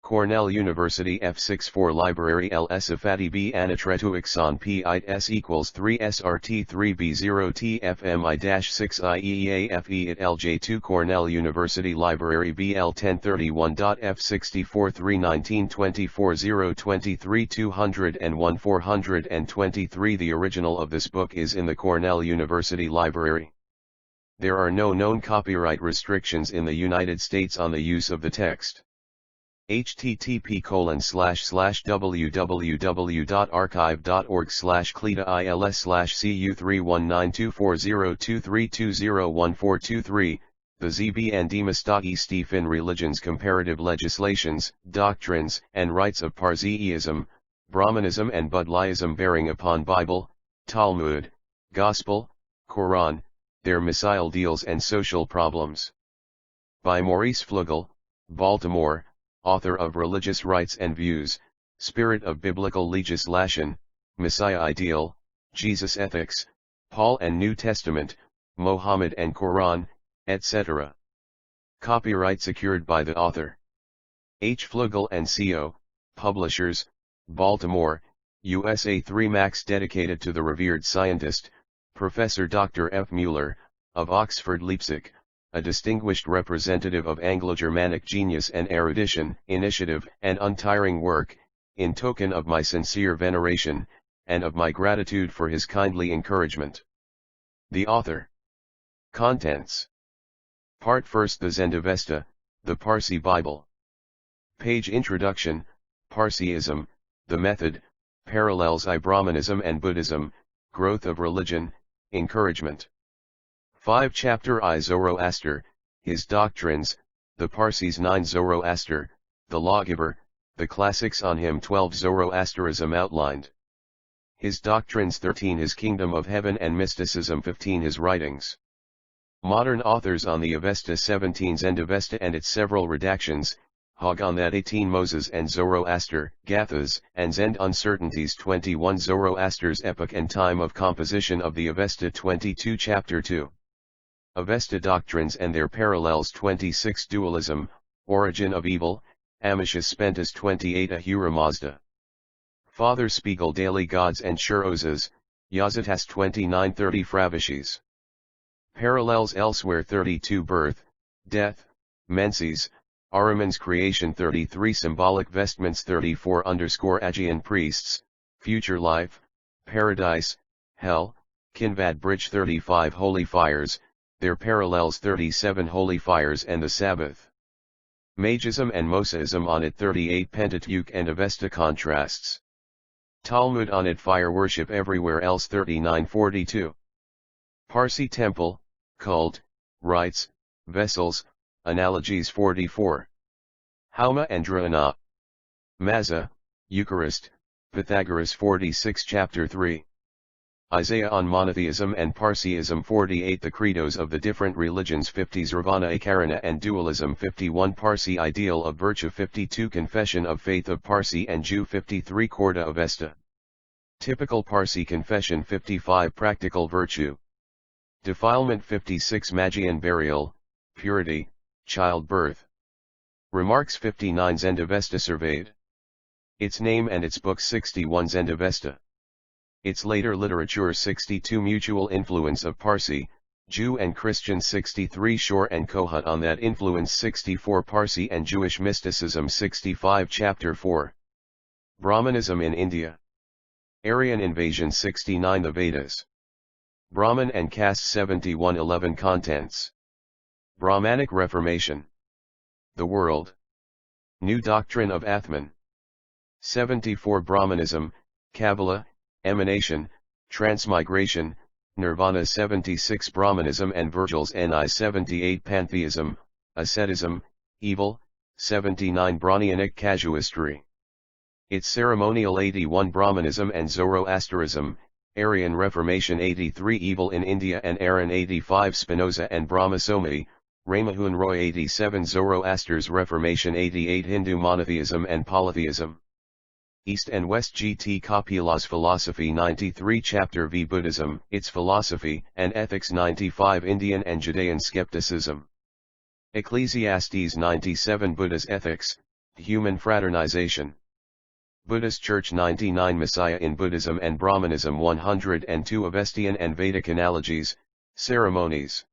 Cornell University F64 Library L Safati B Anatretu Ixon P S equals 3 SRT 3B0 TFMI-6 IEAFE at LJ2 Cornell University Library BL 1031.F64 31924 023 201 423. The original of this book is in the Cornell University Library. There are no known copyright restrictions in the United States on the use of the text. http://www.archive.org/klida/cu319240232014223. The ZB and Mazdayasna Stephen Religions Comparative Legislations, Doctrines, and Rites of Parsiism, Brahmanism and Buddhism bearing upon Bible, Talmud, Gospel, Quran, their missile deals and social problems. By Maurice Fluegel, Baltimore, author of Religious Rights and Views, Spirit of Biblical Legislation, Messiah Ideal, Jesus Ethics, Paul and New Testament, Mohammed and Quran, etc. Copyright secured by the author. H. Fluegel and Co., Publishers, Baltimore, USA. 3 Max dedicated to the revered scientist, Professor Dr. F. Mueller, of Oxford Leipzig, a distinguished representative of Anglo-Germanic genius and erudition, initiative and untiring work, in token of my sincere veneration, and of my gratitude for his kindly encouragement. The author. Contents. Part 1. The Zend Avesta, the Parsi Bible. Page Introduction, Parsiism, the Method, Parallels I Brahmanism and Buddhism, Growth of Religion, Encouragement. 5 Chapter I Zoroaster, His Doctrines, the Parsis 9 Zoroaster, the Lawgiver, the Classics on him 12 Zoroasterism outlined. His Doctrines 13 His Kingdom of Heaven and Mysticism 15 His Writings. Modern authors on the Avesta 17 Zend Avesta and its several redactions, Hog on that 18 Moses and Zoroaster, Gathas, and Zend Uncertainties 21 Zoroaster's Epoch and Time of Composition of the Avesta 22 Chapter 2. Avesta Doctrines and Their Parallels 26 Dualism, Origin of Evil, Amishas Spentas 28 Ahura Mazda. Father Spiegel Daily Gods and Shurozas, Yazatas 29 30 Fravishis. Parallels elsewhere 32 Birth, Death, Menses, Ahriman's Creation 33 Symbolic Vestments 34 Agian Priests, Future Life, Paradise, Hell, Kinvad Bridge 35 Holy Fires, Their Parallels 37 Holy Fires and the Sabbath. Magism and Mosaism on it 38 Pentateuch and Avesta Contrasts. Talmud on it Fire Worship Everywhere Else 39-42. Parsi Temple, Cult, Rites, Vessels, Analogies 44. Hauma and Drana. Maza, Eucharist, Pythagoras 46 Chapter 3. Isaiah on Monotheism and Parsiism 48 The Credos of the Different Religions 50 Zravana Akarana and Dualism 51 Parsi Ideal of Virtue 52 Confession of Faith of Parsi and Jew 53 Corda Avesta. Typical Parsi Confession 55 Practical Virtue. Defilement 56 Magian Burial, Purity, Childbirth. Remarks 59 Zend Avesta Surveyed. Its name and its book 61 Zend Avesta. Its later literature 62 Mutual influence of Parsi, Jew and Christian 63 Shor and Kohat on that influence 64 Parsi and Jewish mysticism 65 Chapter 4. Brahmanism in India. Aryan invasion 69 The Vedas. Brahman and caste 71 11 Contents. Brahmanic Reformation. The World. New Doctrine of Atman. 74 Brahmanism, Kabbalah, Emanation, Transmigration, Nirvana 76 Brahmanism and Virgil's Ni 78 Pantheism, Ascetism, Evil, 79 Brahmanic Casuistry. Its ceremonial 81 Brahmanism and Zoroasterism, Aryan Reformation 83 Evil in India and Aaron 85 Spinoza and Brahmasomati, Ramahun Roy 87 Zoroaster's Reformation 88 Hindu Monotheism and Polytheism. East and West GT Kapila's Philosophy 93 Chapter V Buddhism, Its Philosophy and Ethics 95 Indian and Judean Skepticism. Ecclesiastes 97 Buddha's Ethics, Human fraternization. Buddhist Church 99 Messiah in Buddhism and Brahmanism 102 Avestian and Vedic analogies, ceremonies.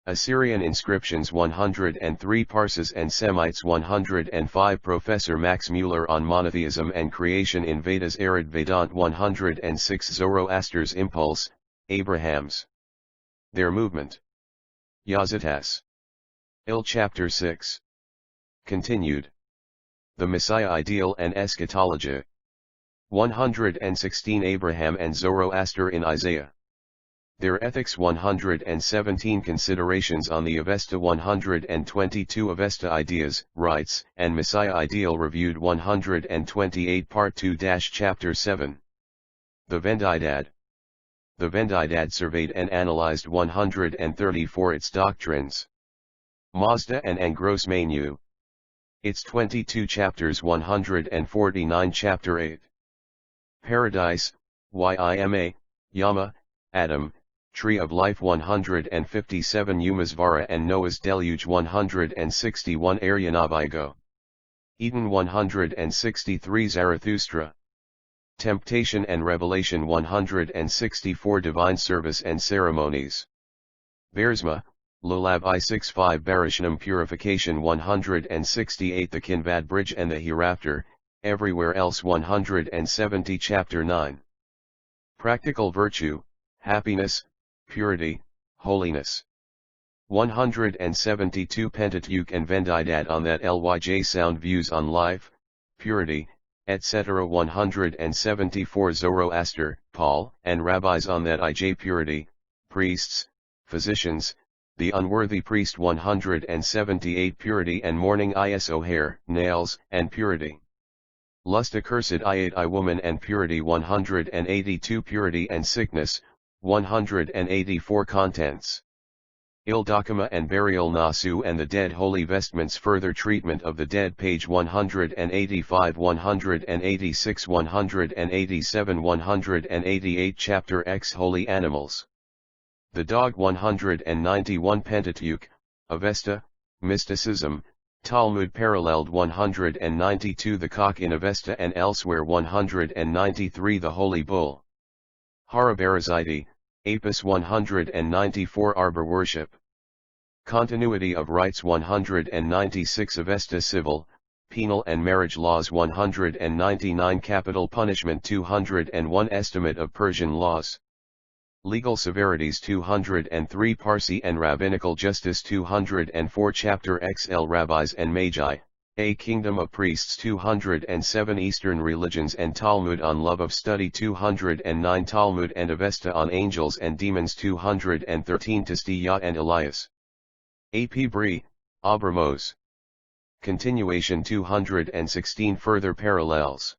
Assyrian inscriptions 103 Parsis and Semites 105 Professor Max Mueller on monotheism and creation in Vedas Arid Vedant 106 Zoroaster's impulse, Abraham's. Their movement. Yazitas. Il Chapter 6. Continued. The Messiah Ideal and Eschatology. 116 Abraham and Zoroaster in Isaiah. Their Ethics 117 Considerations on the Avesta 122 Avesta Ideas, Rites, and Messiah Ideal Reviewed 128 Part 2 Chapter 7. The Vendidad. The Vendidad surveyed and analyzed 134 its doctrines. Mazda and Engross Menu. Its 22 chapters 149 Chapter 8. Paradise, Yima, Yama, Adam, Tree of Life 157 Umasvara and Noah's Deluge 161 Aryanabigo. Eden 163 Zarathustra. Temptation and Revelation 164 Divine Service and Ceremonies. Bersma, Lulab I65 Barishnam Purification 168 The Kinvad Bridge and the Hereafter, Everywhere Else 170 Chapter 9. Practical Virtue, Happiness, Purity, Holiness. 172 Pentateuch and Vendidad on that Lyj Sound Views on Life, Purity, etc. 174 Zoroaster, Paul, and Rabbis on that IJ Purity, Priests, Physicians, The Unworthy Priest 178 Purity and Mourning Iso Hair, Nails, and Purity. Lust Accursed I Woman and Purity 182 Purity and Sickness, 184 Contents. Il Dakama and Burial Nasu and the Dead Holy Vestments Further Treatment of the Dead page 185 186 187 188 Chapter X Holy Animals. The Dog 191 Pentateuch, Avesta, Mysticism, Talmud paralleled 192 The Cock in Avesta and elsewhere 193 The Holy Bull. Harabarazite, Apis 194 Arbor Worship. Continuity of Rights 196 Avesta Civil, Penal and Marriage Laws 199 Capital Punishment 201 Estimate of Persian Laws. Legal Severities 203 Parsi and Rabbinical Justice 204 Chapter XL Rabbis and Magi, A Kingdom of Priests 207 Eastern Religions and Talmud on Love of Study 209 Talmud and Avesta on Angels and Demons 213 Tistiyah and Elias. A.P. Brie, Abramos. Continuation 216 Further Parallels.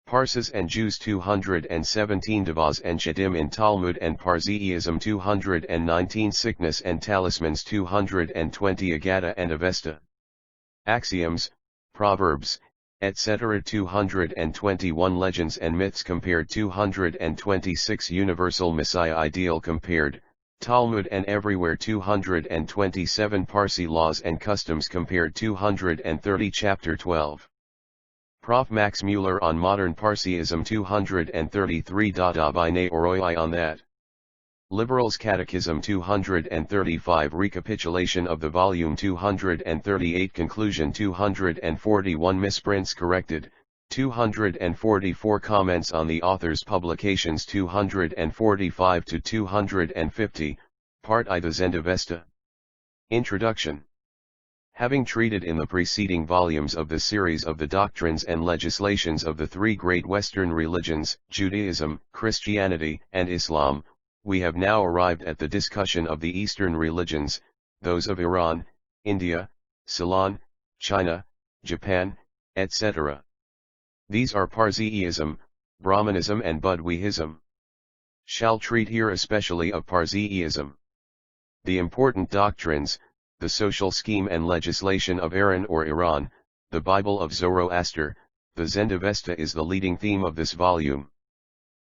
Parsis and Jews 217 Devas and Shadim in Talmud and Parsiism 219 Sickness and Talismans 220 Agata and Avesta. Axioms, Proverbs, etc. 221 Legends and Myths compared 226 Universal Messiah Ideal compared, Talmud and Everywhere 227 Parsi Laws and Customs compared 230 Chapter 12. Prof. Max Mueller on Modern Parsiism 233. Abine Oroi on that. Liberals Catechism 235 Recapitulation of the Volume 238 Conclusion 241 Misprints corrected, 244 Comments on the author's publications 245 to 250, Part I The Zend Avesta. Introduction. Having treated in the preceding volumes of the series of the doctrines and legislations of the three great Western religions, Judaism, Christianity, and Islam, we have now arrived at the discussion of the Eastern religions, those of Iran, India, Ceylon, China, Japan, etc. These are Parsiism, Brahmanism and Buddhism. Shall treat here especially of Parsiism. The important doctrines, the social scheme and legislation of Iran or Iran, the Bible of Zoroaster, the Zend Avesta is the leading theme of this volume.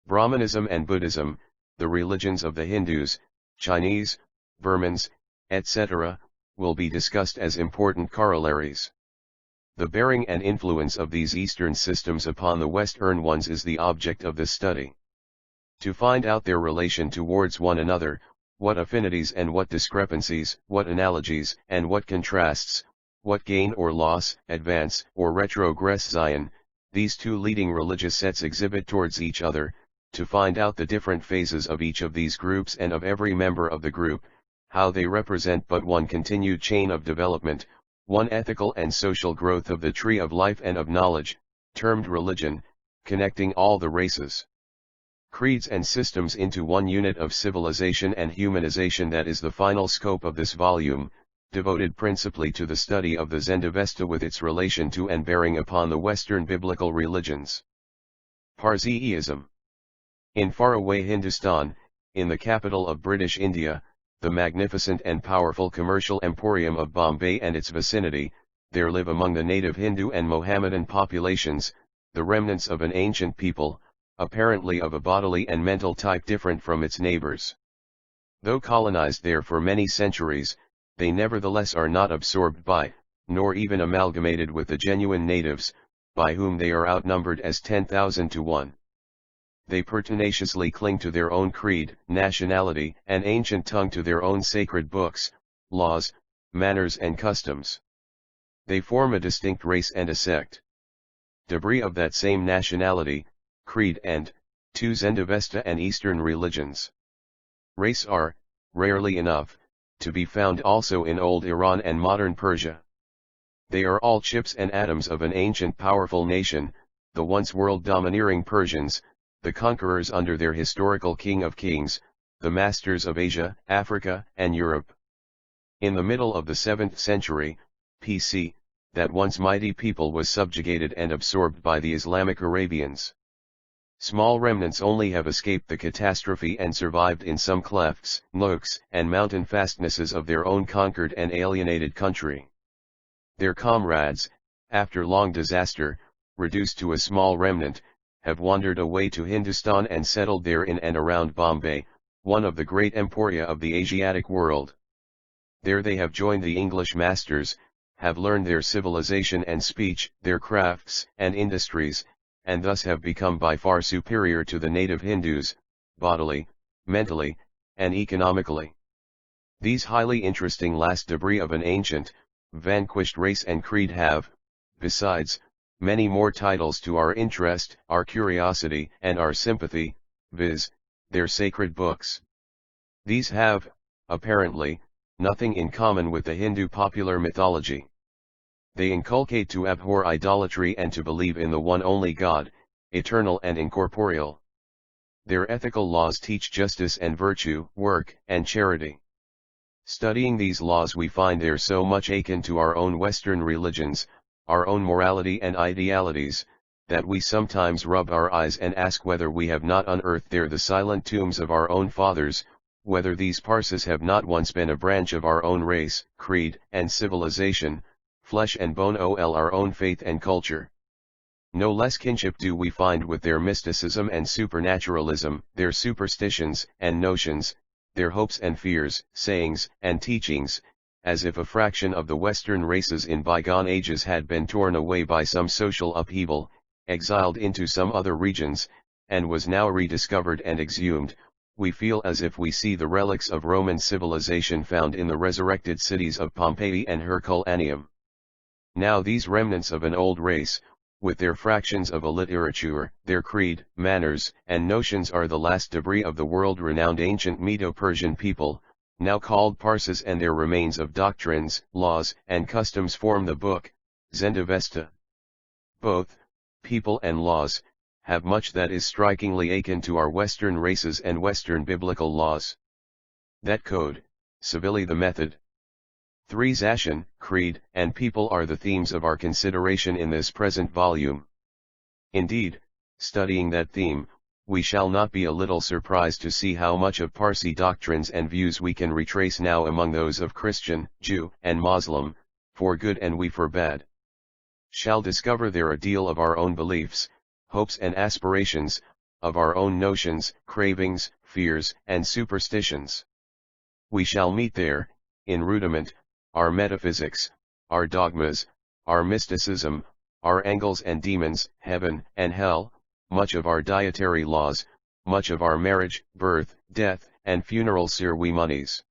Brahmanism and Buddhism, the religions of the Hindus, Chinese, Burmans, etc., will be discussed as important corollaries. The bearing and influence of these Eastern systems upon the Western ones is the object of this study. To find out their relation towards one another, what affinities and what discrepancies, what analogies and what contrasts, what gain or loss, advance or retrogression, these two leading religious sets exhibit towards each other, to find out the different phases of each of these groups and of every member of the group, how they represent but one continued chain of development, one ethical and social growth of the tree of life and of knowledge, termed religion, connecting all the races, creeds and systems into one unit of civilization and humanization. That is the final scope of this volume, devoted principally to the study of the Zend Avesta with its relation to and bearing upon the Western biblical religions. Parsiism. In faraway Hindustan, in the capital of British India, the magnificent and powerful commercial emporium of Bombay and its vicinity, there live among the native Hindu and Mohammedan populations, the remnants of an ancient people, apparently of a bodily and mental type different from its neighbors. Though colonized there for many centuries, they nevertheless are not absorbed by, nor even amalgamated with the genuine natives, by whom they are outnumbered as 10,000 to 1. They pertinaciously cling to their own creed, nationality, and ancient tongue, to their own sacred books, laws, manners and customs. They form a distinct race and a sect. Debris of that same nationality, creed and, to Zend Avesta and Eastern religions. Race are, rarely enough, to be found also in old Iran and modern Persia. They are all chips and atoms of an ancient powerful nation, the once world-domineering Persians, the conquerors under their historical king of kings, the masters of Asia, Africa, and Europe. In the middle of the 7th century, PC, that once mighty people was subjugated and absorbed by the Islamic Arabians. Small remnants only have escaped the catastrophe and survived in some clefts, nooks, and mountain fastnesses of their own conquered and alienated country. Their comrades, after long disaster, reduced to a small remnant, have wandered away to Hindustan and settled there in and around Bombay, one of the great emporia of the Asiatic world. There they have joined the English masters, have learned their civilization and speech, their crafts and industries, and thus have become by far superior to the native Hindus, bodily, mentally, and economically. These highly interesting last debris of an ancient, vanquished race and creed have, besides, many more titles to our interest, our curiosity, and our sympathy, viz., their sacred books. These have, apparently, nothing in common with the Hindu popular mythology. They inculcate to abhor idolatry and to believe in the one only God, eternal and incorporeal. Their ethical laws teach justice and virtue, work, and charity. Studying these laws we find they're so much akin to our own Western religions, our own morality and idealities, that we sometimes rub our eyes and ask whether we have not unearthed there the silent tombs of our own fathers, whether these Parsis have not once been a branch of our own race, creed, and civilization, flesh and bone our own faith and culture. No less kinship do we find with their mysticism and supernaturalism, their superstitions and notions, their hopes and fears, sayings and teachings, as if a fraction of the Western races in bygone ages had been torn away by some social upheaval, exiled into some other regions, and was now rediscovered and exhumed. We feel as if we see the relics of Roman civilization found in the resurrected cities of Pompeii and Herculaneum. Now these remnants of an old race, with their fractions of a literature, their creed, manners, and notions are the last debris of the world-renowned ancient Medo-Persian people, now called Parsis, and their remains of doctrines, laws, and customs form the book, Zend Avesta. Both, people and laws, have much that is strikingly akin to our Western races and Western biblical laws. That code, civilly the method. 3 Zashan, creed, and people are the themes of our consideration in this present volume. Indeed, studying that theme, we shall not be a little surprised to see how much of Parsi doctrines and views we can retrace now among those of Christian, Jew, and Moslem, for good and we for bad. Shall discover there a deal of our own beliefs, hopes and aspirations, of our own notions, cravings, fears, and superstitions. We shall meet there, in rudiment, our metaphysics, our dogmas, our mysticism, our angels and demons, heaven and hell, much of our dietary laws, much of our marriage, birth, death, and funeral ceremonies.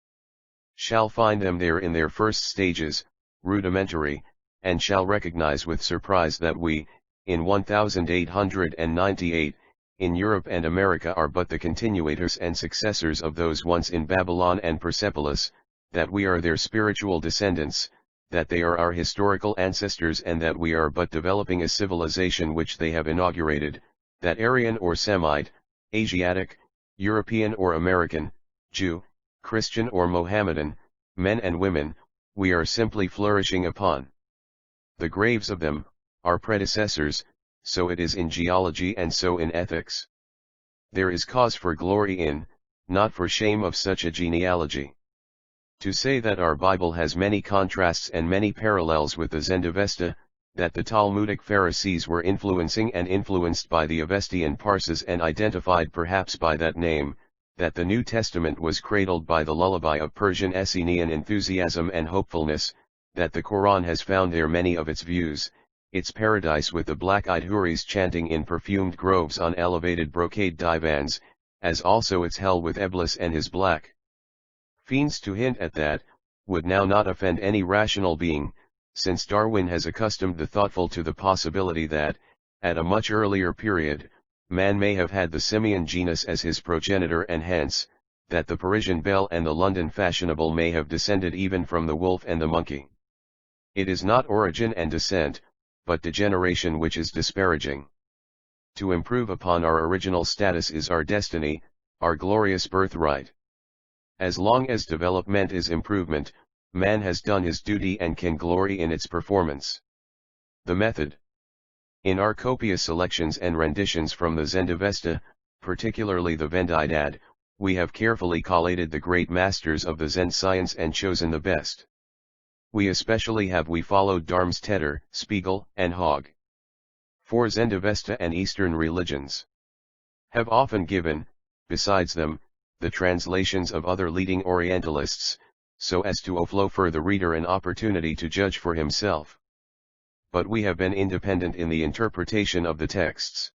Shall find them there in their first stages, rudimentary, and shall recognize with surprise that we, in 1898, in Europe and America are but the continuators and successors of those once in Babylon and Persepolis, that we are their spiritual descendants, that they are our historical ancestors and that we are but developing a civilization which they have inaugurated, that Aryan or Semite, Asiatic, European or American, Jew, Christian or Mohammedan, men and women, we are simply flourishing upon the graves of them, our predecessors. So it is in geology and so in ethics. There is cause for glory in, not for shame of such a genealogy. To say that our Bible has many contrasts and many parallels with the Zend Avesta, that the Talmudic Pharisees were influencing and influenced by the Avestian Parses and identified perhaps by that name, that the New Testament was cradled by the lullaby of Persian Essenian enthusiasm and hopefulness, that the Quran has found there many of its views, its paradise with the black-eyed houris chanting in perfumed groves on elevated brocade divans, as also its hell with Eblis and his black fiends to hint at that, would now not offend any rational being, since Darwin has accustomed the thoughtful to the possibility that, at a much earlier period, man may have had the simian genus as his progenitor and hence, that the Parisian belle and the London fashionable may have descended even from the wolf and the monkey. It is not origin and descent, but degeneration which is disparaging. To improve upon our original status is our destiny, our glorious birthright. As long as development is improvement, man has done his duty and can glory in its performance. The method. In our copious selections and renditions from the Zend Avesta, particularly the Vendidad, we have carefully collated the great masters of the Zend science and chosen the best. We especially have followed Darmstädter, Spiegel, and Hogg. For Zend Avesta and Eastern religions have often given, besides them, the translations of other leading Orientalists, so as to offer the reader an opportunity to judge for himself. But we have been independent in the interpretation of the texts.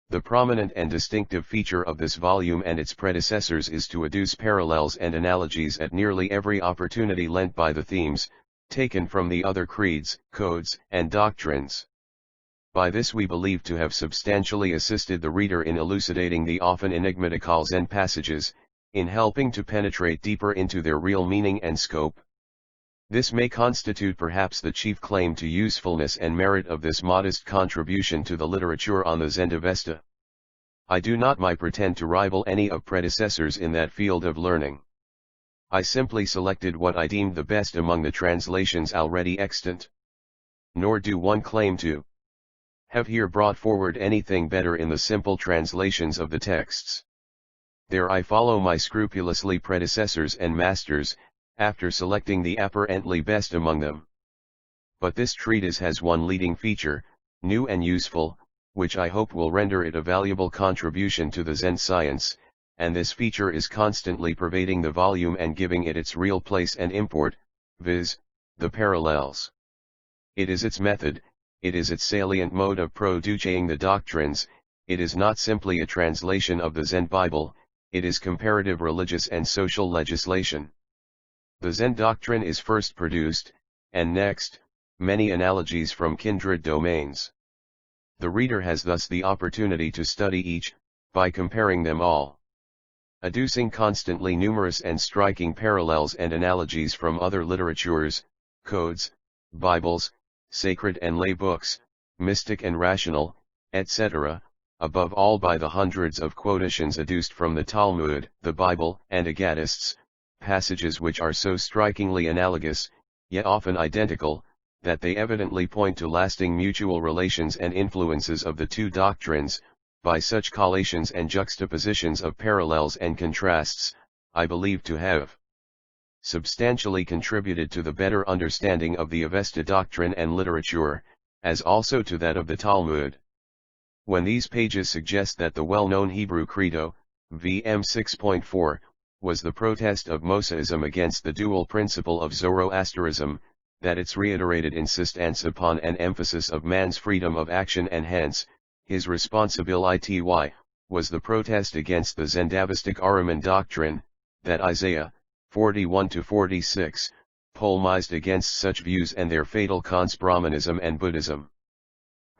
The prominent and distinctive feature of this volume and its predecessors is to adduce parallels and analogies at nearly every opportunity lent by the themes, taken from the other creeds, codes, and doctrines. By this we believe to have substantially assisted the reader in elucidating the often enigmatical Zend passages, in helping to penetrate deeper into their real meaning and scope. This may constitute perhaps the chief claim to usefulness and merit of this modest contribution to the literature on the Zend Avesta. I do not pretend to rival any of predecessors in that field of learning. I simply selected what I deemed the best among the translations already extant. Nor do one claim to have here brought forward anything better in the simple translations of the texts. There I follow my scrupulously predecessors and masters, after selecting the apparently best among them. But this treatise has one leading feature, new and useful, which I hope will render it a valuable contribution to the Zend science, and this feature is constantly pervading the volume and giving it its real place and import, viz., the parallels. It is its method, it is its salient mode of producing the doctrines, it is not simply a translation of the Zend Bible, it is comparative religious and social legislation. The Zend doctrine is first produced, and next, many analogies from kindred domains. The reader has thus the opportunity to study each, by comparing them all. Adducing constantly numerous and striking parallels and analogies from other literatures, codes, Bibles, sacred and lay books, mystic and rational, etc., above all by the hundreds of quotations adduced from the Talmud, the Bible, and Aggadists, passages which are so strikingly analogous, yet often identical, that they evidently point to lasting mutual relations and influences of the two doctrines. By such collations and juxtapositions of parallels and contrasts, I believe to have substantially contributed to the better understanding of the Avesta doctrine and literature, as also to that of the Talmud. When these pages suggest that the well-known Hebrew Credo, VM 6.4, was the protest of Mosaism against the dual principle of Zoroastrianism, that its reiterated insistence upon an emphasis of man's freedom of action and hence, his responsibility was the protest against the Zend Avestic Ahriman doctrine, that Isaiah 41-46, polemized against such views and their fatal cons Brahmanism and Buddhism.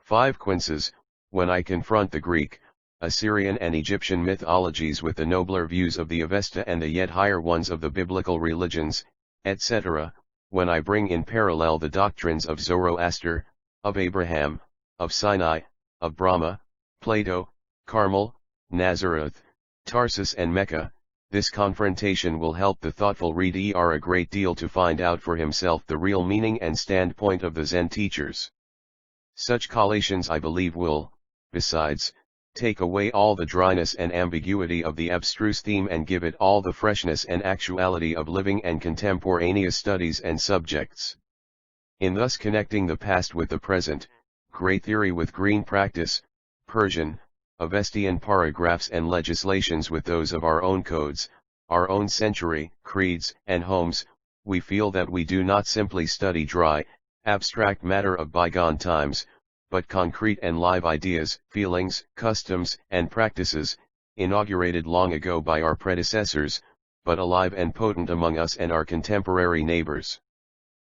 5 Quinces, when I confront the Greek, Assyrian and Egyptian mythologies with the nobler views of the Avesta and the yet higher ones of the biblical religions, etc., when I bring in parallel the doctrines of Zoroaster, of Abraham, of Sinai, of Brahma, Plato, Carmel, Nazareth, Tarsus and Mecca, this confrontation will help the thoughtful reader a great deal to find out for himself the real meaning and standpoint of the Zen teachers. Such collations I believe will, besides, take away all the dryness and ambiguity of the abstruse theme and give it all the freshness and actuality of living and contemporaneous studies and subjects. In thus connecting the past with the present, great theory with green practice, Persian, Avestian paragraphs and legislations with those of our own codes, our own century, creeds, and homes, we feel that we do not simply study dry, abstract matter of bygone times, but concrete and live ideas, feelings, customs, and practices, inaugurated long ago by our predecessors, but alive and potent among us and our contemporary neighbors.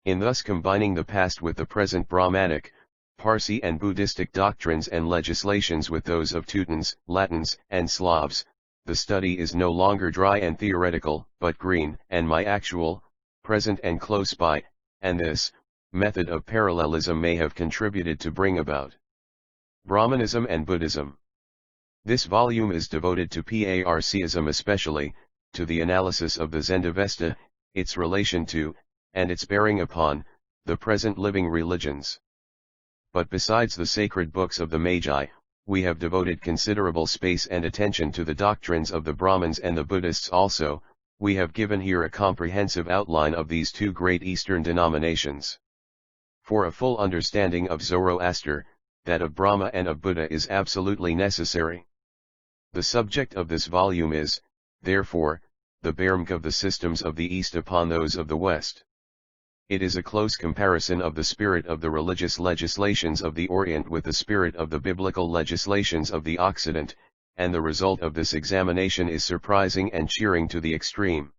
In thus combining the past with the present Brahmanic, Parsi and Buddhistic doctrines and legislations with those of Teutons, Latins, and Slavs, the study is no longer dry and theoretical, but green and my actual, present and close by, and this method of parallelism may have contributed to bring about Brahmanism and Buddhism. This volume is devoted to Parsiism, especially to the analysis of the Zend Avesta, its relation to, and its bearing upon, the present living religions. But besides the sacred books of the Magi, we have devoted considerable space and attention to the doctrines of the Brahmins and the Buddhists also. We have given here a comprehensive outline of these two great Eastern denominations. For a full understanding of Zoroaster, that of Brahma and of Buddha is absolutely necessary. The subject of this volume is, therefore, the bearing of the systems of the East upon those of the West. It is a close comparison of the spirit of the religious legislations of the Orient with the spirit of the biblical legislations of the Occident, and the result of this examination is surprising and cheering to the extreme.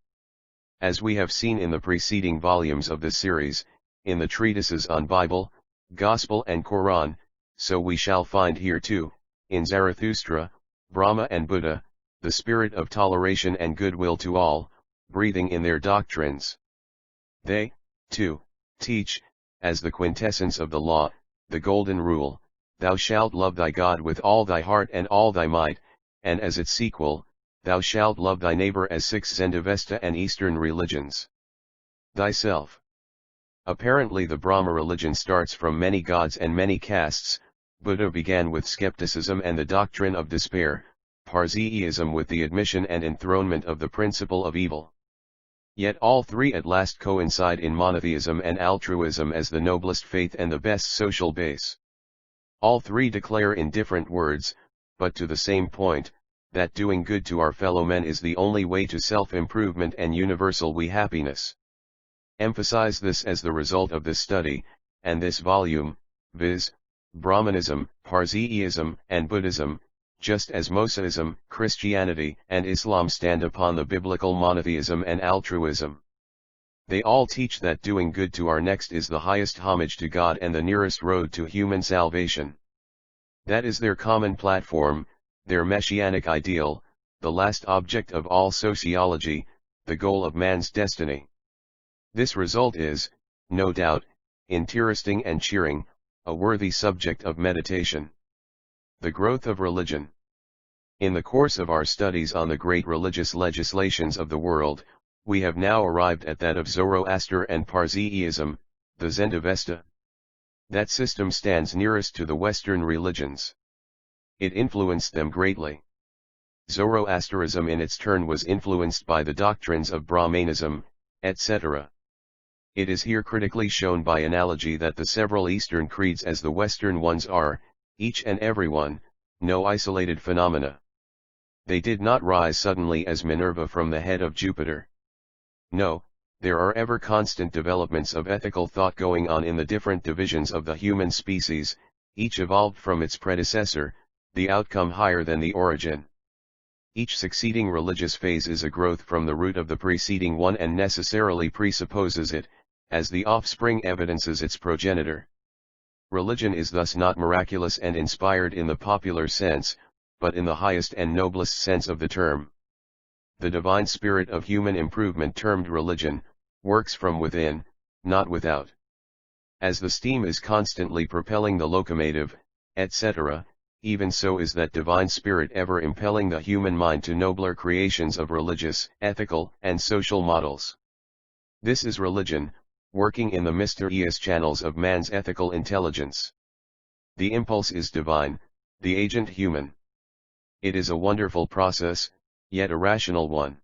As we have seen in the preceding volumes of this series, in the treatises on Bible, Gospel and Quran, so we shall find here too, in Zarathustra, Brahma and Buddha, the spirit of toleration and goodwill to all, breathing in their doctrines. They, too, teach, as the quintessence of the law, the golden rule, thou shalt love thy God with all thy heart and all thy might, and as its sequel, thou shalt love thy neighbor as 6 Zend Avesta and Eastern religions. Thyself. Apparently the Brahma religion starts from many gods and many castes, Buddha began with skepticism and the doctrine of despair, Parsiism with the admission and enthronement of the principle of evil. Yet all three at last coincide in monotheism and altruism as the noblest faith and the best social base. All three declare in different words, but to the same point, that doing good to our fellow men is the only way to self-improvement and universal happiness. Emphasize this as the result of this study, and this volume, viz., Brahmanism, Parsiism, and Buddhism, just as Mosianism, Christianity, and Islam stand upon the biblical monotheism and altruism. They all teach that doing good to our next is the highest homage to God and the nearest road to human salvation. That is their common platform, their messianic ideal, the last object of all sociology, the goal of man's destiny. This result is, no doubt, interesting and cheering, a worthy subject of meditation. The growth of religion. In the course of our studies on the great religious legislations of the world, we have now arrived at that of Zoroaster and Parsiism, the Zend Avesta. That system stands nearest to the Western religions. It influenced them greatly. Zoroasterism in its turn was influenced by the doctrines of Brahmanism, etc. It is here critically shown by analogy that the several Eastern creeds as the Western ones are, each and every one, no isolated phenomena. They did not rise suddenly as Minerva from the head of Jupiter. No, There are ever constant developments of ethical thought going on in the different divisions of the human species, each evolved from its predecessor, the outcome higher than the origin. Each succeeding religious phase is a growth from the root of the preceding one and necessarily presupposes it, as the offspring evidences its progenitor. Religion is thus not miraculous and inspired in the popular sense, but in the highest and noblest sense of the term. The divine spirit of human improvement termed religion, works from within, not without. As the steam is constantly propelling the locomotive, etc., even so is that divine spirit ever impelling the human mind to nobler creations of religious, ethical, and social models. This is religion, working in the mysterious channels of man's ethical intelligence. The impulse is divine, the agent human. It is a wonderful process, yet a rational one.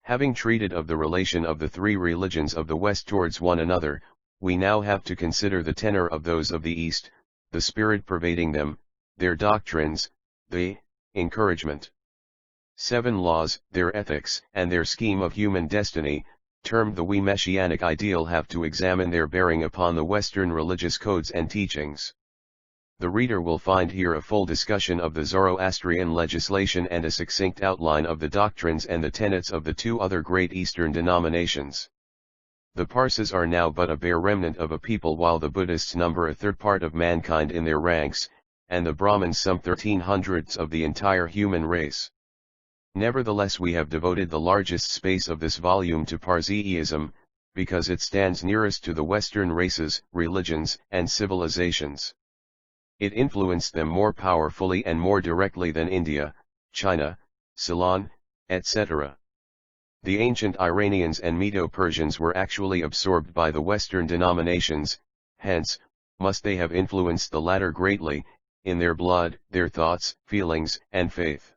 Having treated of the relation of the three religions of the West towards one another, we now have to consider the tenor of those of the East, the spirit pervading them, their doctrines, the encouragement. 7 laws, their ethics, and their scheme of human destiny, termed the messianic ideal, have to examine their bearing upon the Western religious codes and teachings. The reader will find here a full discussion of the Zoroastrian legislation and a succinct outline of the doctrines and the tenets of the 2 other great Eastern denominations. The Parsis are now but a bare remnant of a people, while the Buddhists number a third part of mankind in their ranks, and the Brahmins some 13/100 of the entire human race. Nevertheless, we have devoted the largest space of this volume to Parsiism, because it stands nearest to the Western races, religions, and civilizations. It influenced them more powerfully and more directly than India, China, Ceylon, etc. The ancient Iranians and Medo-Persians were actually absorbed by the Western denominations, hence, must they have influenced the latter greatly, in their blood, their thoughts, feelings, and faith.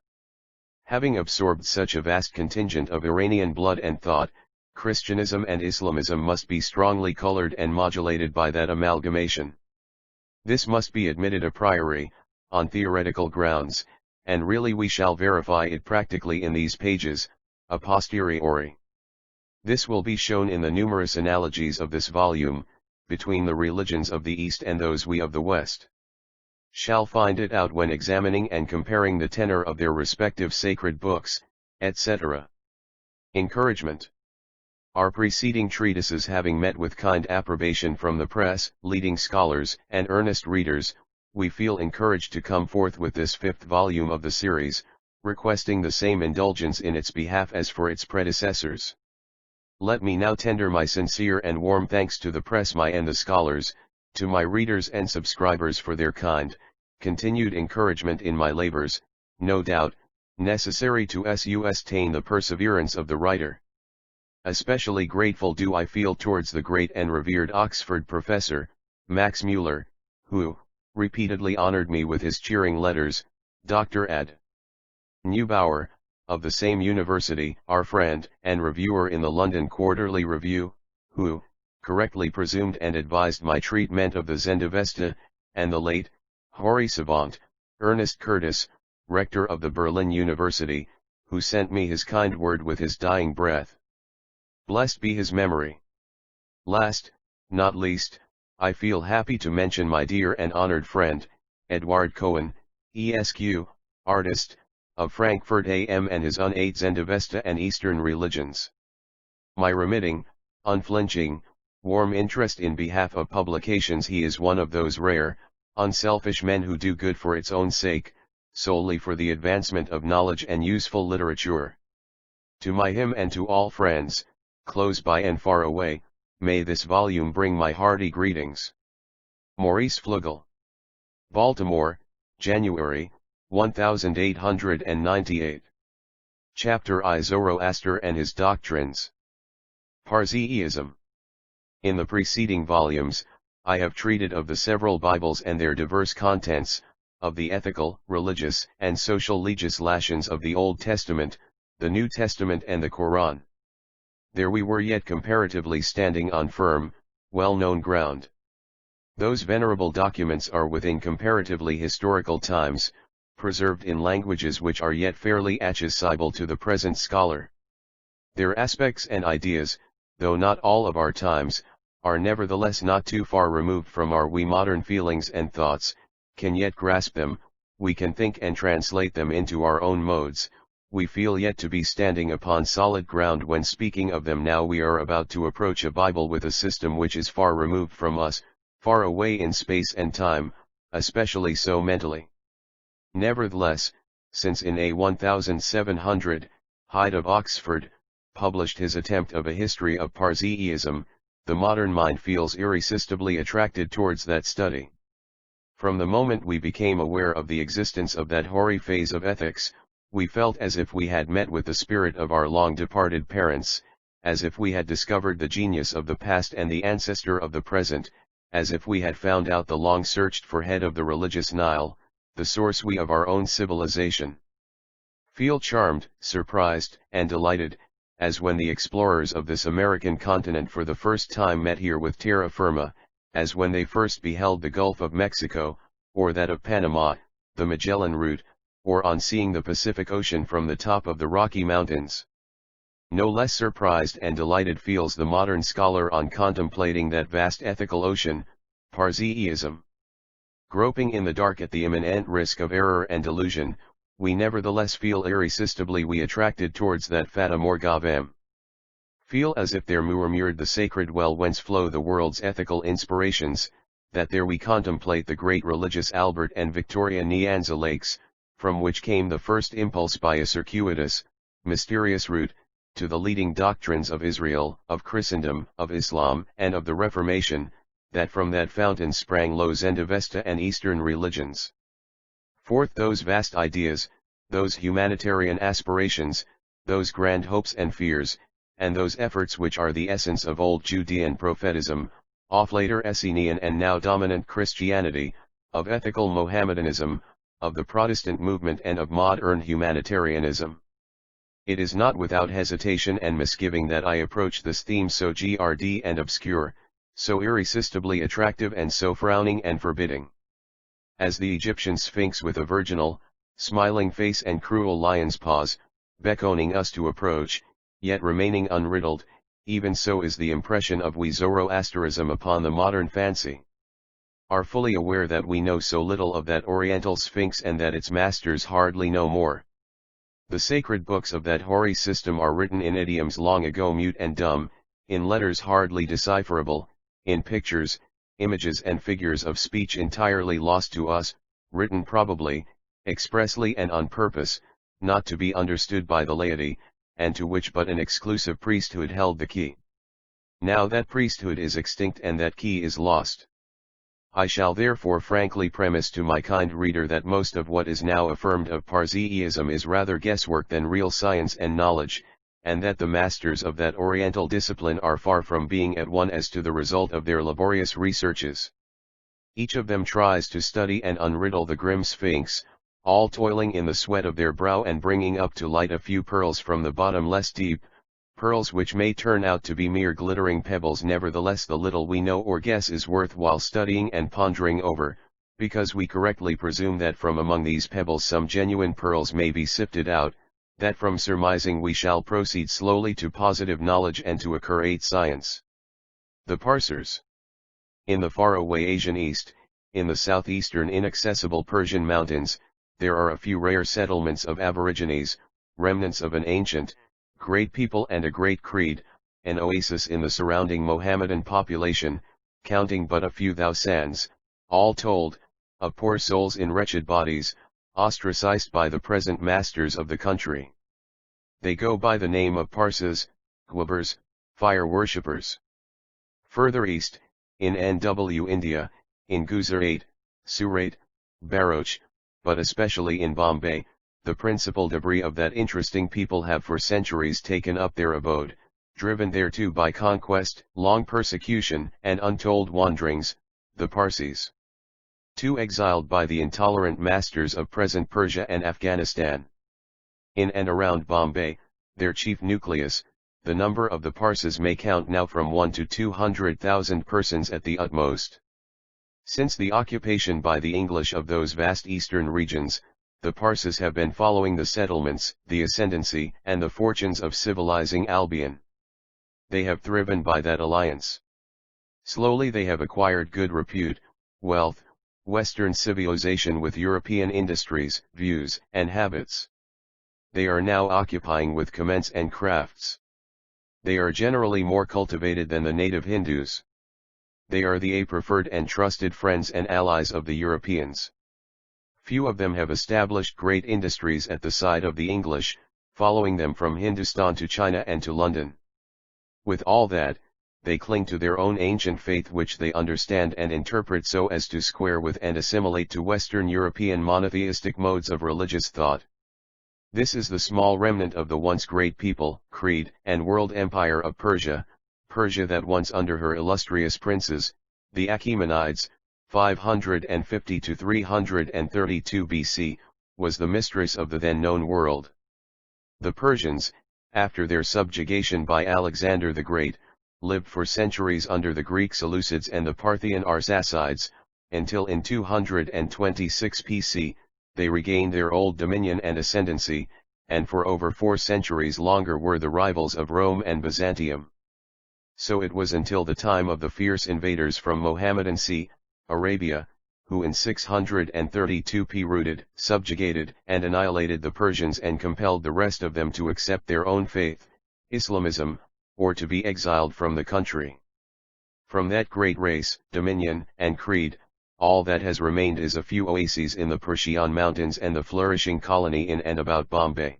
Having absorbed such a vast contingent of Iranian blood and thought, Christianism and Islamism must be strongly colored and modulated by that amalgamation. This must be admitted a priori, on theoretical grounds, and really we shall verify it practically in these pages, a posteriori. This will be shown in the numerous analogies of this volume, between the religions of the East and those we of the West. Shall find it out when examining and comparing the tenor of their respective sacred books, etc. Encouragement. Our preceding treatises having met with kind approbation from the press, leading scholars, and earnest readers, we feel encouraged to come forth with this 5th volume of the series, requesting the same indulgence in its behalf as for its predecessors. Let me now tender my sincere and warm thanks to the press and the scholars, to my readers and subscribers for their kind, continued encouragement in my labors, no doubt, necessary to sustain the perseverance of the writer. Especially grateful do I feel towards the great and revered Oxford professor, Max Muller, who, repeatedly honored me with his cheering letters, Dr. Ad. Neubauer, of the same university, our friend and reviewer in the London Quarterly Review, who, correctly presumed and advised my treatment of the Zend Avesta, and the late, hoary savant, Ernest Curtis, rector of the Berlin University, who sent me his kind word with his dying breath. Blessed be his memory. Last, not least, I feel happy to mention my dear and honored friend, Edward Cohen, Esq., artist, of Frankfurt am, and his unaided Zend Avesta and Eastern religions. My remitting, unflinching, warm interest in behalf of publications. He is one of those rare, unselfish men who do good for its own sake, solely for the advancement of knowledge and useful literature. To him and to all friends, close by and far away, may this volume bring my hearty greetings. Maurice Fluegel. Baltimore, January, 1898. Chapter I. Zoroaster and his Doctrines. Parsiism. In the preceding volumes, I have treated of the several Bibles and their diverse contents, of the ethical, religious, and social legislations of the Old Testament, the New Testament and the Quran. There we were yet comparatively standing on firm, well-known ground. Those venerable documents are within comparatively historical times, preserved in languages which are yet fairly accessible to the present scholar. Their aspects and ideas, though not all of our times, are nevertheless not too far removed from our we modern feelings and thoughts, can yet grasp them, we can think and translate them into our own modes, we feel yet to be standing upon solid ground when speaking of them. Now we are about to approach a Bible with a system which is far removed from us, far away in space and time, especially so mentally. Nevertheless, since in a 1700, Hyde of Oxford, published his attempt of a history of Parseism, the modern mind feels irresistibly attracted towards that study. From the moment we became aware of the existence of that hoary phase of ethics, we felt as if we had met with the spirit of our long-departed parents, as if we had discovered the genius of the past and the ancestor of the present, as if we had found out the long-searched-for head of the religious Nile, the source we of our own civilization. Feel charmed, surprised, and delighted, as when the explorers of this American continent for the first time met here with terra firma, as when they first beheld the Gulf of Mexico, or that of Panama, the Magellan route, or on seeing the Pacific Ocean from the top of the Rocky Mountains. No less surprised and delighted feels the modern scholar on contemplating that vast ethical ocean, Parseism. Groping in the dark at the imminent risk of error and delusion, we nevertheless feel irresistibly attracted towards that fata morgavem. Feel as if there murmured the sacred well whence flow the world's ethical inspirations, that there we contemplate the great religious Albert and Victoria Nyanza lakes, from which came the first impulse by a circuitous, mysterious route, to the leading doctrines of Israel, of Christendom, of Islam, and of the Reformation, that from that fountain sprang low Zend Avesta and Eastern religions. Forth those vast ideas, those humanitarian aspirations, those grand hopes and fears, and those efforts which are the essence of old Judean prophetism, of later Essenian and now dominant Christianity, of ethical Mohammedanism, of the Protestant movement and of modern humanitarianism. It is not without hesitation and misgiving that I approach this theme so grd and obscure, so irresistibly attractive and so frowning and forbidding. As the Egyptian Sphinx with a virginal, smiling face and cruel lion's paws, beckoning us to approach, yet remaining unriddled, even so is the impression of Zoroastrianism upon the modern fancy. Are fully aware that we know so little of that Oriental Sphinx and that its masters hardly know more. The sacred books of that hoary system are written in idioms long ago mute and dumb, in letters hardly decipherable, in pictures, images and figures of speech entirely lost to us, written probably, expressly and on purpose, not to be understood by the laity, and to which but an exclusive priesthood held the key. Now that priesthood is extinct and that key is lost. I shall therefore frankly premise to my kind reader that most of what is now affirmed of Parseism is rather guesswork than real science and knowledge, and that the masters of that Oriental discipline are far from being at one as to the result of their laborious researches. Each of them tries to study and unriddle the grim Sphinx, all toiling in the sweat of their brow and bringing up to light a few pearls from the bottomless deep, pearls which may turn out to be mere glittering pebbles. Nevertheless the little we know or guess is worthwhile studying and pondering over, because we correctly presume that from among these pebbles some genuine pearls may be sifted out, that from surmising we shall proceed slowly to positive knowledge and to accurate science. The Parsers. In the faraway Asian East, in the southeastern inaccessible Persian mountains, there are a few rare settlements of aborigines, remnants of an ancient, great people and a great creed, an oasis in the surrounding Mohammedan population, counting but a few thousands, all told, of poor souls in wretched bodies, ostracized by the present masters of the country. They go by the name of Parses, Guabars, fire worshippers. Further east, in NW India, in Gujarat, Surat, Bharuch, but especially in Bombay, the principal debris of that interesting people have for centuries taken up their abode, driven thereto by conquest, long persecution and untold wanderings, the Parsis. Too exiled by the intolerant masters of present Persia and Afghanistan. In and around Bombay, their chief nucleus, the number of the Parsis may count now from 1 to 200,000 persons at the utmost. Since the occupation by the English of those vast eastern regions, the Parsis have been following the settlements, the ascendancy, and the fortunes of civilizing Albion. they have thriven by that alliance. Slowly they have acquired good repute, wealth, Western civilization with European industries, views, and habits. They are now occupying with commence and crafts. They are generally more cultivated than the native Hindus. They are the preferred and trusted friends and allies of the Europeans. Few of them have established great industries at the side of the English, following them from Hindustan to China and to London. With all that, they cling to their own ancient faith which they understand and interpret so as to square with and assimilate to Western European monotheistic modes of religious thought. This is the small remnant of the once great people, creed, and world empire of Persia, Persia that once under her illustrious princes, the Achaemenides, 550 to 332 BC, was the mistress of the then known world. The Persians, after their subjugation by Alexander the Great, lived for centuries under the Greek Seleucids and the Parthian Arsacides, until in 226 BC, they regained their old dominion and ascendancy, and for over 4 centuries longer were the rivals of Rome and Byzantium. So it was until the time of the fierce invaders from Mohammedan Sea, Arabia, who in 632 routed, subjugated, and annihilated the Persians and compelled the rest of them to accept their own faith, Islamism, or to be exiled from the country. From that great race, dominion, and creed, all that has remained is a few oases in the Persian mountains and the flourishing colony in and about Bombay.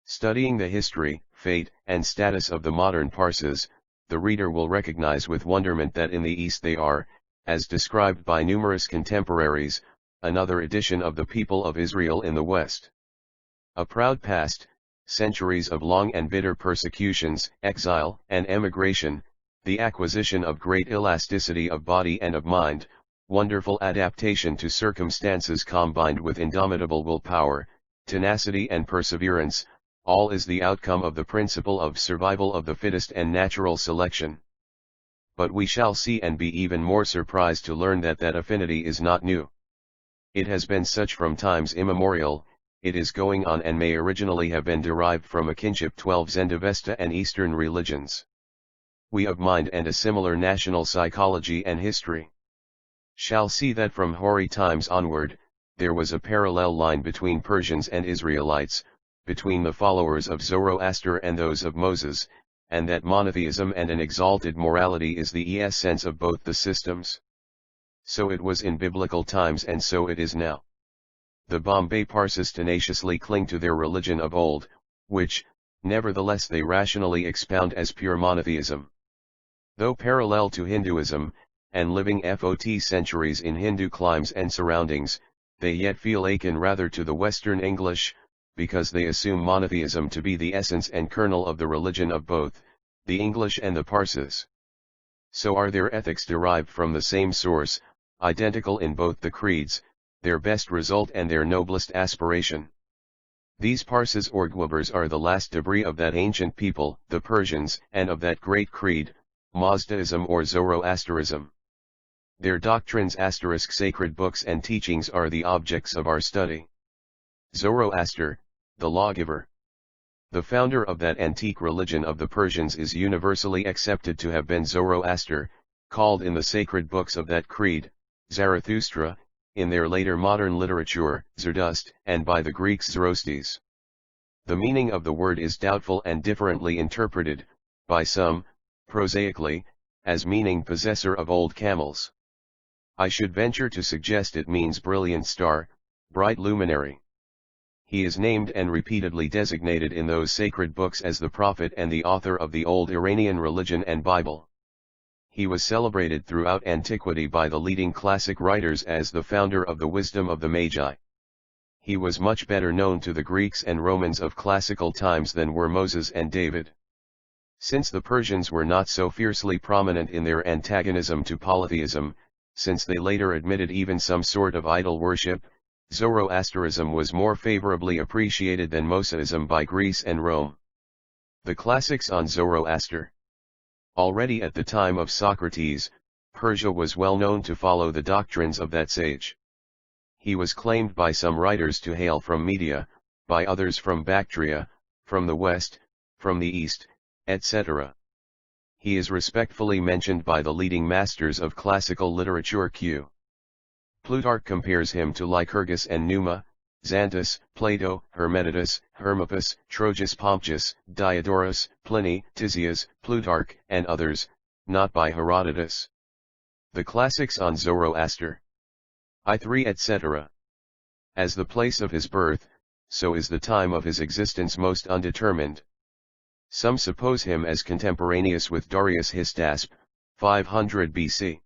Studying the history, fate, and status of the modern Parsis, the reader will recognize with wonderment that in the East they are, as described by numerous contemporaries, another edition of the people of Israel in the West. A proud past, centuries of long and bitter persecutions, exile, and emigration, the acquisition of great elasticity of body and of mind, wonderful adaptation to circumstances combined with indomitable willpower, tenacity and perseverance, all is the outcome of the principle of survival of the fittest and natural selection. But we shall see and be even more surprised to learn that that affinity is not new. It has been such from times immemorial, it is going on and may originally have been derived from a kinship 12 Zend Avesta and Eastern religions. We of mind and a similar national psychology and history shall see that from hoary times onward, there was a parallel line between Persians and Israelites, between the followers of Zoroaster and those of Moses, and that monotheism and an exalted morality is the essence of both the systems. So it was in biblical times and so it is now. The Bombay Parsis tenaciously cling to their religion of old, which, nevertheless they rationally expound as pure monotheism. Though parallel to Hinduism, and living 40 centuries in Hindu climes and surroundings, they yet feel akin rather to the Western English, because they assume monotheism to be the essence and kernel of the religion of both, the English and the Parsis. So are their ethics derived from the same source, identical in both the creeds, their best result and their noblest aspiration. These Parsis or Gwabers are the last debris of that ancient people, the Persians, and of that great creed, Mazdayasm or Zoroasterism. Their doctrines * sacred books and teachings are the objects of our study. Zoroaster, the lawgiver. The founder of that antique religion of the Persians is universally accepted to have been Zoroaster, called in the sacred books of that creed, Zarathustra, in their later modern literature, Zerdust, and by the Greeks Zoroastes. The meaning of the word is doubtful and differently interpreted, by some, prosaically, as meaning possessor of old camels. I should venture to suggest it means brilliant star, bright luminary. He is named and repeatedly designated in those sacred books as the prophet and the author of the old Iranian religion and Bible. He was celebrated throughout antiquity by the leading classic writers as the founder of the wisdom of the Magi. He was much better known to the Greeks and Romans of classical times than were Moses and David. Since the Persians were not so fiercely prominent in their antagonism to polytheism, since they later admitted even some sort of idol worship, Zoroasterism was more favorably appreciated than Mosianism by Greece and Rome. The classics on Zoroaster. Already at the time of Socrates, Persia was well known to follow the doctrines of that sage. He was claimed by some writers to hail from Media, by others from Bactria, from the west, from the east, etc. He is respectfully mentioned by the leading masters of classical literature Q. Plutarch compares him to Lycurgus and Numa, Xanthus, Plato, Hermetidas, Hermippus, Trogus Pompeius, Diodorus, Pliny, Tisias, Plutarch, and others, not by Herodotus. The classics on Zoroaster. I3 etc. As the place of his birth, so is the time of his existence most undetermined. Some suppose him as contemporaneous with Darius Hystaspes, 500 BC.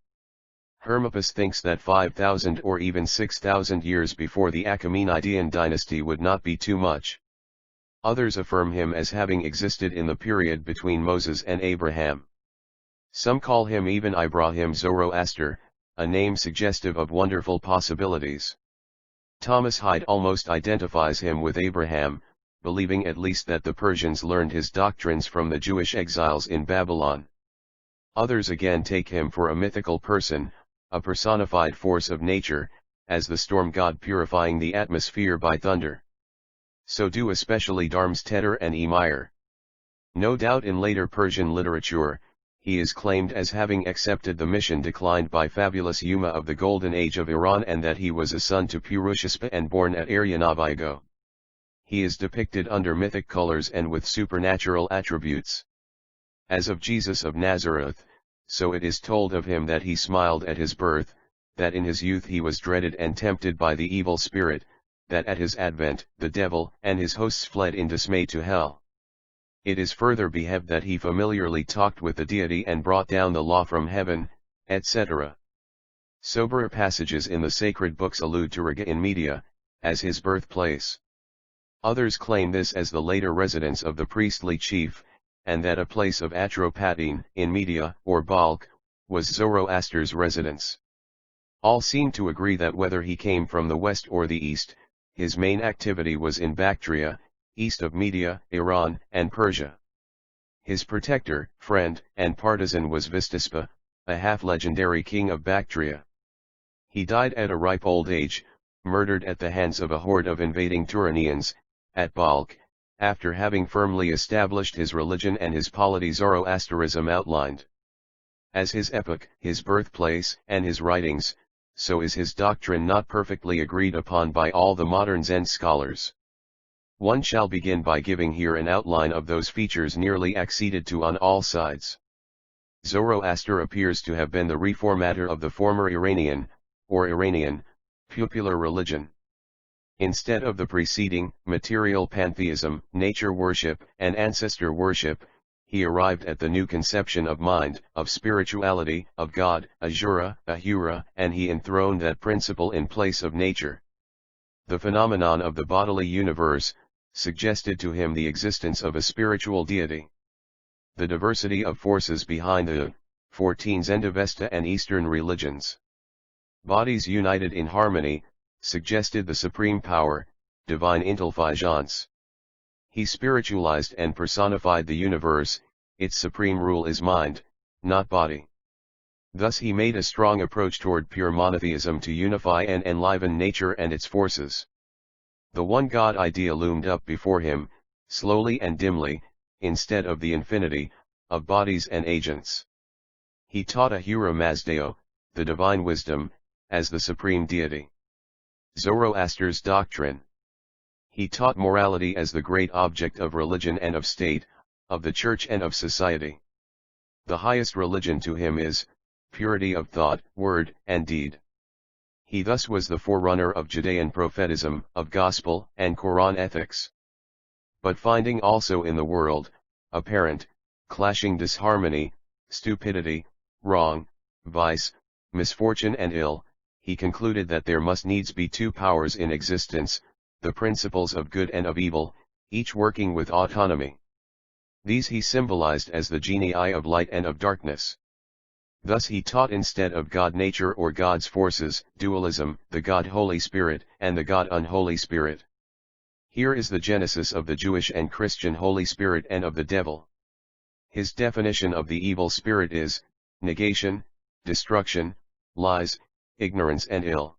Hermippus thinks that 5,000 or even 6,000 years before the Achaemenidean dynasty would not be too much. Others affirm him as having existed in the period between Moses and Abraham. Some call him even Ibrahim Zoroaster, a name suggestive of wonderful possibilities. Thomas Hyde almost identifies him with Abraham, believing at least that the Persians learned his doctrines from the Jewish exiles in Babylon. Others again take him for a mythical person, a personified force of nature, as the storm god purifying the atmosphere by thunder. So do especially Darmstädter and E. Meyer. No doubt in later Persian literature, he is claimed as having accepted the mission declined by fabulous Yuma of the Golden Age of Iran, and that he was a son to Purushispa and born at Aryanovigo. He is depicted under mythic colors and with supernatural attributes. As of Jesus of Nazareth, so it is told of him that he smiled at his birth, that in his youth he was dreaded and tempted by the evil spirit, that at his advent the devil and his hosts fled in dismay to hell. It is further behaved that he familiarly talked with the deity and brought down the law from heaven, etc. Soberer passages in the sacred books allude to Riga in Media, as his birthplace. Others claim this as the later residence of the priestly chief, and that a place of Atropatene, in Media, or Balkh, was Zoroaster's residence. All seem to agree that whether he came from the west or the east, his main activity was in Bactria, east of Media, Iran, and Persia. His protector, friend, and partisan was Vistispa, a half-legendary king of Bactria. He died at a ripe old age, murdered at the hands of a horde of invading Turanians, at Balkh, after having firmly established his religion and his polity Zoroastrianism outlined. As his epoch, his birthplace, and his writings, so is his doctrine not perfectly agreed upon by all the modern Zend scholars. One shall begin by giving here an outline of those features nearly acceded to on all sides. Zoroaster appears to have been the reformator of the former Iranian, or Iranian, popular religion. Instead of the preceding, material pantheism, nature worship, and ancestor worship, he arrived at the new conception of mind, of spirituality, of God, Ahura, and he enthroned that principle in place of nature. The phenomenon of the bodily universe suggested to him the existence of a spiritual deity. The diversity of forces behind the 14 Zend Avesta and Eastern religions. Bodies united in harmony, suggested the supreme power, divine intelligence. He spiritualized and personified the universe, its supreme rule is mind, not body. Thus he made a strong approach toward pure monotheism to unify and enliven nature and its forces. The one God idea loomed up before him, slowly and dimly, instead of the infinity of bodies and agents. He taught Ahura Mazda, the divine wisdom, as the supreme deity. Zoroaster's doctrine. He taught morality as the great object of religion and of state, of the church and of society. The highest religion to him is purity of thought, word, and deed. He thus was the forerunner of Judean prophetism, of gospel and Quran ethics. But finding also in the world, apparent, clashing disharmony, stupidity, wrong, vice, misfortune and ill, he concluded that there must needs be two powers in existence, the principles of good and of evil, each working with autonomy. These he symbolized as the genii of light and of darkness. Thus he taught instead of God nature or God's forces, dualism, the God Holy Spirit and the God Unholy Spirit. Here is the genesis of the Jewish and Christian Holy Spirit and of the devil. His definition of the evil spirit is negation, destruction, lies, ignorance and ill.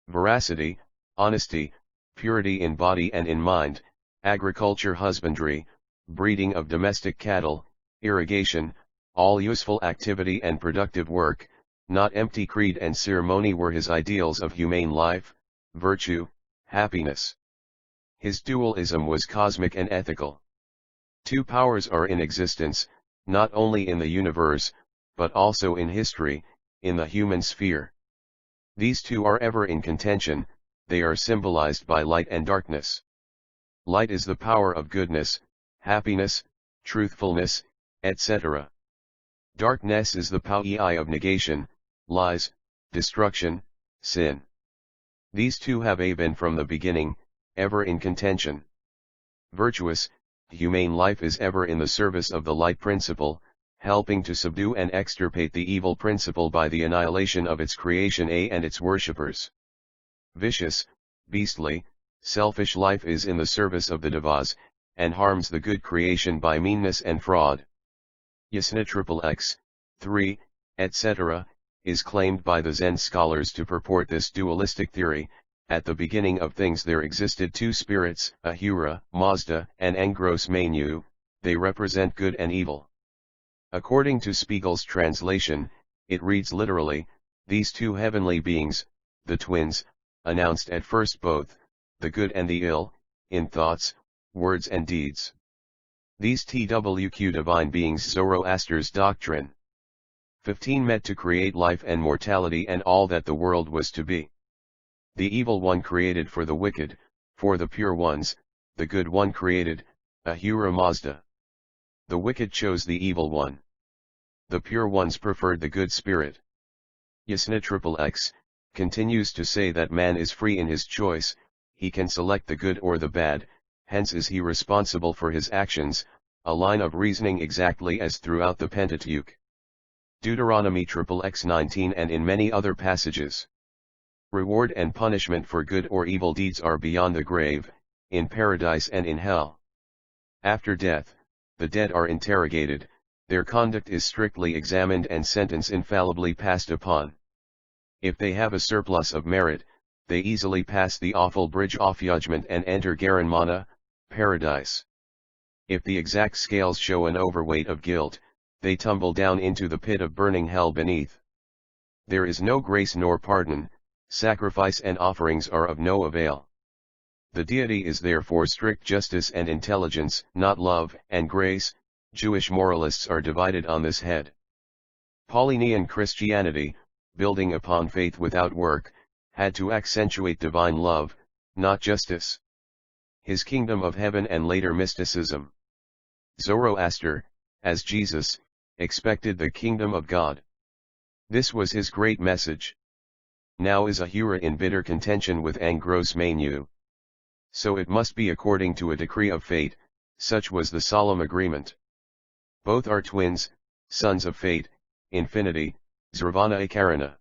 Veracity, honesty, purity in body and in mind, agriculture husbandry, breeding of domestic cattle, irrigation, All useful activity and productive work, not empty creed and ceremony, were his ideals of humane life, virtue, happiness. His dualism was cosmic and ethical. Two powers are in existence, not only in the universe, but also in history, in the human sphere. These two are ever in contention, they are symbolized by light and darkness. Light is the power of goodness, happiness, truthfulness, etc. Darkness is the power of negation, lies, destruction, sin. These two have been from the beginning, ever in contention. Virtuous, humane life is ever in the service of the light principle, helping to subdue and extirpate the evil principle by the annihilation of its creation and its worshippers. Vicious, beastly, selfish life is in the service of the devas, and harms the good creation by meanness and fraud. Yasna 3, etc., is claimed by the Zen scholars to purport this dualistic theory. At the beginning of things there existed two spirits, Ahura, Mazda, and Engros Manu, they represent good and evil. According to Spiegel's translation, it reads literally, these two heavenly beings, the twins, announced at first both, the good and the ill, in thoughts, words and deeds. These TWQ divine beings Zoroaster's doctrine. 15 met to create life and mortality and all that the world was to be. The evil one created for the wicked, for the pure ones, the good one created, Ahura Mazda. The wicked chose the evil one. The pure ones preferred the good spirit. Yasna XX continues to say that man is free in his choice, he can select the good or the bad, hence is he responsible for his actions, a line of reasoning exactly as throughout the Pentateuch. Deuteronomy XX19 and in many other passages. Reward and punishment for good or evil deeds are beyond the grave, in paradise and in hell. After death, the dead are interrogated, their conduct is strictly examined and sentence infallibly passed upon. If they have a surplus of merit, they easily pass the awful bridge of judgment and enter Garanmana, paradise. If the exact scales show an overweight of guilt, they tumble down into the pit of burning hell beneath. There is no grace nor pardon, sacrifice and offerings are of no avail. The deity is therefore strict justice and intelligence, not love and grace. Jewish moralists are divided on this head. Pauline Christianity, building upon faith without work, had to accentuate divine love, not justice. His kingdom of heaven and later mysticism. Zoroaster, as Jesus, expected the kingdom of God. This was his great message. Now is Ahura in bitter contention with Engros Manu. So it must be according to a decree of fate, such was the solemn agreement. Both are twins, sons of fate, infinity, Zravana Akarana.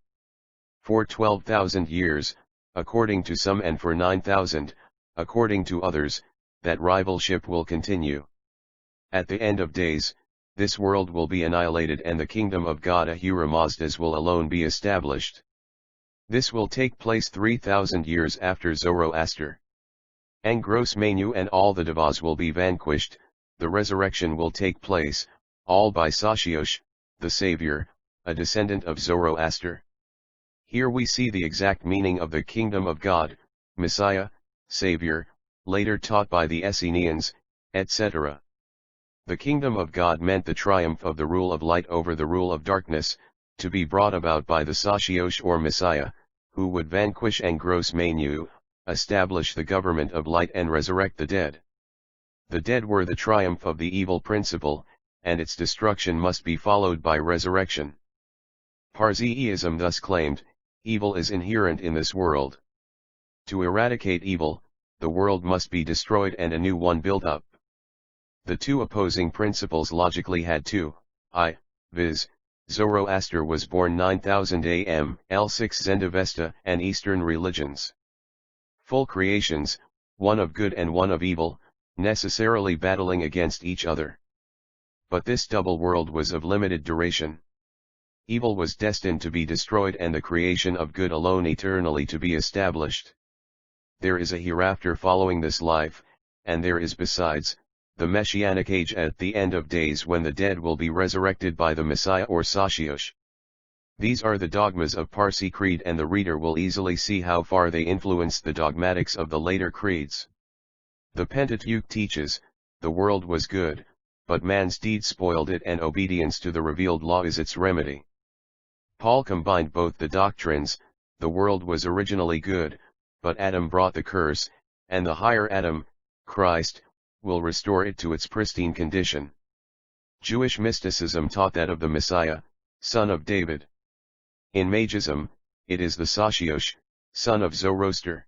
For 12,000 years, according to some and for 9,000, according to others, that rivalship will continue. At the end of days, this world will be annihilated and the kingdom of God Ahura Mazda's will alone be established. This will take place 3,000 years after Zoroaster. Engros Manu and all the devas will be vanquished, the resurrection will take place, all by Sashiosh, the Savior, a descendant of Zoroaster. Here we see the exact meaning of the kingdom of God, Messiah, Savior, later taught by the Essenes, etc. The kingdom of God meant the triumph of the rule of light over the rule of darkness, to be brought about by the Sashiosh or Messiah, who would vanquish Engros Manu, establish the government of light and resurrect the dead. The dead were the triumph of the evil principle, and its destruction must be followed by resurrection. Parseism thus claimed, evil is inherent in this world. To eradicate evil, the world must be destroyed and a new one built up. The two opposing principles logically had to, viz. Zoroaster was born 9000 AM, L6 Zend Avesta and Eastern religions. Full creations, one of good and one of evil, necessarily battling against each other. But this double world was of limited duration. Evil was destined to be destroyed and the creation of good alone eternally to be established. There is a hereafter following this life, and there is besides, the messianic age at the end of days when the dead will be resurrected by the Messiah or Sashiush. These are the dogmas of Parsi Creed, and the reader will easily see how far they influence the dogmatics of the later creeds. The Pentateuch teaches, the world was good, but man's deeds spoiled it, and obedience to the revealed law is its remedy. Paul combined both the doctrines. The world was originally good, but Adam brought the curse, and the higher Adam, Christ, will restore it to its pristine condition. Jewish mysticism taught that of the Messiah, son of David. In Magism, it is the Sashiush, son of Zoroaster.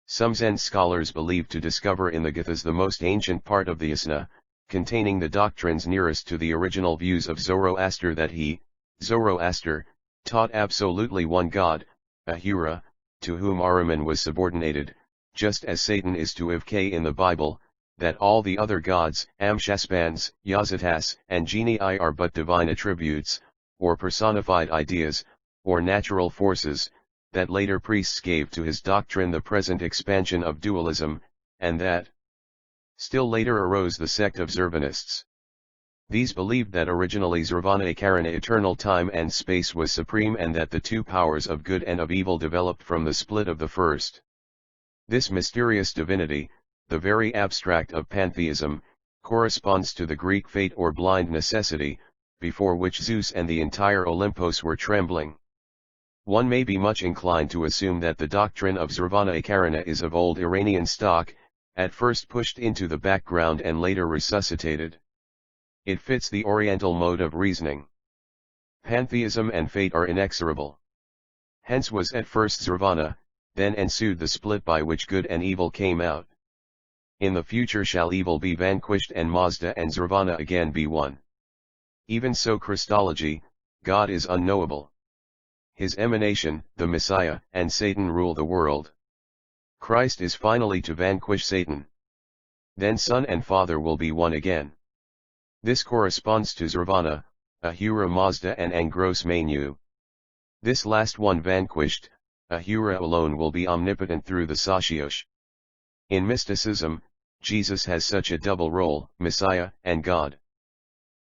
Some Zend scholars believe to discover in the Gathas the most ancient part of the Asna, containing the doctrines nearest to the original views of Zoroaster, that he, Zoroaster, taught absolutely one God, Ahura, to whom Ahriman was subordinated, just as Satan is to Ivk in the Bible, that all the other gods, Amshaspans, Yazatas, and Genii are but divine attributes, or personified ideas, or natural forces, that later priests gave to his doctrine the present expansion of dualism, and that still later arose the sect of Zervanists. These believed that originally Zervana Karana eternal time and space was supreme, and that the two powers of good and of evil developed from the split of the first. This mysterious divinity, the very abstract of pantheism, corresponds to the Greek fate or blind necessity, before which Zeus and the entire Olympos were trembling. One may be much inclined to assume that the doctrine of Zervana Karana is of old Iranian stock, at first pushed into the background and later resuscitated. It fits the Oriental mode of reasoning. Pantheism and fate are inexorable. Hence was at first Zervana, then ensued the split by which good and evil came out. In the future shall evil be vanquished, and Mazda and Zervana again be one. Even so Christology, God is unknowable. His emanation, the Messiah, and Satan rule the world. Christ is finally to vanquish Satan. Then Son and Father will be one again. This corresponds to Zervana, Ahura Mazda and Angros Manu. This last one vanquished, Ahura alone will be omnipotent through the Sashiush. In mysticism, Jesus has such a double role, Messiah and God.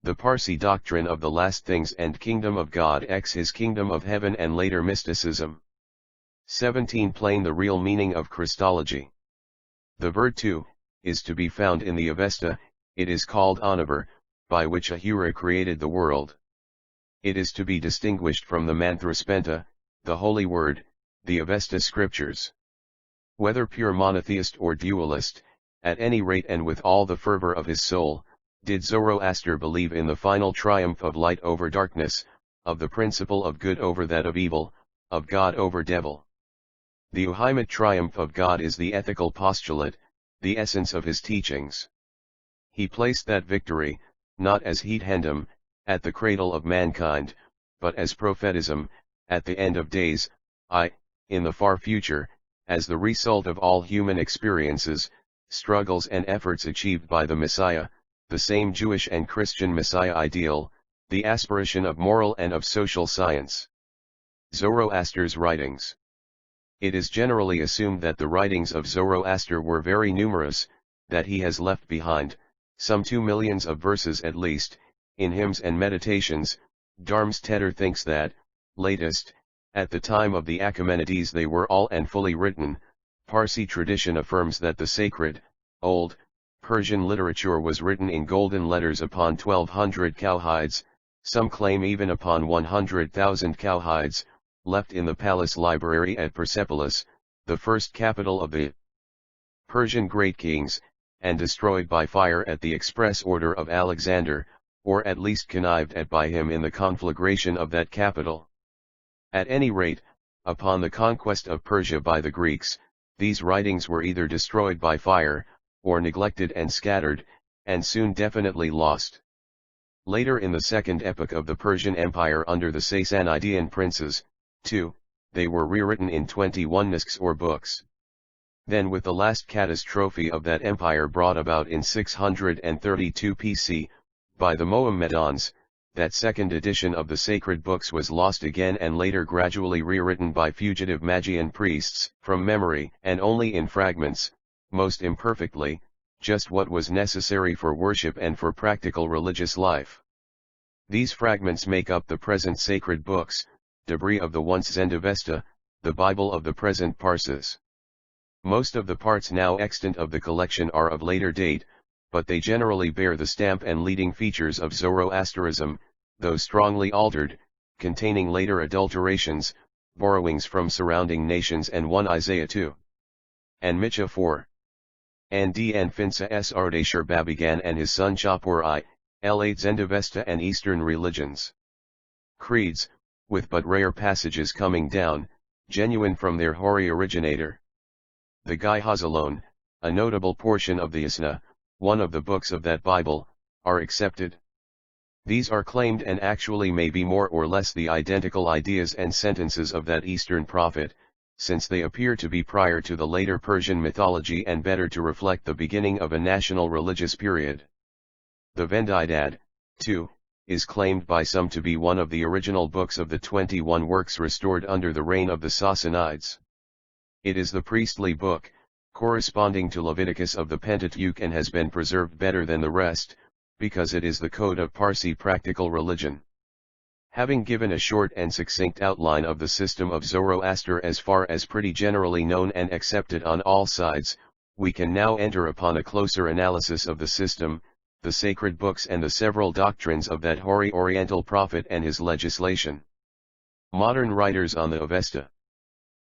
The Parsi doctrine of the last things and kingdom of God x his kingdom of heaven, and later mysticism. 17. Plain the real meaning of Christology. The word to is to be found in the Avesta. It is called Anavar, by which Ahura created the world. It is to be distinguished from the Mantraspenta, the holy word, the Avesta scriptures. Whether pure monotheist or dualist, at any rate and with all the fervor of his soul, did Zoroaster believe in the final triumph of light over darkness, of the principle of good over that of evil, of God over devil. The ultimate triumph of God is the ethical postulate, the essence of his teachings. He placed that victory, not as heathendom, at the cradle of mankind, but as prophetism, at the end of days, in the far future, as the result of all human experiences, struggles and efforts achieved by the Messiah, the same Jewish and Christian Messiah ideal, the aspiration of moral and of social science. Zoroaster's writings. It is generally assumed that the writings of Zoroaster were very numerous, that he has left behind, some 2 millions of verses at least, in hymns and meditations. Darmstaedter thinks that, latest, at the time of the Achaemenides they were all and fully written. Parsi tradition affirms that the sacred, old, Persian literature was written in golden letters upon 1,200 cowhides, some claim even upon 100,000 cowhides, left in the palace library at Persepolis, the first capital of the Persian great kings, and destroyed by fire at the express order of Alexander, or at least connived at by him in the conflagration of that capital. At any rate, upon the conquest of Persia by the Greeks, these writings were either destroyed by fire, or neglected and scattered, and soon definitely lost. Later in the second epoch of the Persian Empire under the Sassanidean princes, too, they were rewritten in 21 nisks or books. Then with the last catastrophe of that empire brought about in 632 PC, by the Mohammedans, that second edition of the sacred books was lost again and later gradually rewritten by fugitive Magian priests, from memory and only in fragments, most imperfectly, just what was necessary for worship and for practical religious life. These fragments make up the present sacred books, debris of the once Zend Avesta, the Bible of the present Parsis. Most of the parts now extant of the collection are of later date, but they generally bear the stamp and leading features of Zoroastrianism, though strongly altered, containing later adulterations, borrowings from surrounding nations and 1 Isaiah 2. And Micha 4. And D. and Finsa S. Ardashir Babigan and his son Chapur I, L8 Zend Avesta and Eastern religions. Creeds, with but rare passages coming down, genuine from their hoary originator. The Gihaz alone, a notable portion of the Yasna, one of the books of that Bible, are accepted. These are claimed and actually may be more or less the identical ideas and sentences of that Eastern prophet, since they appear to be prior to the later Persian mythology and better to reflect the beginning of a national religious period. The Vendidad, too, is claimed by some to be one of the original books of the 21 works restored under the reign of the Sassanids. It is the priestly book, corresponding to Leviticus of the Pentateuch, and has been preserved better than the rest, because it is the code of Parsi practical religion. Having given a short and succinct outline of the system of Zoroaster as far as pretty generally known and accepted on all sides, we can now enter upon a closer analysis of the system, the sacred books and the several doctrines of that hoary Oriental prophet and his legislation. Modern writers on the Avesta.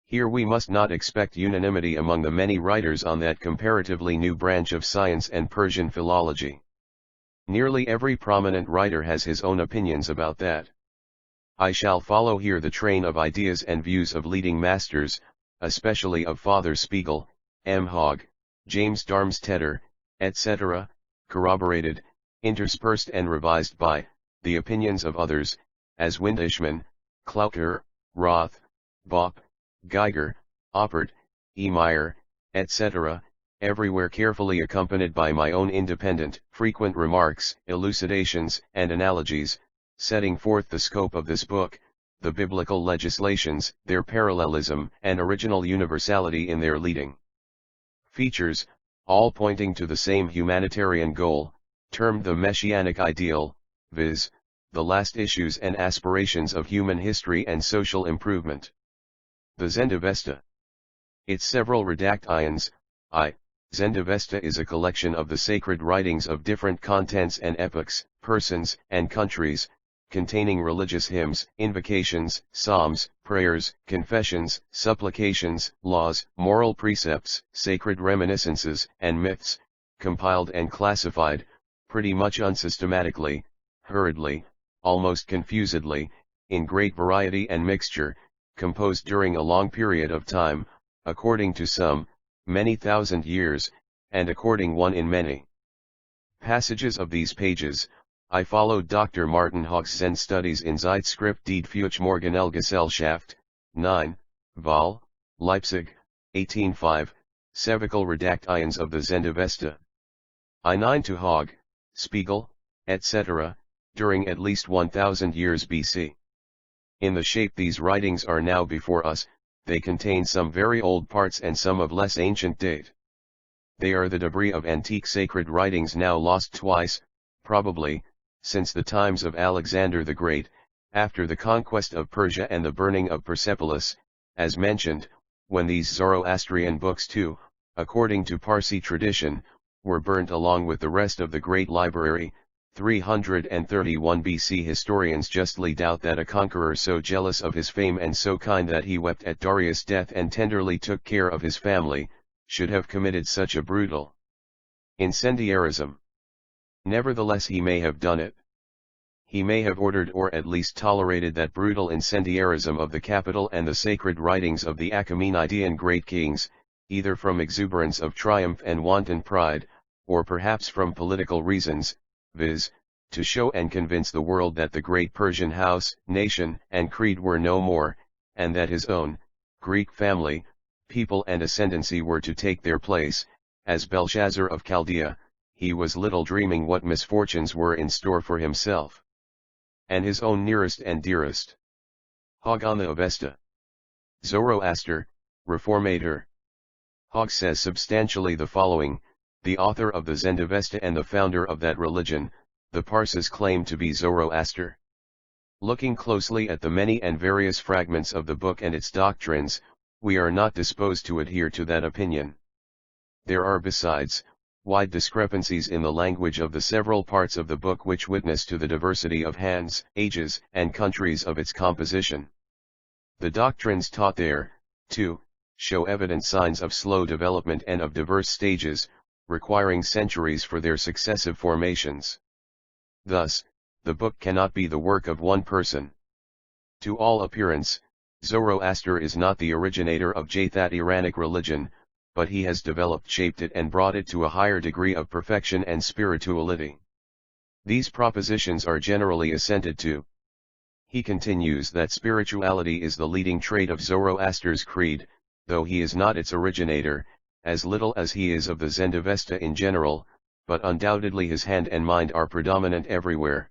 Here we must not expect unanimity among the many writers on that comparatively new branch of science and Persian philology. Nearly every prominent writer has his own opinions about that. I shall follow here the train of ideas and views of leading masters, especially of Father Spiegel, M. Hogg, James Darmstedter, etc., corroborated, interspersed and revised by the opinions of others, as Windishman, Klauker, Roth, Bopp, Geiger, Oppert, E. Meyer, etc., everywhere carefully accompanied by my own independent, frequent remarks, elucidations, and analogies, setting forth the scope of this book, the biblical legislations, their parallelism and original universality in their leading features, all pointing to the same humanitarian goal, termed the messianic ideal, viz., the last issues and aspirations of human history and social improvement. The Zend Avesta. Its several redactions. Zend Avesta is a collection of the sacred writings of different contents and epochs, persons, and countries, containing religious hymns, invocations, psalms, prayers, confessions, supplications, laws, moral precepts, sacred reminiscences, and myths, compiled and classified, pretty much unsystematically, hurriedly, almost confusedly, in great variety and mixture, composed during a long period of time, according to some, many thousand years, and according one in many passages of these pages. I followed Dr. Martin Hogg's Zend studies in Zeitschrift die Feuchtmorgenelgesellschaft, 9, Vol, Leipzig, 1805, Sevical redactions of the Zend Avesta. I9 to Hogg, Spiegel, etc., during at least 1000 years BC. In the shape these writings are now before us, they contain some very old parts and some of less ancient date. They are the debris of antique sacred writings now lost twice, probably, since the times of Alexander the Great, after the conquest of Persia and the burning of Persepolis, as mentioned, when these Zoroastrian books too, according to Parsi tradition, were burnt along with the rest of the great library. 331 BC. Historians justly doubt that a conqueror so jealous of his fame and so kind that he wept at Darius' death and tenderly took care of his family, should have committed such a brutal incendiarism. Nevertheless he may have done it. He may have ordered or at least tolerated that brutal incendiarism of the capital and the sacred writings of the Achaemenidean great kings, either from exuberance of triumph and wanton pride, or perhaps from political reasons, viz., to show and convince the world that the great Persian house, nation, and creed were no more, and that his own, Greek family, people and ascendancy were to take their place. As Belshazzar of Chaldea, he was little dreaming what misfortunes were in store for himself and his own nearest and dearest. Hogg on the Avesta. Zoroaster, Reformator. Hogg says substantially the following: the author of the Zend Avesta and the founder of that religion, the Parsis claim to be Zoroaster. Looking closely at the many and various fragments of the book and its doctrines, we are not disposed to adhere to that opinion. There are besides, wide discrepancies in the language of the several parts of the book which witness to the diversity of hands, ages, and countries of its composition. The doctrines taught there, too, show evident signs of slow development and of diverse stages, requiring centuries for their successive formations. Thus, the book cannot be the work of one person. To all appearance, Zoroaster is not the originator of that Iranic religion, but he has developed, shaped it and brought it to a higher degree of perfection and spirituality. These propositions are generally assented to. He continues that spirituality is the leading trait of Zoroaster's creed, though he is not its originator, as little as he is of the Zend Avesta in general, but undoubtedly his hand and mind are predominant everywhere.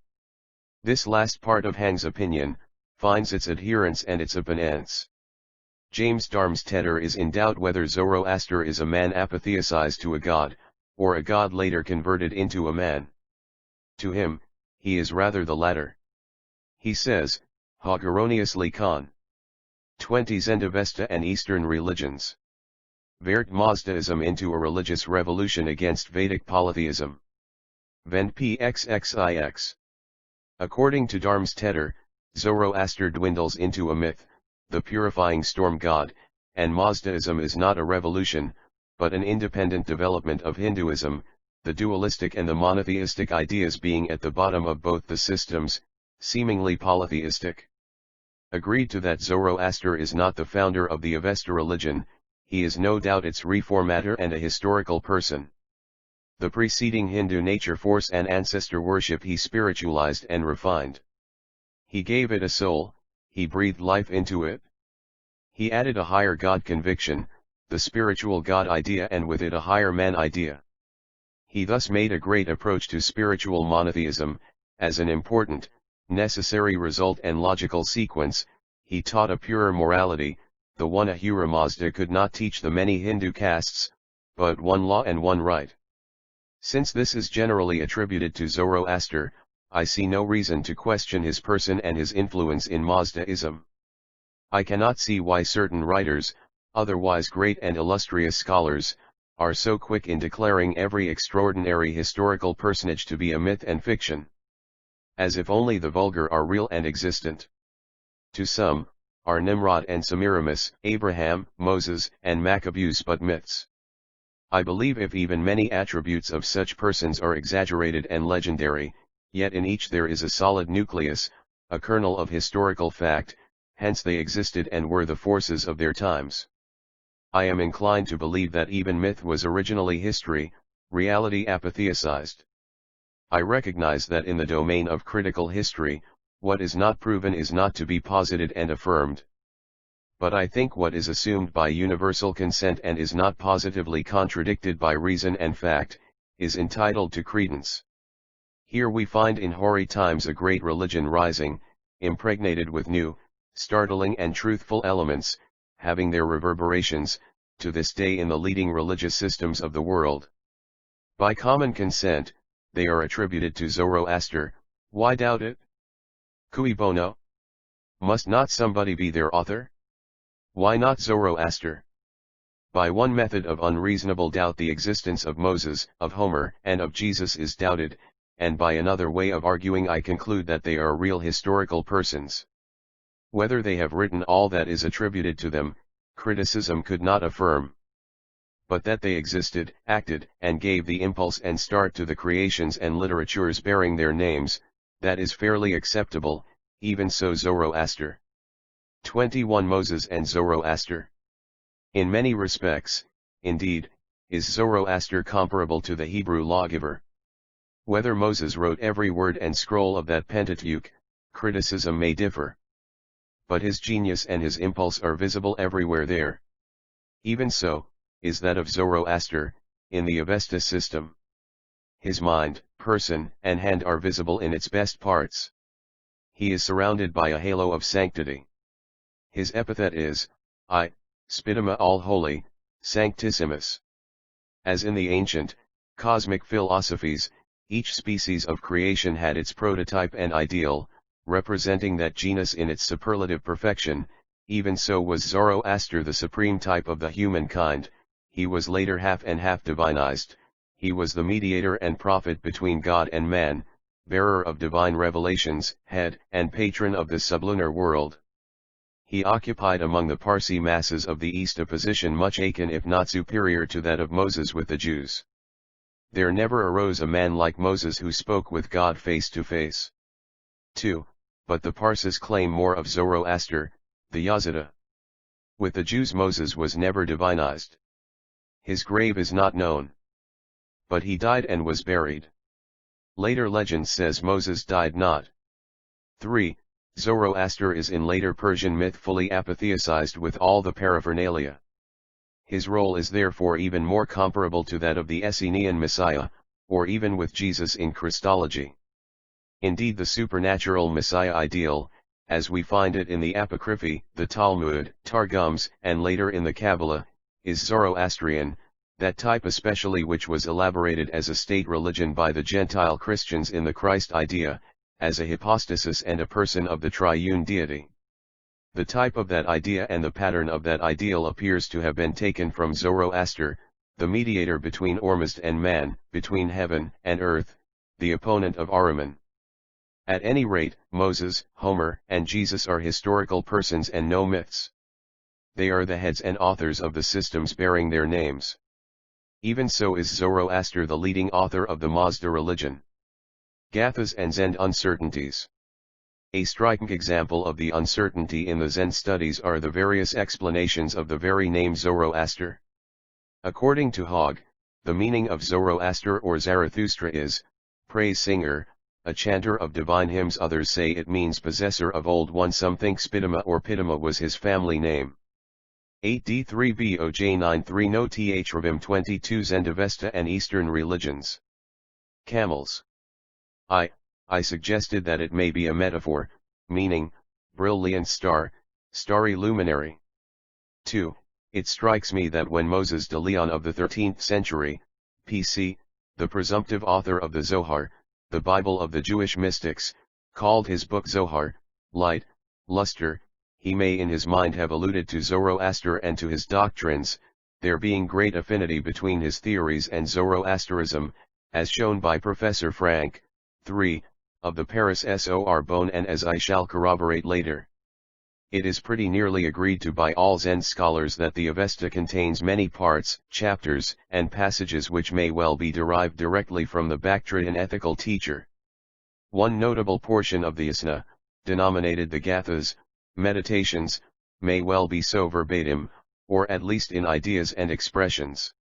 This last part of Hang's opinion finds its adherents and its opponents. James Darmstaedter is in doubt whether Zoroaster is a man apotheosized to a god, or a god later converted into a man. To him, he is rather the latter. He says, Hog erroneously con. 20 Zend Avesta and Eastern religions. Vert Mazdaism into a religious revolution against Vedic polytheism. Vend pxxix. According to Darmstaedter, Zoroaster dwindles into a myth, the purifying storm god, and Mazdaism is not a revolution, but an independent development of Hinduism, the dualistic and the monotheistic ideas being at the bottom of both the systems, seemingly polytheistic. Agreed to that Zoroaster is not the founder of the Avesta religion, he is no doubt its reformator and a historical person. The preceding Hindu nature force and ancestor worship he spiritualized and refined. He gave it a soul, he breathed life into it. He added a higher God conviction, the spiritual God idea, and with it a higher man idea. He thus made a great approach to spiritual monotheism. As an important, necessary result and logical sequence, he taught a purer morality, the one Ahura Mazda could not teach the many Hindu castes, but one law and one right. Since this is generally attributed to Zoroaster, I see no reason to question his person and his influence in Mazdaism. I cannot see why certain writers, otherwise great and illustrious scholars, are so quick in declaring every extraordinary historical personage to be a myth and fiction. As if only the vulgar are real and existent. To some, are Nimrod and Semiramis, Abraham, Moses, and Maccabees but myths. I believe if even many attributes of such persons are exaggerated and legendary, yet in each there is a solid nucleus, a kernel of historical fact, hence they existed and were the forces of their times. I am inclined to believe that even myth was originally history, reality apotheosized. I recognize that in the domain of critical history, what is not proven is not to be posited and affirmed. But I think what is assumed by universal consent and is not positively contradicted by reason and fact, is entitled to credence. Here we find in hoary times a great religion rising, impregnated with new, startling and truthful elements, having their reverberations, to this day in the leading religious systems of the world. By common consent, they are attributed to Zoroaster. Why doubt it? Cui bono? Must not somebody be their author? Why not Zoroaster? By one method of unreasonable doubt the existence of Moses, of Homer, and of Jesus is doubted, and by another way of arguing I conclude that they are real historical persons. Whether they have written all that is attributed to them, criticism could not affirm. But that they existed, acted, and gave the impulse and start to the creations and literatures bearing their names, that is fairly acceptable, even so Zoroaster. 21 Moses and Zoroaster. In many respects, indeed, is Zoroaster comparable to the Hebrew lawgiver. Whether Moses wrote every word and scroll of that Pentateuch, criticism may differ. But his genius and his impulse are visible everywhere there. Even so, is that of Zoroaster, in the Avesta system. His mind, person, and hand are visible in its best parts. He is surrounded by a halo of sanctity. His epithet is, Spidima all holy, sanctissimus. As in the ancient, cosmic philosophies, each species of creation had its prototype and ideal, representing that genus in its superlative perfection. Even so was Zoroaster the supreme type of the humankind. He was later half and half divinized. He was the mediator and prophet between God and man, bearer of divine revelations, head and patron of the sublunar world. He occupied among the Parsi masses of the East a position much akin if not superior to that of Moses with the Jews. There never arose a man like Moses who spoke with God face to face. 2. But the Parsis claim more of Zoroaster, the Yazida. With the Jews Moses was never divinized. His grave is not known. But he died and was buried. Later legend says Moses died not. 3. Zoroaster is in later Persian myth fully apotheosized with all the paraphernalia. His role is therefore even more comparable to that of the Essenian Messiah, or even with Jesus in Christology. Indeed, the supernatural Messiah ideal, as we find it in the Apocryphy, the Talmud, Targums, and later in the Kabbalah, is Zoroastrian, that type especially which was elaborated as a state religion by the Gentile Christians in the Christ idea, as a hypostasis and a person of the triune deity. The type of that idea and the pattern of that ideal appears to have been taken from Zoroaster, the mediator between Ormuzd and man, between heaven and earth, the opponent of Ahriman. At any rate, Moses, Homer, and Jesus are historical persons and no myths. They are the heads and authors of the systems bearing their names. Even so is Zoroaster the leading author of the Mazda religion. Gathas and Zend uncertainties. A striking example of the uncertainty in the Zend studies are the various explanations of the very name Zoroaster. According to Hogg, the meaning of Zoroaster or Zarathustra is, praise singer, a chanter of divine hymns. Others say it means possessor of old one. Some think Spitama or Pitama was his family name. 8d3boj93 no th Ravim 22 Zend Avesta and Eastern religions. Camels. I suggested that it may be a metaphor, meaning, brilliant star, starry luminary. 2. It strikes me that when Moses de Leon of the 13th century, p.c., the presumptive author of the Zohar, the Bible of the Jewish mystics, called his book Zohar, light, luster, he may in his mind have alluded to Zoroaster and to his doctrines, there being great affinity between his theories and Zoroasterism, as shown by Professor Frank, 3, of the Paris Sorbonne, and as I shall corroborate later. It is pretty nearly agreed to by all Zend scholars that the Avesta contains many parts, chapters, and passages which may well be derived directly from the Bactrian ethical teacher. One notable portion of the Asna, denominated the Gathas, Meditations, may well be so verbatim, or at least in ideas and expressions.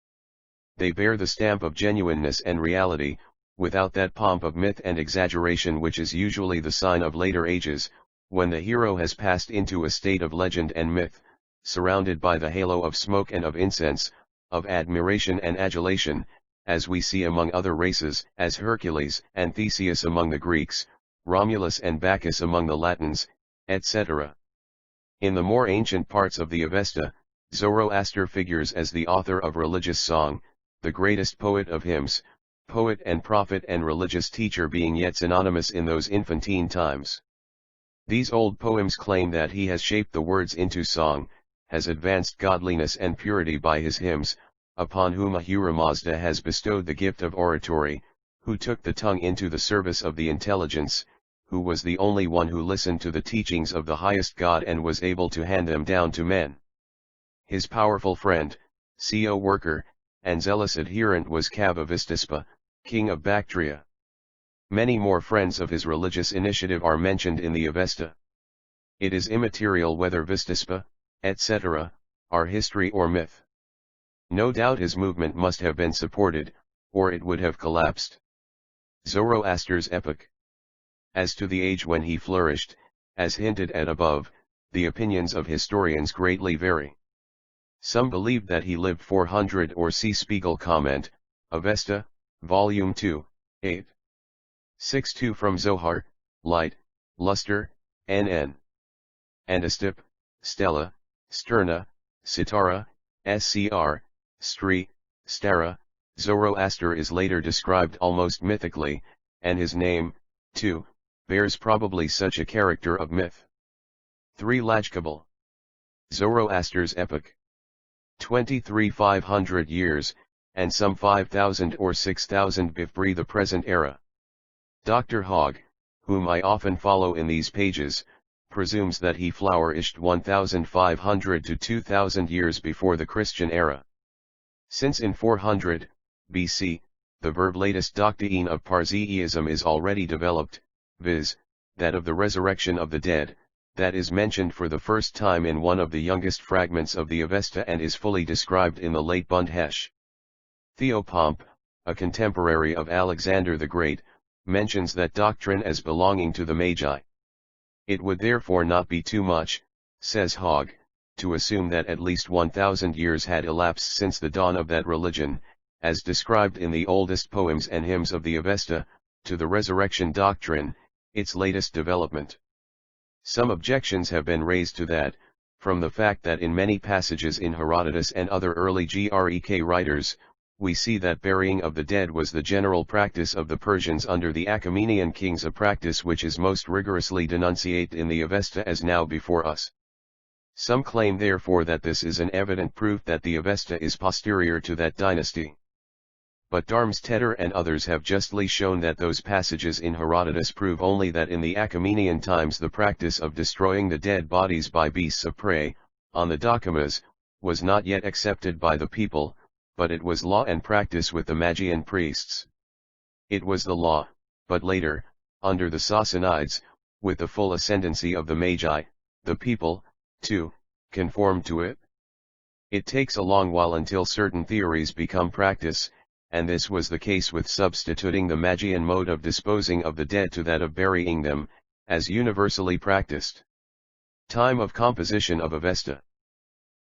They bear the stamp of genuineness and reality, without that pomp of myth and exaggeration which is usually the sign of later ages, when the hero has passed into a state of legend and myth, surrounded by the halo of smoke and of incense, of admiration and adulation, as we see among other races, as Hercules and Theseus among the Greeks, Romulus and Bacchus among the Latins, etc. In the more ancient parts of the Avesta, Zoroaster figures as the author of religious song, the greatest poet of hymns, poet and prophet and religious teacher being yet synonymous in those infantine times. These old poems claim that he has shaped the words into song, has advanced godliness and purity by his hymns, upon whom Ahura Mazda has bestowed the gift of oratory, who took the tongue into the service of the intelligence, who was the only one who listened to the teachings of the highest God and was able to hand them down to men. His powerful friend, co-worker, and zealous adherent was Kavavistispa, king of Bactria. Many more friends of his religious initiative are mentioned in the Avesta. It is immaterial whether Vistispa, etc., are history or myth. No doubt his movement must have been supported, or it would have collapsed. Zoroaster's epoch. As to the age when he flourished, as hinted at above, the opinions of historians greatly vary. Some believe that he lived 400 or see Spiegel comment, Avesta, Volume 2, 8. 6-2 from Zohar, light, luster, NN. Andastip, Stella, Sterna, Sitara, SCR, Stri, Stara, Zoroaster is later described almost mythically, and his name, too, bears probably such a character of myth. 3. Lajkabal. Zoroaster's epoch. 23,500 years, and some 5,000 or 6,000 before the present era. Dr. Hogg, whom I often follow in these pages, presumes that he flourished 1,500 to 2,000 years before the Christian era. Since in 400 BC, the verb latest doctrine of Parseism is already developed, viz., that of the resurrection of the dead, that is mentioned for the first time in one of the youngest fragments of the Avesta and is fully described in the late Bund Hesh. Theopomp, a contemporary of Alexander the Great, mentions that doctrine as belonging to the Magi. It would therefore not be too much, says Hogg, to assume that at least 1,000 years had elapsed since the dawn of that religion, as described in the oldest poems and hymns of the Avesta, to the resurrection doctrine, its latest development. Some objections have been raised to that, from the fact that in many passages in Herodotus and other early Greek writers, we see that burying of the dead was the general practice of the Persians under the Achaemenian kings, a practice which is most rigorously denunciated in the Avesta as now before us. Some claim therefore that this is an evident proof that the Avesta is posterior to that dynasty. But Darmstetter and others have justly shown that those passages in Herodotus prove only that in the Achaemenian times the practice of destroying the dead bodies by beasts of prey, on the Dakamas, was not yet accepted by the people, but it was law and practice with the Magian priests. It was the law, but later, under the Sassanids, with the full ascendancy of the Magi, the people, too, conformed to it. It takes a long while until certain theories become practice, and this was the case with substituting the Magian mode of disposing of the dead to that of burying them, as universally practiced. Time of composition of Avesta.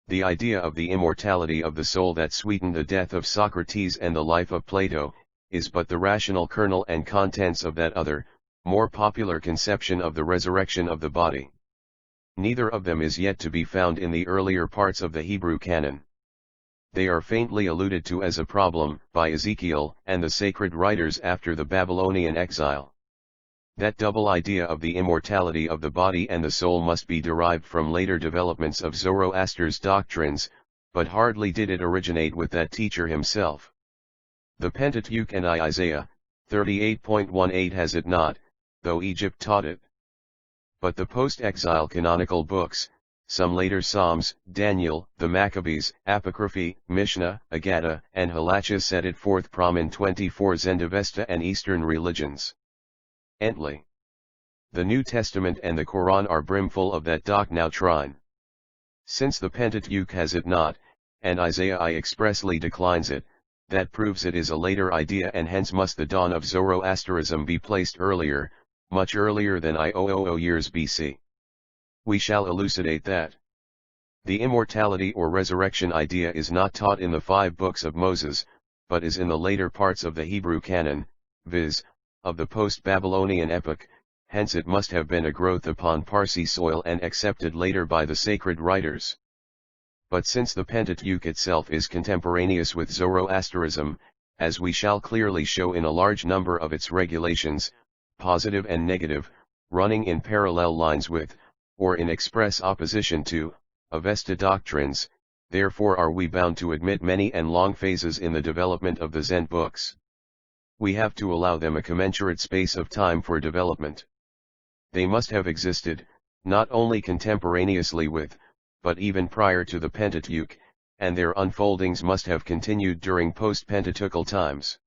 The idea of the immortality of the soul that sweetened the death of Socrates and the life of Plato, is but the rational kernel and contents of that other, more popular conception of the resurrection of the body. Neither of them is yet to be found in the earlier parts of the Hebrew canon. They are faintly alluded to as a problem by Ezekiel and the sacred writers after the Babylonian exile. That double idea of the immortality of the body and the soul must be derived from later developments of Zoroaster's doctrines, but hardly did it originate with that teacher himself. The Pentateuch and Isaiah 38.18 has it not, though Egypt taught it. But the post-exile canonical books, some later Psalms, Daniel, the Maccabees, Apocryphy, Mishnah, Aggadah, and Halachah set it forth prom in 24 Zend Avesta and Eastern religions. Ently. The New Testament and the Quran are brimful of that doctrine. Since the Pentateuch has it not, and Isaiah I expressly declines it, that proves it is a later idea, and hence must the dawn of Zoroasterism be placed earlier, much earlier than 1000 years BC. We shall elucidate that. The immortality or resurrection idea is not taught in the 5 books of Moses, but is in the later parts of the Hebrew canon, viz., of the post-Babylonian epoch, hence it must have been a growth upon Parsi soil and accepted later by the sacred writers. But since the Pentateuch itself is contemporaneous with Zoroasterism, as we shall clearly show in a large number of its regulations, positive and negative, running in parallel lines with, or in express opposition to, Avesta doctrines, therefore are we bound to admit many and long phases in the development of the Zend books. We have to allow them a commensurate space of time for development. They must have existed, not only contemporaneously with, but even prior to the Pentateuch, and their unfoldings must have continued during post-Pentateuchal times.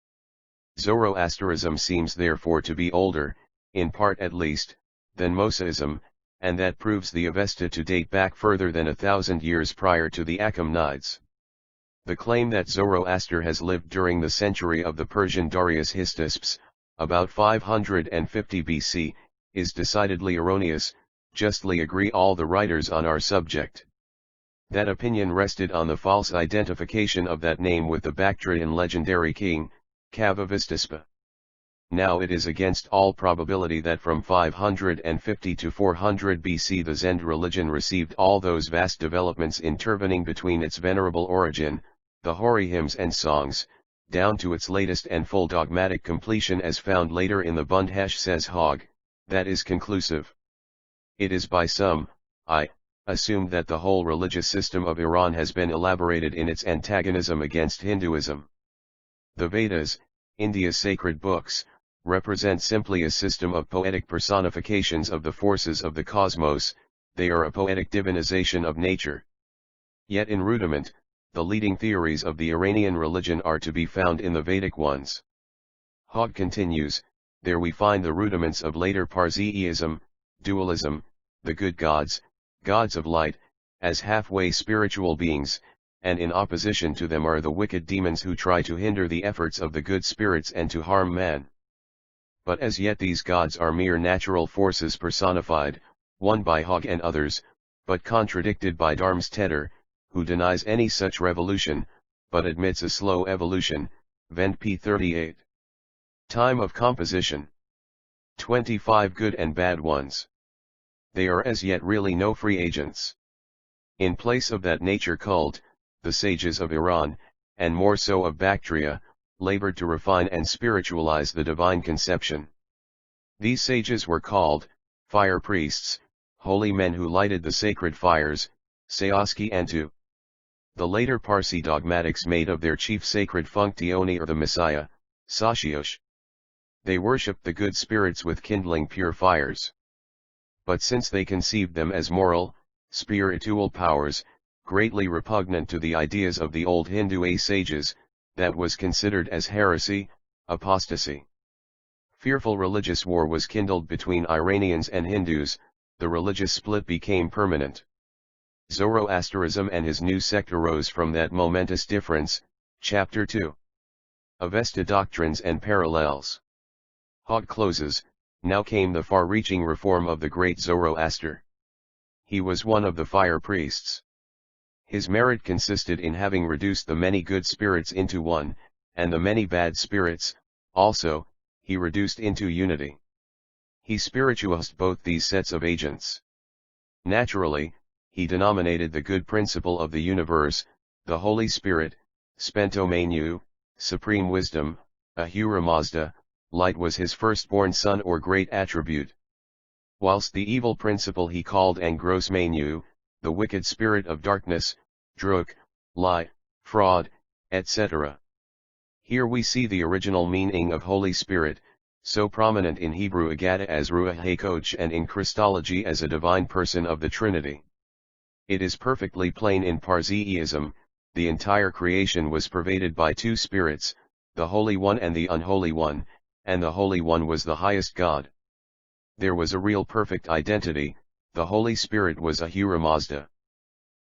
Zoroasterism seems therefore to be older, in part at least, than Mosaism, and that proves the Avesta to date back further than 1,000 years prior to the Achaemenids. The claim that Zoroaster has lived during the century of the Persian Darius Hystaspes, about 550 BC, is decidedly erroneous, justly agree all the writers on our subject. That opinion rested on the false identification of that name with the Bactrian legendary king, Kavavastispa. Now it is against all probability that from 550 to 400 BC the Zend religion received all those vast developments intervening between its venerable origin, the hoary hymns and songs, down to its latest and full dogmatic completion as found later in the Bund, says Hogg, that is conclusive. It is by some, assumed that the whole religious system of Iran has been elaborated in its antagonism against Hinduism. The Vedas, India's sacred books, represent simply a system of poetic personifications of the forces of the cosmos. They are a poetic divinization of nature. Yet in rudiment, the leading theories of the Iranian religion are to be found in the Vedic ones. Hogg continues, there we find the rudiments of later Parsiism, dualism, the good gods, gods of light, as halfway spiritual beings, and in opposition to them are the wicked demons who try to hinder the efforts of the good spirits and to harm man. But as yet these gods are mere natural forces personified, one by Hogg and others, but contradicted by Darmstaedter, who denies any such revolution, but admits a slow evolution, Vend p. 38. Time of composition. 25 good and bad ones. They are as yet really no free agents. In place of that nature cult, the sages of Iran, and more so of Bactria, labored to refine and spiritualize the divine conception. These sages were called fire priests, holy men who lighted the sacred fires, Sayaski Antu. The later Parsi dogmatics made of their chief sacred functione or the Messiah, Sashiush. They worshipped the good spirits with kindling pure fires. But since they conceived them as moral, spiritual powers, greatly repugnant to the ideas of the old Hindu sages, that was considered as heresy, apostasy. Fearful religious war was kindled between Iranians and Hindus, the religious split became permanent. Zoroastrianism and his new sect arose from that momentous difference. Chapter 2. Avesta Doctrines and Parallels. Hogg closes, now came the far-reaching reform of the great Zoroaster. He was one of the fire priests. His merit consisted in having reduced the many good spirits into one, and the many bad spirits, also, he reduced into unity. He spiritualized both these sets of agents. Naturally, he denominated the good principle of the universe, the Holy Spirit, Spento Manu, supreme wisdom, Ahura Mazda, light was his firstborn son or great attribute. Whilst the evil principle he called Angros Manu, the wicked spirit of darkness, Druk, lie, fraud, etc. Here we see the original meaning of Holy Spirit, so prominent in Hebrew Agadah as Ruach HaKodesh and in Christology as a divine person of the Trinity. It is perfectly plain in Parsiism, the entire creation was pervaded by two spirits, the Holy One and the Unholy One, and the Holy One was the highest God. There was a real perfect identity, the Holy Spirit was Ahura Mazda.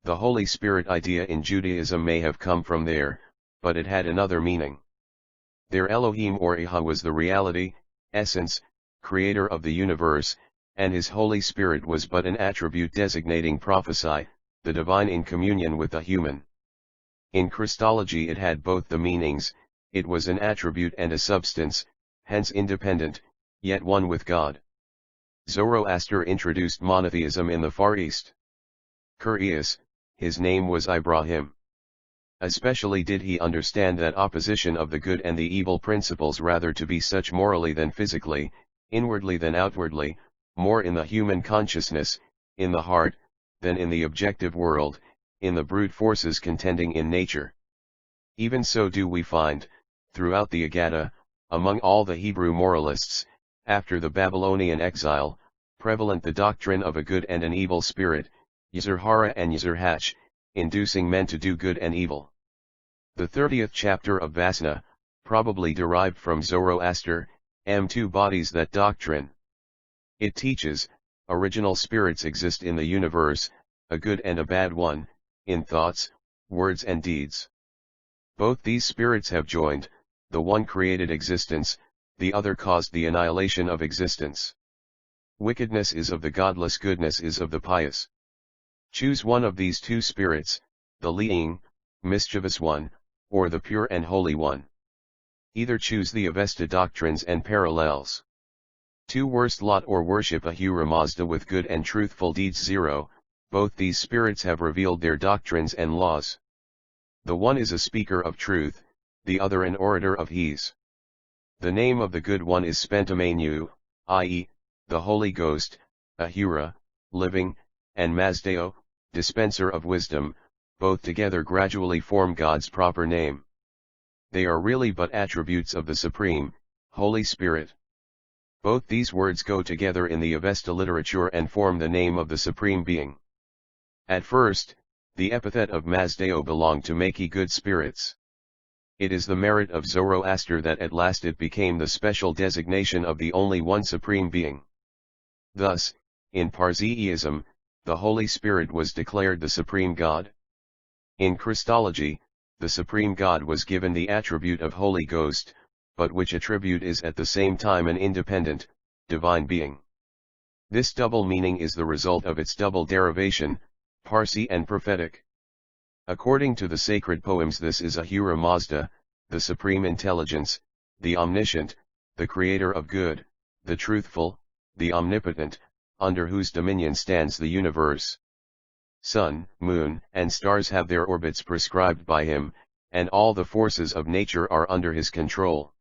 The Holy Spirit idea in Judaism may have come from there, but it had another meaning. Their Elohim or Iha was the reality, essence, creator of the universe, and his Holy Spirit was but an attribute designating prophesy, the divine in communion with the human. In Christology it had both the meanings, it was an attribute and a substance, hence independent, yet one with God. Zoroaster introduced monotheism in the Far East. Curious, his name was Ibrahim. Especially did he understand that opposition of the good and the evil principles rather to be such morally than physically, inwardly than outwardly, more in the human consciousness, in the heart, than in the objective world, in the brute forces contending in nature. Even so do we find, throughout the Agadah, among all the Hebrew moralists, after the Babylonian exile, prevalent the doctrine of a good and an evil spirit, Yetzer Hara and Yetzer Hach, inducing men to do good and evil. The 30th chapter of Vasna, probably derived from Zoroaster, m2 embodies that doctrine. It teaches, original spirits exist in the universe, a good and a bad one, in thoughts, words and deeds. Both these spirits have joined, the one created existence, the other caused the annihilation of existence. Wickedness is of the godless, goodness is of the pious. Choose one of these two spirits, the leading, mischievous one, or the pure and holy one. Either choose the Avesta doctrines and parallels. 2 Worst lot or worship Ahura Mazda with good and truthful deeds. 0, both these spirits have revealed their doctrines and laws. The one is a speaker of truth, the other an orator of His. The name of the good one is Spentamanu, i.e., the Holy Ghost, Ahura, living, and Mazdao, dispenser of wisdom, both together gradually form God's proper name. They are really but attributes of the Supreme, Holy Spirit. Both these words go together in the Avesta literature and form the name of the Supreme Being. At first, the epithet of Mazdao belonged to Maki good spirits. It is the merit of Zoroaster that at last it became the special designation of the only one Supreme Being. Thus, in Parseism, the Holy Spirit was declared the Supreme God. In Christology, the Supreme God was given the attribute of Holy Ghost, but which attribute is at the same time an independent, divine being. This double meaning is the result of its double derivation, Parsi and prophetic. According to the sacred poems, this is Ahura Mazda, the supreme intelligence, the omniscient, the creator of good, the truthful, the omnipotent, under whose dominion stands the universe. Sun, moon, and stars have their orbits prescribed by him, and all the forces of nature are under his control.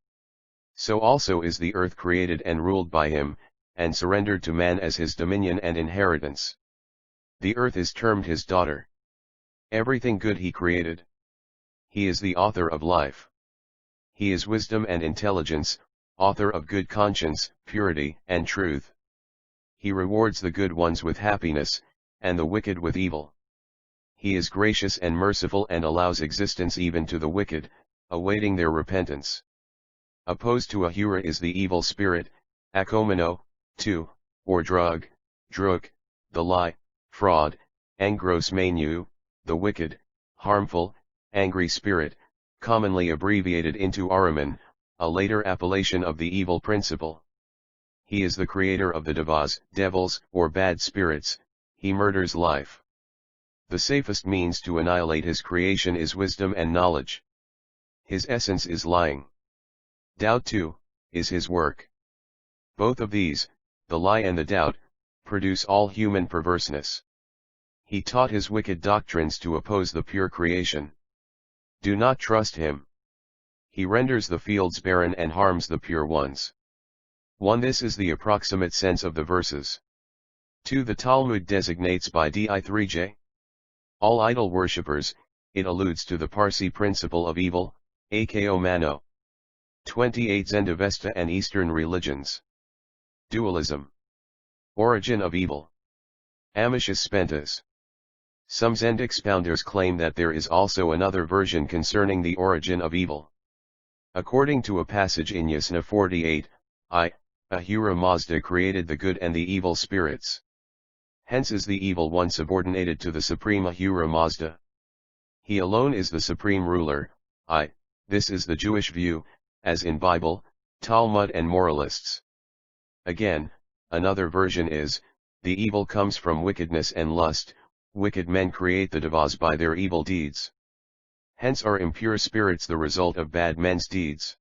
So also is the earth created and ruled by him, and surrendered to man as his dominion and inheritance. The earth is termed his daughter. Everything good he created. He is the author of life. He is wisdom and intelligence, author of good conscience, purity, and truth. He rewards the good ones with happiness, and the wicked with evil. He is gracious and merciful and allows existence even to the wicked, awaiting their repentance. Opposed to Ahura is the evil spirit, Akomano, too, or drug, druk, the lie, fraud, Angros Manu, the wicked, harmful, angry spirit, commonly abbreviated into Ahriman, a later appellation of the evil principle. He is the creator of the devas, devils, or bad spirits. He murders life. The safest means to annihilate his creation is wisdom and knowledge. His essence is lying. Doubt too, is his work. Both of these, the lie and the doubt, produce all human perverseness. He taught his wicked doctrines to oppose the pure creation. Do not trust him. He renders the fields barren and harms the pure ones. 1. This is the approximate sense of the verses. 2. The Talmud designates by di3j all idol worshippers. It alludes to the Parsi principle of evil, ako mano. 28. Zend Avesta and Eastern religions. Dualism. Origin of evil. Amicius Spentas. Some Zend expounders claim that there is also another version concerning the origin of evil. According to a passage in Yasna 48, Ahura Mazda created the good and the evil spirits. Hence is the evil one subordinated to the supreme Ahura Mazda. He alone is the supreme ruler. This is the Jewish view, as in Bible, Talmud and moralists. Again, another version is, the evil comes from wickedness and lust. Wicked men create the devas by their evil deeds. Hence are impure spirits the result of bad men's deeds.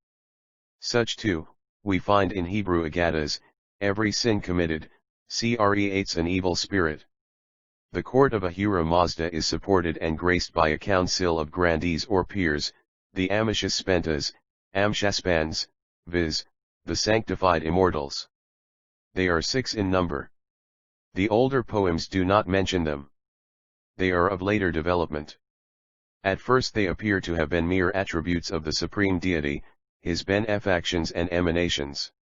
Such too, we find in Hebrew Agadas, every sin committed, creates an evil spirit. The court of Ahura Mazda is supported and graced by a council of grandees or peers, the Amicius Spentas, Amshaspans, viz., the sanctified immortals. They are 6 in number. The older poems do not mention them. They are of later development. At first they appear to have been mere attributes of the supreme deity, his benefactions and emanations.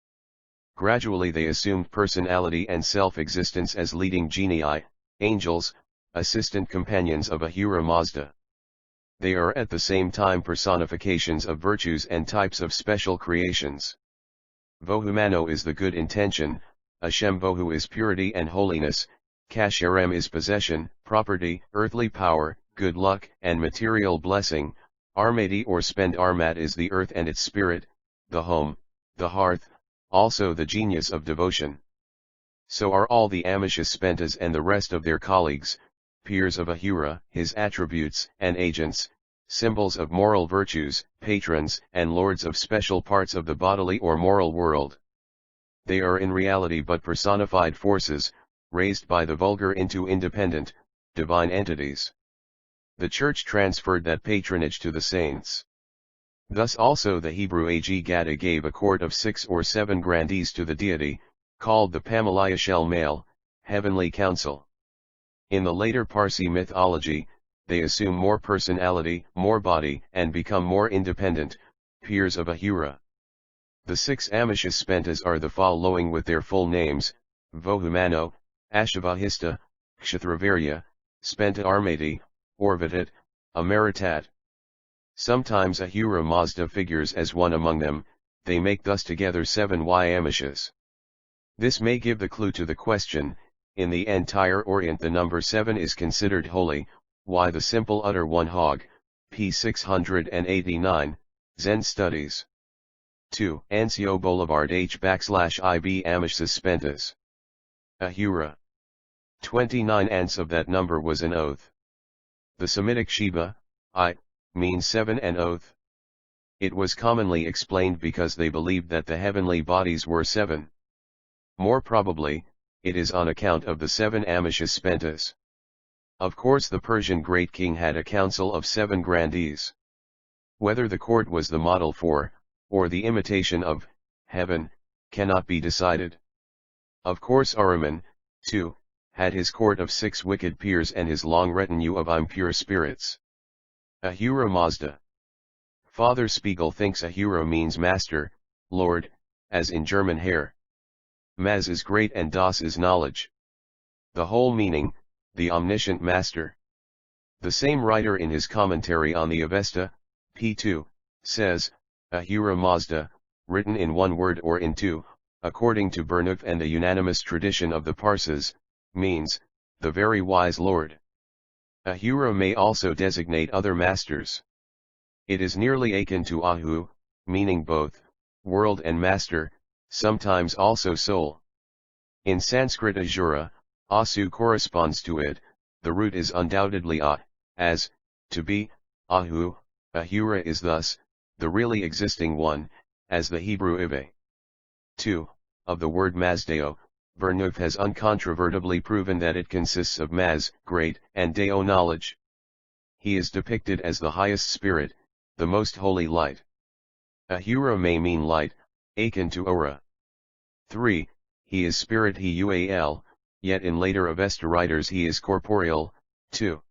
Gradually they assumed personality and self-existence as leading genii, angels, assistant companions of Ahura Mazda. They are at the same time personifications of virtues and types of special creations. Vohumano is the good intention, Hashem Vohu is purity and holiness, Kasherem is possession, property, earthly power, good luck, and material blessing, Armadi or spend Armat is the earth and its spirit, the home, the hearth, also the genius of devotion. So are all the Amicius Spentas and the rest of their colleagues, peers of Ahura, his attributes and agents, symbols of moral virtues, patrons and lords of special parts of the bodily or moral world. They are in reality but personified forces, raised by the vulgar into independent, divine entities. The Church transferred that patronage to the saints. Thus also the Hebrew Ag-Gada gave a court of 6 or 7 grandees to the deity, called the Pamalayashel male, heavenly council. In the later Parsi mythology, they assume more personality, more body, and become more independent, peers of Ahura. The 6 Amishas Spentas are the following with their full names: Vohumano, Ashavahista, Kshatravirya, Spenta Armati, Orvatat, Amaritat. Sometimes Ahura Mazda figures as one among them. They make thus together 7 Amishas. This may give the clue to the question: in the entire Orient the number 7 is considered holy, why the simple utter one hog, p. 689, Zend Studies. 2. Ancio Boulevard H / IB Amishas Spentas. Ahura. 29 ants of that number was an oath. The Semitic Sheba, means 7 and oath. It was commonly explained because they believed that the heavenly bodies were 7. More probably, it is on account of the 7 Amishas Spentas. Of course the Persian great king had a council of 7 grandees. Whether the court was the model for, or the imitation of, heaven, cannot be decided. Of course Ahriman, too, had his court of 6 wicked peers and his long retinue of impure spirits. Ahura Mazda. Father Spiegel thinks Ahura means master, lord, as in German Herr. Maz is great and das is knowledge. The whole meaning, the omniscient master. The same writer in his commentary on the Avesta, p. 2, says, Ahura Mazda, written in one word or in two, according to Burnouf and the unanimous tradition of the Parsis, means, the very wise Lord. Ahura may also designate other masters. It is nearly akin to Ahu, meaning both, world and master, sometimes also soul. In Sanskrit Ahura, Asu corresponds to it. The root is undoubtedly as, to be, Ahu. Ahura is thus, the really existing one, as the Hebrew Ive. 2. Of the word Mazdeo, Burnouf has uncontrovertibly proven that it consists of Maz, great, and Deo, knowledge. He is depicted as the highest spirit, the most holy light. Ahura may mean light, akin to aura. 3. He is spirit Hual, yet in later Avesta writers he is corporeal. 2.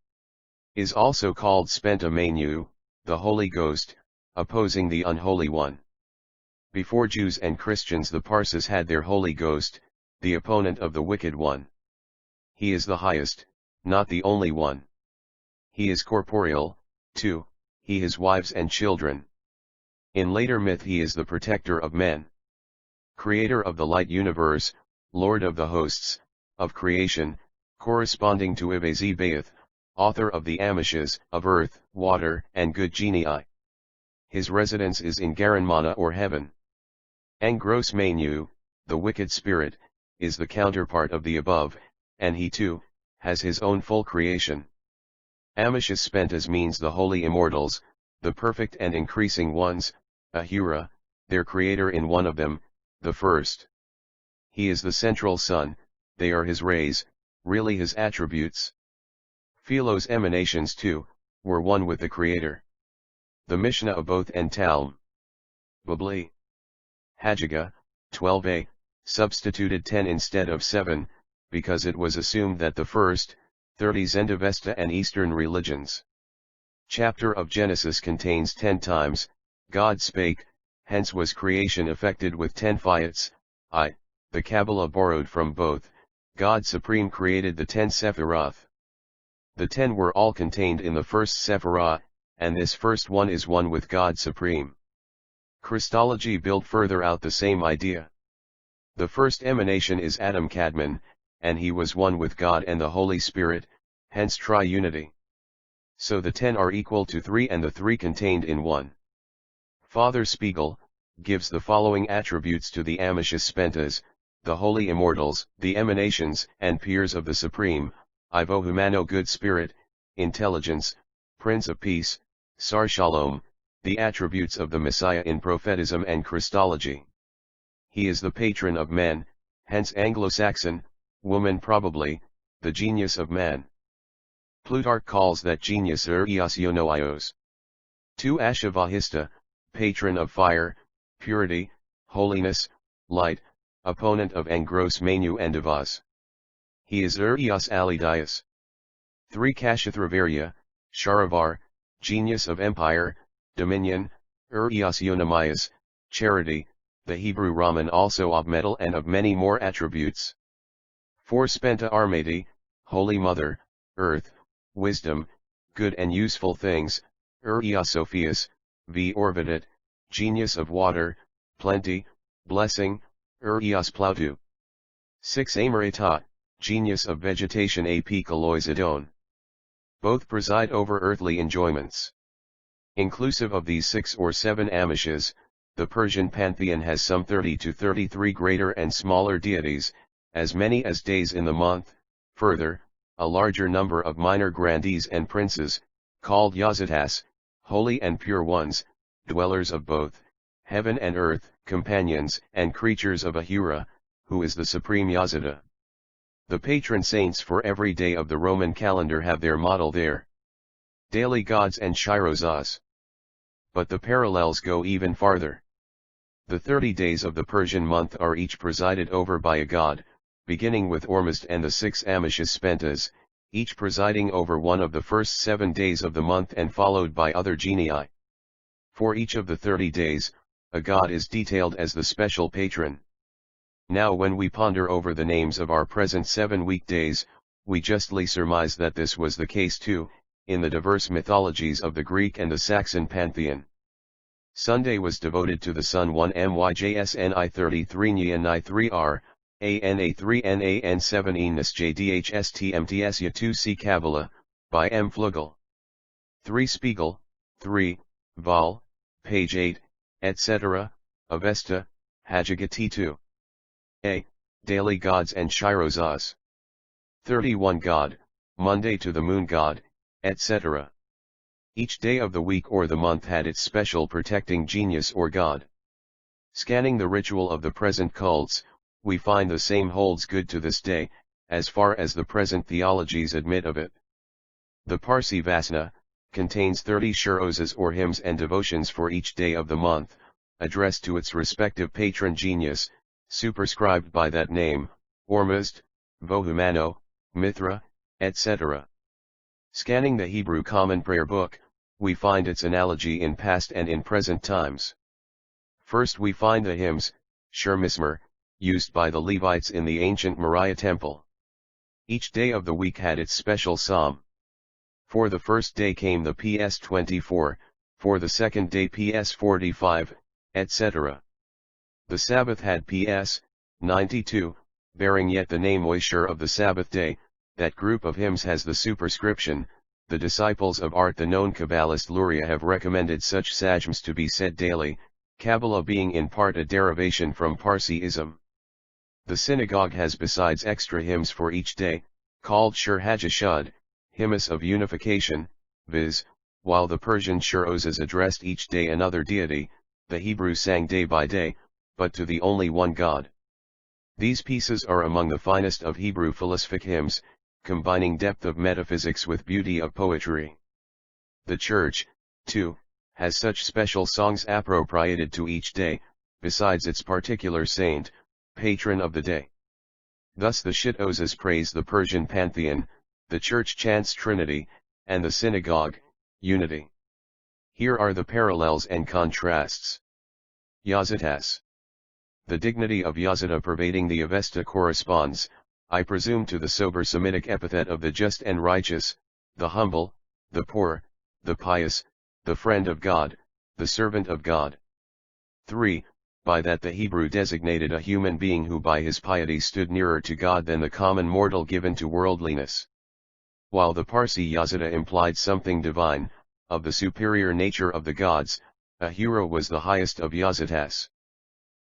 Is also called Spenta Manu, the Holy Ghost, opposing the unholy one. Before Jews and Christians the Parsis had their Holy Ghost, the opponent of the wicked one. He is the highest, not the only one. He is corporeal, too, he his wives and children. In later myth he is the protector of men. Creator of the light universe, Lord of the hosts, of creation, corresponding to Ive-Zebaoth, author of the Amishas, of earth, water, and good genii. His residence is in Garanmana or heaven. Engros Manu, the wicked spirit, is the counterpart of the above, and he too, has his own full creation. Amishas Spentas means the holy immortals, the perfect and increasing ones, Ahura, their creator in one of them, the first. He is the central sun, they are his rays, really his attributes. Philo's emanations too, were one with the creator. The Mishnah of both and Talm. Babli. Haggadah, 12a, substituted 10 instead of 7, because it was assumed that the first, 30 Zend Avesta and Eastern religions. Chapter of Genesis contains 10 times, God spake, hence was creation effected with 10 fiats, the Kabbalah borrowed from both, God Supreme created the 10 Sephiroth. The 10 were all contained in the first Sephirah, and this first one is one with God Supreme. Christology built further out the same idea. The first emanation is Adam Kadmon, and he was one with God and the Holy Spirit, hence triunity. So the 10 are equal to 3 and the 3 contained in 1. Father Spiegel gives the following attributes to the Amishas Spentas, the holy immortals, the emanations and peers of the Supreme, Ivo Humano good spirit, intelligence, Prince of Peace, Sar Shalom, the attributes of the Messiah in prophetism and Christology. He is the patron of men, hence Anglo-Saxon, woman probably, the genius of man. Plutarch calls that genius Eos. 2 Ashavahista, patron of fire, purity, holiness, light, opponent of Engros Manu and Devas. He is Urias Alidias. 3 Kashathravarya, Sharavar, genius of empire, dominion, Urias Unamias, charity, the Hebrew Raman also of metal and of many more attributes. 4 Spenta Armati, Holy Mother, Earth, wisdom, good and useful things, Urias Sophias, V Orbitat, genius of water, plenty, blessing, Urias Plautu. 6 Amarita, genius of vegetation A Kaloizidon. Both preside over earthly enjoyments. Inclusive of these 6 or 7 Amishas, the Persian pantheon has some 30 to 33 greater and smaller deities, as many as days in the month, further, a larger number of minor grandees and princes, called Yazitas, holy and pure ones, dwellers of both heaven and earth, companions and creatures of Ahura, who is the supreme Yazida. The patron saints for every day of the Roman calendar have their model there. Daily gods and Shirozas. But the parallels go even farther. The 30 days of the Persian month are each presided over by a god, beginning with Ormuzd and the 6 Amishas Spentas, each presiding over one of the first 7 days of the month and followed by other genii. For each of the 30 days, a god is detailed as the special patron. Now when we ponder over the names of our present 7 weekdays, we justly surmise that this was the case too, in the diverse mythologies of the Greek and the Saxon pantheon. Sunday was devoted to the sun 1 Myjsni 33 Ni 3R, ANA 3 NAN 7 Enis JDHSTMTSya 2 C Kabbalah, by M Fluegel. 3 Spiegel, 3, Vol, page 8, etc., Avesta, Hagagati 2. A. Daily gods and Shirozas. 31 God, Monday to the moon god, etc. Each day of the week or the month had its special protecting genius or god. Scanning the ritual of the present cults, we find the same holds good to this day, as far as the present theologies admit of it. The Parsi Vasna contains 30 shirozas or hymns and devotions for each day of the month, addressed to its respective patron genius, superscribed by that name, Ormuzd, Vohumano, Mithra, etc. Scanning the Hebrew Common Prayer Book, we find its analogy in past and in present times. First we find the hymns, Shir Mismer, used by the Levites in the ancient Moriah temple. Each day of the week had its special psalm. For the first day came the PS 24, for the second day PS 45, etc. The Sabbath had PS 92, bearing yet the name Oishur of the Sabbath day. That group of hymns has the superscription, the disciples of Art the known Kabbalist Luria have recommended such sajms to be said daily, Kabbalah being in part a derivation from Parsiism. The synagogue has besides extra hymns for each day, called Shir Hajashud, hymns of unification, viz., while the Persian shirozas addressed each day another deity, the Hebrew sang day by day, but to the only one God. These pieces are among the finest of Hebrew philosophic hymns, combining depth of metaphysics with beauty of poetry. The Church, too, has such special songs appropriated to each day, besides its particular saint, patron of the day. Thus the shitozas praise the Persian pantheon, the Church chants Trinity, and the synagogue, unity. Here are the parallels and contrasts. Yazitas. The dignity of Yazida pervading the Avesta corresponds, I presume, to the sober Semitic epithet of the just and righteous, the humble, the poor, the pious, the friend of God, the servant of God. 3. By that the Hebrew designated a human being who by his piety stood nearer to God than the common mortal given to worldliness. While the Parsi Yazida implied something divine, of the superior nature of the gods, Ahura was the highest of Yazitas.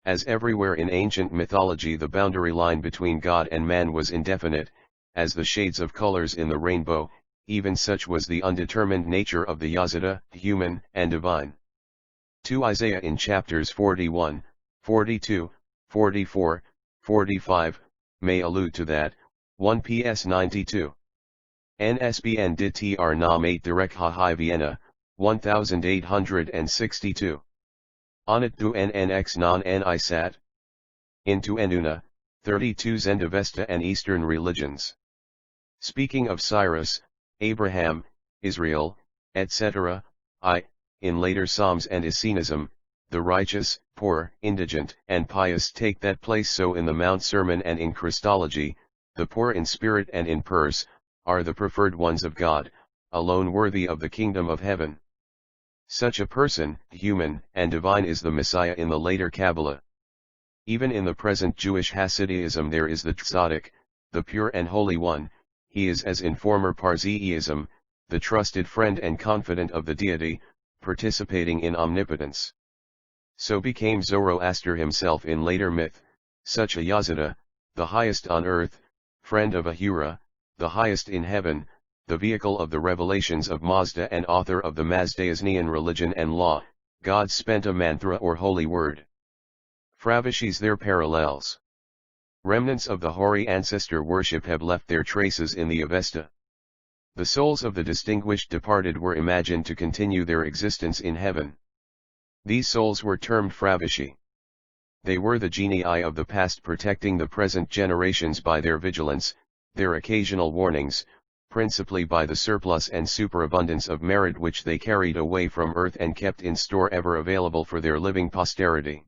As everywhere in ancient mythology the boundary line between God and man was indefinite, as the shades of colors in the rainbow, even such was the undetermined nature of the Yazida, human and divine. 2 Isaiah in chapters 41, 42, 44, 45, may allude to that. 1 PS 92. NSBN DIT TR NAM 8 Direct HaHi Vienna, 1862. Onit du nnx non ni sat. Into Enuna, 32 Zend Avesta and Eastern religions. Speaking of Cyrus, Abraham, Israel, etc., in later Psalms and Essenism, the righteous, poor, indigent, and pious take that place. So in the Mount Sermon and in Christology, the poor in spirit and in purse, are the preferred ones of God, alone worthy of the kingdom of heaven. Such a person, human and divine, is the Messiah in the later Kabbalah. Even in the present Jewish Hasidism there is the Tzaddik, the pure and holy one. He is, as in former Parsiism, the trusted friend and confidant of the deity, participating in omnipotence. So became Zoroaster himself in later myth, such a Yazida, the highest on earth, friend of Ahura, the highest in heaven, the vehicle of the revelations of Mazda and author of the Mazdayasnian religion and law, God spent a mantra or holy word. Fravishis their parallels. Remnants of the hoary ancestor worship have left their traces in the Avesta. The souls of the distinguished departed were imagined to continue their existence in heaven. These souls were termed Fravishi. They were the genii of the past, protecting the present generations by their vigilance, their occasional warnings, principally by the surplus and superabundance of merit which they carried away from earth and kept in store ever available for their living posterity.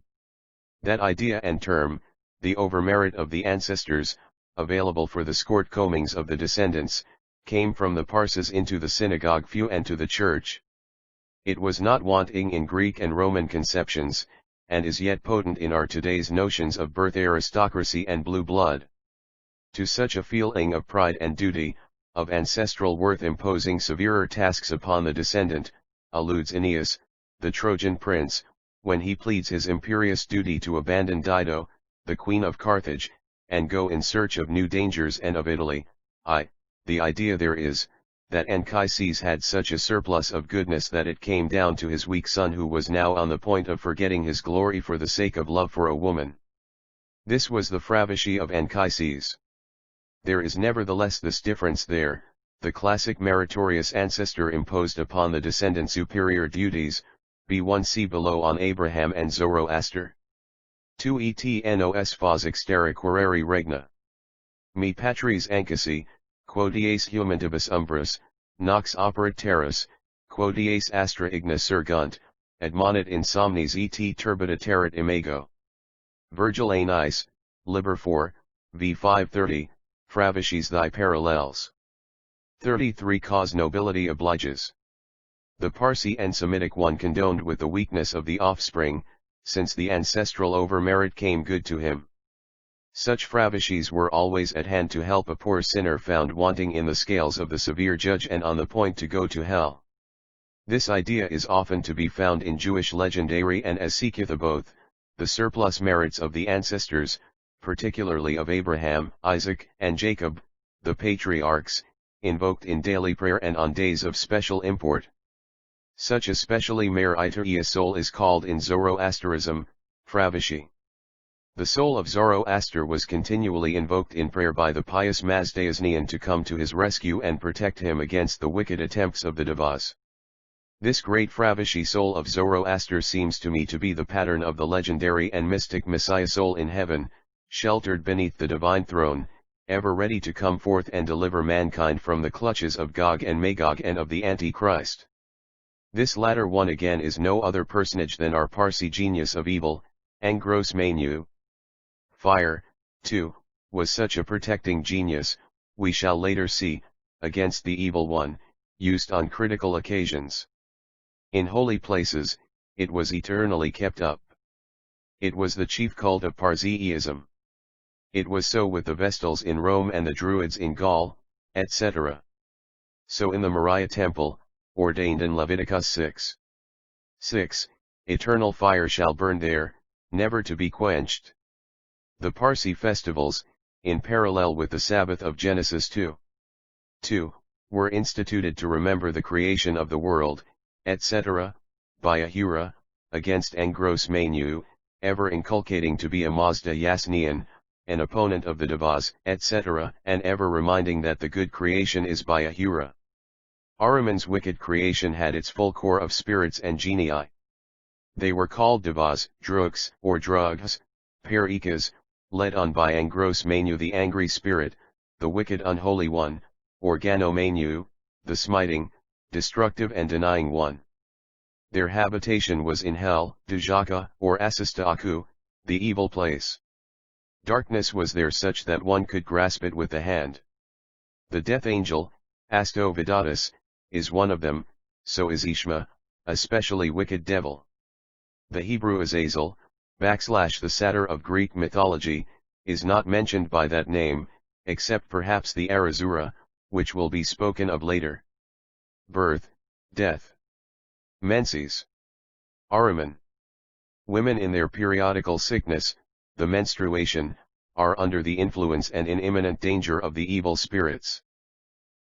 That idea and term, the overmerit of the ancestors, available for the shortcomings of the descendants, came from the Parsis into the synagogue few and to the church. It was not wanting in Greek and Roman conceptions, and is yet potent in our today's notions of birth aristocracy and blue blood. To such a feeling of pride and duty, of ancestral worth imposing severer tasks upon the descendant, alludes Aeneas, the Trojan prince, when he pleads his imperious duty to abandon Dido, the queen of Carthage, and go in search of new dangers and of Italy. The idea there is, that Anchises had such a surplus of goodness that it came down to his weak son, who was now on the point of forgetting his glory for the sake of love for a woman. This was the Fravishi of Anchises. There is nevertheless this difference there: the classic meritorious ancestor imposed upon the descendant superior duties, b1 see below on Abraham and Zoroaster. 2 et nos fos exterra querere regna. Me patris Anchisae, quodies humantibus umbras, nox operat terras, quodies astra igna surgunt, admonit insomnes et turbida terrat imago. Virgil Aeneis, Liber 4, v 530, Fravishis thy parallels. 33 Cause nobility obliges. The Parsi and Semitic one condoned with the weakness of the offspring, since the ancestral overmerit came good to him. Such Fravishis were always at hand to help a poor sinner found wanting in the scales of the severe judge and on the point to go to hell. This idea is often to be found in Jewish legendary and as seeketh both, the surplus merits of the ancestors, particularly of Abraham, Isaac, and Jacob, the patriarchs, invoked in daily prayer and on days of special import. Such a specially meritorious soul is called in Zoroasterism, Fravishi. The soul of Zoroaster was continually invoked in prayer by the pious Mazdayasnian to come to his rescue and protect him against the wicked attempts of the Devas. This great Fravishi soul of Zoroaster seems to me to be the pattern of the legendary and mystic Messiah soul in heaven, sheltered beneath the divine throne, ever ready to come forth and deliver mankind from the clutches of Gog and Magog and of the Antichrist. This latter one again is no other personage than our Parsi genius of evil, Angros Manu. Fire, too, was such a protecting genius, we shall later see, against the evil one, used on critical occasions. In holy places, it was eternally kept up. It was the chief cult of Parsiism. It was so with the Vestals in Rome and the Druids in Gaul, etc. So in the Moriah temple, ordained in Leviticus 6. Eternal fire shall burn there, never to be quenched. The Parsi festivals, in parallel with the Sabbath of Genesis 2, were instituted to remember the creation of the world, etc., by Ahura, against Angros Manu, ever inculcating to be a Mazdayasnian, an opponent of the Devas, etc., and ever reminding that the good creation is by Ahura. Ahriman's wicked creation had its full core of spirits and genii. They were called devas, druks, or drugs, perikas, led on by Angros Manu the angry spirit, the wicked unholy one, or Gano Manu, the smiting, destructive and denying one. Their habitation was in hell, Dujaka, or Asistaku, the evil place. Darkness was there such that one could grasp it with the hand. The death angel, Astovidatus, is one of them, so is Ishma, a specially wicked devil. The Hebrew Azazel, the satyr of Greek mythology, is not mentioned by that name, except perhaps the Arazura, which will be spoken of later. Birth, death. Menses. Ahriman. Women in their periodical sickness, the menstruation, are under the influence and in imminent danger of the evil spirits.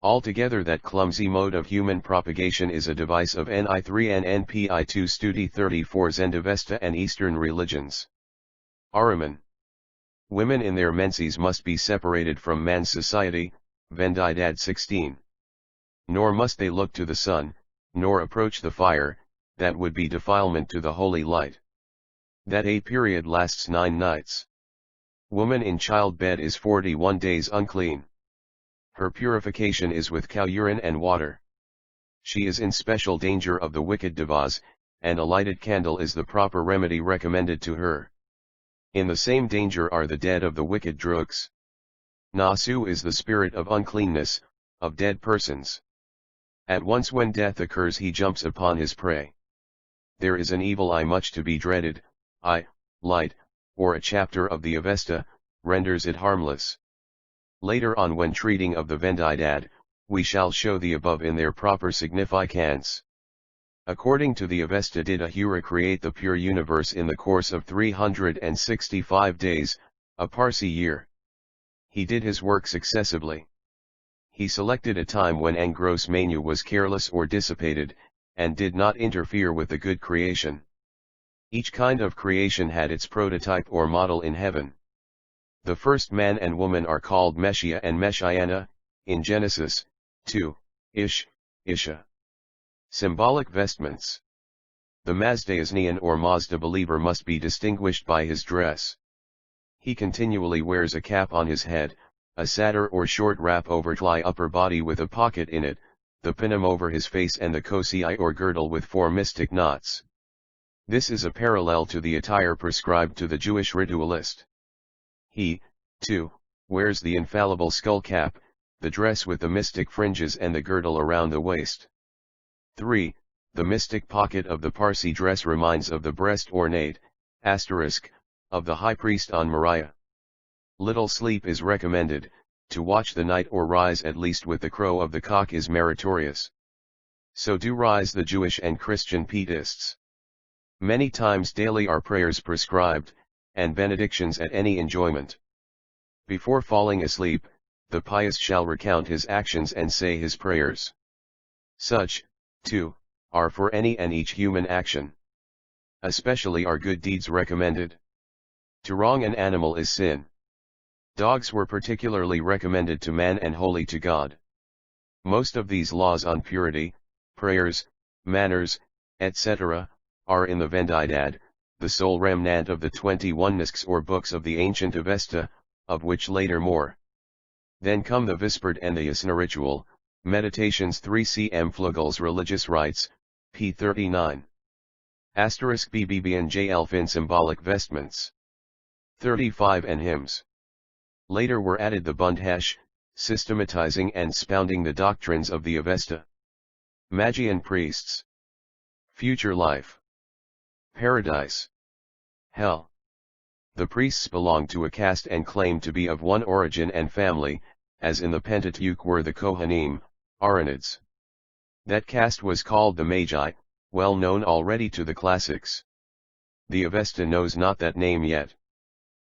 Altogether that clumsy mode of human propagation is a device of Ni3 and Npi2 Studi 34 Zend Avesta and Eastern religions. Ahriman. Women in their menses must be separated from man's society, Vendidad 16. Nor must they look to the sun, nor approach the fire, that would be defilement to the holy light. That a period lasts 9 nights. Woman in childbed is 41 days unclean. Her purification is with cow urine and water. She is in special danger of the wicked devas, and a lighted candle is the proper remedy recommended to her. In the same danger are the dead of the wicked druks. Nasu is the spirit of uncleanness, of dead persons. At once when death occurs he jumps upon his prey. There is an evil eye much to be dreaded, light, or a chapter of the Avesta, renders it harmless. Later on when treating of the Vendidad, we shall show the above in their proper significance. According to the Avesta did Ahura create the pure universe in the course of 365 days, a Parsi year. He did his work successively. He selected a time when Angros Manu was careless or dissipated, and did not interfere with the good creation. Each kind of creation had its prototype or model in heaven. The first man and woman are called Messiah and Messiana, in Genesis 2, Isha. Symbolic vestments. The Mazdayasnian or Mazda believer must be distinguished by his dress. He continually wears a cap on his head, a satyr or short wrap over thigh upper body with a pocket in it, the pinam over his face and the kosei or girdle with 4 mystic knots. This is a parallel to the attire prescribed to the Jewish ritualist. He, too, wears the infallible skull cap, the dress with the mystic fringes and the girdle around the waist. 3. The mystic pocket of the Parsi dress reminds of the breast ornate, *, of the high priest on Moriah. Little sleep is recommended, to watch the night or rise at least with the crow of the cock is meritorious. So do rise the Jewish and Christian pietists. Many times daily are prayers prescribed, and benedictions at any enjoyment. Before falling asleep, the pious shall recount his actions and say his prayers. Such, too, are for any and each human action. Especially are good deeds recommended. To wrong an animal is sin. Dogs were particularly recommended to man and holy to God. Most of these laws on purity, prayers, manners, etc., are in the Vendidad, the sole remnant of the 21 nisks or books of the ancient Avesta, of which later more. Then come the Vesperd and the Yasna ritual, meditations 3 C. M Fluegel's religious rites, p. 39. *BBB and J. Elfin symbolic vestments. 35 and hymns. Later were added the Bundhesh, systematizing and expounding the doctrines of the Avesta. Magian priests. Future life. Paradise. Hell. The priests belonged to a caste and claimed to be of one origin and family, as in the Pentateuch were the Kohanim, Aaronids. That caste was called the Magi, well known already to the classics. The Avesta knows not that name yet.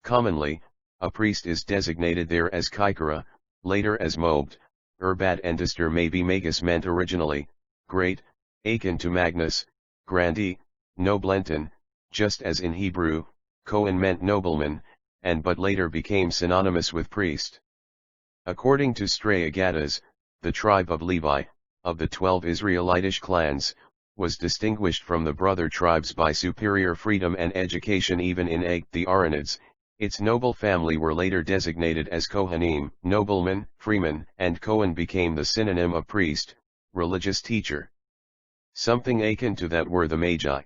Commonly, a priest is designated there as Kaikara, later as Moabd, Urbad and Dister may be Magus meant originally, great, akin to Magnus, grandi, noblenton, just as in Hebrew, Kohen meant nobleman, and but later became synonymous with priest. According to Straya Gadas, the tribe of Levi, of the 12 Israelitish clans, was distinguished from the brother tribes by superior freedom and education. Even in the Aranids, its noble family were later designated as Kohanim, nobleman, freeman, and Kohen became the synonym of priest, religious teacher. Something akin to that were the Magi.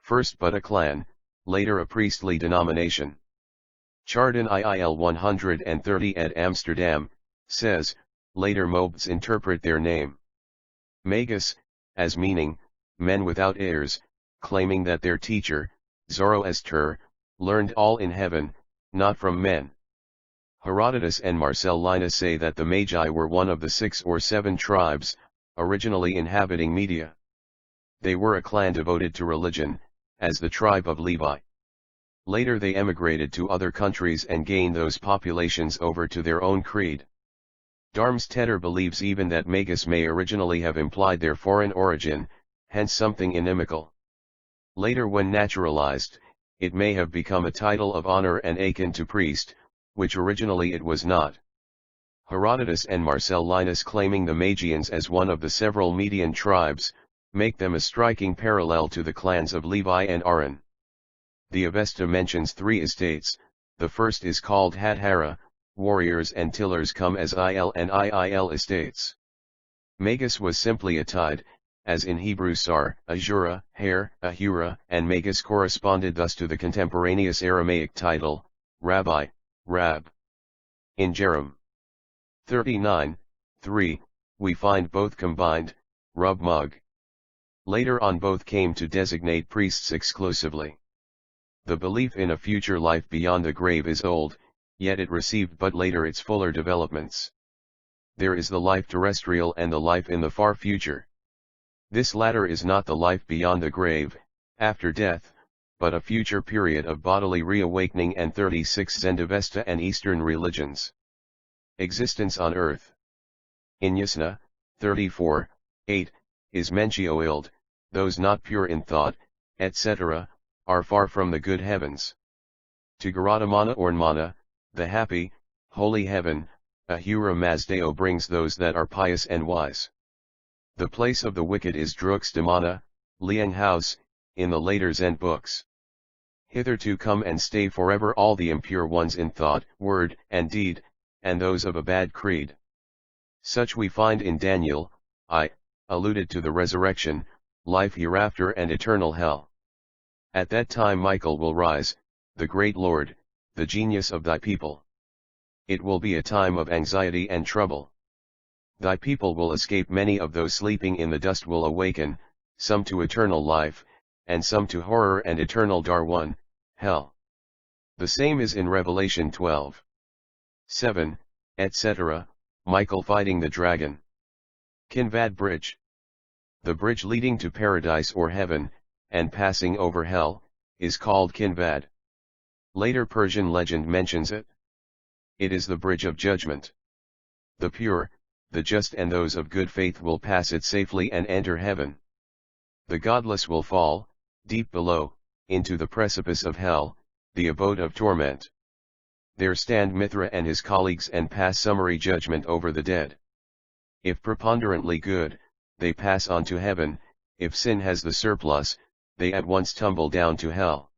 First but a clan, later a priestly denomination. Chardin IIL 130 at Amsterdam, says, later Moabs interpret their name Magus, as meaning, men without heirs, claiming that their teacher, Zoroaster, learned all in heaven, not from men. Herodotus and Marcellinus say that the Magi were one of the 6 or 7 tribes, originally inhabiting Media. They were a clan devoted to religion, as the tribe of Levi. Later they emigrated to other countries and gained those populations over to their own creed. Darmstaedter believes even that Magus may originally have implied their foreign origin, hence something inimical. Later when naturalized, it may have become a title of honor and akin to priest, which originally it was not. Herodotus and Marcellinus claiming the Magians as one of the several Median tribes, make them a striking parallel to the clans of Levi and Aaron. The Avesta mentions 3 estates, the first is called Hadhara, warriors and tillers come as Il and Iil estates. Magus was simply a tide, as in Hebrew Sar, Ahura, Hair, Ahura, and Magus corresponded thus to the contemporaneous Aramaic title, Rabbi, Rab. In Jerem 39, 3, we find both combined, Rub Mug. Later on both came to designate priests exclusively. The belief in a future life beyond the grave is old, yet it received but later its fuller developments. There is the life terrestrial and the life in the far future. This latter is not the life beyond the grave, after death, but a future period of bodily reawakening. And 36 Zend Avesta and Eastern religions. Existence on earth. In Yasna, 34, 8, is Mentioild, those not pure in thought, etc., are far from the good heavens. To Garadamana or Mana, the happy, holy heaven, Ahura Mazda brings those that are pious and wise. The place of the wicked is Druxdamana, Liang House, in the later Zend books. Hitherto come and stay forever all the impure ones in thought, word, and deed, and those of a bad creed. Such we find in Daniel, alluded to the resurrection, life hereafter and eternal hell. At that time Michael will rise, the great Lord, the genius of thy people. It will be a time of anxiety and trouble. Thy people will escape, many of those sleeping in the dust will awaken, some to eternal life, and some to horror and eternal Darwan, hell. The same is in Revelation 12. 7, etc., Michael fighting the dragon. Kinvad Bridge. The bridge leading to paradise or heaven, and passing over hell, is called Kinvad. Later Persian legend mentions it. It is the bridge of judgment. The pure, the just and those of good faith will pass it safely and enter heaven. The godless will fall, deep below, into the precipice of hell, the abode of torment. There stand Mithra and his colleagues and pass summary judgment over the dead. If preponderantly good, they pass on to heaven, if sin has the surplus, they at once tumble down to hell.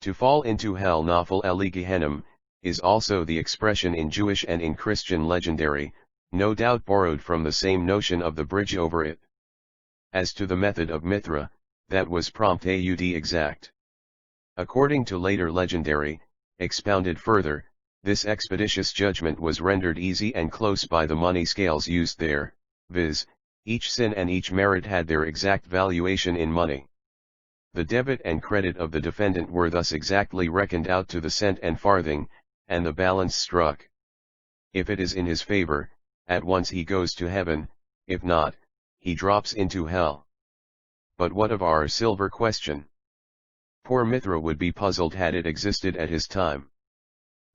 To fall into hell, Nafal Eli Gehenna, is also the expression in Jewish and in Christian legendary, no doubt borrowed from the same notion of the bridge over it. As to the method of Mithra, that was prompt and exact. According to later legendary, expounded further, this expeditious judgment was rendered easy and close by the money scales used there, viz., each sin and each merit had their exact valuation in money. The debit and credit of the defendant were thus exactly reckoned out to the cent and farthing, and the balance struck. If it is in his favor, at once he goes to heaven, if not, he drops into hell. But what of our silver question? Poor Mithra would be puzzled had it existed at his time.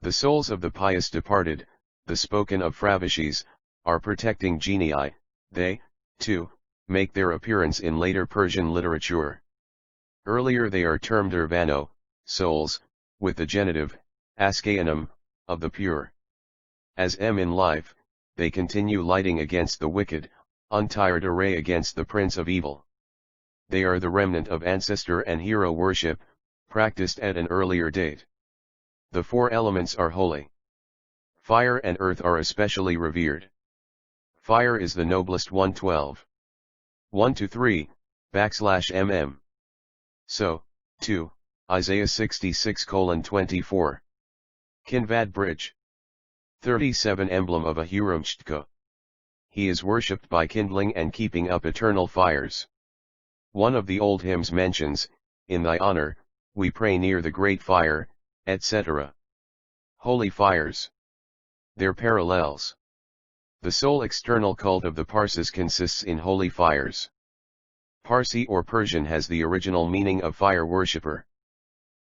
The souls of the pious departed, the spoken of Fravishis, are protecting genii. They, too, make their appearance in later Persian literature. Earlier they are termed Urvano, souls, with the genitive, Askayanum, of the pure. As in life, they continue lighting against the wicked, untired array against the prince of evil. they are the remnant of ancestor and hero worship, practiced at an earlier date. The four elements are holy. Fire and earth are especially revered. Fire is the noblest. 112. 1-3, /mm. So, 2, Isaiah 66:24. Kinvad Bridge. 37 Emblem of Ahura Mazda. He is worshipped by kindling and keeping up eternal fires. One of the old hymns mentions, in thy honor, we pray near the great fire, etc. Holy fires. Their parallels. The sole external cult of the Parsis consists in holy fires. Parsi or Persian has the original meaning of fire worshipper.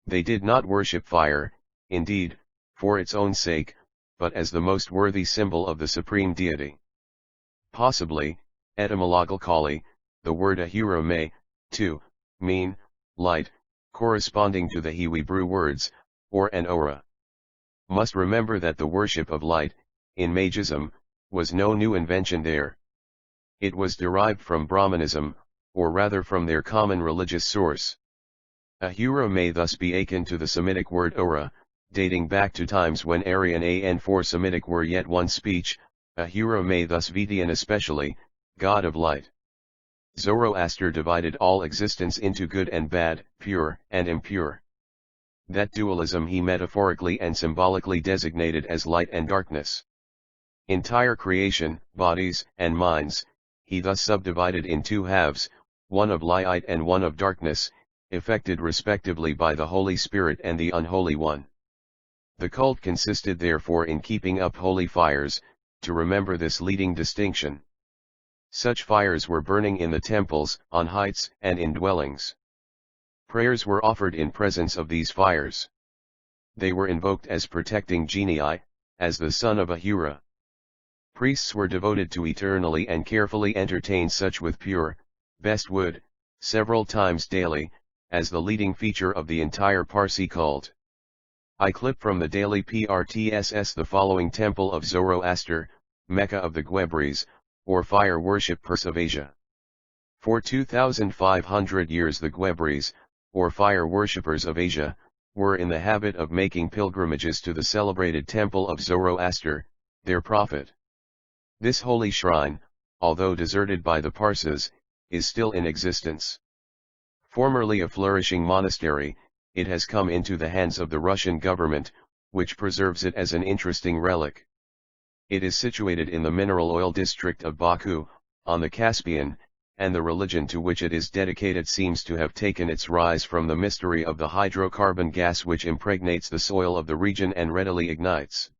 They did not worship fire, indeed, for its own sake, but as the most worthy symbol of the supreme deity. Possibly, etymologically, the word Ahura may, too, mean, light, corresponding to the Hebrew words, or an aura. Must remember that the worship of light, in Magism, was no new invention there. It was derived from Brahmanism, or rather from their common religious source. Ahura may thus be akin to the Semitic word aura, dating back to times when Aryan and for Semitic were yet one speech. Ahura may thus Vedian especially, god of light. Zoroaster divided all existence into good and bad, pure and impure. That dualism he metaphorically and symbolically designated as light and darkness. Entire creation, bodies and minds, he thus subdivided in two halves, one of light and one of darkness, effected respectively by the Holy Spirit and the Unholy One. The cult consisted therefore in keeping up holy fires, to remember this leading distinction. Such fires were burning in the temples, on heights, and in dwellings. Prayers were offered in presence of these fires. They were invoked as protecting genii, as the son of Ahura. Priests were devoted to eternally and carefully entertain such with pure, best wood, several times daily, as the leading feature of the entire Parsi cult. I clip from the daily PRTSS the following temple of Zoroaster, Mecca of the Guebres, or fire worshippers of Asia. For 2,500 years the Guebres, or fire worshippers of Asia, were in the habit of making pilgrimages to the celebrated temple of Zoroaster, their prophet. This holy shrine, although deserted by the Parsis, is still in existence. Formerly a flourishing monastery, it has come into the hands of the Russian government, which preserves it as an interesting relic. It is situated in the mineral oil district of Baku, on the Caspian, and the religion to which it is dedicated seems to have taken its rise from the mystery of the hydrocarbon gas which impregnates the soil of the region and readily ignites.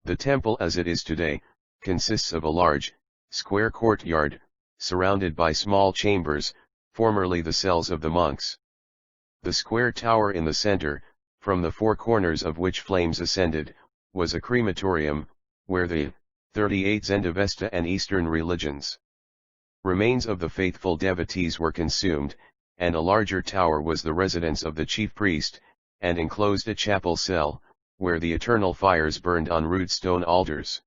The temple as it is today, consists of a large, square courtyard, surrounded by small chambers, formerly the cells of the monks. The square tower in the center, from the four corners of which flames ascended, was a crematorium, where the 38 Zend Avesta and Eastern religions. Remains of the faithful devotees were consumed, and a larger tower was the residence of the chief priest, and enclosed a chapel cell, where the eternal fires burned on rude stone altars.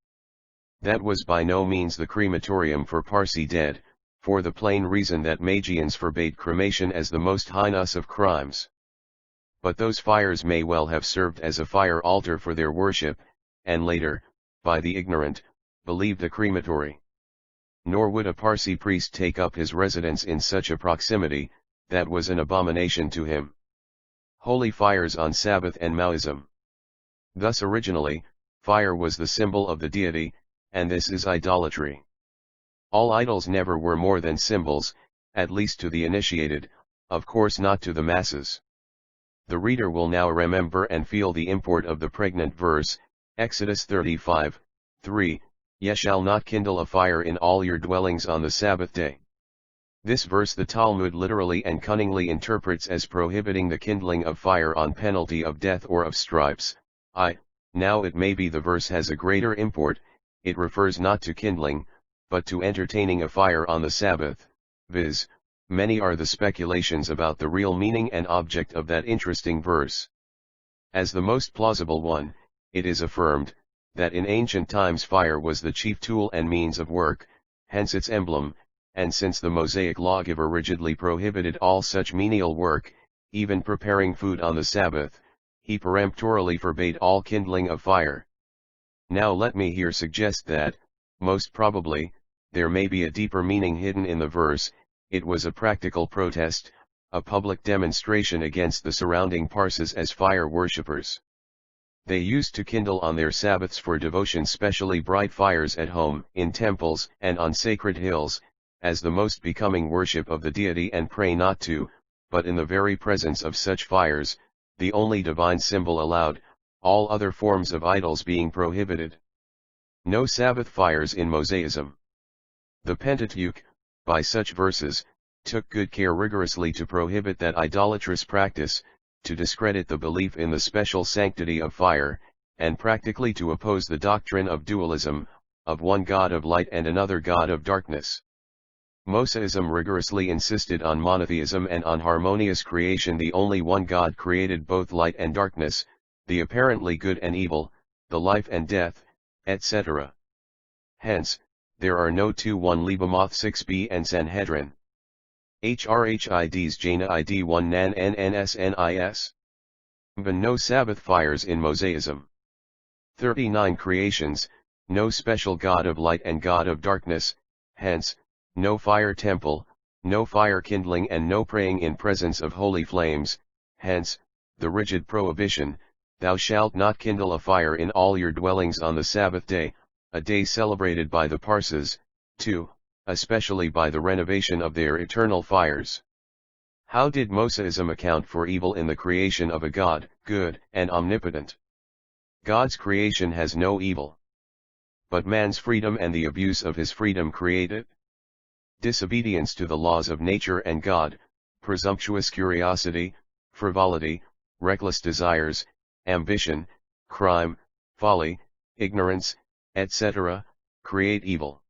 That was by no means the crematorium for Parsi dead, for the plain reason that Magians forbade cremation as the most heinous of crimes. But those fires may well have served as a fire altar for their worship, and later, by the ignorant, believed a crematory. Nor would a Parsi priest take up his residence in such a proximity, that was an abomination to him. Holy fires on Sabbath and Maoism. Thus originally, fire was the symbol of the deity, and this is idolatry. All idols never were more than symbols, at least to the initiated, of course not to the masses. The reader will now remember and feel the import of the pregnant verse, Exodus 35:3, Ye shall not kindle a fire in all your dwellings on the Sabbath day. This verse the Talmud literally and cunningly interprets as prohibiting the kindling of fire on penalty of death or of stripes. Now it may be the verse has a greater import, it refers not to kindling, but to entertaining a fire on the Sabbath, viz., many are the speculations about the real meaning and object of that interesting verse. As the most plausible one, it is affirmed, that in ancient times fire was the chief tool and means of work, hence its emblem, and since the Mosaic lawgiver rigidly prohibited all such menial work, even preparing food on the Sabbath, he peremptorily forbade all kindling of fire. Now let me here suggest that, most probably, there may be a deeper meaning hidden in the verse. It was a practical protest, a public demonstration against the surrounding Parsis as fire worshippers. They used to kindle on their Sabbaths for devotion specially bright fires at home, in temples, and on sacred hills, as the most becoming worship of the deity, and pray not to, but in the very presence of such fires, the only divine symbol allowed, all other forms of idols being prohibited. No Sabbath fires in Mosaism. The Pentateuch, by such verses, took good care rigorously to prohibit that idolatrous practice, to discredit the belief in the special sanctity of fire, and practically to oppose the doctrine of dualism, of one God of light and another God of darkness. Mosaism rigorously insisted on monotheism and on harmonious creation. The only one God created both light and darkness, the apparently good and evil, the life and death, etc. Hence, there are no 2-1 Lebemoth 6b and Sanhedrin. HRHIDs Jaina ID 1 Nan NNSNIS. But no Sabbath fires in Mosaism. 39 creations, no special God of light and God of darkness, hence, no fire temple, no fire kindling and no praying in presence of holy flames, hence, the rigid prohibition, thou shalt not kindle a fire in all your dwellings on the Sabbath day, a day celebrated by the Parsis, too, especially by the renovation of their eternal fires. How did Mosaism account for evil in the creation of a God, good and omnipotent? God's creation has no evil. But man's freedom and the abuse of his freedom create it. Disobedience to the laws of nature and God, presumptuous curiosity, frivolity, reckless desires, ambition, crime, folly, ignorance, etc., create evil.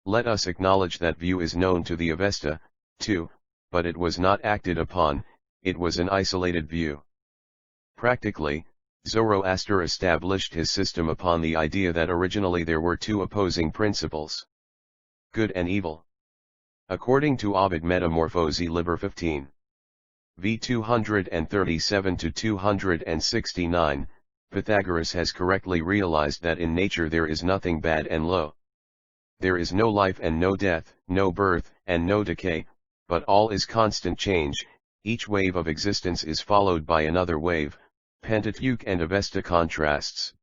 Let us acknowledge that view is known to the Avesta, too, but it was not acted upon, it was an isolated view. Practically, Zoroaster established his system upon the idea that originally there were two opposing principles: good and evil. According to Ovid Metamorphosi Liber 15. v. 237-269, Pythagoras has correctly realized that in nature there is nothing bad and low. There is no life and no death, no birth and no decay, but all is constant change. Each wave of existence is followed by another wave. Pentateuch and Avesta contrasts.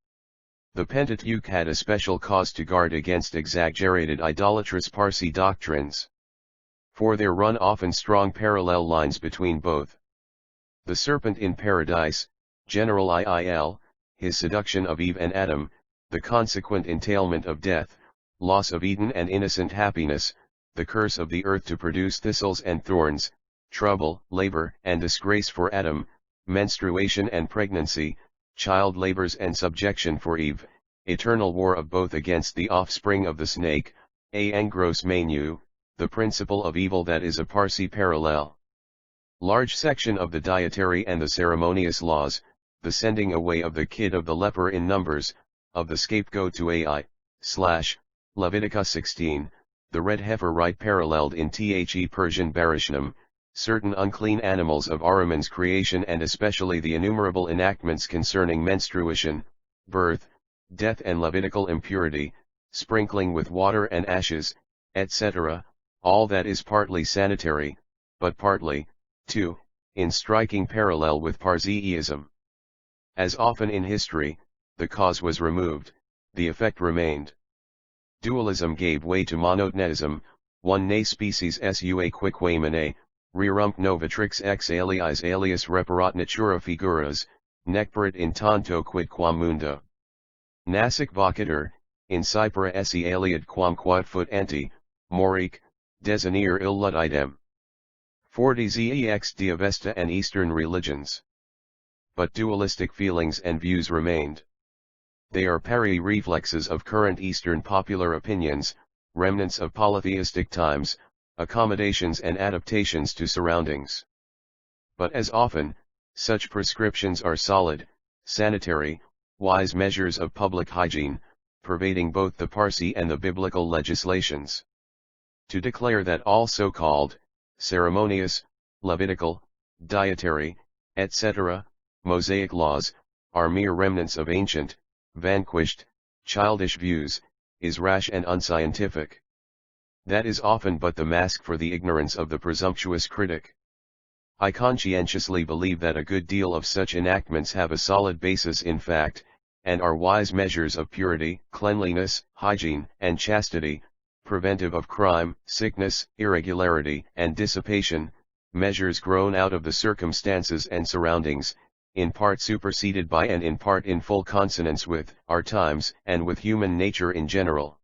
The Pentateuch had a special cause to guard against exaggerated idolatrous Parsi doctrines. For there run often strong parallel lines between both. The serpent in paradise, General IIL, his seduction of Eve and Adam, the consequent entailment of death, loss of Eden and innocent happiness, the curse of the earth to produce thistles and thorns, trouble, labor and disgrace for Adam, menstruation and pregnancy, child labors and subjection for Eve, eternal war of both against the offspring of the snake, Angros Manu, the principle of evil that is a Parsi parallel. Large section of the dietary and the ceremonious laws, the sending away of the kid of the leper in Numbers, of the scapegoat to Leviticus 16, the red heifer rite paralleled in The Persian Barishnam, certain unclean animals of Ahriman's creation and especially the innumerable enactments concerning menstruation, birth, death and Levitical impurity, sprinkling with water and ashes, etc., all that is partly sanitary, but partly, too, in striking parallel with Parsiism. As often in history, the cause was removed, the effect remained. Dualism gave way to monotheism, one ne species sua quicquamine, rerum novatrix ex aliis alias reparat natura figuras, necperit in tanto quidquam mundo. Nasic vocator, in cypera esse aliad quam quadfut anti, moric, desinir illud idem. 40 Zex de Avesta and Eastern religions. But dualistic feelings and views remained. They are peri-reflexes of current Eastern popular opinions, remnants of polytheistic times, accommodations and adaptations to surroundings. But as often, such prescriptions are solid, sanitary, wise measures of public hygiene, pervading both the Parsi and the biblical legislations. to declare that all so-called, ceremonious, Levitical, dietary, etc., Mosaic laws, are mere remnants of ancient, vanquished, childish views, is rash and unscientific. That is often but the mask for the ignorance of the presumptuous critic. I conscientiously believe that a good deal of such enactments have a solid basis in fact, and are wise measures of purity, cleanliness, hygiene, and chastity, preventive of crime, sickness, irregularity, and dissipation, measures grown out of the circumstances and surroundings, in part superseded by and in part in full consonance with our times and with human nature in general.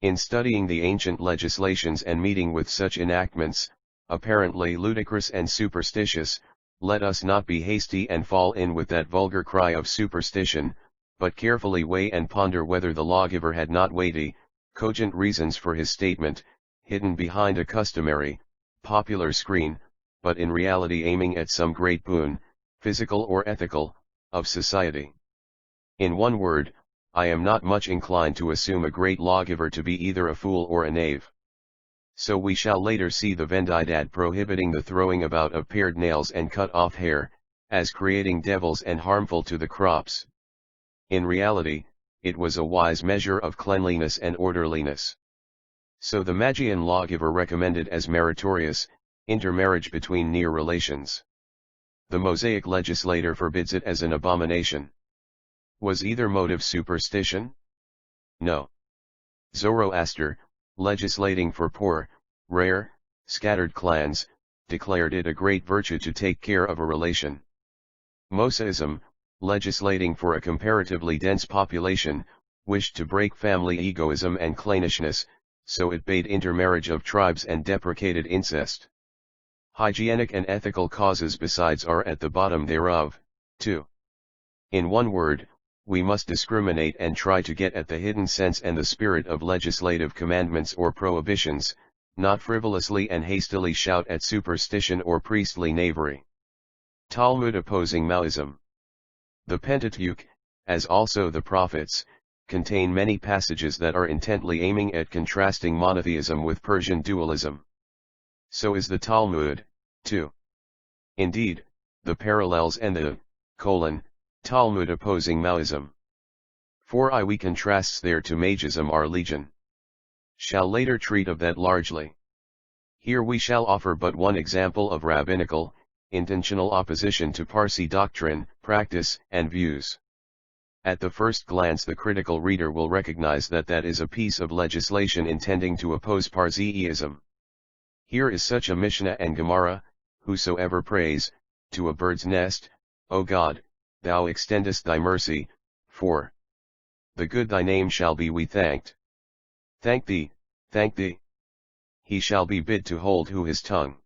In studying the ancient legislations and meeting with such enactments, apparently ludicrous and superstitious, let us not be hasty and fall in with that vulgar cry of superstition, but carefully weigh and ponder whether the lawgiver had not weighty, cogent reasons for his statement, hidden behind a customary, popular screen, but in reality aiming at some great boon, physical or ethical, of society. In one word, I am not much inclined to assume a great lawgiver to be either a fool or a knave. So we shall later see the Vendidad prohibiting the throwing about of pared nails and cut off hair, as creating devils and harmful to the crops. In reality, it was a wise measure of cleanliness and orderliness. So the Magian lawgiver recommended as meritorious, intermarriage between near relations. The Mosaic legislator forbids it as an abomination. Was either motive superstition? No. Zoroaster, legislating for poor, rare, scattered clans, declared it a great virtue to take care of a relation. Monism, legislating for a comparatively dense population, wished to break family egoism and clannishness, so it bade intermarriage of tribes and deprecated incest. Hygienic and ethical causes besides are at the bottom thereof, too. In one word, we must discriminate and try to get at the hidden sense and the spirit of legislative commandments or prohibitions, not frivolously and hastily shout at superstition or priestly knavery. Talmud opposing Maoism. The Pentateuch, as also the prophets, contain many passages that are intently aiming at contrasting monotheism with Persian dualism. So is the Talmud, too. Indeed, the parallels and the Talmud opposing Maoism. For we contrasts there to Magism are legion. Shall later treat of that largely. Here we shall offer but one example of rabbinical, intentional opposition to Parsi doctrine, practice, and views. At the first glance the critical reader will recognize that that is a piece of legislation intending to oppose Parsiism. Here is such a Mishnah and Gemara, whosoever prays, to a bird's nest, O God, thou extendest thy mercy, for the good thy name shall be we thanked. Thank thee, thank thee. He shall be bid to hold who his tongue.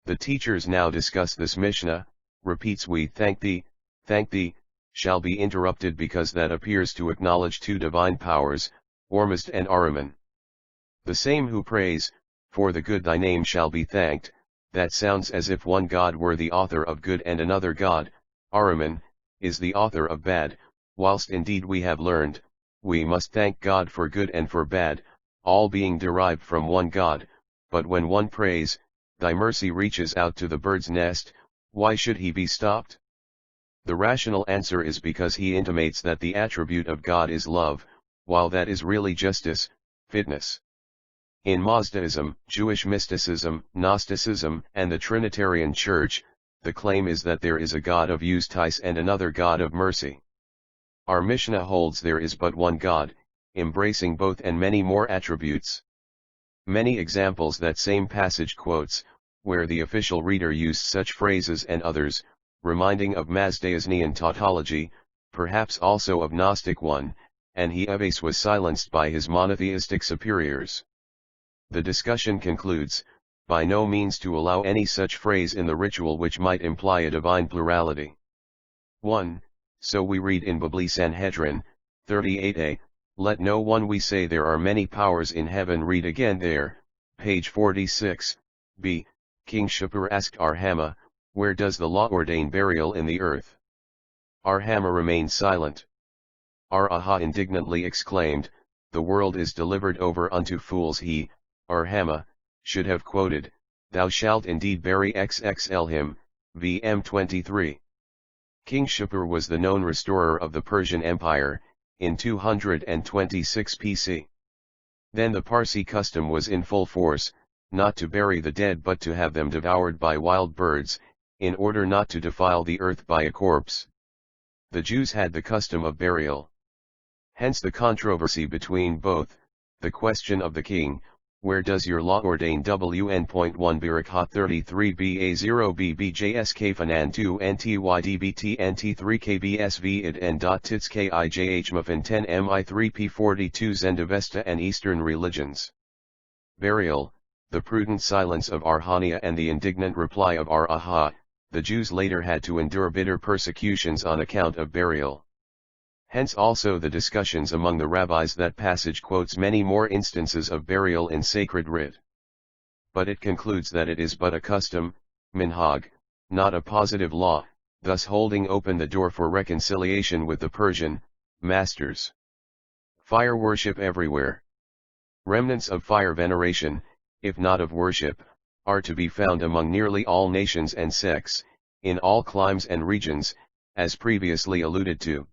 The teachers now discuss this Mishnah, repeats we thank thee, shall be interrupted because that appears to acknowledge two divine powers, Ormuzd and Ahriman. The same who prays, for the good thy name shall be thanked, that sounds as if one God were the author of good and another God, Ahriman, is the author of bad, whilst indeed we have learned, we must thank God for good and for bad, all being derived from one God, but when one prays, thy mercy reaches out to the bird's nest, why should he be stopped? The rational answer is because he intimates that the attribute of God is love, while that is really justice, fitness. In Mazdayasm, Jewish mysticism, Gnosticism, and the Trinitarian Church, the claim is that there is a God of justice and another God of mercy. Our Mishnah holds there is but one God, embracing both and many more attributes. Many examples that same passage quotes, where the official reader used such phrases and others, reminding of Mazdayasnian tautology, perhaps also of Gnostic one, and he Avesta was silenced by his monotheistic superiors. The discussion concludes, by no means to allow any such phrase in the ritual which might imply a divine plurality. 1. So we read in Bibli Sanhedrin, 38a, let no one we say there are many powers in heaven read again there, page 46, b. King Shapur asked Arhama, where does the law ordain burial in the earth? Arhama remained silent. Araha indignantly exclaimed, the world is delivered over unto fools he, or Hama, should have quoted, "Thou shalt indeed bury XXL him," VM 23. King Shapur was the known restorer of the Persian Empire, in 226 PC. Then the Parsi custom was in full force, not to bury the dead but to have them devoured by wild birds, in order not to defile the earth by a corpse. The Jews had the custom of burial. Hence the controversy between both, the question of the king, where does your law ordain WN.1 Barakhat 33 BA0 BBJSK Fanan 2 NTYDBT NT3 KBSV id N.Tits KIJH Muffin 10 MI3 P42 Zend Avesta and Eastern religions. Burial, the prudent silence of Arhania and the indignant reply of Ar-Aha, the Jews later had to endure bitter persecutions on account of burial. Hence also the discussions among the rabbis. That passage quotes many more instances of burial in sacred writ. But it concludes that it is but a custom, minhag, not a positive law, thus holding open the door for reconciliation with the Persian masters. Fire worship everywhere. Remnants of fire veneration, if not of worship, are to be found among nearly all nations and sects, in all climes and regions, as previously alluded to.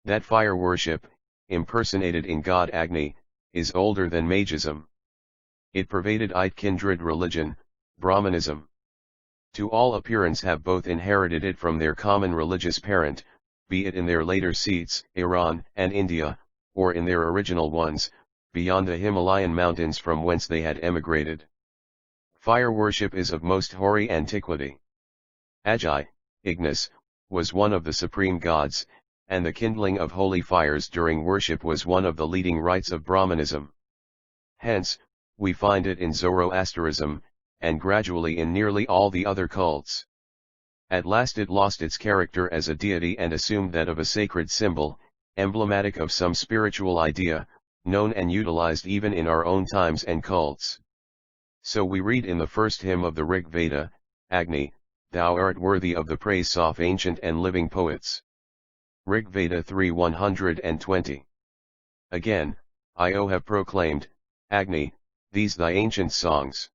That fire worship, impersonated in god Agni, is older than Magism. It pervaded it kindred religion, Brahmanism. To all appearance have both inherited it from their common religious parent, be it in their later seats, Iran and India, or in their original ones, beyond the Himalayan mountains from whence they had emigrated. Fire worship is of most hoary antiquity. Agi, Ignis, was one of the supreme gods, and the kindling of holy fires during worship was one of the leading rites of Brahmanism. Hence, we find it in Zoroastrianism, and gradually in nearly all the other cults. At last it lost its character as a deity and assumed that of a sacred symbol, emblematic of some spiritual idea, known and utilized even in our own times and cults. So we read in the first hymn of the Rig Veda, Agni, thou art worthy of the praise of ancient and living poets. Rig Veda 3:120. Again, I have proclaimed, Agni, these thy ancient songs.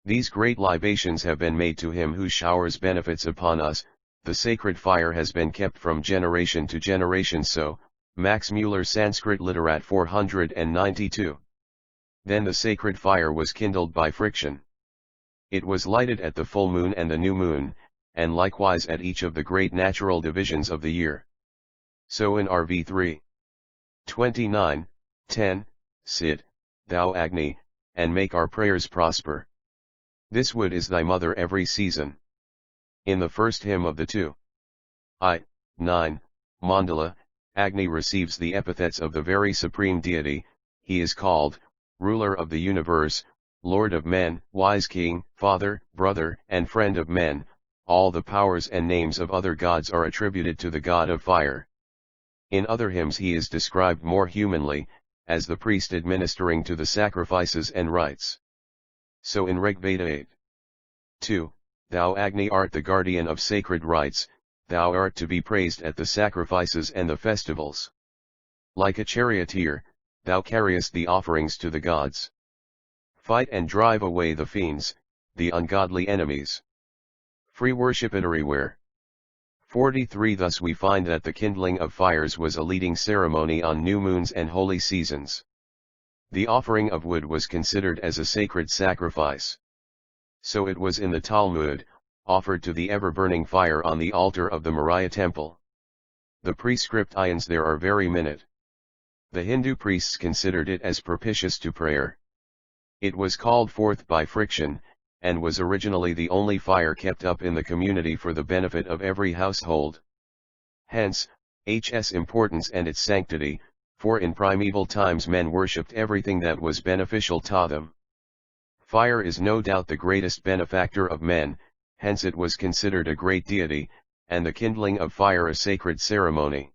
These great libations have been made to him who showers benefits upon us, the sacred fire has been kept from generation to generation. So, Max Mueller Sanskrit Literat 492. Then the sacred fire was kindled by friction. It was lighted at the full moon and the new moon, and likewise at each of the great natural divisions of the year. So in RV 3. 29, 10, sit, thou Agni, and make our prayers prosper. This wood is thy mother every season. In the first hymn of the 2. 9, Mandala, Agni receives the epithets of the very supreme deity. He is called, ruler of the universe, lord of men, wise king, father, brother, and friend of men. All the powers and names of other gods are attributed to the god of fire. In other hymns he is described more humanly, as the priest administering to the sacrifices and rites. So in Rig Veda 8. 2, thou Agni art the guardian of sacred rites, thou art to be praised at the sacrifices and the festivals. Like a charioteer, thou carriest the offerings to the gods. Fight and drive away the fiends, the ungodly enemies. Free worship everywhere. 43. Thus we find that the kindling of fires was a leading ceremony on new moons and holy seasons. The offering of wood was considered as a sacred sacrifice. So it was in the Talmud, offered to the ever-burning fire on the altar of the Moriah temple. The prescript ions there are very minute. The Hindu priests considered it as propitious to prayer. It was called forth by friction, and was originally the only fire kept up in the community for the benefit of every household. Hence, its importance and its sanctity, for in primeval times men worshipped everything that was beneficial to them. Fire is no doubt the greatest benefactor of men, hence it was considered a great deity, and the kindling of fire a sacred ceremony.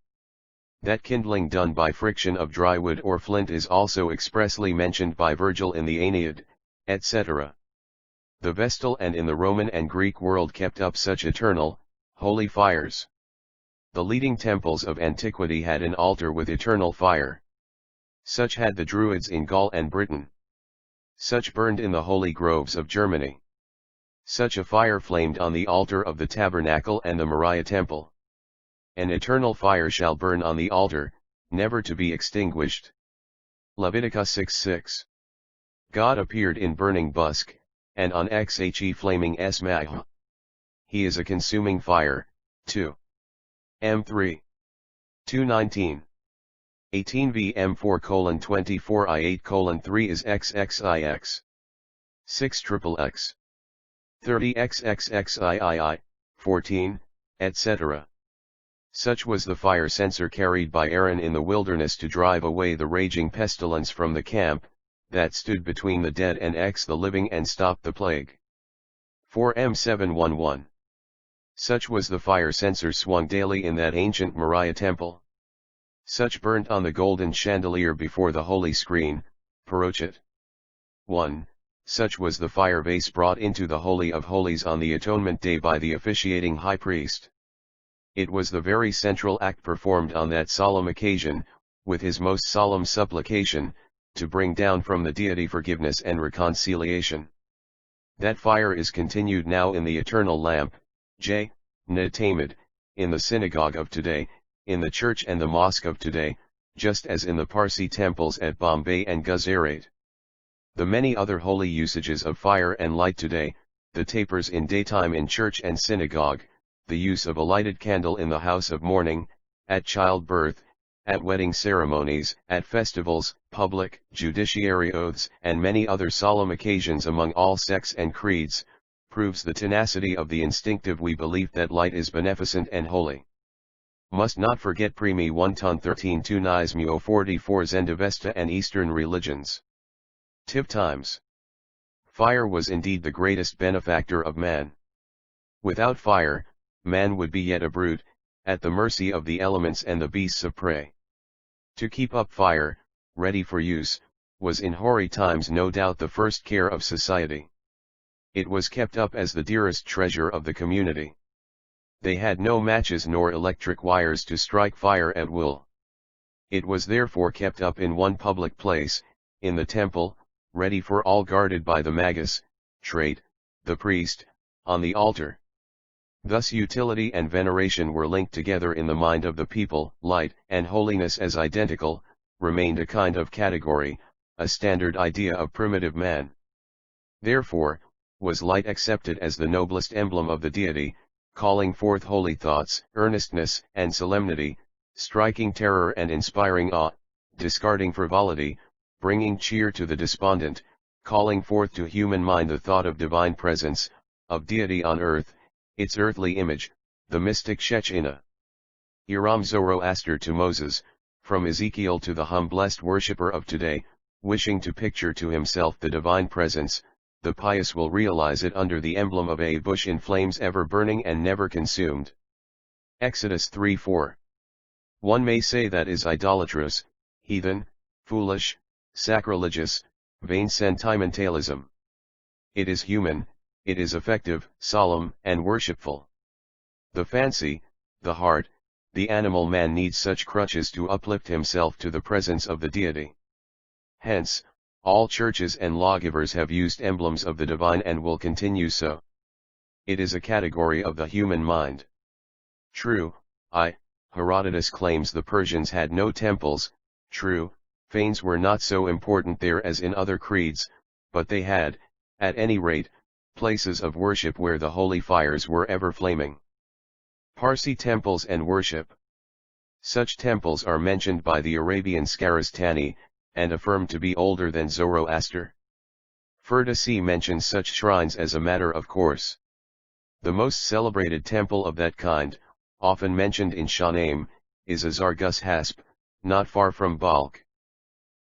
That kindling done by friction of dry wood or flint is also expressly mentioned by Virgil in the Aeneid, etc. The Vestal and in the Roman and Greek world kept up such eternal, holy fires. The leading temples of antiquity had an altar with eternal fire. Such had the Druids in Gaul and Britain. Such burned in the holy groves of Germany. Such a fire flamed on the altar of the tabernacle and the Moriah temple. An eternal fire shall burn on the altar, never to be extinguished. Leviticus 6:6. God appeared in burning busk, and on Xe flaming esmah. He is a consuming fire. 2. M3. 219. 18 VM4:24 I8:3 is XXIX. 6 XXX. 30 XXXIII, 14, etc. Such was the fire censer carried by Aaron in the wilderness to drive away the raging pestilence from the camp, that stood between the dead and the living and stop the plague. 4 M711. Such was the fire censer swung daily in that ancient Moriah temple. Such burnt on the golden chandelier before the holy screen, Parochet. 1. Such was the fire vase brought into the Holy of Holies on the Atonement Day by the officiating high priest. It was the very central act performed on that solemn occasion, with his most solemn supplication, to bring down from the deity forgiveness and reconciliation. That fire is continued now in the eternal lamp, J. Tamid, in the synagogue of today, in the church and the mosque of today, just as in the Parsi temples at Bombay and Gujarat. The many other holy usages of fire and light today, the tapers in daytime in church and synagogue, the use of a lighted candle in the house of mourning, at childbirth, at wedding ceremonies, at festivals, public, judiciary oaths, and many other solemn occasions among all sects and creeds, proves the tenacity of the instinctive we belief that light is beneficent and holy. Must not forget Primi 1 ton 13 2 Nise Muo 44 Zend Avesta and Eastern religions. Tip times. Fire was indeed the greatest benefactor of man. Without fire, man would be yet a brute, at the mercy of the elements and the beasts of prey. To keep up fire, ready for use, was in hoary times no doubt the first care of society. It was kept up as the dearest treasure of the community. They had no matches nor electric wires to strike fire at will. It was therefore kept up in one public place, in the temple, ready for all, guarded by the magus, trait, the priest, on the altar. Thus utility and veneration were linked together in the mind of the people. Light and holiness as identical, remained a kind of category, a standard idea of primitive man. Therefore, was light accepted as the noblest emblem of the deity, calling forth holy thoughts, earnestness and solemnity, striking terror and inspiring awe, discarding frivolity, bringing cheer to the despondent, calling forth to human mind the thought of divine presence, of deity on earth, its earthly image, the mystic Shechinah. Iram Zoroaster to Moses, from Ezekiel to the humblest worshipper of today, wishing to picture to himself the divine presence, the pious will realize it under the emblem of a bush in flames ever burning and never consumed. Exodus 3:4. One may say that is idolatrous, heathen, foolish, sacrilegious, vain sentimentalism. It is human, it is effective, solemn, and worshipful. The fancy, the heart, the animal man needs such crutches to uplift himself to the presence of the deity. Hence, all churches and lawgivers have used emblems of the divine and will continue so. It is a category of the human mind. True, Herodotus claims the Persians had no temples. True, fanes were not so important there as in other creeds, but they had, at any rate, places of worship where the holy fires were ever flaming. Parsi temples and worship. Such temples are mentioned by the Arabian Skarastani, and affirmed to be older than Zoroaster. Ferdowsi mentions such shrines as a matter of course. The most celebrated temple of that kind, often mentioned in Shahnameh, is Azargus Hasp, not far from Balkh.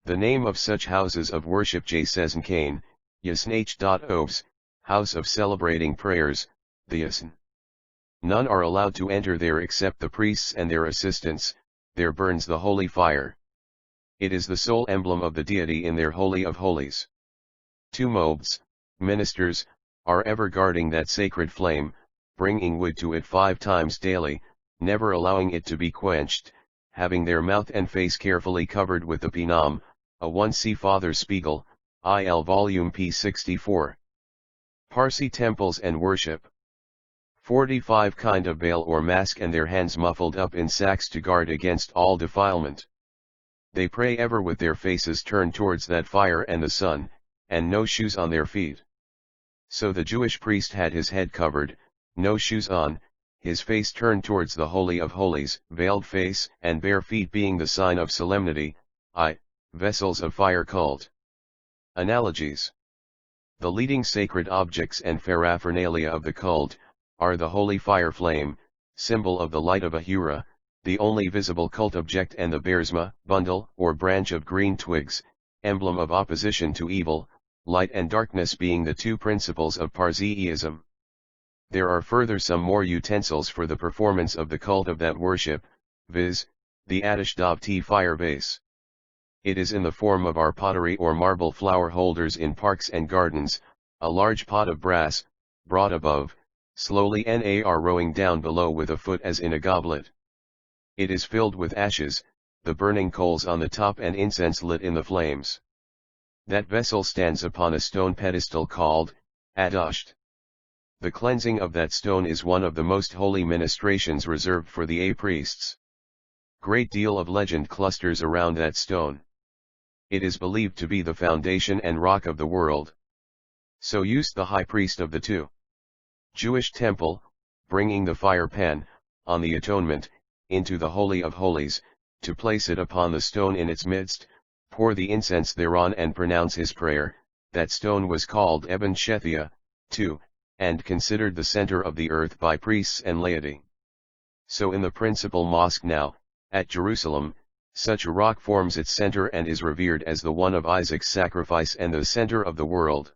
The name of such houses of worship Jasesnkane, Yasnh.Obs, house of celebrating prayers, the Yasn. None are allowed to enter there except the priests and their assistants. There burns the holy fire. It is the sole emblem of the deity in their Holy of Holies. 2 Mobs, ministers, are ever guarding that sacred flame, bringing wood to it 5 times daily, never allowing it to be quenched, having their mouth and face carefully covered with the pinam, a 1 see Father Spiegel, IL Volume P 64. Parsi temples and worship. 45 kind of veil or mask and their hands muffled up in sacks to guard against all defilement. They pray ever with their faces turned towards that fire and the sun, and no shoes on their feet. So the Jewish priest had his head covered, no shoes on, his face turned towards the Holy of Holies, veiled face and bare feet being the sign of solemnity, vessels of fire cult. Analogies. The leading sacred objects and paraphernalia of the cult are the holy fire flame, symbol of the light of Ahura, the only visible cult object, and the bersma, bundle or branch of green twigs, emblem of opposition to evil, light and darkness being the two principles of Parsiism. There are further some more utensils for the performance of the cult of that worship, viz., the Atish Dabti fire vase. It is in the form of our pottery or marble flower holders in parks and gardens, a large pot of brass, brought above, slowly nar rowing down below with a foot as in a goblet. It is filled with ashes, the burning coals on the top and incense lit in the flames. That vessel stands upon a stone pedestal called adasht. The cleansing of that stone is one of the most holy ministrations reserved for the priests. Great deal of legend clusters around that stone. It is believed to be the foundation and rock of the world. So used the high priest of the two Jewish temple, bringing the fire pan, on the atonement, into the Holy of Holies, to place it upon the stone in its midst, pour the incense thereon and pronounce his prayer. That stone was called Eben Shethia, too, and considered the center of the earth by priests and laity. So in the principal mosque now, at Jerusalem, such a rock forms its center and is revered as the one of Isaac's sacrifice and the center of the world.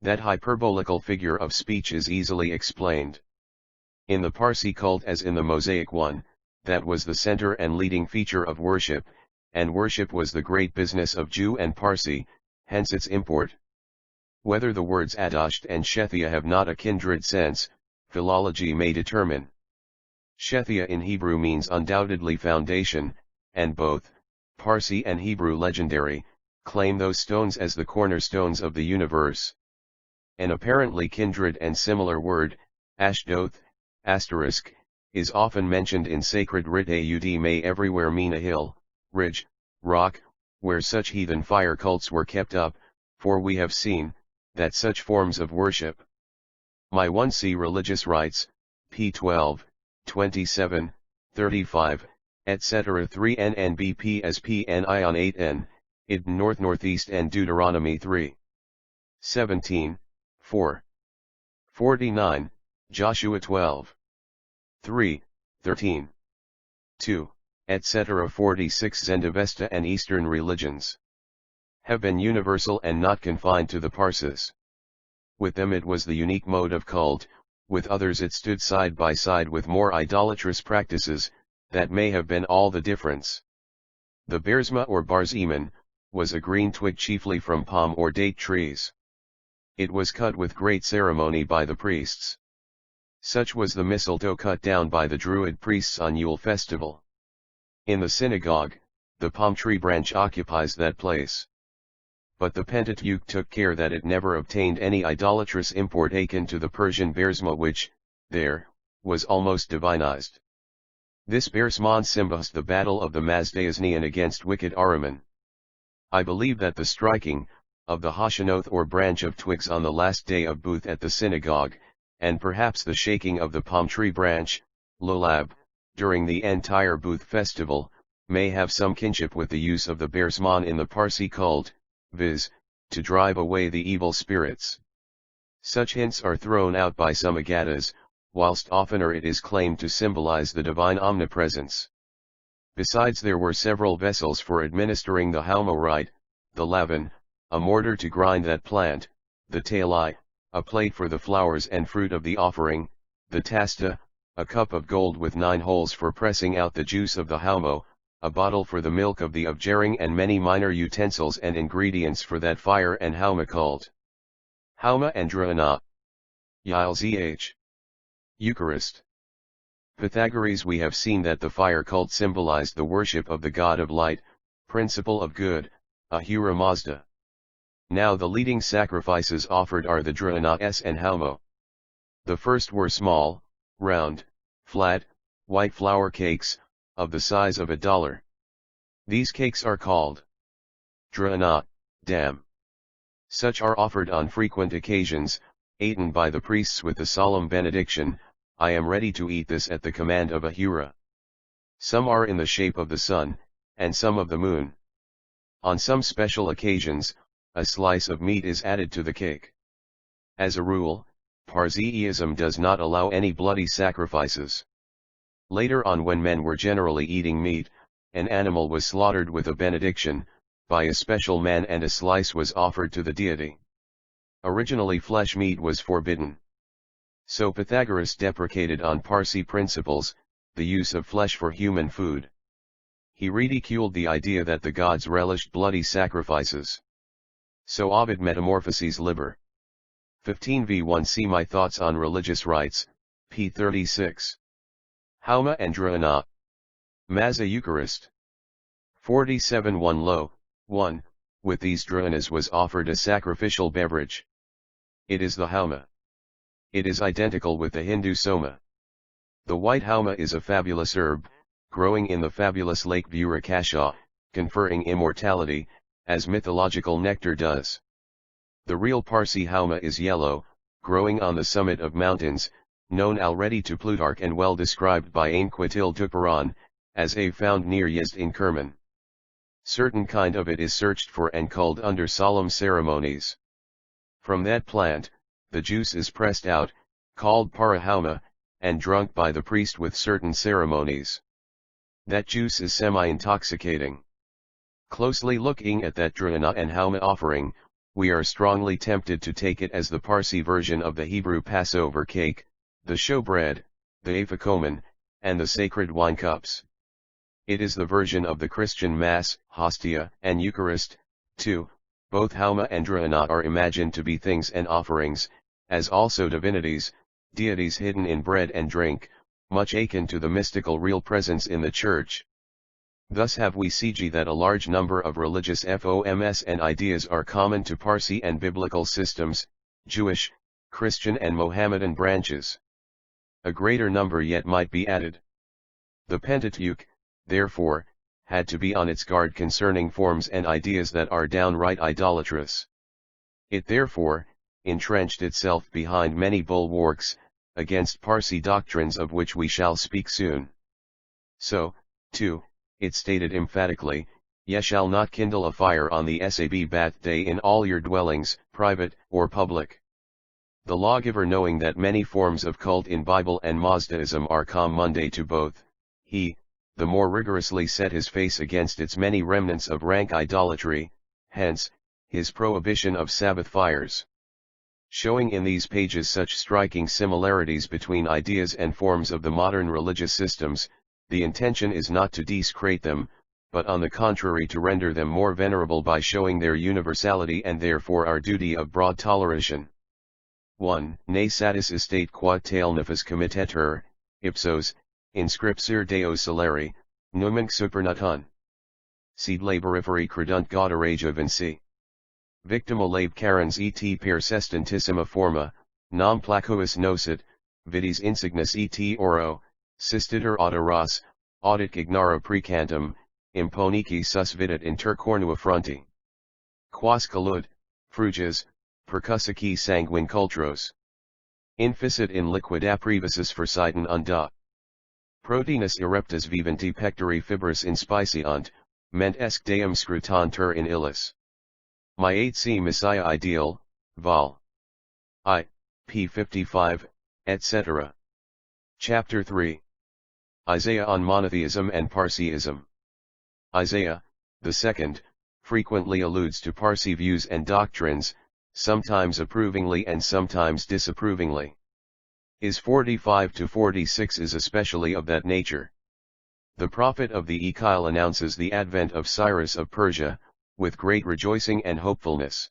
That hyperbolical figure of speech is easily explained. In the Parsi cult as in the Mosaic one, that was the center and leading feature of worship, and worship was the great business of Jew and Parsi, hence its import. Whether the words adasht and shethia have not a kindred sense, philology may determine. Shethia in Hebrew means undoubtedly foundation, and both, Parsi and Hebrew legendary, claim those stones as the cornerstones of the universe. An apparently kindred and similar word, Ashdoth, asterisk, is often mentioned in sacred writ. Aud may everywhere mean a hill, ridge, rock, where such heathen fire cults were kept up, for we have seen, that such forms of worship. My 1c Religious Rites, p. 12, 27, 35, etc. 3n and bpspni on 8n, id north-northeast and Deuteronomy 3. 17, 4. 49, Joshua 12. 3, 13. 2, etc. 46 Zend Avesta and Eastern religions have been universal and not confined to the Parsis. With them it was the unique mode of cult, with others it stood side by side with more idolatrous practices, that may have been all the difference. The bersma or barziman, was a green twig chiefly from palm or date trees. It was cut with great ceremony by the priests. Such was the mistletoe cut down by the Druid priests on Yule festival. In the synagogue, the palm tree branch occupies that place. But the Pentateuch took care that it never obtained any idolatrous import akin to the Persian bersma which, there, was almost divinized. This bersman symbols the battle of the Mazdayasna against wicked Ahriman. I believe that the striking, of the hashenoth or branch of twigs on the last day of Booth at the synagogue, and perhaps the shaking of the palm tree branch, lolab, during the entire Booth festival, may have some kinship with the use of the bersman in the Parsi cult, viz., to drive away the evil spirits. Such hints are thrown out by some Agadas, whilst oftener it is claimed to symbolize the divine omnipresence. Besides there were several vessels for administering the halma rite, the lavin, a mortar to grind that plant, the talai, a plate for the flowers and fruit of the offering, the tasta, a cup of gold with 9 holes for pressing out the juice of the halmo, a bottle for the milk of the objering, and many minor utensils and ingredients for that fire and halma cult. Halma Andrana. Yilzh. Eucharist. Pythagoras. We have seen that the fire cult symbolized the worship of the god of light, principle of good, Ahura Mazda. Now the leading sacrifices offered are the Drana's and Haumo. The first were small, round, flat, white flour cakes, of the size of $1. These cakes are called Drana, dam. Such are offered on frequent occasions, eaten by the priests with the solemn benediction, "I am ready to eat this at the command of Ahura." Some are in the shape of the sun, and some of the moon. On some special occasions, a slice of meat is added to the cake. As a rule, Parsiism does not allow any bloody sacrifices. Later on, when men were generally eating meat, an animal was slaughtered with a benediction, by a special man, and a slice was offered to the deity. Originally flesh meat was forbidden. So Pythagoras deprecated on Parsi principles, the use of flesh for human food. He ridiculed the idea that the gods relished bloody sacrifices. So Ovid Metamorphoses Liber 15v1. See my thoughts on religious rites, p. 36. Hauma and Drana. Mazda Eucharist. 47:1 Lo, 1, with these Dranas was offered a sacrificial beverage. It is the Hauma. It is identical with the Hindu Soma. The white Hauma is a fabulous herb, growing in the fabulous lake Burakasha, conferring immortality, as mythological nectar does. The real Parsi Hauma is yellow, growing on the summit of mountains, known already to Plutarch and well described by Ainquetil Duperon, as a found near Yezd in Kerman. Certain kind of it is searched for and culled under solemn ceremonies. From that plant, the juice is pressed out, called parahauma, and drunk by the priest with certain ceremonies. That juice is semi-intoxicating. Closely looking at that drana and hauma offering, we are strongly tempted to take it as the Parsi version of the Hebrew Passover cake, the showbread, the aphicomen, and the sacred wine cups. It is the version of the Christian Mass, hostia, and Eucharist, too. Both hauma and drana are imagined to be things and offerings, as also divinities, deities hidden in bread and drink, much akin to the mystical real presence in the Church. Thus have we seen that a large number of religious forms and ideas are common to Parsi and biblical systems, Jewish, Christian and Mohammedan branches. A greater number yet might be added. The Pentateuch, therefore, had to be on its guard concerning forms and ideas that are downright idolatrous. It therefore, entrenched itself behind many bulwarks, against Parsi doctrines of which we shall speak soon. So, too, it stated emphatically, "Ye shall not kindle a fire on the Sabbath day in all your dwellings, private or public." The lawgiver, knowing that many forms of cult in Bible and Mazdayasm are common to both, he, the more rigorously set his face against its many remnants of rank idolatry, hence, his prohibition of Sabbath fires. Showing in these pages such striking similarities between ideas and forms of the modern religious systems, the intention is not to desecrate them, but on the contrary to render them more venerable by showing their universality and therefore our duty of broad toleration. 1. Ne satis estate quod tale nefas committetur, ipsos, inscripsir Deo Soleri, numinc supernaton. Sed laboriferi credunt gauderage vinci. Victima lab carens et persistentissima forma, nam placuus nocit, vidis insignis et oro, sistitur adoras, audit ignara precantum, imponici sus vidit inter cornua fronti. Quas colud, fruges, percussici sanguine cultros. Inficit in liquida privacis forsitan unda. Proteinus ereptus vivanti pectori fibris inspiciant, ment esc deum scrutantur in illis. My 8c Messiah Ideal, Vol. I, p. 55, etc. Chapter 3. Isaiah on Monotheism and Parsiism. Isaiah, the second, frequently alludes to Parsi views and doctrines, sometimes approvingly and sometimes disapprovingly. His 45-46 is especially of that nature. The prophet of the Echil announces the advent of Cyrus of Persia, with great rejoicing and hopefulness.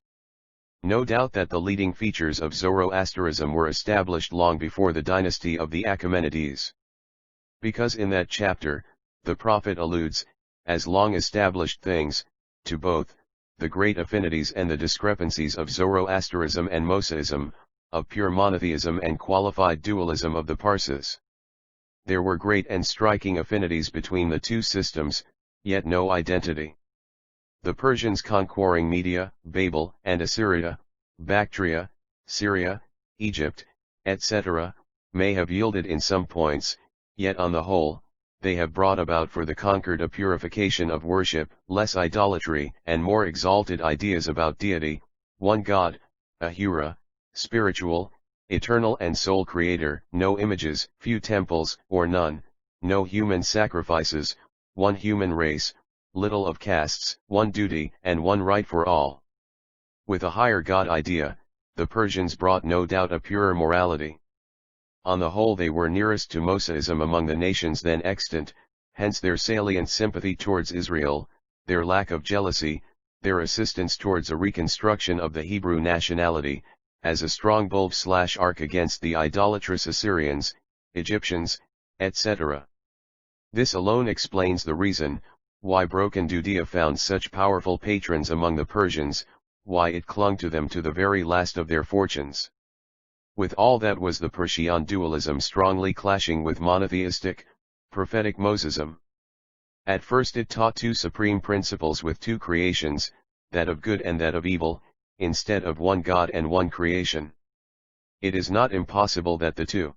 No doubt that the leading features of Zoroastrianism were established long before the dynasty of the Achaemenides. Because in that chapter, the prophet alludes, as long established things, to both, the great affinities and the discrepancies of Zoroastrianism and Mosiism, of pure monotheism and qualified dualism of the Parsis. There were great and striking affinities between the two systems, yet no identity. The Persians conquering Media, Babel and Assyria, Bactria, Syria, Egypt, etc., may have yielded in some points, yet on the whole, they have brought about for the conquered a purification of worship, less idolatry, and more exalted ideas about deity, one God, Ahura, spiritual, eternal and sole creator, no images, few temples, or none, no human sacrifices, one human race, little of castes, one duty and one right for all. With a higher God idea, the Persians brought no doubt a purer morality. On the whole they were nearest to Mosiism among the nations then extant, hence their salient sympathy towards Israel, their lack of jealousy, their assistance towards a reconstruction of the Hebrew nationality, as a strong bulwark against the idolatrous Assyrians, Egyptians, etc. This alone explains the reason, why broken Judea found such powerful patrons among the Persians, why it clung to them to the very last of their fortunes. With all that was the Persian dualism strongly clashing with monotheistic, prophetic Mosism. At first it taught two supreme principles with two creations, that of good and that of evil, instead of one God and one creation. It is not impossible that the two.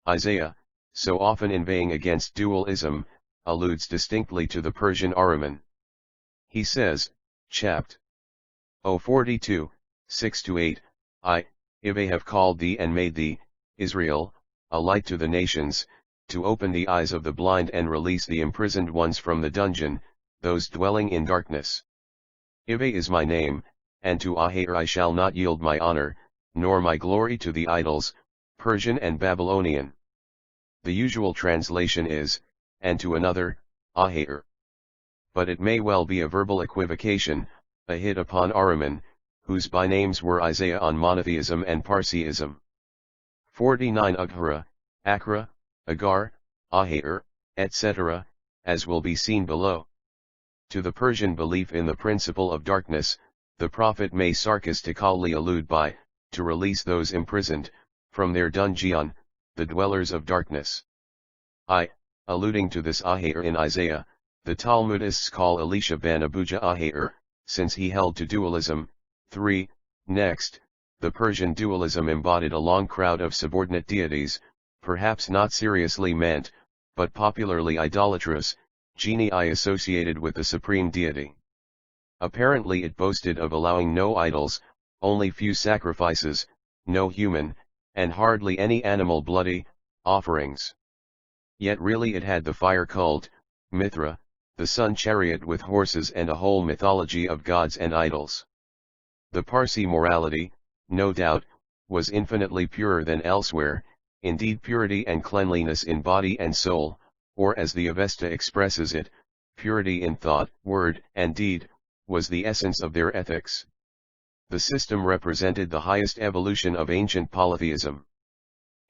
Isaiah, so often inveighing against dualism, alludes distinctly to the Persian Ahriman. He says, Chapt. 042, 6-8, I, Ive have called thee and made thee, Israel, a light to the nations, to open the eyes of the blind and release the imprisoned ones from the dungeon, those dwelling in darkness. Ive is my name, and to Ahura I shall not yield my honor, nor my glory to the idols, Persian and Babylonian. The usual translation is, and to another, Ahura. But it may well be a verbal equivocation, a hit upon Ahriman, whose bynames were Isaiah on monotheism and Parsiism. 49 Ahura, Akra, Agar, Ahura, etc., as will be seen below. To the Persian belief in the principle of darkness, the prophet may sarcastically allude by, to release those imprisoned, from their dungeon, the dwellers of darkness. Alluding to this Ahura in Isaiah, the Talmudists call Elisha ben Abuja Ahura, since he held to dualism. 3. Next, the Persian dualism embodied a long crowd of subordinate deities, perhaps not seriously meant, but popularly idolatrous, genii associated with the supreme deity. Apparently it boasted of allowing no idols, only few sacrifices, no human, and hardly any animal bloody, offerings. Yet really it had the fire cult, Mithra, the sun chariot with horses and a whole mythology of gods and idols. The Parsi morality, no doubt, was infinitely purer than elsewhere, indeed purity and cleanliness in body and soul, or as the Avesta expresses it, purity in thought, word, and deed, was the essence of their ethics. The system represented the highest evolution of ancient polytheism.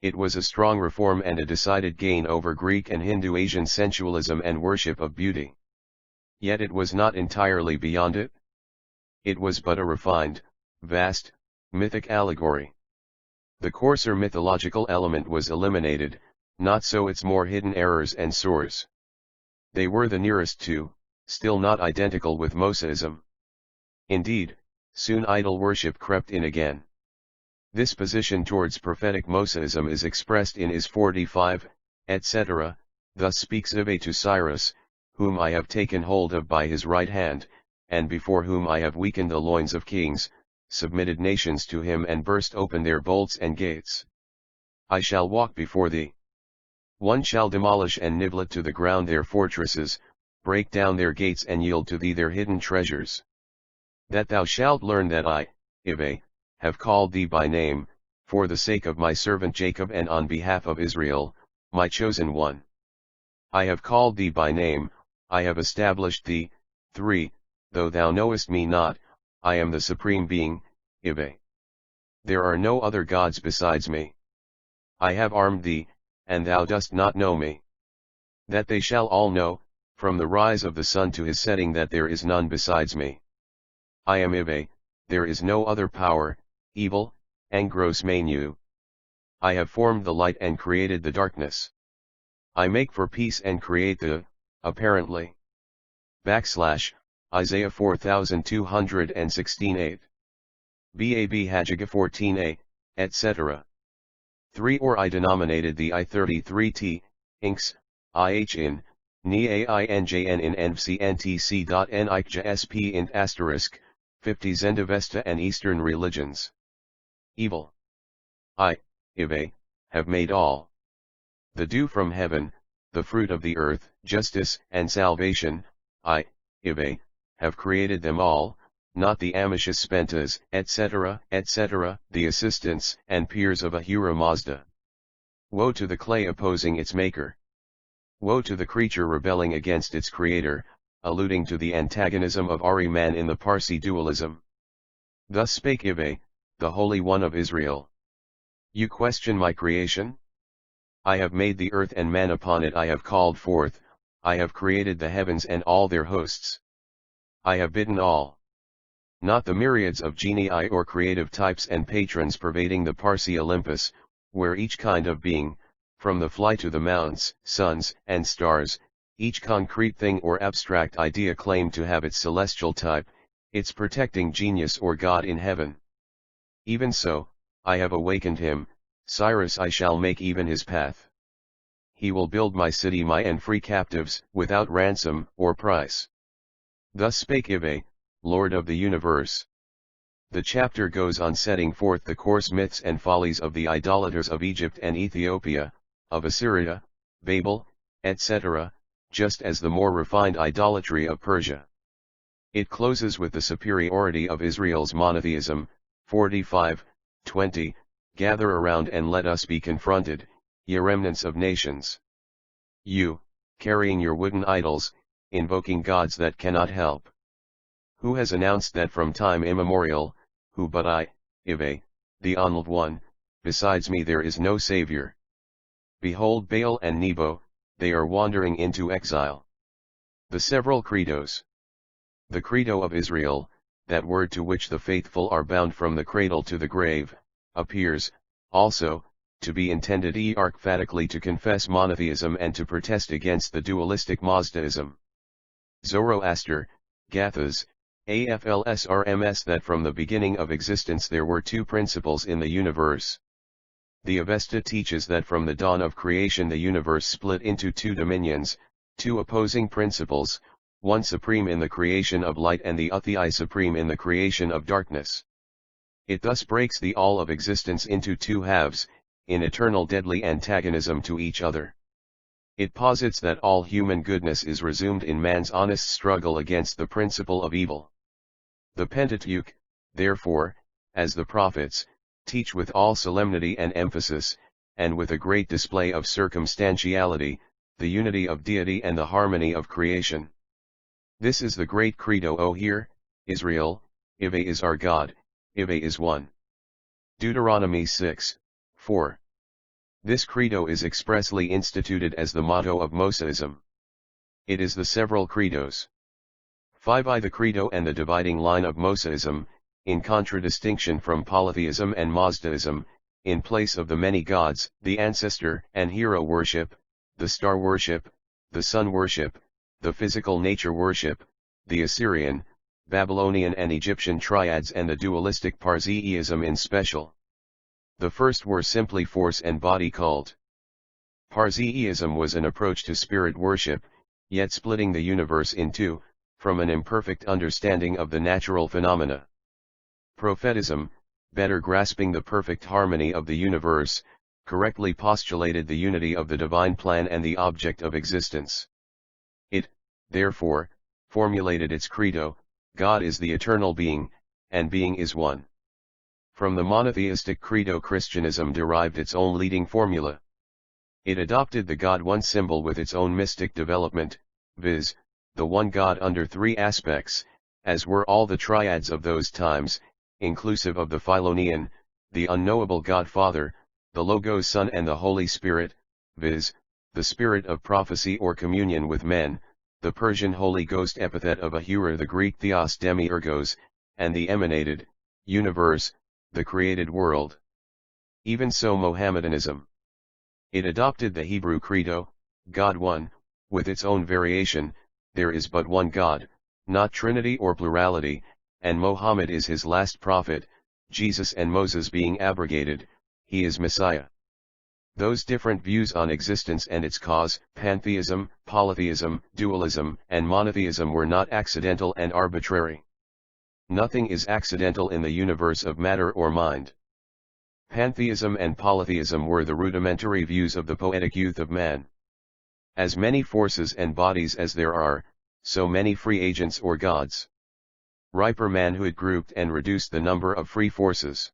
It was a strong reform and a decided gain over Greek and Hindu Asian sensualism and worship of beauty. Yet it was not entirely beyond it. It was but a refined, vast, mythic allegory. The coarser mythological element was eliminated, not so its more hidden errors and sores. They were the nearest to, still not identical with Mosiism. Indeed, soon idol worship crept in again. This position towards prophetic Mosiism is expressed in Is 45, etc., thus speaks Ive to Cyrus, whom I have taken hold of by his right hand, and before whom I have weakened the loins of kings, submitted nations to him and burst open their bolts and gates. I shall walk before thee. One shall demolish and nivel to the ground their fortresses, break down their gates and yield to thee their hidden treasures. That thou shalt learn that I, Ive, have called thee by name, for the sake of my servant Jacob and on behalf of Israel, my chosen one. I have called thee by name, I have established thee. 3. Though thou knowest me not, I am the supreme being, Ive. There are no other gods besides me. I have armed thee, and thou dost not know me. That they shall all know, from the rise of the sun to his setting that there is none besides me. I am Ive, there is no other power, evil, and gross manu. I have formed the light and created the darkness. I make for peace and create the, apparently. Isaiah 4216:8. Bab Haggadah 14a, etc. 3 Or I denominated the I33T, inks, IH in, ni AINJN in NVCNTC.N IKJSP int asterisk, 50 Zend Avesta and Eastern religions. Evil. I, Ive, have made all. The dew from heaven, the fruit of the earth, justice and salvation, I, Ive, have created them all, not the Amishas Spentas, etc., etc., the assistants and peers of Ahura Mazda. Woe to the clay opposing its maker. Woe to the creature rebelling against its creator, alluding to the antagonism of Ahriman in the Parsi dualism. Thus spake Ive, the Holy One of Israel. You question my creation? I have made the earth and man upon it I have called forth, I have created the heavens and all their hosts. I have bidden all. Not the myriads of genii or creative types and patrons pervading the Parsi Olympus, where each kind of being, from the fly to the mounts, suns, and stars, each concrete thing or abstract idea claimed to have its celestial type, its protecting genius or God in heaven. Even so, I have awakened him, Cyrus I shall make even his path. He will build my city and free captives, without ransom or price. Thus spake Ive, Lord of the universe. The chapter goes on setting forth the coarse myths and follies of the idolaters of Egypt and Ethiopia, of Assyria, Babel, etc., just as the more refined idolatry of Persia. It closes with the superiority of Israel's monotheism, 45:20, gather around and let us be confronted, ye remnants of nations. You, carrying your wooden idols, invoking gods that cannot help. Who has announced that from time immemorial, who but I, Ive, the Anled One, besides me there is no Savior. Behold Baal and Nebo, they are wandering into exile. The several credos. The credo of Israel, that word to which the faithful are bound from the cradle to the grave, appears, also, to be intended emphatically to confess monotheism and to protest against the dualistic Mazdayasm. Zoroaster, Gathas, AFLSRMS that from the beginning of existence there were two principles in the universe. The Avesta teaches that from the dawn of creation the universe split into two dominions, two opposing principles, one supreme in the creation of light and the other supreme in the creation of darkness. It thus breaks the all of existence into two halves, in eternal deadly antagonism to each other. It posits that all human goodness is resumed in man's honest struggle against the principle of evil. The Pentateuch, therefore, as the prophets, teach with all solemnity and emphasis, and with a great display of circumstantiality, the unity of deity and the harmony of creation. This is the great credo O hear, Israel, Ive is our God, Ive is one. Deuteronomy 6:4. This credo is expressly instituted as the motto of Monism. It is the several credos. 5I The credo and the dividing line of Monism, in contradistinction from polytheism and Mazdayasm, in place of the many gods, the ancestor and hero worship, the star worship, the sun worship, the physical nature worship, the Assyrian, Babylonian and Egyptian triads and the dualistic Parsiism in special. The first were simply force and body cult. Parsiism was an approach to spirit worship, yet splitting the universe in two, from an imperfect understanding of the natural phenomena. Prophetism, better grasping the perfect harmony of the universe, correctly postulated the unity of the divine plan and the object of existence. It, therefore, formulated its credo, God is the eternal being, and being is one. From the monotheistic credo Christianism derived its own leading formula. It adopted the God one symbol with its own mystic development, viz., the one God under three aspects, as were all the triads of those times, inclusive of the Philonian, the unknowable God Father, the Logos Son and the Holy Spirit, viz., the spirit of prophecy or communion with men, the Persian Holy Ghost epithet of Ahura, the Greek Theos Demiurgos, and the emanated, universe, the created world. Even so Mohammedanism. It adopted the Hebrew credo, God one, with its own variation, there is but one God, not Trinity or plurality, and Mohammed is his last prophet, Jesus and Moses being abrogated, he is Messiah. Those different views on existence and its cause, pantheism, polytheism, dualism, and monotheism were not accidental and arbitrary. Nothing is accidental in the universe of matter or mind. Pantheism and polytheism were the rudimentary views of the poetic youth of man. As many forces and bodies as there are, so many free agents or gods. Riper manhood grouped and reduced the number of free forces.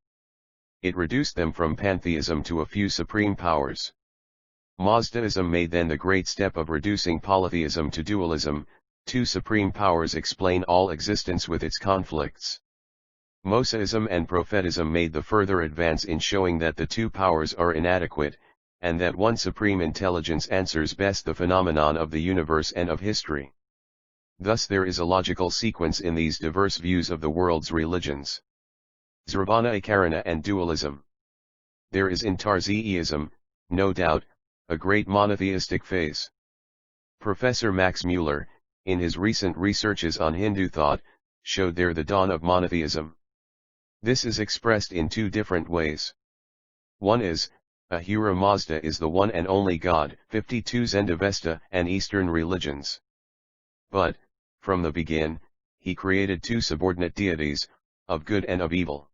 It reduced them from pantheism to a few supreme powers. Mazdaism made then the great step of reducing polytheism to dualism, two supreme powers explain all existence with its conflicts. Mosaism and prophetism made the further advance in showing that the two powers are inadequate, and that one supreme intelligence answers best the phenomenon of the universe and of history. Thus there is a logical sequence in these diverse views of the world's religions. Zoroastrianism and dualism. There is in Tarziism, no doubt, a great monotheistic phase. Professor Max Mueller, in his recent researches on Hindu thought, showed there the dawn of monotheism. This is expressed in two different ways. One is, Ahura Mazda is the one and only God, 52 Zend Avesta and Eastern religions. But, from the begin, he created two subordinate deities, of good and of evil.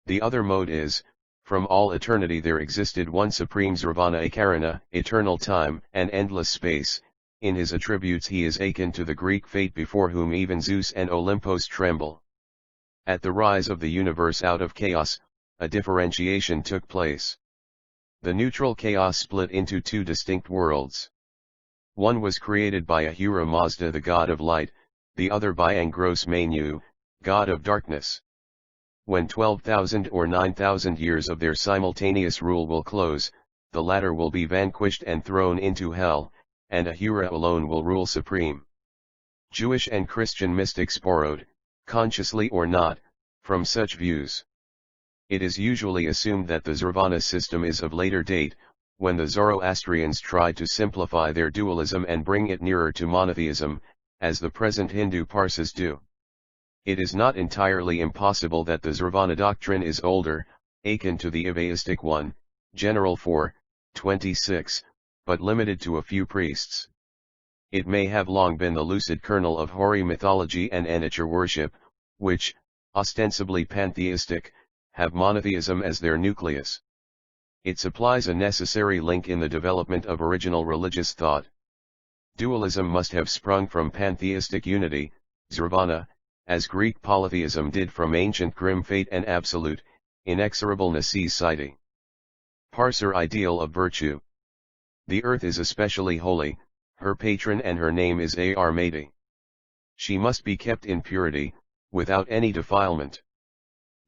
The other mode is, from all eternity there existed one supreme Zoroastrianism, eternal time and endless space. In his attributes he is akin to the Greek fate before whom even Zeus and Olympus tremble. At the rise of the universe out of chaos, a differentiation took place. The neutral chaos split into two distinct worlds. One was created by Ahura Mazda the god of light, the other by Angros Manu, god of darkness. When 12,000 or 9,000 years of their simultaneous rule will close, the latter will be vanquished and thrown into hell, and Ahura alone will rule supreme. Jewish and Christian mystics borrowed, consciously or not, from such views. It is usually assumed that the Zoroastrian system is of later date, when the Zoroastrians tried to simplify their dualism and bring it nearer to monotheism, as the present Hindu Parsis do. It is not entirely impossible that the Zoroastrian doctrine is older, akin to the Avaistic one, general for 26, but limited to a few priests. It may have long been the lucid kernel of hoary mythology and nature worship, which, ostensibly pantheistic, have monotheism as their nucleus. It supplies a necessary link in the development of original religious thought. Dualism must have sprung from pantheistic unity, Zoroastrianism, as Greek polytheism did from ancient grim fate and absolute, inexorable necessity. Parser ideal of virtue. The earth is especially holy, her patron and her name is Armadi. She must be kept in purity, without any defilement.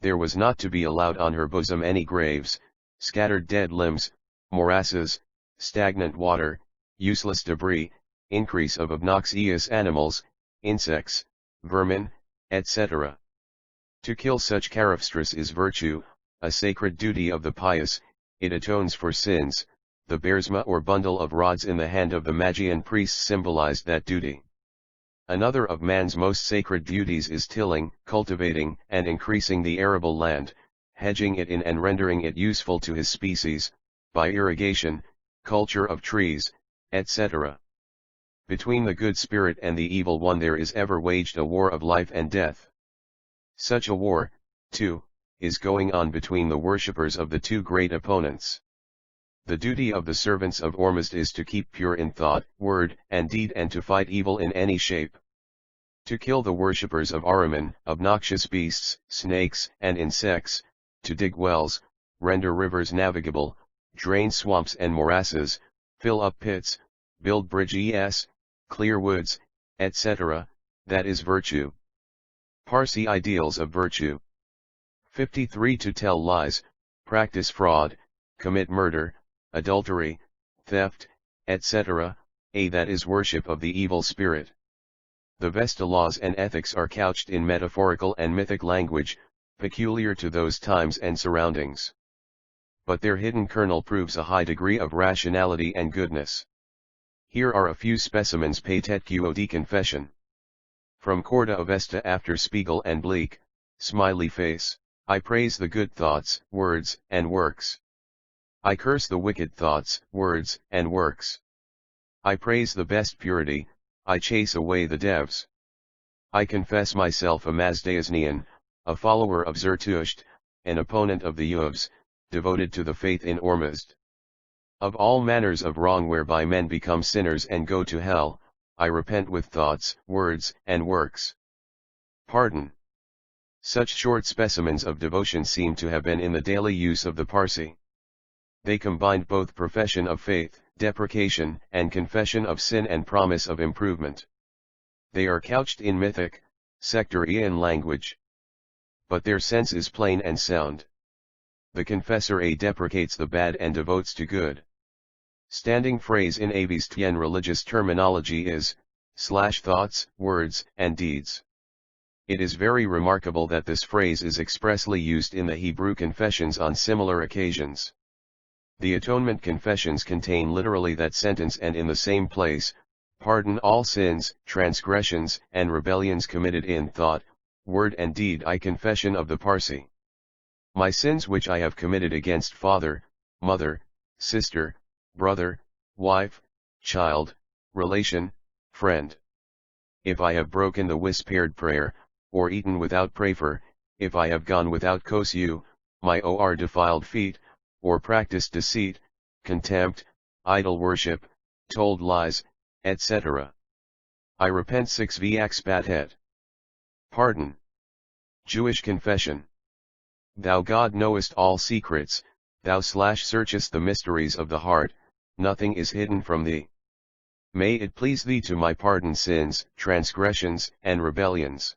There was not to be allowed on her bosom any graves, scattered dead limbs, morasses, stagnant water, useless debris, increase of obnoxious animals, insects, vermin, etc. To kill such carafstras is virtue, a sacred duty of the pious. It atones for sins. The bearsma or bundle of rods in the hand of the Magian priests symbolized that duty. Another of man's most sacred duties is tilling, cultivating, and increasing the arable land, hedging it in and rendering it useful to his species, by irrigation, culture of trees, etc. Between the good spirit and the evil one there is ever waged a war of life and death. Such a war, too, is going on between the worshippers of the two great opponents. The duty of the servants of Ormuzd is to keep pure in thought, word, and deed and to fight evil in any shape. To kill the worshippers of Ahriman, obnoxious beasts, snakes, and insects, to dig wells, render rivers navigable, drain swamps and morasses, fill up pits, build bridges, clear woods, etc., that is virtue. Parsi ideals of virtue. 53 To tell lies, practice fraud, commit murder, adultery, theft, etc., that is worship of the evil spirit. The Vesta laws and ethics are couched in metaphorical and mythic language, peculiar to those times and surroundings. But their hidden kernel proves a high degree of rationality and goodness. Here are a few specimens Patetqod confession. From Zend Avesta after Spiegel and Bleak, smiley face, I praise the good thoughts, words, and works. I curse the wicked thoughts, words, and works. I praise the best purity, I chase away the devs. I confess myself a Mazdayasnian, a follower of Zarathustra, an opponent of the Yuvs, devoted to the faith in Ormazd. Of all manners of wrong whereby men become sinners and go to hell, I repent with thoughts, words, and works. Pardon. Such short specimens of devotion seem to have been in the daily use of the Parsi. They combined both profession of faith, deprecation, and confession of sin and promise of improvement. They are couched in mythic, sectarian language. But their sense is plain and sound. The confessor deprecates the bad and devotes to good. Standing phrase in Avestian religious terminology is, thoughts, words, and deeds. It is very remarkable that this phrase is expressly used in the Hebrew confessions on similar occasions. The atonement confessions contain literally that sentence and in the same place, pardon all sins, transgressions, and rebellions committed in thought, word and deed. I confession of the Parsi. My sins which I have committed against father, mother, sister, brother, wife, child, relation, friend. If I have broken the whispered prayer, or eaten without prayer, if I have gone without kosu, my or defiled feet, or practiced deceit, contempt, idol worship, told lies, etc. I repent 6 v'axpatet. Pardon. Jewish confession. Thou God knowest all secrets, thou searchest the mysteries of the heart, nothing is hidden from thee. May it please thee to my pardon sins, transgressions, and rebellions.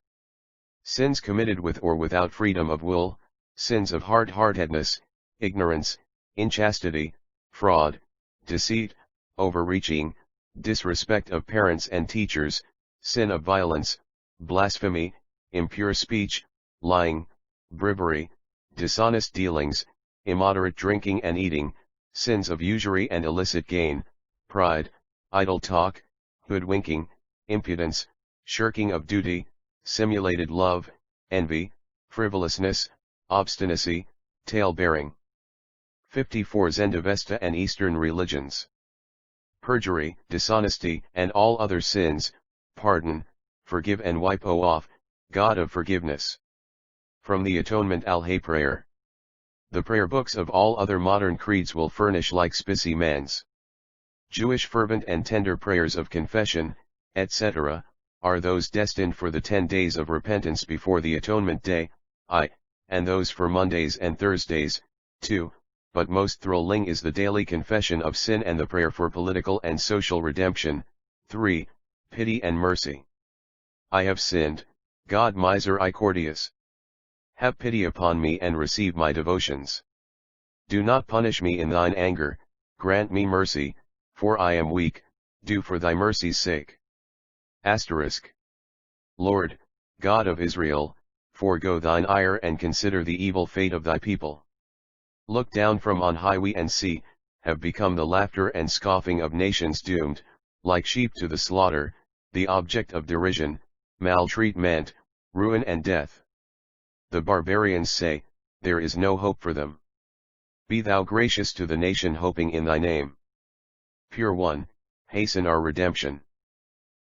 Sins committed with or without freedom of will, sins of hard-heartedness, ignorance, inchastity, fraud, deceit, overreaching, disrespect of parents and teachers, sin of violence, blasphemy, impure speech, lying, bribery, dishonest dealings, immoderate drinking and eating, sins of usury and illicit gain, pride, idle talk, hoodwinking, impudence, shirking of duty, simulated love, envy, frivolousness, obstinacy, tale-bearing. 54 Zend Avesta and Eastern religions. Perjury, dishonesty, and all other sins, pardon, forgive and wipe off, God of forgiveness. From the Atonement Al-Hay prayer. The prayer books of all other modern creeds will furnish like specimens. Jewish fervent and tender prayers of confession, etc., are those destined for the 10 days of repentance before the Atonement Day, and those for Mondays and Thursdays, too, but most thrilling is the daily confession of sin and the prayer for political and social redemption. 3. Pity and mercy. I have sinned, God misericordious. Have pity upon me and receive my devotions. Do not punish me in thine anger, grant me mercy, for I am weak, do for thy mercy's sake. Asterisk. Lord, God of Israel, forego thine ire and consider the evil fate of thy people. Look down from on high, we and see, have become the laughter and scoffing of nations doomed, like sheep to the slaughter, the object of derision, maltreatment, ruin and death. The barbarians say, there is no hope for them. Be thou gracious to the nation hoping in thy name. Pure One, hasten our redemption.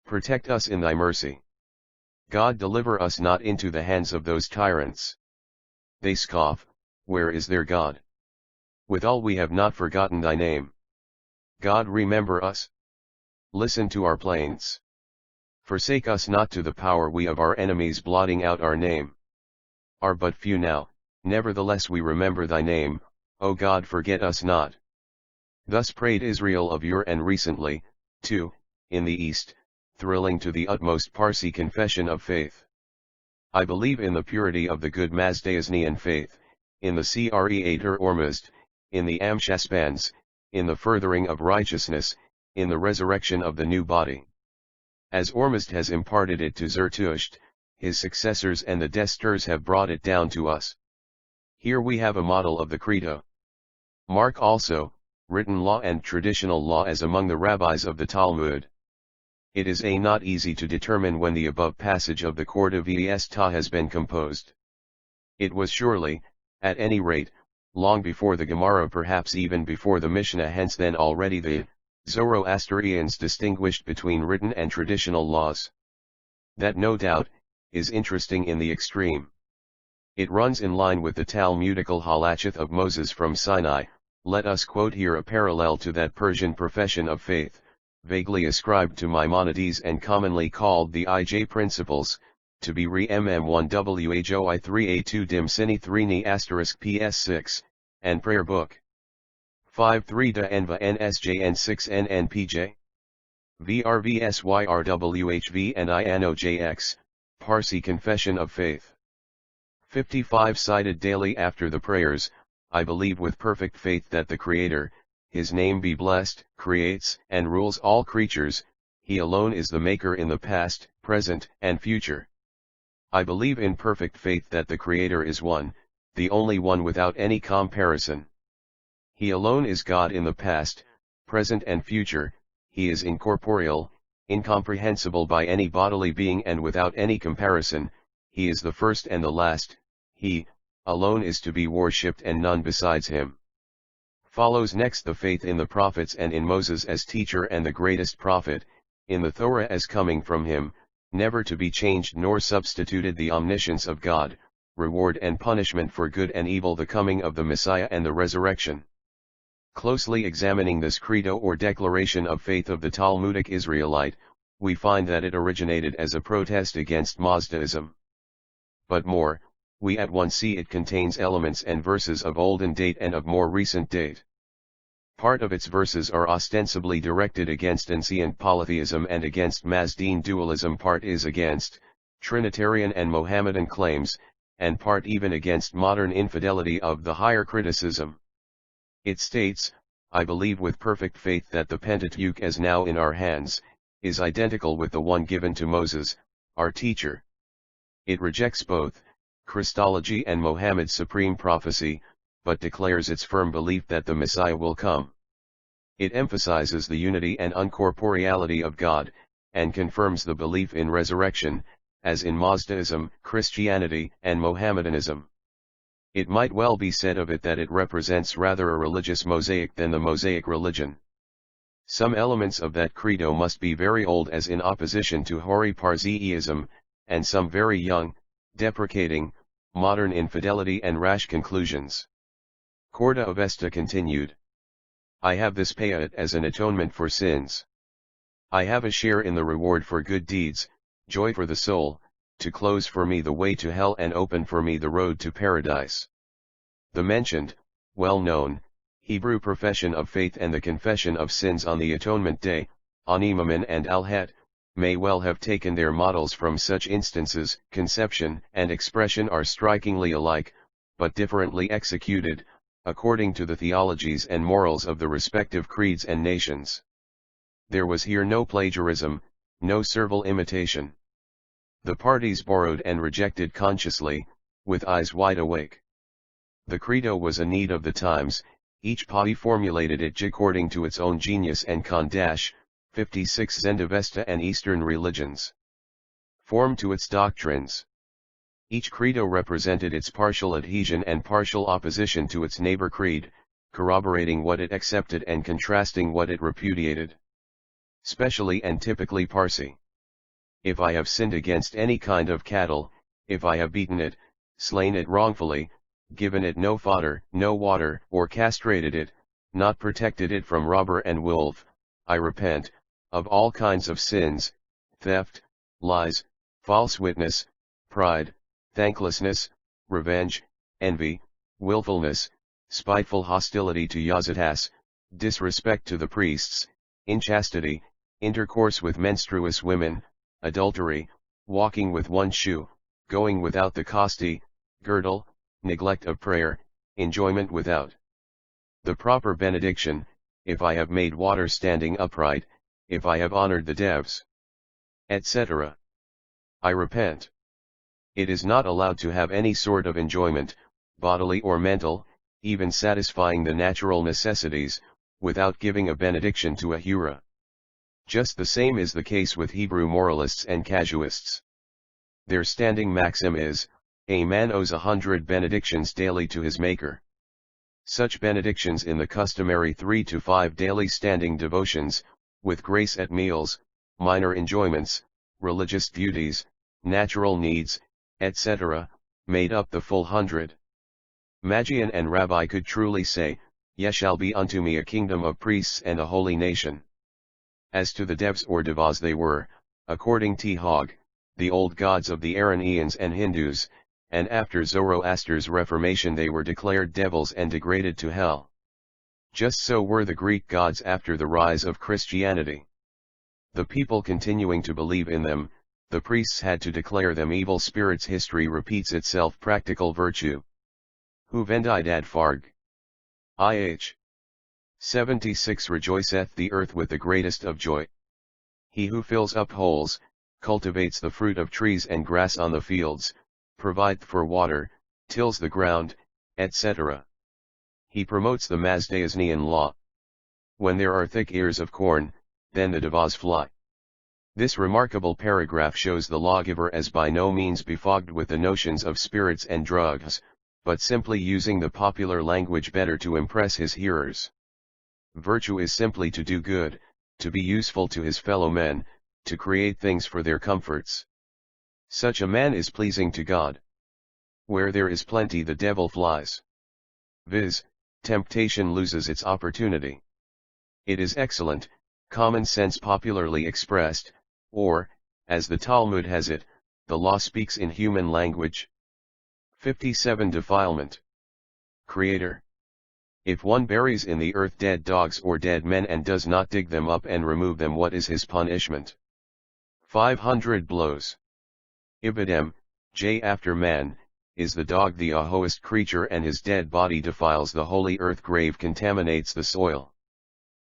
Protect us in thy mercy. God, deliver us not into the hands of those tyrants. They scoff, where is their God? Withal we have not forgotten thy name. God, remember us. Listen to our plaints. Forsake us not to the power we of our enemies blotting out our name. Are but few now, nevertheless we remember thy name, O God, forget us not. Thus prayed Israel of yore and recently, too, in the East, thrilling to the utmost Parsi confession of faith. I believe in the purity of the good Mazdayasnian faith, in the Creator Ormazd, in the Amshaspans, in the furthering of righteousness, in the resurrection of the new body. As Ormuzd has imparted it to Zarathustra, his successors and the Desturs have brought it down to us. Here we have a model of the Credo. Mark also, written law and traditional law as among the rabbis of the Talmud. It is not easy to determine when the above passage of the Court of Avesta has been composed. It was surely, at any rate, long before the Gemara, perhaps even before the Mishnah, hence then already the Zoroastrians distinguished between written and traditional laws. That, no doubt, is interesting in the extreme. It runs in line with the Talmudical halachot of Moses from Sinai. Let us quote here a parallel to that Persian profession of faith, vaguely ascribed to Maimonides and commonly called the IJ Principles, to be re mm1 whoi3a2 dim sini 3 *ps6, and Prayer Book 5.3 da enva nsjn 6 nnpj. vrvsyrwhv and inojx, Parsi Confession of Faith. 55 cited daily after the prayers, I believe with perfect faith that the Creator, His name be blessed, creates and rules all creatures. He alone is the Maker in the past, present, and future. I believe in perfect faith that the Creator is one, the only one without any comparison. He alone is God in the past, present and future. He is incorporeal, incomprehensible by any bodily being and without any comparison. He is the first and the last. He alone is to be worshipped and none besides him. Follows next the faith in the prophets and in Moses as teacher and the greatest prophet, in the Torah as coming from him, never to be changed nor substituted, the omniscience of God, reward and punishment for good and evil, the coming of the Messiah and the resurrection. Closely examining this credo or declaration of faith of the Talmudic Israelite, we find that it originated as a protest against Mazdaism. But more, we at once see it contains elements and verses of olden date and of more recent date. Part of its verses are ostensibly directed against ancient polytheism and against Mazdean dualism, part is against Trinitarian and Mohammedan claims, and part even against modern infidelity of the higher criticism. It states, I believe with perfect faith that the Pentateuch as now in our hands, is identical with the one given to Moses, our teacher. It rejects both Christology and Mohammed's supreme prophecy, but declares its firm belief that the Messiah will come. It emphasizes the unity and uncorporeality of God, and confirms the belief in resurrection, as in Mazdaism, Christianity, and Mohammedanism. It might well be said of it that it represents rather a religious mosaic than the Mosaic religion. Some elements of that credo must be very old, as in opposition to hoary Parseism, and some very young, deprecating, modern infidelity and rash conclusions. Court of Avesta continued. I have this payat as an atonement for sins. I have a share in the reward for good deeds, joy for the soul, to close for me the way to hell and open for me the road to paradise. The mentioned, well-known, Hebrew profession of faith and the confession of sins on the Atonement Day, on Imamin and Al-Het, may well have taken their models from such instances. Conception and expression are strikingly alike, but differently executed, according to the theologies and morals of the respective creeds and nations. There was here no plagiarism, no servile imitation. The parties borrowed and rejected consciously, with eyes wide awake. The credo was a need of the times, each party formulated it according to its own genius and 56 Zend Avesta and Eastern religions. Form to its doctrines. Each credo represented its partial adhesion and partial opposition to its neighbor creed, corroborating what it accepted and contrasting what it repudiated. Specially and typically Parsi. If I have sinned against any kind of cattle, if I have beaten it, slain it wrongfully, given it no fodder, no water, or castrated it, not protected it from robber and wolf, I repent, of all kinds of sins, theft, lies, false witness, pride, thanklessness, revenge, envy, willfulness, spiteful hostility to Yazatas, disrespect to the priests, inchastity, intercourse with menstruous women, adultery, walking with one shoe, going without the costi, girdle, neglect of prayer, enjoyment without the proper benediction, if I have made water standing upright, if I have honored the devs. etc. I repent. It is not allowed to have any sort of enjoyment, bodily or mental, even satisfying the natural necessities, without giving a benediction to Ahura. Just the same is the case with Hebrew moralists and casuists. Their standing maxim is, a man owes 100 benedictions daily to his Maker. Such benedictions in the customary 3 to 5 daily standing devotions, with grace at meals, minor enjoyments, religious duties, natural needs, etc., made up the full 100. Magian and Rabbi could truly say, "Ye shall be unto me a kingdom of priests and a holy nation." As to the devs or devas, they were, according to Hogg, the old gods of the Iranians and Hindus, and after Zoroaster's reformation they were declared devils and degraded to hell. Just so were the Greek gods after the rise of Christianity. The people continuing to believe in them, the priests had to declare them evil spirits. History repeats itself. Practical virtue. Who vendidad farg. IH. 76 Rejoiceth the earth with the greatest of joy. He who fills up holes, cultivates the fruit of trees and grass on the fields, provideth for water, tills the ground, etc. He promotes the Mazdayasnian law. When there are thick ears of corn, then the devas fly. This remarkable paragraph shows the lawgiver as by no means befogged with the notions of spirits and drugs, but simply using the popular language better to impress his hearers. Virtue is simply to do good, to be useful to his fellow men, to create things for their comforts. Such a man is pleasing to God. Where there is plenty the devil flies. Viz., temptation loses its opportunity. It is excellent, common sense popularly expressed, or, as the Talmud has it, the law speaks in human language. 57 Defilement. Creator. If one buries in the earth dead dogs or dead men and does not dig them up and remove them, what is his punishment? 500 blows. Ibidem, J. After man, is the dog the ahoist creature, and his dead body defiles the holy earth. Grave contaminates the soil.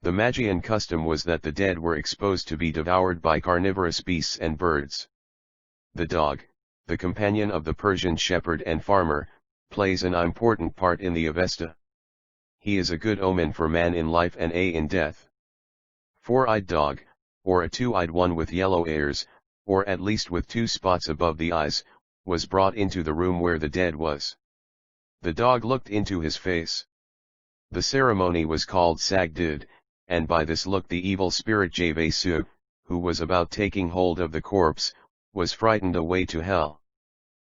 The Magian custom was that the dead were exposed to be devoured by carnivorous beasts and birds. The dog, the companion of the Persian shepherd and farmer, plays an important part in the Avesta. He is a good omen for man in life and in death. Four-eyed dog, or a two-eyed one with yellow ears, or at least with 2 spots above the eyes, was brought into the room where the dead was. The dog looked into his face. The ceremony was called Sagdid, and by this look the evil spirit Javesu, who was about taking hold of the corpse, was frightened away to hell.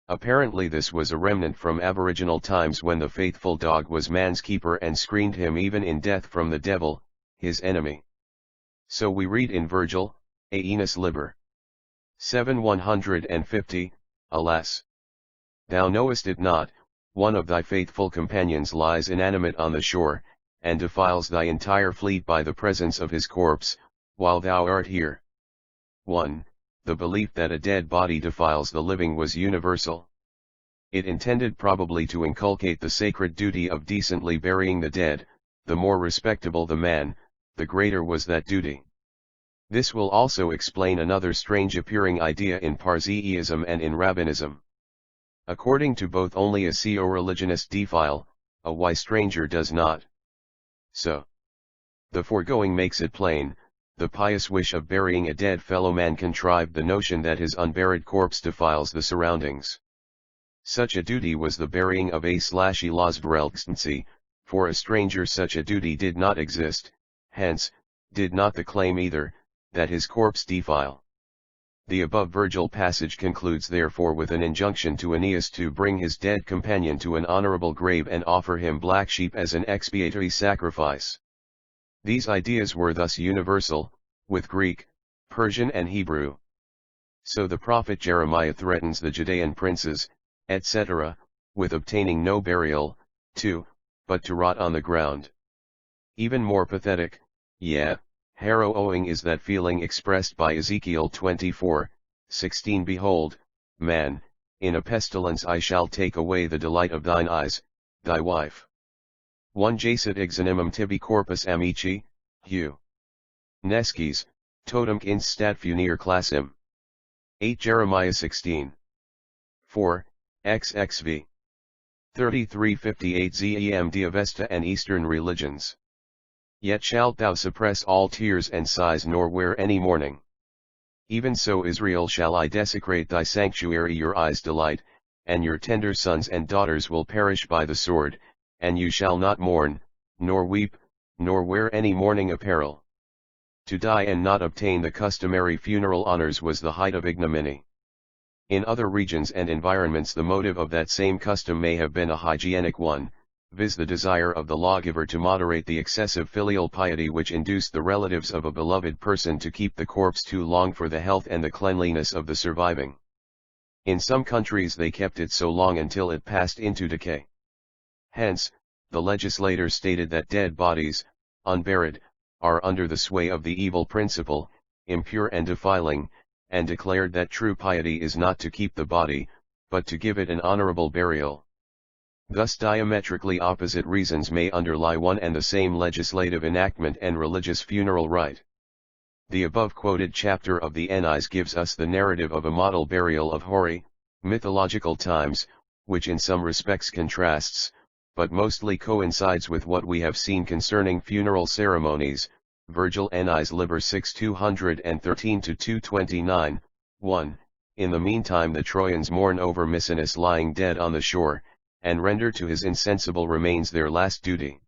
Apparently this was a remnant from aboriginal times when the faithful dog was man's keeper and screened him even in death from the devil, his enemy. So we read in Virgil, Aeneas Liber. 7:150, Alas! Thou knowest it not, one of thy faithful companions lies inanimate on the shore, and defiles thy entire fleet by the presence of his corpse, while thou art here. 1. The belief that a dead body defiles the living was universal. It intended probably to inculcate the sacred duty of decently burying the dead. The more respectable the man, the greater was that duty. This will also explain another strange appearing idea in Parseism and in Rabbinism. According to both, only a co-religionist defile, a why stranger does not. So, the foregoing makes it plain. The pious wish of burying a dead fellow man contrived the notion that his unburied corpse defiles the surroundings. Such a duty was the burying of a/Elasverelkstency, for a stranger such a duty did not exist, hence, did not the claim either, that his corpse defile. The above Virgil passage concludes therefore with an injunction to Aeneas to bring his dead companion to an honorable grave and offer him black sheep as an expiatory sacrifice. These ideas were thus universal, with Greek, Persian and Hebrew. So the prophet Jeremiah threatens the Judean princes, etc., with obtaining no burial, but to rot on the ground. Even more pathetic, harrowing is that feeling expressed by Ezekiel 24:16. Behold, man, in a pestilence I shall take away the delight of thine eyes, thy wife. 1 Jacet exanimum tibi corpus amici, Hu. Nescis, totem inst stat funere classem. 8 Jeremiah 16. 4, XXV. 3358 Zend Avesta and Eastern religions. Yet shalt thou suppress all tears and sighs nor wear any mourning. Even so Israel shall I desecrate thy sanctuary, your eyes delight, and your tender sons and daughters will perish by the sword, and you shall not mourn, nor weep, nor wear any mourning apparel. To die and not obtain the customary funeral honors was the height of ignominy. In other regions and environments the motive of that same custom may have been a hygienic one, viz. The desire of the lawgiver to moderate the excessive filial piety which induced the relatives of a beloved person to keep the corpse too long for the health and the cleanliness of the surviving. In some countries they kept it so long until it passed into decay. Hence, the legislators stated that dead bodies, unburied, are under the sway of the evil principle, impure and defiling, and declared that true piety is not to keep the body, but to give it an honorable burial. Thus diametrically opposite reasons may underlie one and the same legislative enactment and religious funeral rite. The above quoted chapter of the Ennis gives us the narrative of a model burial of hoary, mythological times, which in some respects contrasts, but mostly coincides with what we have seen concerning funeral ceremonies. Virgil Ennis Liber 6 213-229, 1. In the meantime the Trojans mourn over Misenus lying dead on the shore, and render to his insensible remains their last duty.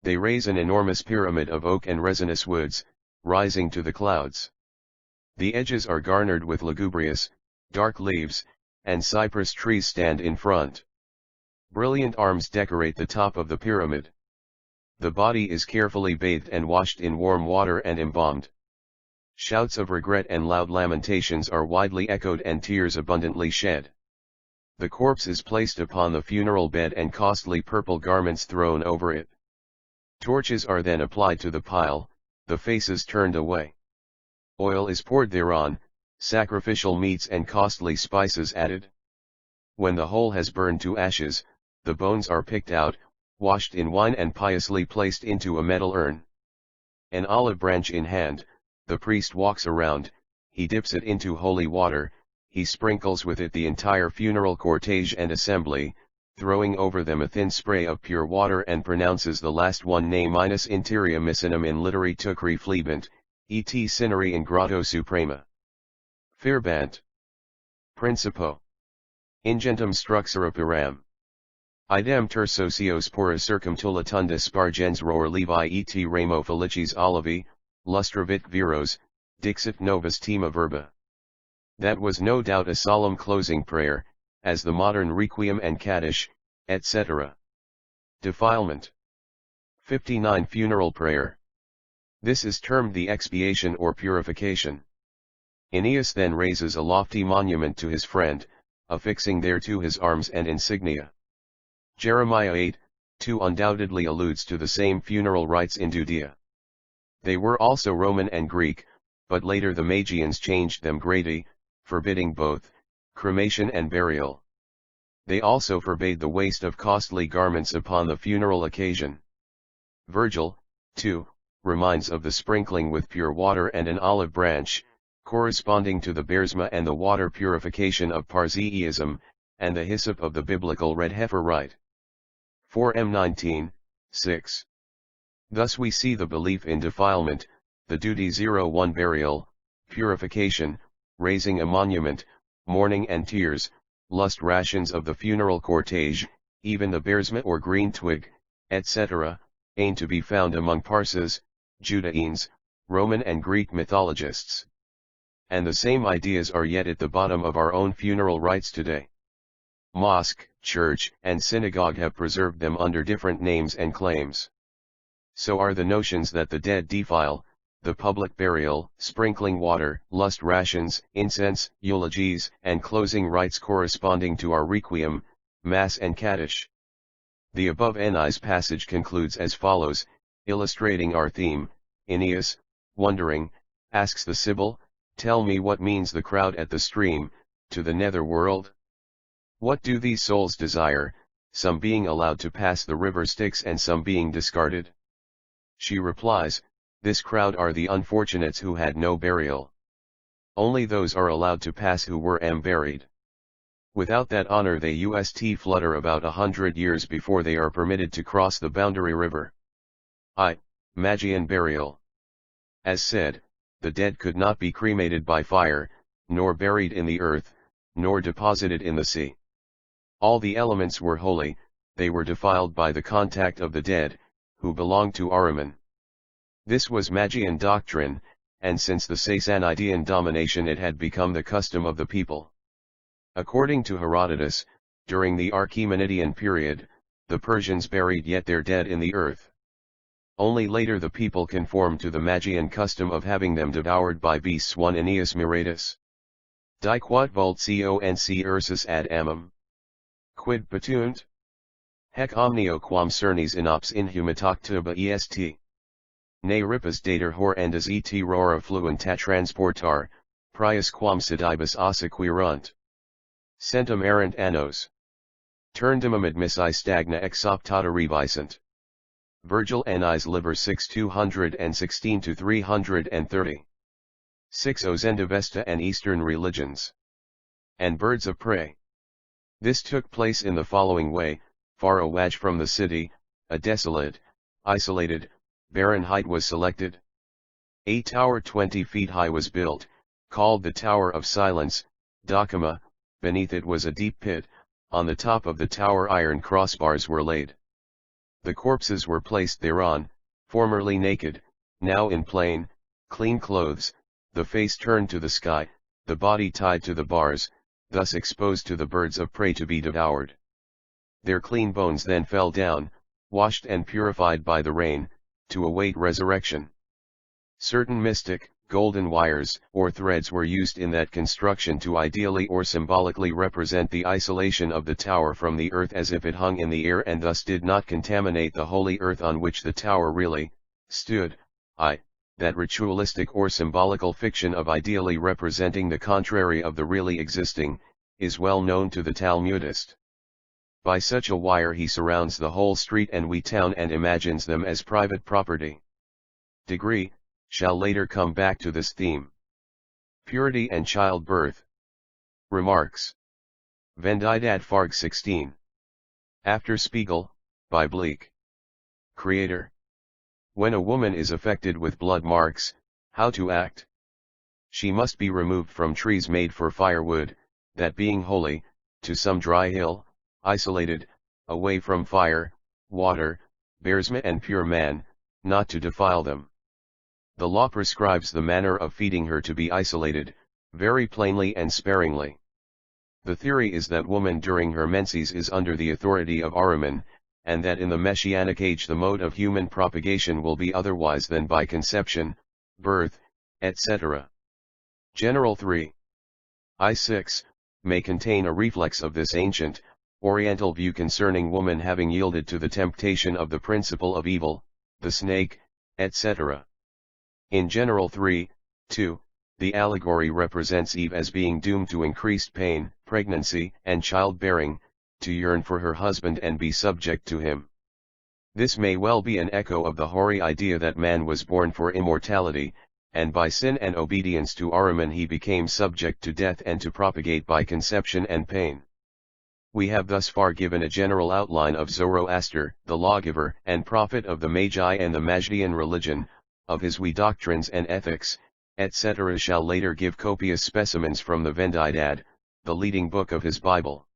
They raise an enormous pyramid of oak and resinous woods, rising to the clouds. The edges are garnered with lugubrious, dark leaves, and cypress trees stand in front. Brilliant arms decorate the top of the pyramid. The body is carefully bathed and washed in warm water and embalmed. Shouts of regret and loud lamentations are widely echoed and tears abundantly shed. The corpse is placed upon the funeral bed and costly purple garments thrown over it. Torches are then applied to the pile, the faces turned away. Oil is poured thereon, sacrificial meats and costly spices added. When the whole has burned to ashes, the bones are picked out, washed in wine and piously placed into a metal urn. An olive branch in hand, the priest walks around, he dips it into holy water, he sprinkles with it the entire funeral cortege and assembly, throwing over them a thin spray of pure water and pronounces the last one ne minus interia missinum in literi tucri flebant, et cineri in grotto suprema. Firbant. Principo. Ingentum struxura param. Idem ter socios pora circumtulatunda spargens roer levi et ramo felicis olivi, lustravit viros, dixit novus tema verba. That was no doubt a solemn closing prayer, as the modern requiem and kaddish, etc. Defilement. 59 Funeral prayer. This is termed the expiation or purification. Aeneas then raises a lofty monument to his friend, affixing thereto his arms and insignia. Jeremiah 8:2 undoubtedly alludes to the same funeral rites in Judea. They were also Roman and Greek, but later the Magians changed them grady, forbidding both cremation and burial. They also forbade the waste of costly garments upon the funeral occasion. Virgil, 2, reminds of the sprinkling with pure water and an olive branch, corresponding to the bersma and the water purification of Parzeism, and the hyssop of the biblical red heifer rite. 4 M19, 6. Thus we see the belief in defilement, the duty 01 burial, purification, raising a monument, mourning and tears, lust rations of the funeral cortege, even the bersma or green twig, etc., ain't to be found among Parses, Judaeans, Roman and Greek mythologists. And the same ideas are yet at the bottom of our own funeral rites today. Mosque, church, and synagogue have preserved them under different names and claims. So are the notions that the dead defile, the public burial, sprinkling water, lust rations, incense, eulogies, and closing rites corresponding to our requiem, mass and kaddish. The above Ennis passage concludes as follows, illustrating our theme. Aeneas, wondering, asks the Sibyl, "Tell me what means the crowd at the stream, to the nether world? What do these souls desire, some being allowed to pass the river Styx and some being discarded?" She replies, "This crowd are the unfortunates who had no burial." Only those are allowed to pass who were buried. Without that honor they flutter about 100 years before they are permitted to cross the boundary river. Magian burial. As said, the dead could not be cremated by fire, nor buried in the earth, nor deposited in the sea. All the elements were holy, they were defiled by the contact of the dead, who belonged to Ahriman. This was Magian doctrine, and since the Sasanidean domination it had become the custom of the people. According to Herodotus, during the Achaemenidean period, the Persians buried yet their dead in the earth. Only later the people conformed to the Magian custom of having them devoured by beasts. 1 Aeneas Muratus. Die quod vult conc ursus ad amum. Quid patunt? Hec omnio quam cernis inops inhumitactuba est. Ne ripus dater horrendas et rora fluenta transportar, prius quam sedibus ossequirunt. Centum errant annos. Turndim amid missi stagna exoptata revisant. Virgil Annis Liber 6 216-330. 6 O Zend Avesta and Eastern religions. And birds of prey. This took place in the following way: far away from the city, a desolate, isolated, barren height was selected. A tower 20 feet high was built, called the Tower of Silence, Dakama. Beneath it was a deep pit, on the top of the tower iron crossbars were laid. The corpses were placed thereon, formerly naked, now in plain, clean clothes, the face turned to the sky, the body tied to the bars, thus exposed to the birds of prey to be devoured. Their clean bones then fell down, washed and purified by the rain, to await resurrection. Certain mystic, golden wires or threads were used in that construction to ideally or symbolically represent the isolation of the tower from the earth, as if it hung in the air and thus did not contaminate the holy earth on which the tower really stood. That ritualistic or symbolical fiction of ideally representing the contrary of the really existing, is well known to the Talmudist. By such a wire he surrounds the whole street and town and imagines them as private property. Degree shall later come back to this theme. Purity and childbirth. Remarks. Vendidad Farg 16. After Spiegel, by Bleek. Creator. When a woman is affected with blood marks, how to act? She must be removed from trees made for firewood, that being holy, to some dry hill, isolated, away from fire, water, bearsman and pure man, not to defile them. The law prescribes the manner of feeding her to be isolated, very plainly and sparingly. The theory is that woman during her menses is under the authority of Ahriman, and that in the Messianic age the mode of human propagation will be otherwise than by conception, birth, etc. General 3. I6, may contain a reflex of this ancient, Oriental view concerning woman having yielded to the temptation of the principle of evil, the snake, etc. In General 3, 2, the allegory represents Eve as being doomed to increased pain, pregnancy, and childbearing, to yearn for her husband and be subject to him. This may well be an echo of the hoary idea that man was born for immortality, and by sin and obedience to Ahriman he became subject to death and to propagate by conception and pain. We have thus far given a general outline of Zoroaster, the lawgiver and prophet of the Magi and the Mazdaean religion, of his doctrines and ethics, etc. Shall later give copious specimens from the Vendidad, the leading book of his Bible.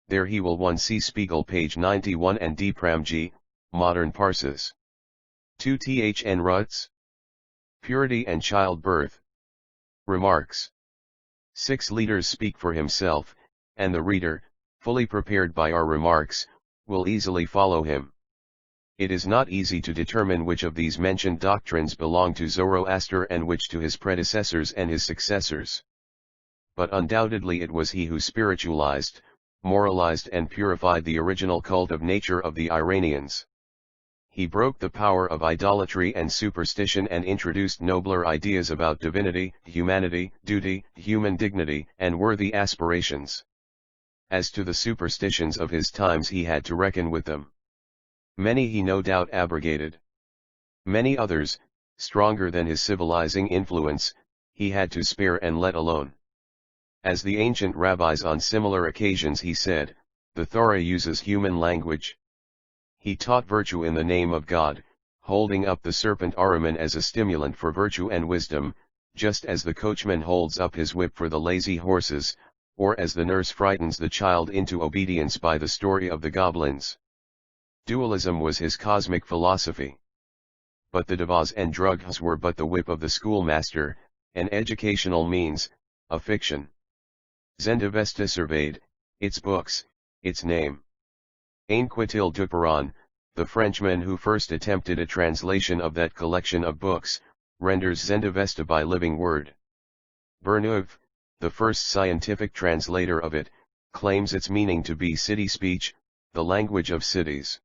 There he will 1 see Spiegel page 91 and D. Pramji, Modern Parses. 2 Thn Rutz. Purity and childbirth. Remarks. 6 Leaders speak for himself, and the reader, fully prepared by our remarks, will easily follow him. It is not easy to determine which of these mentioned doctrines belong to Zoroaster and which to his predecessors and his successors. But undoubtedly it was he who spiritualized, moralized and purified the original cult of nature of the Iranians. He broke the power of idolatry and superstition and introduced nobler ideas about divinity, humanity, duty, human dignity, and worthy aspirations. As to the superstitions of his times he had to reckon with them. Many he no doubt abrogated. Many others, stronger than his civilizing influence, he had to spare and let alone. As the ancient rabbis on similar occasions he said, the Torah uses human language. He taught virtue in the name of God, holding up the serpent Ahriman as a stimulant for virtue and wisdom, just as the coachman holds up his whip for the lazy horses, or as the nurse frightens the child into obedience by the story of the goblins. Dualism was his cosmic philosophy. But the devas and drughas were but the whip of the schoolmaster, an educational means, a fiction. Zend Avesta surveyed, its books, its name. Ainquetil Duperon, the Frenchman who first attempted a translation of that collection of books, renders Zend Avesta by living word. Berneuve, the first scientific translator of it, claims its meaning to be city speech, the language of cities.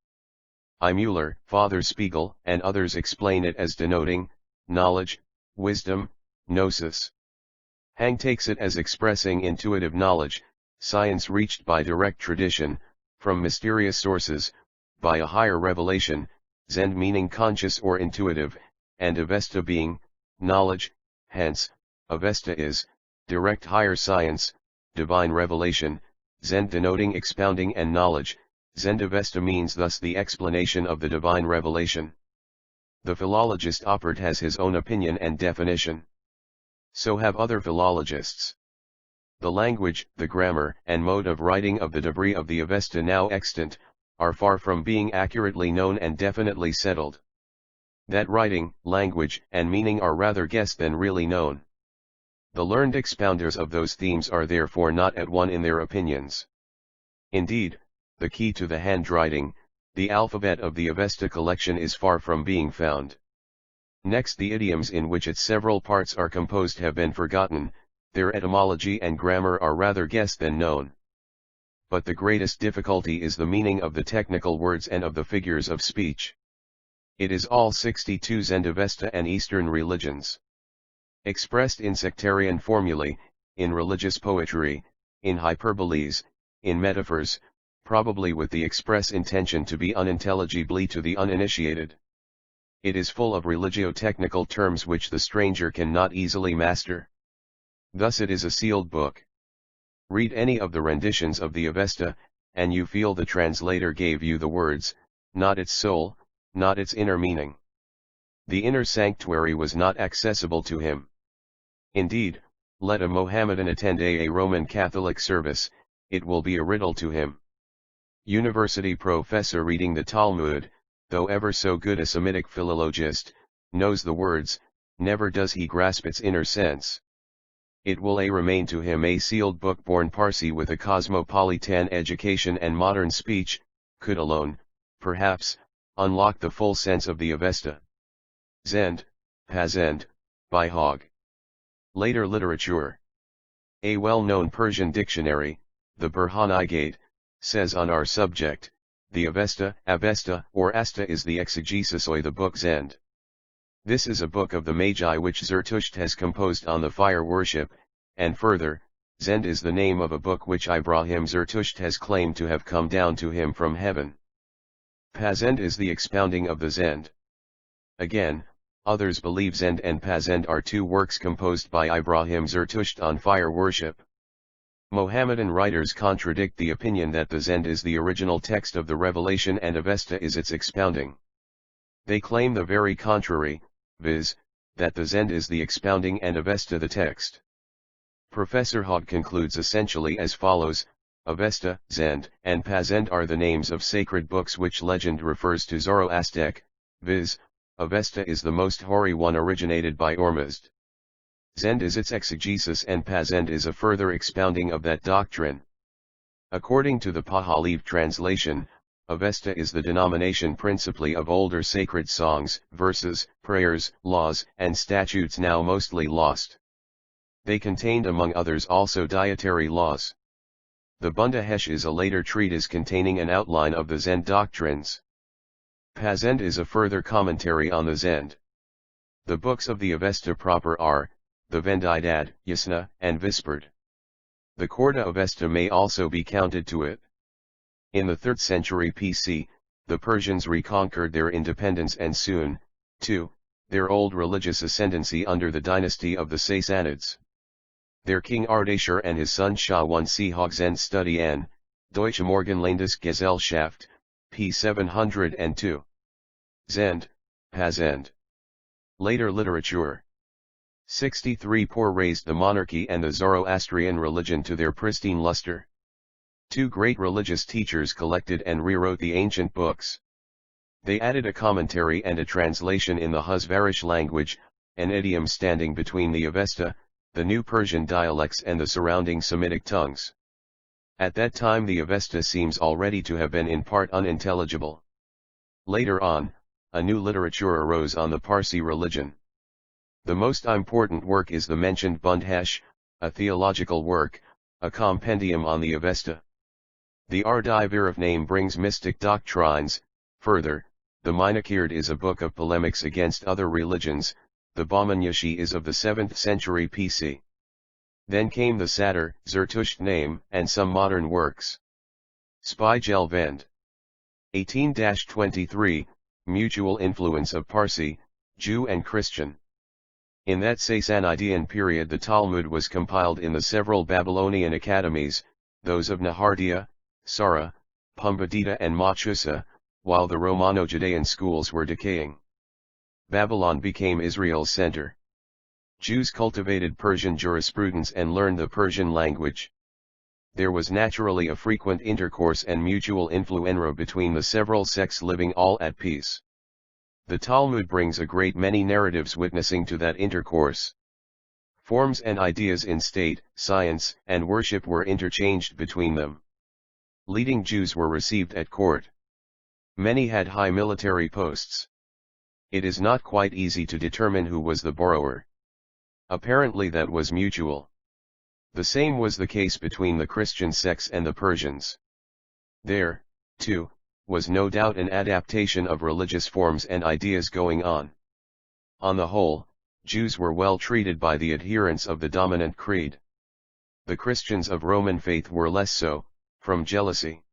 I. Müller, Father Spiegel, and others explain it as denoting knowledge, wisdom, gnosis. Hang takes it as expressing intuitive knowledge, science reached by direct tradition, from mysterious sources, by a higher revelation, Zend meaning conscious or intuitive, and Avesta being knowledge, hence, Avesta is direct higher science, divine revelation, Zend denoting expounding and knowledge. Zend Avesta means thus the explanation of the divine revelation. The philologist Oppert has his own opinion and definition. So have other philologists. The language, the grammar, and mode of writing of the debris of the Avesta now extant, are far from being accurately known and definitely settled. That writing, language, and meaning are rather guessed than really known. The learned expounders of those themes are therefore not at one in their opinions. Indeed, the key to the handwriting, the alphabet of the Avesta collection is far from being found. Next, the idioms in which its several parts are composed have been forgotten, their etymology and grammar are rather guessed than known. But the greatest difficulty is the meaning of the technical words and of the figures of speech. It is all 62 Zend Avesta and Eastern religions. Expressed in sectarian formulae, in religious poetry, in hyperboles, in metaphors, probably with the express intention to be unintelligibly to the uninitiated. It is full of religio-technical terms which the stranger cannot easily master. Thus it is a sealed book. Read any of the renditions of the Avesta, and you feel the translator gave you the words, not its soul, not its inner meaning. The inner sanctuary was not accessible to him. Indeed, let a Mohammedan attend a Roman Catholic service, it will be a riddle to him. University professor reading the Talmud, though ever so good a Semitic philologist, knows the words, never does he grasp its inner sense. It will remain to him a sealed book born Parsi with a cosmopolitan education and modern speech, could alone, perhaps, unlock the full sense of the Avesta. Zend, Pazend, by Hogg. Later literature. A well-known Persian dictionary, the Burhan-i-Gate, says on our subject, the Avesta, or Asta is the exegesis or the book Zend. This is a book of the Magi which Zarathustra has composed on the fire worship, and further, Zend is the name of a book which Ibrahim Zarathustra has claimed to have come down to him from heaven. Pazend is the expounding of the Zend. Again, others believe Zend and Pazend are two works composed by Ibrahim Zarathustra on fire worship. Mohammedan writers contradict the opinion that the Zend is the original text of the revelation and Avesta is its expounding. They claim the very contrary, viz., that the Zend is the expounding and Avesta the text. Professor Hogg concludes essentially as follows, Avesta, Zend, and Pazend are the names of sacred books which legend refers to Zoroaster, viz., Avesta is the most hoary one originated by Ormazd. Zend is its exegesis and Pazend is a further expounding of that doctrine. According to the Pahlavi translation, Avesta is the denomination principally of older sacred songs, verses, prayers, laws, and statutes now mostly lost. They contained among others also dietary laws. The Bundahesh is a later treatise containing an outline of the Zend doctrines. Pazend is a further commentary on the Zend. The books of the Avesta proper are, the Vendidad, Yasna, and Visperd. The Corda Avesta may also be counted to it. In the 3rd century PC, the Persians reconquered their independence and soon, too, their old religious ascendancy under the dynasty of the Sassanids. Their king Ardashir and his son Shah 1c Hoxen study an, Deutsche Morgenländische Gesellschaft, p. 702. Zend, Zend. Later literature. 63 Poor raised the monarchy and the Zoroastrian religion to their pristine luster. Two great religious teachers collected and rewrote the ancient books. They added a commentary and a translation in the Huzvarish language, an idiom standing between the Avesta, the New Persian dialects and the surrounding Semitic tongues. At that time the Avesta seems already to have been in part unintelligible. Later on, a new literature arose on the Parsi religion. The most important work is the mentioned Bundhesh, a theological work, a compendium on the Avesta. The Ardivirov name brings mystic doctrines. Further, the Minakird is a book of polemics against other religions. The Bhamanyashi is of the 7th century PC. Then came the Satyr, Zertusht name, and some modern works. Spigel Vend. 18-23, Mutual influence of Parsi, Jew and Christian. In that Sassanidean period the Talmud was compiled in the several Babylonian academies, those of Nehardea, Sara, Pumbedita and Machusa, while the Romano-Judean schools were decaying. Babylon became Israel's center. Jews cultivated Persian jurisprudence and learned the Persian language. There was naturally a frequent intercourse and mutual influenza between the several sects living all at peace. The Talmud brings a great many narratives witnessing to that intercourse. Forms and ideas in state, science, and worship were interchanged between them. Leading Jews were received at court. Many had high military posts. It is not quite easy to determine who was the borrower. Apparently that was mutual. The same was the case between the Christian sects and the Persians. There, too, was no doubt an adaptation of religious forms and ideas going on. On the whole, Jews were well treated by the adherents of the dominant creed. The Christians of Roman faith were less so, from jealousy.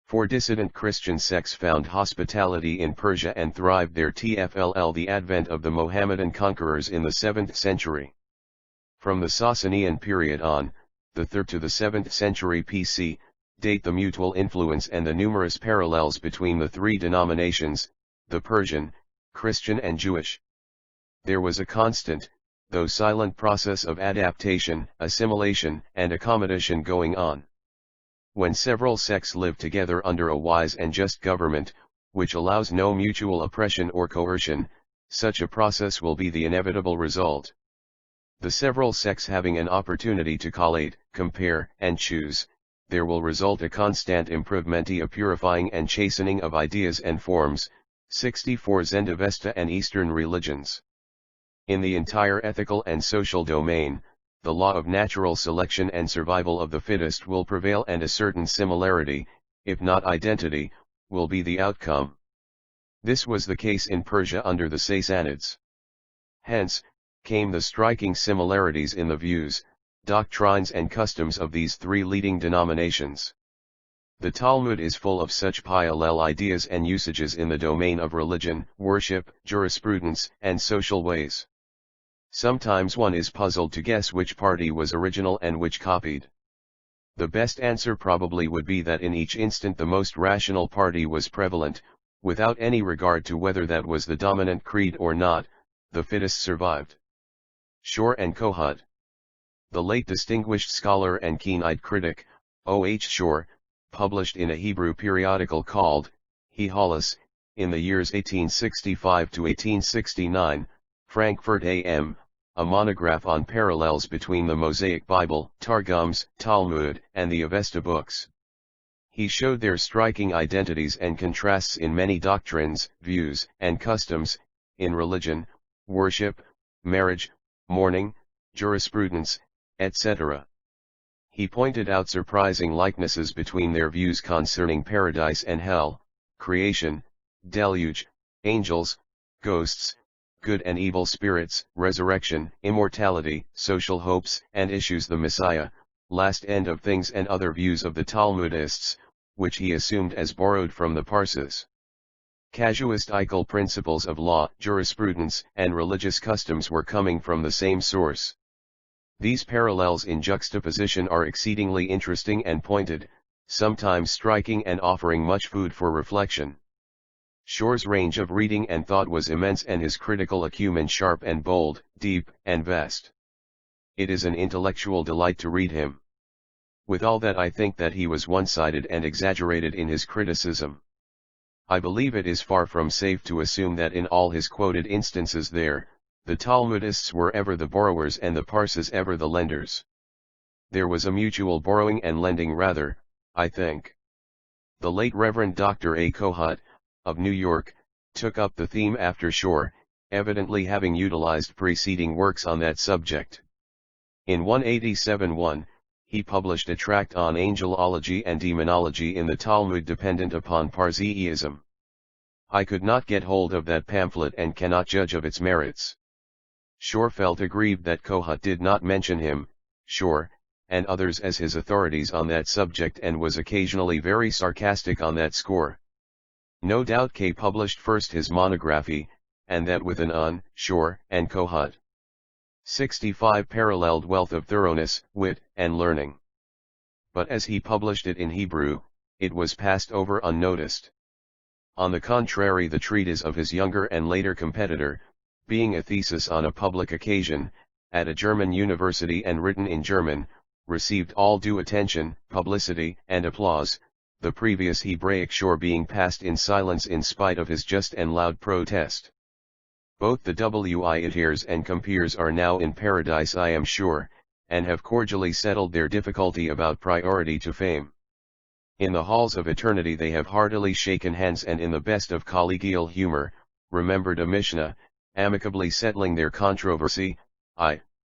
For dissident Christian sects found hospitality in Persia and thrived there. TFLL The advent of the Mohammedan conquerors in the 7th century. From the Sasanian period on, the 3rd to the 7th century PC, date the mutual influence and the numerous parallels between the three denominations, the Persian, Christian and Jewish. There was a constant, though silent process of adaptation, assimilation, and accommodation going on. When several sects live together under a wise and just government, which allows no mutual oppression or coercion, such a process will be the inevitable result. The several sects having an opportunity to collate, compare, and choose, there will result a constant improvement, a purifying and chastening of ideas and forms. 64 Zend Avesta and Eastern religions. In the entire ethical and social domain, the law of natural selection and survival of the fittest will prevail, and a certain similarity, if not identity, will be the outcome. This was the case in Persia under the Sassanids. Hence, came the striking similarities in the views, doctrines and customs of these three leading denominations. The Talmud is full of such parallel ideas and usages in the domain of religion, worship, jurisprudence, and social ways. Sometimes one is puzzled to guess which party was original and which copied. The best answer probably would be that in each instant the most rational party was prevalent, without any regard to whether that was the dominant creed or not. The fittest survived. Shor and Kohut. The late distinguished scholar and keen-eyed critic, O.H. Shor, published in a Hebrew periodical called Hehalas, in the years 1865 to 1869, Frankfurt AM, a monograph on parallels between the Mosaic Bible, Targums, Talmud, and the Avesta books. He showed their striking identities and contrasts in many doctrines, views, and customs, in religion, worship, marriage, mourning, jurisprudence, etc. He pointed out surprising likenesses between their views concerning paradise and hell, creation, deluge, angels, ghosts, good and evil spirits, resurrection, immortality, social hopes and issues, the Messiah, last end of things, and other views of the Talmudists, which he assumed as borrowed from the Parsis. Casuistical principles of law, jurisprudence, and religious customs were coming from the same source. These parallels in juxtaposition are exceedingly interesting and pointed, sometimes striking and offering much food for reflection. Shore's range of reading and thought was immense and his critical acumen sharp and bold, deep and vast. It is an intellectual delight to read him. With all that, I think that he was one-sided and exaggerated in his criticism. I believe it is far from safe to assume that in all his quoted instances the Talmudists were ever the borrowers and the Parsis ever the lenders. There was a mutual borrowing and lending rather, I think. The late Reverend Dr. A. Kohat, of New York, took up the theme after Shore, evidently having utilized preceding works on that subject. In 187-1, he published a tract on angelology and demonology in the Talmud dependent upon Parsiism. I could not get hold of that pamphlet and cannot judge of its merits. Shore felt aggrieved that Kohat did not mention him, Shore, and others as his authorities on that subject, and was occasionally very sarcastic on that score. No doubt K published first his monography, and that with an Shore, and Kohat. 65 paralleled wealth of thoroughness, wit, and learning. But as he published it in Hebrew, it was passed over unnoticed. On the contrary, the treatise of his younger and later competitor, being a thesis on a public occasion, at a German university and written in German, received all due attention, publicity, and applause, the previous Hebraic Shore being passed in silence in spite of his just and loud protest. Both the witiers and compeers are now in paradise, I am sure, and have cordially settled their difficulty about priority to fame. In the halls of eternity they have heartily shaken hands, and in the best of collegial humor, remembered a Mishnah, amicably settling their controversy.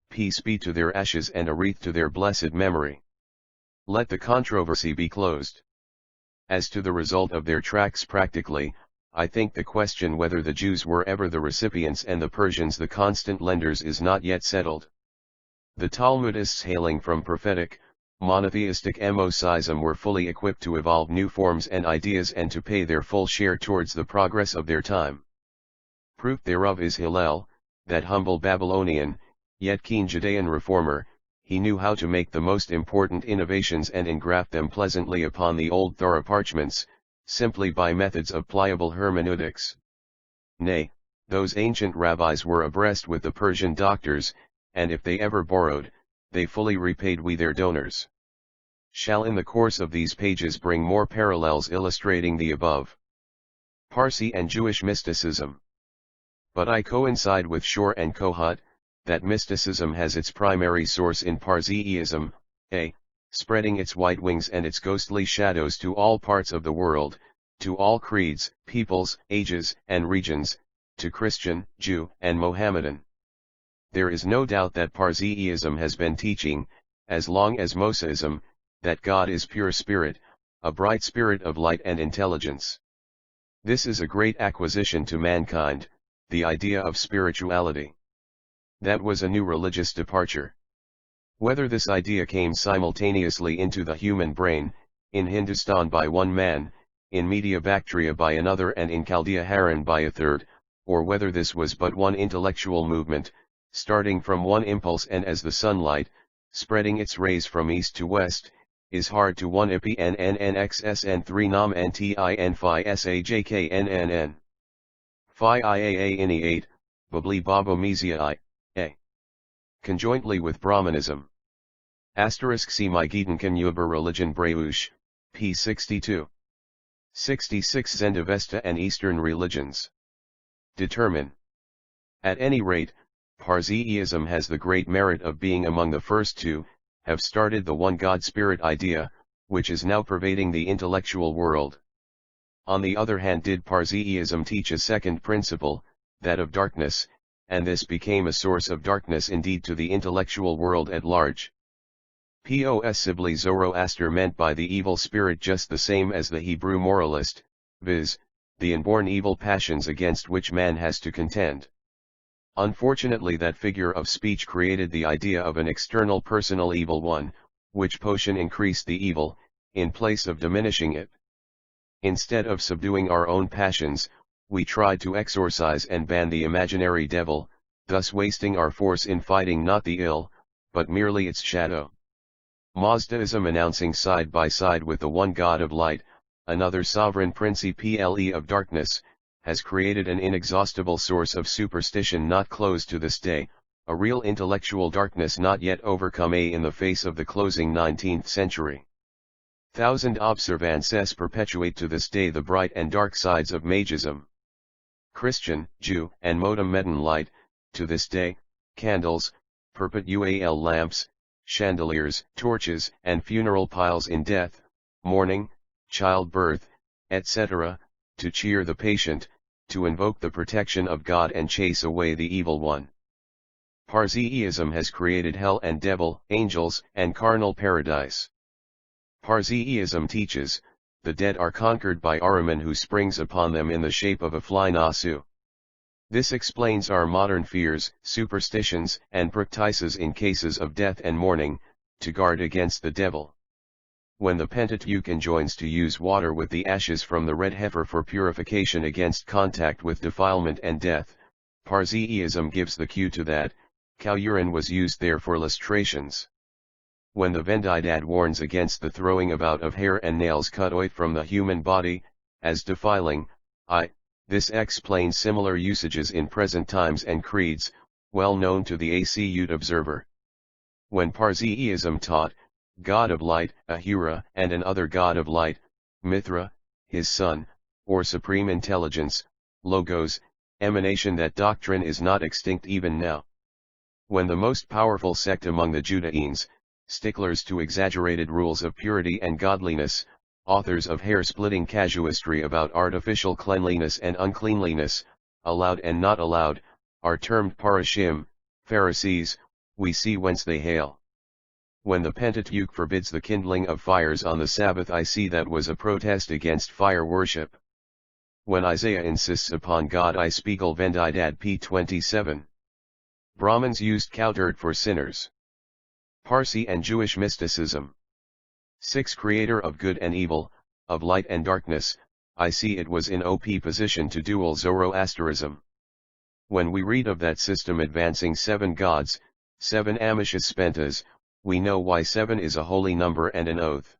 Peace be to their ashes and a wreath to their blessed memory. Let the controversy be closed. As to the result of their tracts practically, I think the question whether the Jews were ever the recipients and the Persians the constant lenders is not yet settled. The Talmudists, hailing from prophetic, monotheistic monism, were fully equipped to evolve new forms and ideas and to pay their full share towards the progress of their time. Proof thereof is Hillel, that humble Babylonian, yet keen Judean reformer. He knew how to make the most important innovations and engraft them pleasantly upon the old Torah parchments, simply by methods of pliable hermeneutics. Nay, those ancient rabbis were abreast with the Persian doctors, and if they ever borrowed, they fully repaid we their donors. Shall in the course of these pages bring more parallels illustrating the above. Parsi and Jewish mysticism. But I coincide with Shore and Kohat, that mysticism has its primary source in Parsiism, spreading its white wings and its ghostly shadows to all parts of the world, to all creeds, peoples, ages, and regions, to Christian, Jew, and Mohammedan. There is no doubt that Parsiism has been teaching, as long as Mosiism, that God is pure spirit, a bright spirit of light and intelligence. This is a great acquisition to mankind, the idea of spirituality. That was a new religious departure. Whether this idea came simultaneously into the human brain, in Hindustan by one man, in Media Bactria by another, and in Chaldea Haran by a third, or whether this was but one intellectual movement, starting from one impulse and as the sunlight, spreading its rays from east to west, is hard to one ipnnxsn 3 nam ntin phi sajknnn. Phi iaa ini 8, babli babo mesia I. Conjointly with Brahmanism. *C my Gedanken über Religion Breusch, p. 62. 66 Zend Avesta and Eastern Religions. Determine. At any rate, Parsiism has the great merit of being among the first to have started the one God Spirit idea, which is now pervading the intellectual world. On the other hand, did Parsiism teach a second principle, that of darkness, and this became a source of darkness indeed to the intellectual world at large. Possibly Zoroaster meant by the evil spirit just the same as the Hebrew moralist, viz., the inborn evil passions against which man has to contend. Unfortunately, that figure of speech created the idea of an external personal evil one, which potion increased the evil, in place of diminishing it. Instead of subduing our own passions, we tried to exorcise and ban the imaginary devil, thus wasting our force in fighting not the ill, but merely its shadow. Mazdayasm, announcing side by side with the one God of light, another sovereign principle of darkness, has created an inexhaustible source of superstition not closed to this day, a real intellectual darkness not yet overcome in the face of the closing 19th century. Thousand observances perpetuate to this day the bright and dark sides of magism. Christian, Jew, and Mohammedan light, to this day, candles, perpetual lamps, chandeliers, torches, and funeral piles in death, mourning, childbirth, etc., to cheer the patient, to invoke the protection of God and chase away the evil one. Parsiism has created hell and devil, angels, and carnal paradise. Parsiism teaches, the dead are conquered by Ahriman who springs upon them in the shape of a fly nasu. This explains our modern fears, superstitions, and practices in cases of death and mourning, to guard against the devil. When the Pentateuch enjoins to use water with the ashes from the red heifer for purification against contact with defilement and death, Parsiism gives the cue to that. Cow urine was used there for lustrations. When the Vendidad warns against the throwing about of hair and nails cut out from the human body, as defiling, this explains similar usages in present times and creeds, well known to the acute observer. When Parsiism taught, God of light, Ahura, and an other god of light, Mithra, his son, or supreme intelligence, Logos, emanation, that doctrine is not extinct even now. When the most powerful sect among the Judaeans, sticklers to exaggerated rules of purity and godliness, authors of hair-splitting casuistry about artificial cleanliness and uncleanliness, allowed and not allowed, are termed parashim, Pharisees, we see whence they hail. When the Pentateuch forbids the kindling of fires on the Sabbath, I see that was a protest against fire worship. When Isaiah insists upon God, I Spiegel Vendidad p. 27. Brahmins used cow dirt for sinners. Parsi and Jewish mysticism. 6. Creator of good and evil, of light and darkness, I see it was in opposition to dual Zoroasterism. When we read of that system advancing 7 gods, 7 Amishas Spentas, we know why 7 is a holy number and an oath.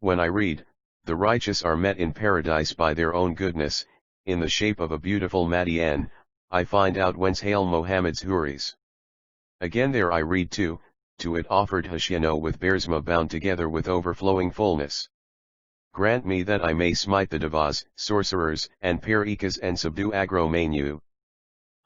When I read, the righteous are met in paradise by their own goodness, in the shape of a beautiful Madian, I find out whence hail Mohammed's Huris. Again there I read to it offered Hashiano with Bersma bound together with overflowing fullness. Grant me that I may smite the Devas, sorcerers, and Perikas and subdue Agromanu.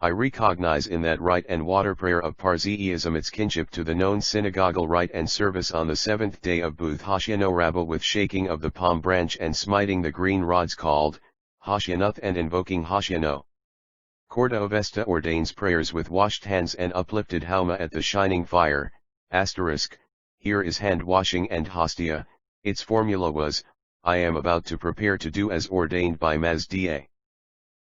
I recognize in that rite and water prayer of Parsiism its kinship to the known synagogal rite and service on the 7th day of Booth Hashiano Rabba, with shaking of the palm branch and smiting the green rods called Hashianoth and invoking Hashiano. Zend Avesta ordains prayers with washed hands and uplifted hauma at the shining fire, *, here is hand washing and hostia, its formula was, I am about to prepare to do as ordained by Mazdayasna.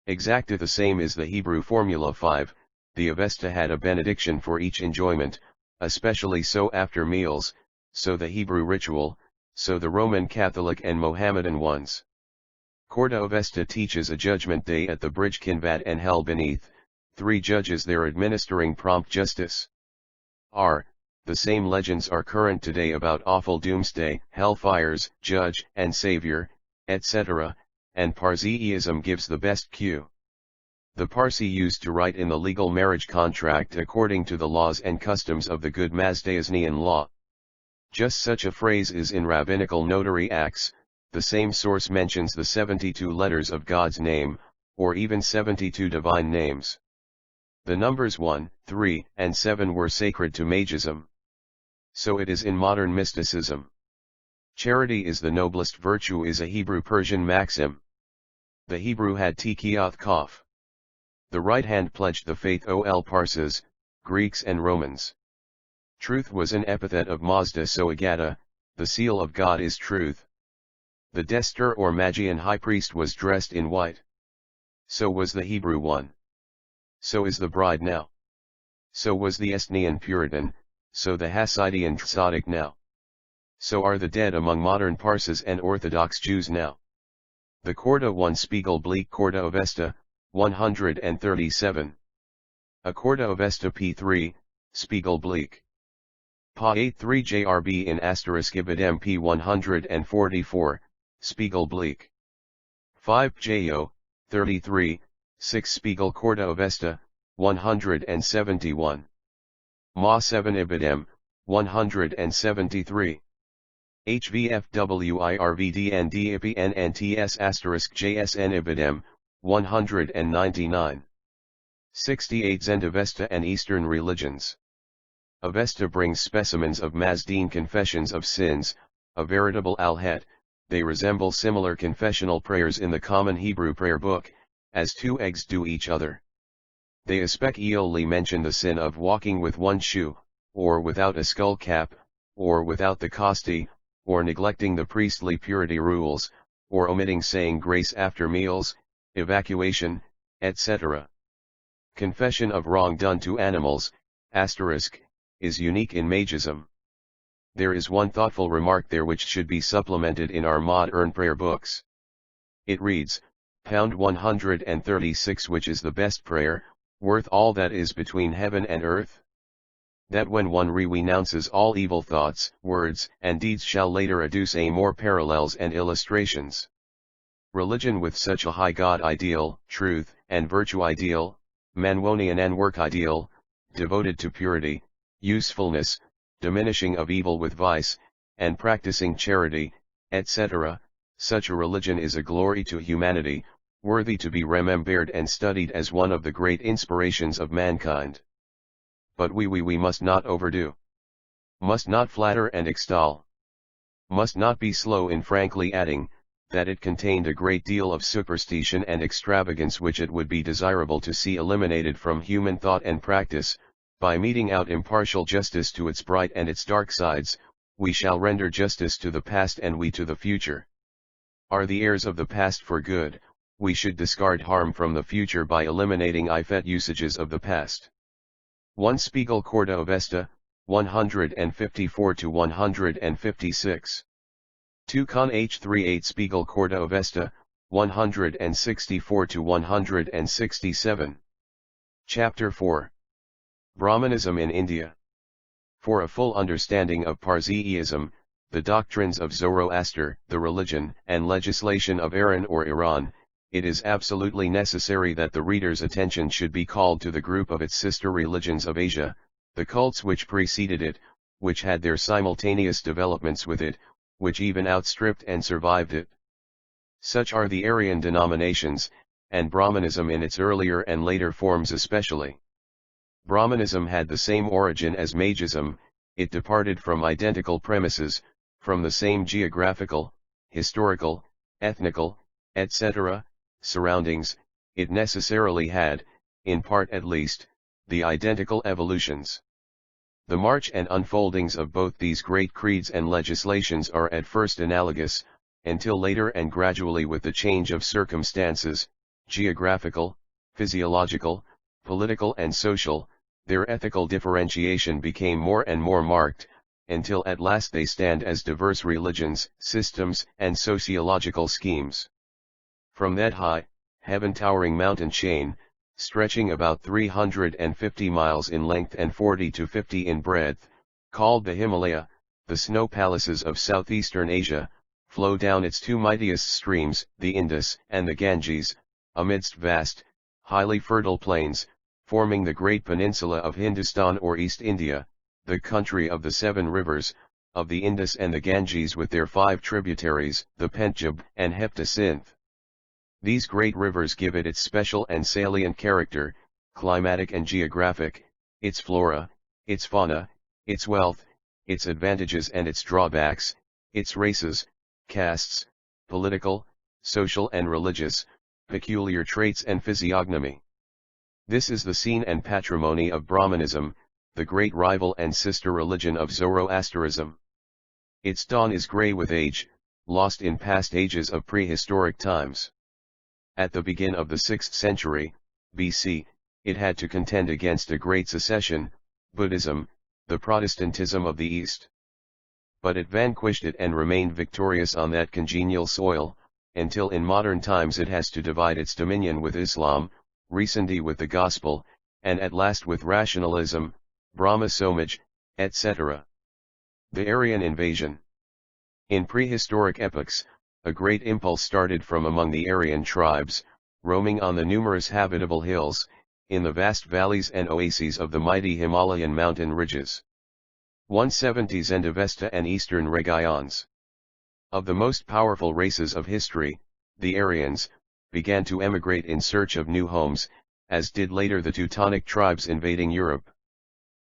Exactly the same is the Hebrew formula 5, the Avesta had a benediction for each enjoyment, especially so after meals, so the Hebrew ritual, so the Roman Catholic and Mohammedan ones. Zend Avesta teaches a judgment day at the bridge Kinvat and hell beneath, 3 judges there administering prompt justice. The same legends are current today about awful doomsday, hellfires, judge and savior, etc., and Parsiism gives the best cue. The Parsi used to write in the legal marriage contract according to the laws and customs of the good Mazdayasnian law. Just such a phrase is in rabbinical notary acts. The same source mentions the 72 letters of God's name, or even 72 divine names. The numbers 1, 3, and 7 were sacred to magism. So it is in modern mysticism. Charity is the noblest virtue is a Hebrew-Persian maxim. The Hebrew had tikioth kaf. The right hand pledged the faith ol Parses, Greeks and Romans. Truth was an epithet of Mazda Soagata, the seal of God is truth. The Dester or Magian high priest was dressed in white. So was the Hebrew one. So is the bride now. So was the Estnian Puritan, so the Hasidian Tzaddik now. So are the dead among modern Parsis and Orthodox Jews now. The Corda 1 Spiegel Bleak Corda Avesta, 137. A Corda Avesta P3, Spiegel Bleak. Pa 83 JRB in asterisk Ibid MP 144, Spiegel Bleak. 5 JO, 33, 6 Spiegel Corda Avesta, 171. Ma 7 Ibid M, 173. HVFWIRVDND IPNNTS asterisk JSN Ibid M, 199. 68 Zend Avesta and Eastern Religions. Avesta brings specimens of Mazdean confessions of sins, a veritable al-Het. They resemble similar confessional prayers in the common Hebrew prayer book, as two eggs do each other. They especially mention the sin of walking with one shoe, or without a skull cap, or without the kosti, or neglecting the priestly purity rules, or omitting saying grace after meals, evacuation, etc. Confession of wrong done to animals, asterisk, is unique in Magism. There is one thoughtful remark there which should be supplemented in our modern prayer books. It reads, pound 136 which is the best prayer, worth all that is between heaven and earth? That when one renounces all evil thoughts, words, and deeds shall later adduce a more parallels and illustrations. Religion with such a high God ideal, truth, and virtue ideal, Manwonian and work ideal, devoted to purity, usefulness, diminishing of evil with vice, and practicing charity, etc., such a religion is a glory to humanity, worthy to be remembered and studied as one of the great inspirations of mankind. But we must not overdo. Must not flatter and extol. Must not be slow in frankly adding, that it contained a great deal of superstition and extravagance which it would be desirable to see eliminated from human thought and practice. By meting out impartial justice to its bright and its dark sides, we shall render justice to the past and we to the future. Are the heirs of the past for good, we should discard harm from the future by eliminating ifet usages of the past. 1 Spiegel Corda Avesta, 154 to 156. 2 Con H38 Spiegel Corda Avesta, 164 to 167. Chapter 4. Brahmanism in India. For a full understanding of Parsiism, the doctrines of Zoroaster, the religion and legislation of Iran or Iran, it is absolutely necessary that the reader's attention should be called to the group of its sister religions of Asia, the cults which preceded it, which had their simultaneous developments with it, which even outstripped and survived it. Such are the Aryan denominations, and Brahmanism in its earlier and later forms especially. Brahmanism had the same origin as Magism, it departed from identical premises, from the same geographical, historical, ethnical, etc., surroundings, it necessarily had, in part at least, the identical evolutions. The march and unfoldings of both these great creeds and legislations are at first analogous, until later and gradually with the change of circumstances, geographical, physiological, political and social, their ethical differentiation became more and more marked, until at last they stand as diverse religions, systems, and sociological schemes. From that high, heaven-towering mountain chain, stretching about 350 miles in length and 40 to 50 in breadth, called the Himalaya, the snow palaces of southeastern Asia, flow down its two mightiest streams, the Indus and the Ganges, amidst vast, highly fertile plains, forming the great peninsula of Hindustan or East India, the country of the 7 rivers, of the Indus and the Ganges with their 5 tributaries, the Pendjab and Hepta Sindh. These great rivers give it its special and salient character, climatic and geographic, its flora, its fauna, its wealth, its advantages and its drawbacks, its races, castes, political, social and religious, peculiar traits and physiognomy. This is the scene and patrimony of Brahmanism, the great rival and sister religion of Zoroastrianism. Its dawn is grey with age, lost in past ages of prehistoric times. At the begin of the 6th century, BC, it had to contend against a great secession, Buddhism, the Protestantism of the East. But it vanquished it and remained victorious on that congenial soil, until in modern times it has to divide its dominion with Islam, recently with the Gospel, and at last with rationalism, Brahma Somaj, etc. The Aryan invasion. In prehistoric epochs, a great impulse started from among the Aryan tribes, roaming on the numerous habitable hills, in the vast valleys and oases of the mighty Himalayan mountain ridges. 170 Zend Avesta and eastern regions. Of the most powerful races of history, the Aryans, began to emigrate in search of new homes, as did later the Teutonic tribes invading Europe.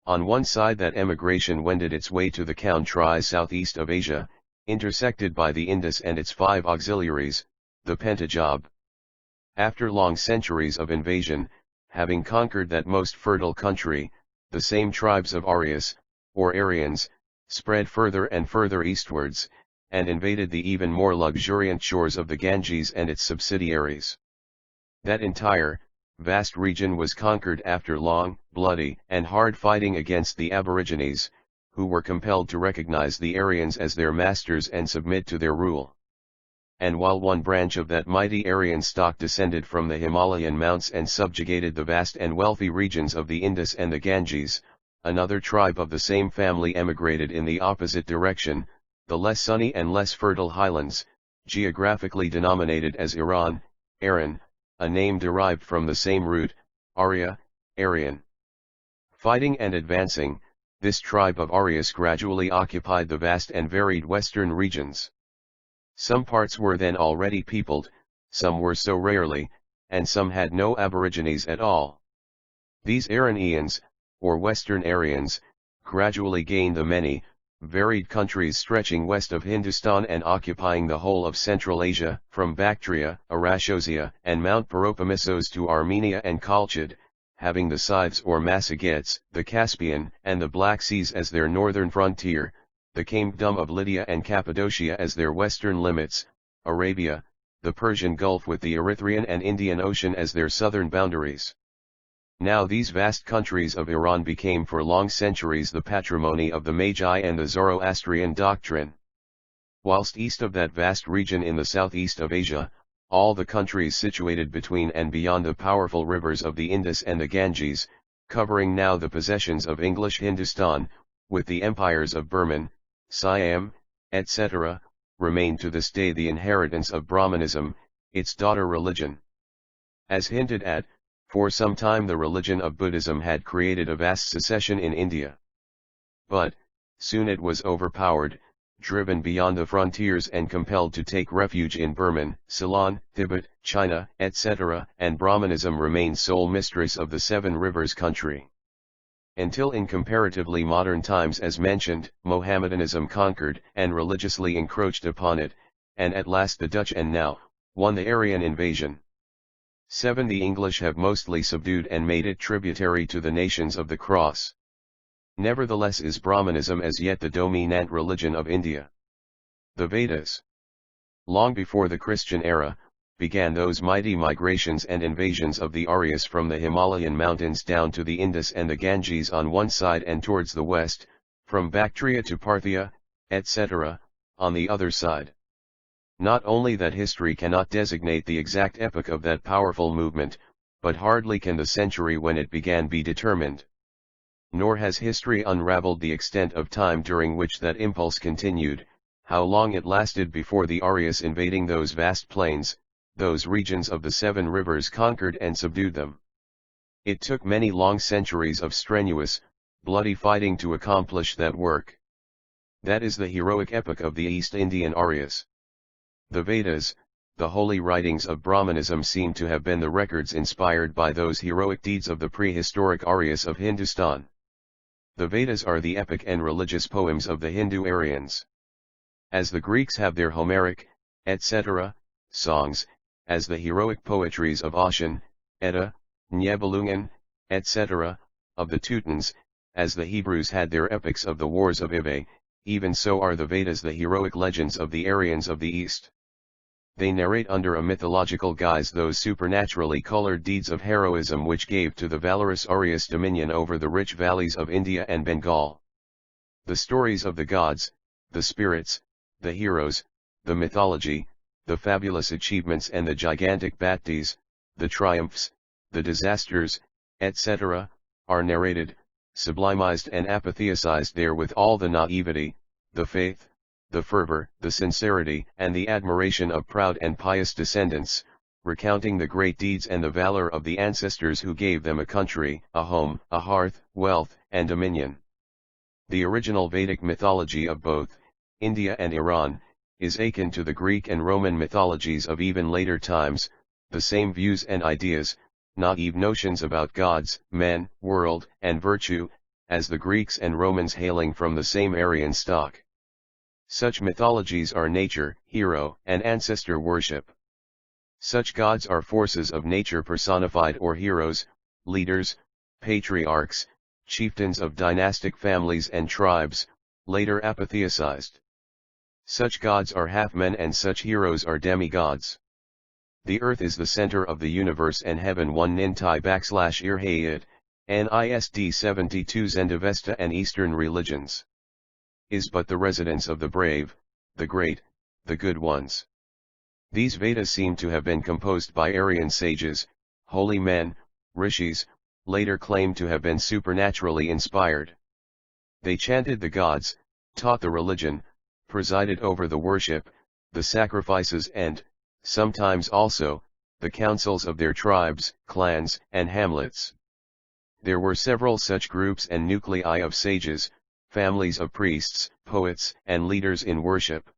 On one side that emigration wended its way to the country southeast of Asia, intersected by the Indus and its 5 auxiliaries, the Punjab. After long centuries of invasion, having conquered that most fertile country, the same tribes of Aryas, or Aryans, spread further and further eastwards, and invaded the even more luxuriant shores of the Ganges and its subsidiaries. That entire, vast region was conquered after long, bloody, and hard fighting against the Aborigines, who were compelled to recognize the Aryans as their masters and submit to their rule. And while one branch of that mighty Aryan stock descended from the Himalayan mounts and subjugated the vast and wealthy regions of the Indus and the Ganges, another tribe of the same family emigrated in the opposite direction, the less sunny and less fertile highlands, geographically denominated as Iran, Aran, a name derived from the same root, Arya, Aryan. Fighting and advancing, this tribe of Aryas gradually occupied the vast and varied western regions. Some parts were then already peopled, some were so rarely, and some had no aborigines at all. These Iranians, or Western Aryans, gradually gained the many, varied countries stretching west of Hindustan and occupying the whole of Central Asia, from Bactria, Arachosia, and Mount Peloponnesos to Armenia and Khalchid, having the Scythes or Massagets, the Caspian and the Black Seas as their northern frontier, the kingdom of Lydia and Cappadocia as their western limits, Arabia, the Persian Gulf with the Erythraean and Indian Ocean as their southern boundaries. Now these vast countries of Iran became for long centuries the patrimony of the Magi and the Zoroastrian doctrine. Whilst east of that vast region in the southeast of Asia, all the countries situated between and beyond the powerful rivers of the Indus and the Ganges, covering now the possessions of English Hindustan, with the empires of Burman, Siam, etc., remain to this day the inheritance of Brahmanism, its daughter religion. As hinted at, for some time the religion of Buddhism had created a vast secession in India. But, soon it was overpowered, driven beyond the frontiers and compelled to take refuge in Burman, Ceylon, Tibet, China, etc., and Brahmanism remained sole mistress of the Seven Rivers country. Until in comparatively modern times, as mentioned, Mohammedanism conquered and religiously encroached upon it, and at last the Dutch and now, won the Aryan invasion. 7. The English have mostly subdued and made it tributary to the nations of the cross. Nevertheless is Brahmanism as yet the dominant religion of India. The Vedas. Long before the Christian era, began those mighty migrations and invasions of the Aryas from the Himalayan mountains down to the Indus and the Ganges on one side and towards the west, from Bactria to Parthia, etc., on the other side. Not only that history cannot designate the exact epoch of that powerful movement, but hardly can the century when it began be determined. Nor has history unraveled the extent of time during which that impulse continued, how long it lasted before the Aryas invading those vast plains, those regions of the Seven Rivers conquered and subdued them. It took many long centuries of strenuous, bloody fighting to accomplish that work. That is the heroic epoch of the East Indian Aryas. The Vedas, the holy writings of Brahmanism, seem to have been the records inspired by those heroic deeds of the prehistoric Aryas of Hindustan. The Vedas are the epic and religious poems of the Hindu Aryans. As the Greeks have their Homeric, etc., songs, as the heroic poetries of Ossian, Edda, Nibelungen, etc., of the Teutons, as the Hebrews had their epics of the wars of Ive, even so are the Vedas the heroic legends of the Aryans of the East. They narrate under a mythological guise those supernaturally colored deeds of heroism which gave to the valorous Aryas dominion over the rich valleys of India and Bengal. The stories of the gods, the spirits, the heroes, the mythology, the fabulous achievements and the gigantic bhaktis, the triumphs, the disasters, etc., are narrated, sublimized and apotheosized there with all the naivety, the faith, the fervor, the sincerity and the admiration of proud and pious descendants, recounting the great deeds and the valor of the ancestors who gave them a country, a home, a hearth, wealth, and dominion. The original Vedic mythology of both India and Iran is akin to the Greek and Roman mythologies of even later times, the same views and ideas, naive notions about gods, men, world, and virtue, as the Greeks and Romans hailing from the same Aryan stock. Such mythologies are nature, hero, and ancestor worship. Such gods are forces of nature personified or heroes, leaders, patriarchs, chieftains of dynastic families and tribes, later apotheosized. Such gods are half-men and such heroes are demigods. The earth is the center of the universe and heaven 1 Nintai /Irhayat, NISD 72 Zend Avesta and Eastern religions. Is but the residence of the brave, the great, the good ones. These Vedas seem to have been composed by Aryan sages, holy men, rishis, later claimed to have been supernaturally inspired. They chanted the gods, taught the religion, presided over the worship, the sacrifices and, sometimes also, the councils of their tribes, clans, and hamlets. There were several such groups and nuclei of sages, families of priests, poets, and leaders in worship.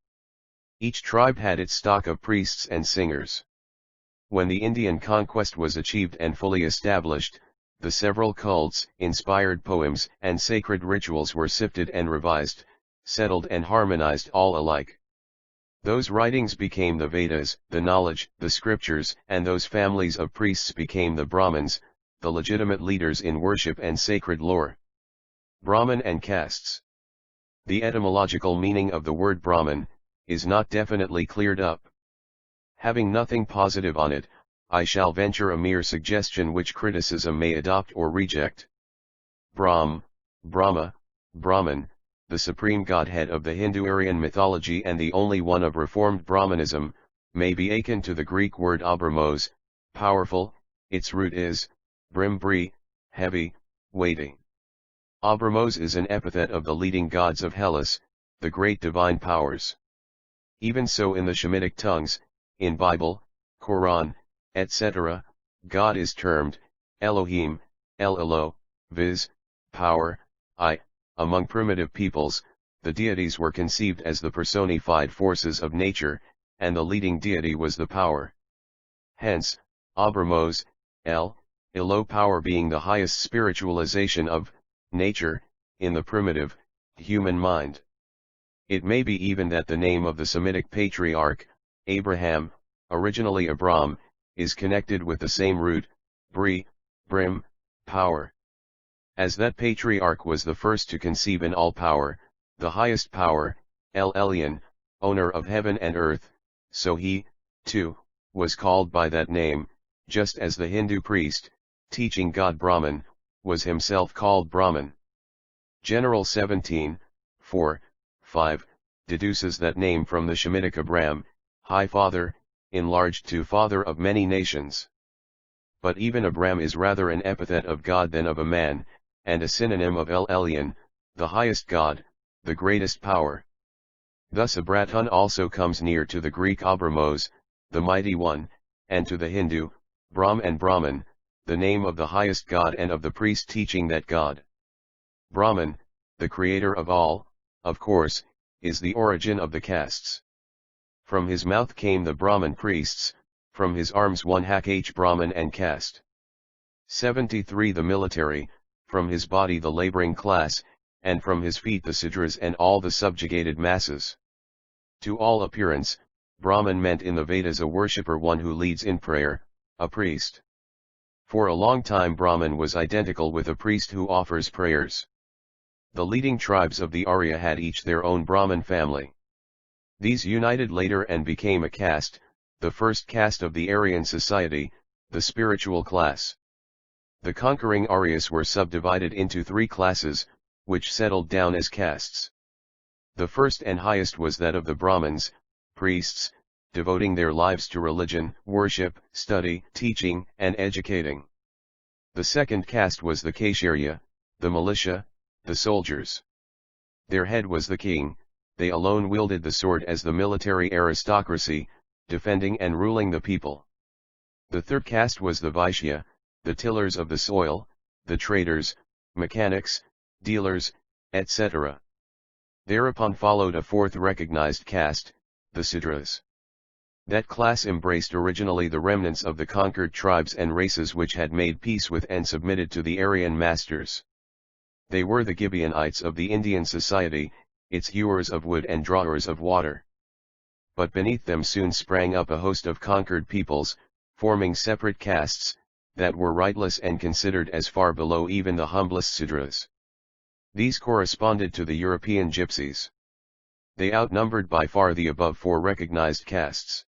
Each tribe had its stock of priests and singers. When the Indian conquest was achieved and fully established, the several cults, inspired poems, and sacred rituals were sifted and revised, settled and harmonized all alike. Those writings became the Vedas, the knowledge, the scriptures, and those families of priests became the Brahmins, the legitimate leaders in worship and sacred lore. Brahman and castes. The etymological meaning of the word Brahman is not definitely cleared up. Having nothing positive on it, I shall venture a mere suggestion which criticism may adopt or reject. Brahm, Brahma, Brahman, the supreme godhead of the Hindu-Aryan mythology and the only one of reformed Brahmanism, may be akin to the Greek word abramos, powerful. Its root is brim-bri, heavy, weighty. Abramos is an epithet of the leading gods of Hellas, the great divine powers. Even so in the Shemitic tongues, in Bible, Quran, etc., God is termed Elohim, El-Elo, viz., power, I. Among primitive peoples, the deities were conceived as the personified forces of nature, and the leading deity was the power. Hence, Abramos, El-Elo power being the highest spiritualization of nature, in the primitive, human mind. It may be even that the name of the Semitic patriarch, Abraham, originally Abram, is connected with the same root, bri, brim, power. As that patriarch was the first to conceive in all power, the highest power, El Elyon, owner of heaven and earth, so he, too, was called by that name, just as the Hindu priest, teaching God Brahman, was himself called Brahman. General 17, 4, 5, deduces that name from the Shemitic Abram, High Father, enlarged to Father of many nations. But even Abram is rather an epithet of God than of a man, and a synonym of El Elyon, the highest God, the greatest power. Thus Abratun also comes near to the Greek Abramos, the mighty one, and to the Hindu, Brahm and Brahman, the name of the highest God and of the priest teaching that God. Brahman, the creator of all, of course, is the origin of the castes. From his mouth came the Brahman priests, from his arms one Hak Brahman and caste. 73 The military, from his body the laboring class, and from his feet the Sudras and all the subjugated masses. To all appearance, Brahman meant in the Vedas a worshipper, one who leads in prayer, a priest. For a long time Brahman was identical with a priest who offers prayers. The leading tribes of the Arya had each their own Brahman family. These united later and became a caste, the first caste of the Aryan society, the spiritual class. The conquering Aryas were subdivided into 3 classes, which settled down as castes. The first and highest was that of the Brahmins, priests, devoting their lives to religion, worship, study, teaching, and educating. The second caste was the Kshatriya, the militia, the soldiers. Their head was the king, they alone wielded the sword as the military aristocracy, defending and ruling the people. The third caste was the Vaishya, the tillers of the soil, the traders, mechanics, dealers, etc. Thereupon followed a fourth recognized caste, the Sudras. That class embraced originally the remnants of the conquered tribes and races which had made peace with and submitted to the Aryan masters. They were the Gibeonites of the Indian society, its hewers of wood and drawers of water. But beneath them soon sprang up a host of conquered peoples, forming separate castes, that were rightless and considered as far below even the humblest Sudras. These corresponded to the European gypsies. They outnumbered by far the above four recognized castes.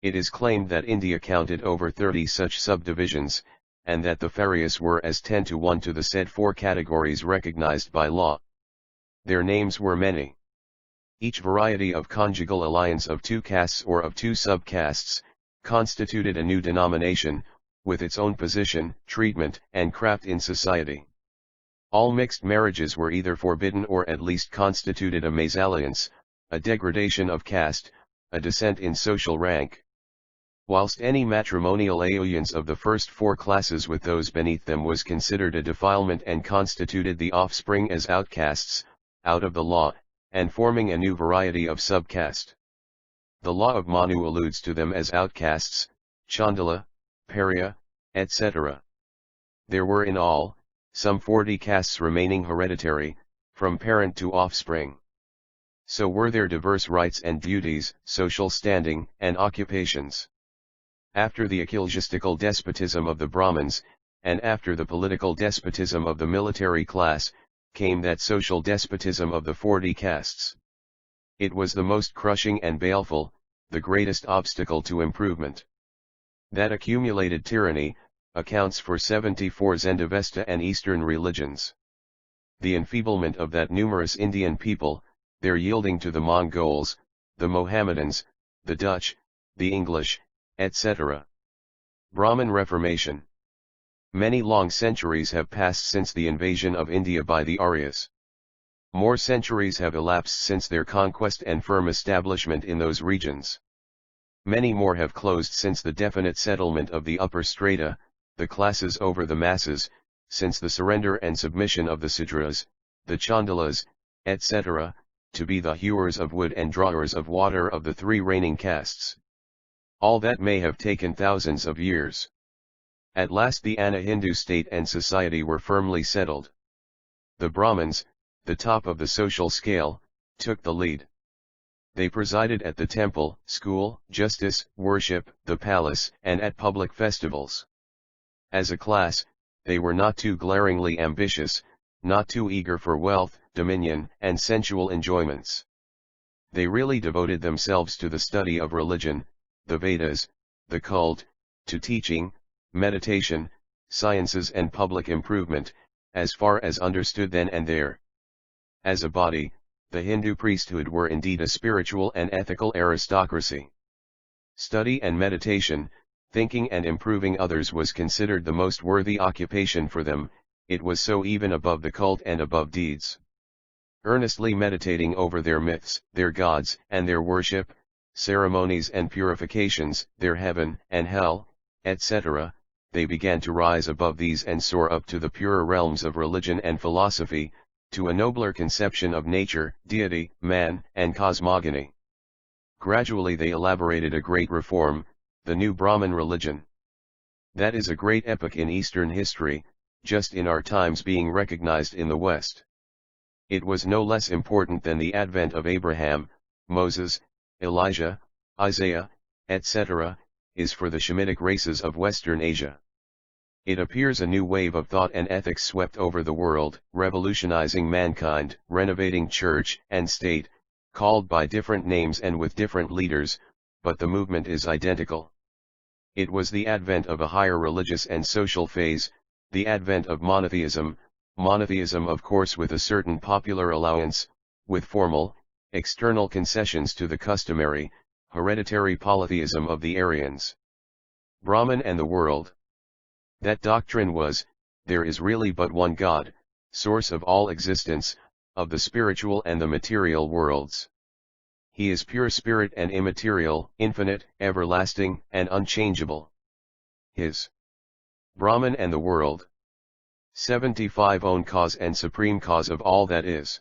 It is claimed that India counted over 30 such subdivisions, and that the Pharyas were as 10 to 1 to the said four categories recognized by law. Their names were many. Each variety of conjugal alliance of two castes or of two subcastes, constituted a new denomination, with its own position, treatment, and craft in society. All mixed marriages were either forbidden or at least constituted a mésalliance, a degradation of caste, a descent in social rank. Whilst any matrimonial alliance of the first four classes with those beneath them was considered a defilement and constituted the offspring as outcasts, out of the law, and forming a new variety of subcaste. The law of Manu alludes to them as outcasts, Chandala, Pariah, etc. There were in all, some 40 castes remaining hereditary, from parent to offspring. So were there diverse rights and duties, social standing, and occupations. After the ecclesiastical despotism of the Brahmins, and after the political despotism of the military class, came that social despotism of the 40 castes. It was the most crushing and baleful, the greatest obstacle to improvement. That accumulated tyranny accounts for 74 Zend Avesta and Eastern religions. The enfeeblement of that numerous Indian people, their yielding to the Mongols, the Mohammedans, the Dutch, the English, etc. Brahmin Reformation. Many long centuries have passed since the invasion of India by the Aryas. More centuries have elapsed since their conquest and firm establishment in those regions. Many more have closed since the definite settlement of the upper strata, the classes over the masses, since the surrender and submission of the Sudras, the Chandalas, etc., to be the hewers of wood and drawers of water of the three reigning castes. All that may have taken thousands of years. At last the Anna Hindu state and society were firmly settled. The Brahmins, the top of the social scale, took the lead. They presided at the temple, school, justice, worship, the palace, and at public festivals. As a class, they were not too glaringly ambitious, not too eager for wealth, dominion, and sensual enjoyments. They really devoted themselves to the study of religion, the Vedas, the cult, to teaching, meditation, sciences and public improvement, as far as understood then and there. As a body, the Hindu priesthood were indeed a spiritual and ethical aristocracy. Study and meditation, thinking and improving others was considered the most worthy occupation for them, it was so even above the cult and above deeds. Earnestly meditating over their myths, their gods, and their worship, ceremonies and purifications, their heaven and hell, etc., they began to rise above these and soar up to the purer realms of religion and philosophy, to a nobler conception of nature, deity, man, and cosmogony. Gradually they elaborated a great reform, the new Brahmin religion. That is a great epoch in Eastern history, just in our times being recognized in the West. It was no less important than the advent of Abraham, Moses, Elijah, Isaiah, etc., is for the Shemitic races of Western Asia. It appears a new wave of thought and ethics swept over the world, revolutionizing mankind, renovating church and state, called by different names and with different leaders, but the movement is identical. It was the advent of a higher religious and social phase, the advent of monotheism of course with a certain popular allowance, with formal, external concessions to the customary, hereditary polytheism of the Aryans. Brahman and the world. That doctrine was, there is really but one God, source of all existence, of the spiritual and the material worlds. He is pure spirit and immaterial, infinite, everlasting, and unchangeable. His Brahman and the world. 75 Own cause and supreme cause of all that is.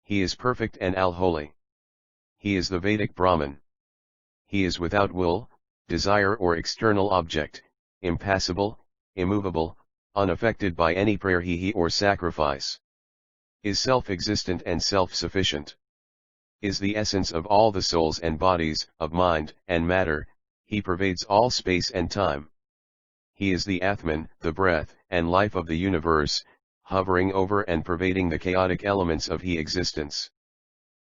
He is perfect and all-holy. He is the Vedic Brahman. He is without will, desire or external object, impassible, immovable, unaffected by any prayer he or sacrifice. Is self-existent and self-sufficient. Is the essence of all the souls and bodies, of mind and matter, he pervades all space and time. He is the Atman, the breath and life of the universe, hovering over and pervading the chaotic elements of he existence.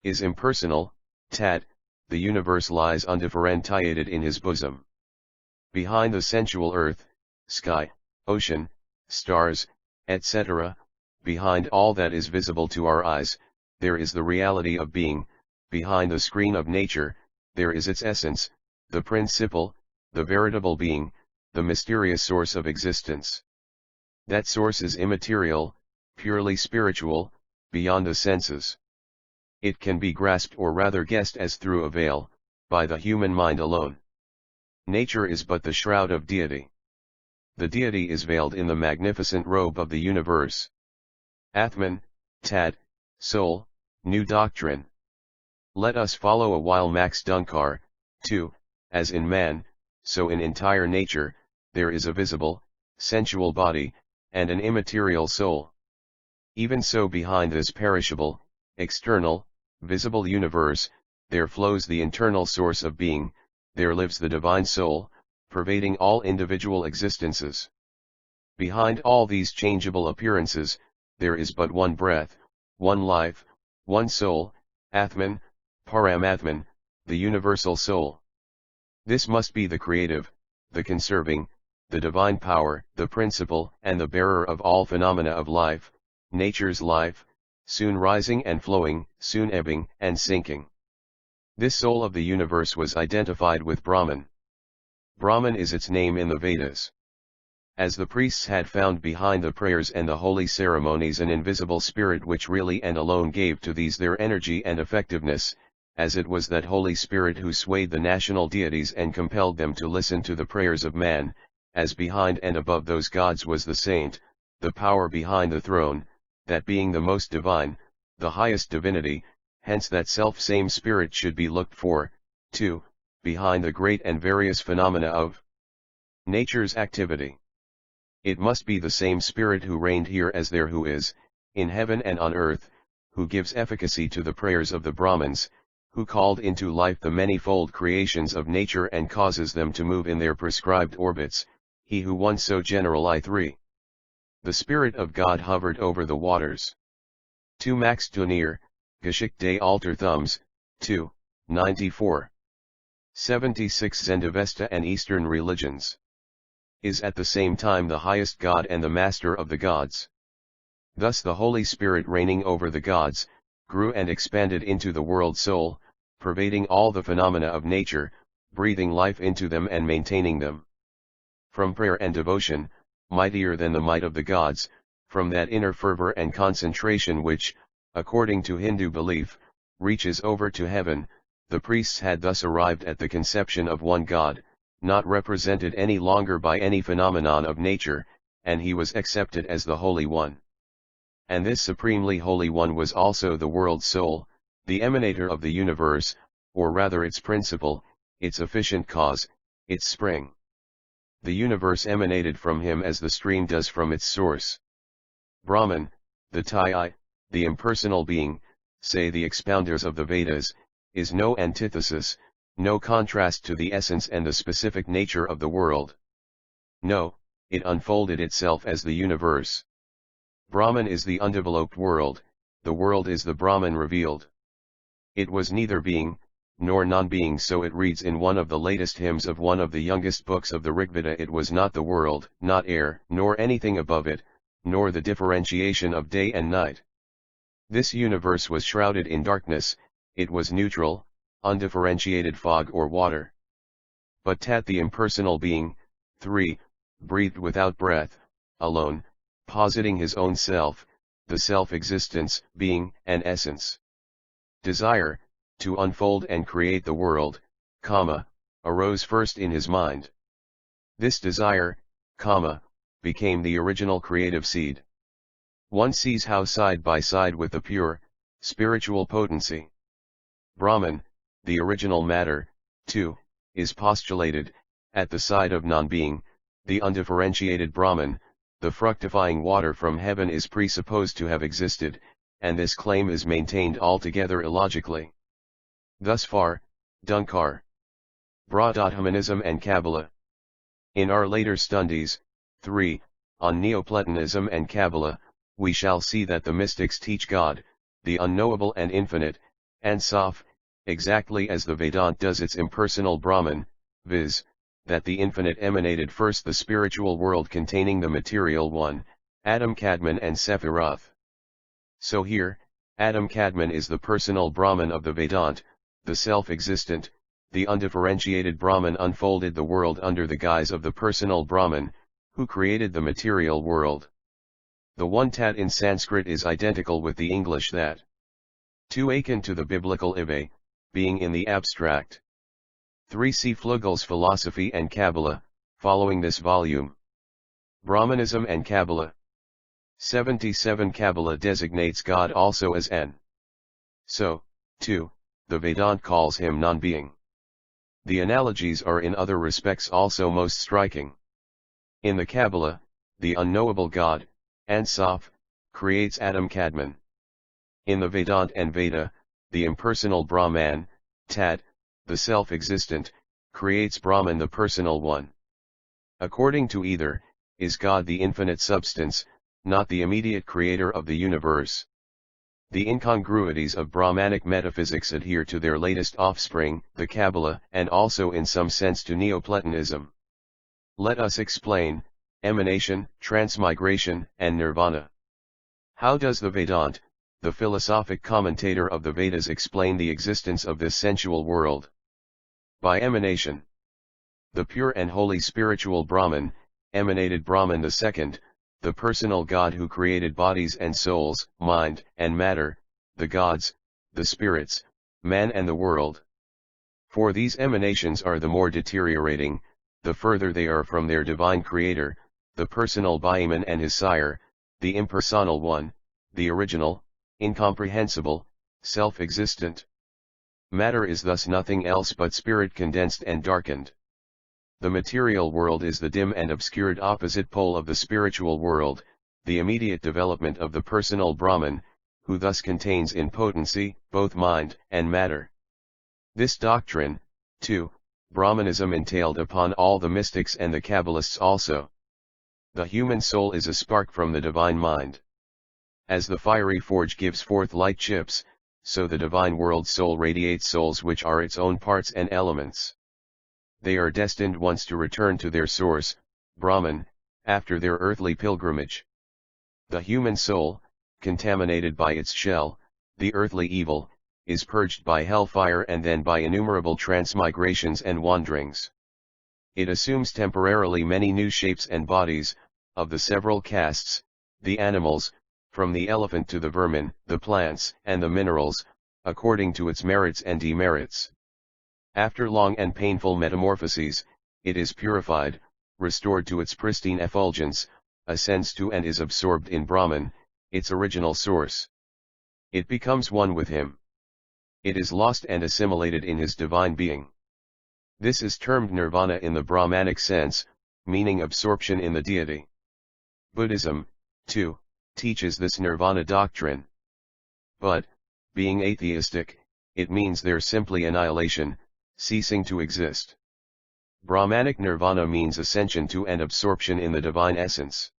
Is impersonal, Tat, the universe lies undifferentiated in his bosom. Behind the sensual earth, sky, ocean, stars, etc., behind all that is visible to our eyes, there is the reality of being. Behind the screen of nature, there is its essence, the principle, the veritable being, the mysterious source of existence. That source is immaterial, purely spiritual, beyond the senses. It can be grasped or rather guessed as through a veil, by the human mind alone. Nature is but the shroud of deity. The deity is veiled in the magnificent robe of the universe. Atman, Tat, soul, new doctrine. Let us follow a while Max Dunkar, 2, as in man, so in entire nature, there is a visible, sensual body, and an immaterial soul. Even so behind this perishable, external, visible universe, there flows the internal source of being, there lives the divine soul, pervading all individual existences. Behind all these changeable appearances, there is but one breath, one life, one soul, Atman, Paramatman, the universal soul. This must be the creative, the conserving, the divine power, the principle and the bearer of all phenomena of life, nature's life, soon rising and flowing, soon ebbing and sinking. This soul of the universe was identified with Brahman. Brahman is its name in the Vedas. As the priests had found behind the prayers and the holy ceremonies an invisible spirit which really and alone gave to these their energy and effectiveness, as it was that Holy Spirit who swayed the national deities and compelled them to listen to the prayers of man, as behind and above those gods was the saint, the power behind the throne, that being the most divine, the highest divinity, hence that self-same spirit should be looked for, too, behind the great and various phenomena of nature's activity. It must be the same spirit who reigned here as there who is, in heaven and on earth, who gives efficacy to the prayers of the Brahmins, who called into life the manifold creations of nature and causes them to move in their prescribed orbits, he who won so general I3. The Spirit of God hovered over the waters. 2 Max Tunir, Geschichte des Altertums, 2, 94. 76 Zend Avesta and Eastern religions. Is at the same time the highest God and the master of the gods. Thus the Holy Spirit reigning over the gods, grew and expanded into the world soul, pervading all the phenomena of nature, breathing life into them and maintaining them. From prayer and devotion, mightier than the might of the gods, from that inner fervor and concentration which, according to Hindu belief, reaches over to heaven, the priests had thus arrived at the conception of one God, not represented any longer by any phenomenon of nature, and he was accepted as the Holy One. And this supremely Holy One was also the world's soul, the emanator of the universe, or rather its principle, its efficient cause, its spring. The universe emanated from him as the stream does from its source. Brahman, the Tyai, the impersonal being, say the expounders of the Vedas, is no antithesis, no contrast to the essence and the specific nature of the world. No, it unfolded itself as the universe. Brahman is the undeveloped world, the world is the Brahman revealed. It was neither being, nor non-being, so it reads in one of the latest hymns of one of the youngest books of the Rigveda. It was not the world, not air, nor anything above it, nor the differentiation of day and night. This universe was shrouded in darkness, it was neutral, undifferentiated fog or water. But Tat the impersonal being, 3, breathed without breath, alone, positing his own self, the self-existence, being, and essence. Desire, to unfold and create the world, arose first in his mind. This desire, became the original creative seed. One sees how side by side with the pure, spiritual potency, Brahman, the original matter, too, is postulated, at the side of non-being, the undifferentiated Brahman, the fructifying water from heaven is presupposed to have existed, and this claim is maintained altogether illogically. Thus far, Dunkar. Brahmanism and Kabbalah. In our later studies, 3, on Neoplatonism and Kabbalah, we shall see that the mystics teach God, the unknowable and infinite, and Soph, exactly as the Vedanta does its impersonal Brahman, viz., that the infinite emanated first the spiritual world containing the material one, Adam Kadmon and Sephiroth. So here, Adam Kadmon is the personal Brahman of the Vedanta, the self-existent, the undifferentiated Brahman unfolded the world under the guise of the personal Brahman, who created the material world. The one Tat in Sanskrit is identical with the English that. 2 akin to the biblical Ive, being in the abstract. 3 see Fluegel's Philosophy and Kabbalah, following this volume. Brahmanism and Kabbalah. 77 Kabbalah designates God also as N. So, too, the Vedanta calls him non-being. The analogies are in other respects also most striking. In the Kabbalah, the unknowable God, Soph, creates Adam Kadmon. In the Vedanta and Veda, the impersonal Brahman, Tat, the self-existent, creates Brahman the personal one. According to either, is God the infinite substance, not the immediate creator of the universe. The incongruities of Brahmanic metaphysics adhere to their latest offspring, the Kabbalah, and also in some sense to Neoplatonism. Let us explain emanation, transmigration, and nirvana. How does the Vedanta, the philosophic commentator of the Vedas, explain the existence of this sensual world? By emanation. The pure and holy spiritual Brahman, emanated Brahman II, the personal God who created bodies and souls, mind and matter, the gods, the spirits, man and the world. For these emanations are the more deteriorating, the further they are from their divine creator, the personal Brahman and his sire, the impersonal one, the original, incomprehensible, self-existent. Matter is thus nothing else but spirit condensed and darkened. The material world is the dim and obscured opposite pole of the spiritual world, the immediate development of the personal Brahman, who thus contains in potency both mind and matter. This doctrine, too, Brahmanism entailed upon all the mystics and the Kabbalists also. The human soul is a spark from the divine mind. As the fiery forge gives forth light chips, so the divine world soul radiates souls which are its own parts and elements. They are destined once to return to their source, Brahman, after their earthly pilgrimage. The human soul, contaminated by its shell, the earthly evil, is purged by hellfire and then by innumerable transmigrations and wanderings. It assumes temporarily many new shapes and bodies, of the several castes, the animals, from the elephant to the vermin, the plants and the minerals, according to its merits and demerits. After long and painful metamorphoses, it is purified, restored to its pristine effulgence, ascends to and is absorbed in Brahman, its original source. It becomes one with him. It is lost and assimilated in his divine being. This is termed nirvana in the Brahmanic sense, meaning absorption in the deity. Buddhism, too, teaches this nirvana doctrine. But, being atheistic, it means their simply annihilation, ceasing to exist. Brahmanic nirvana means ascension to and absorption in the divine essence.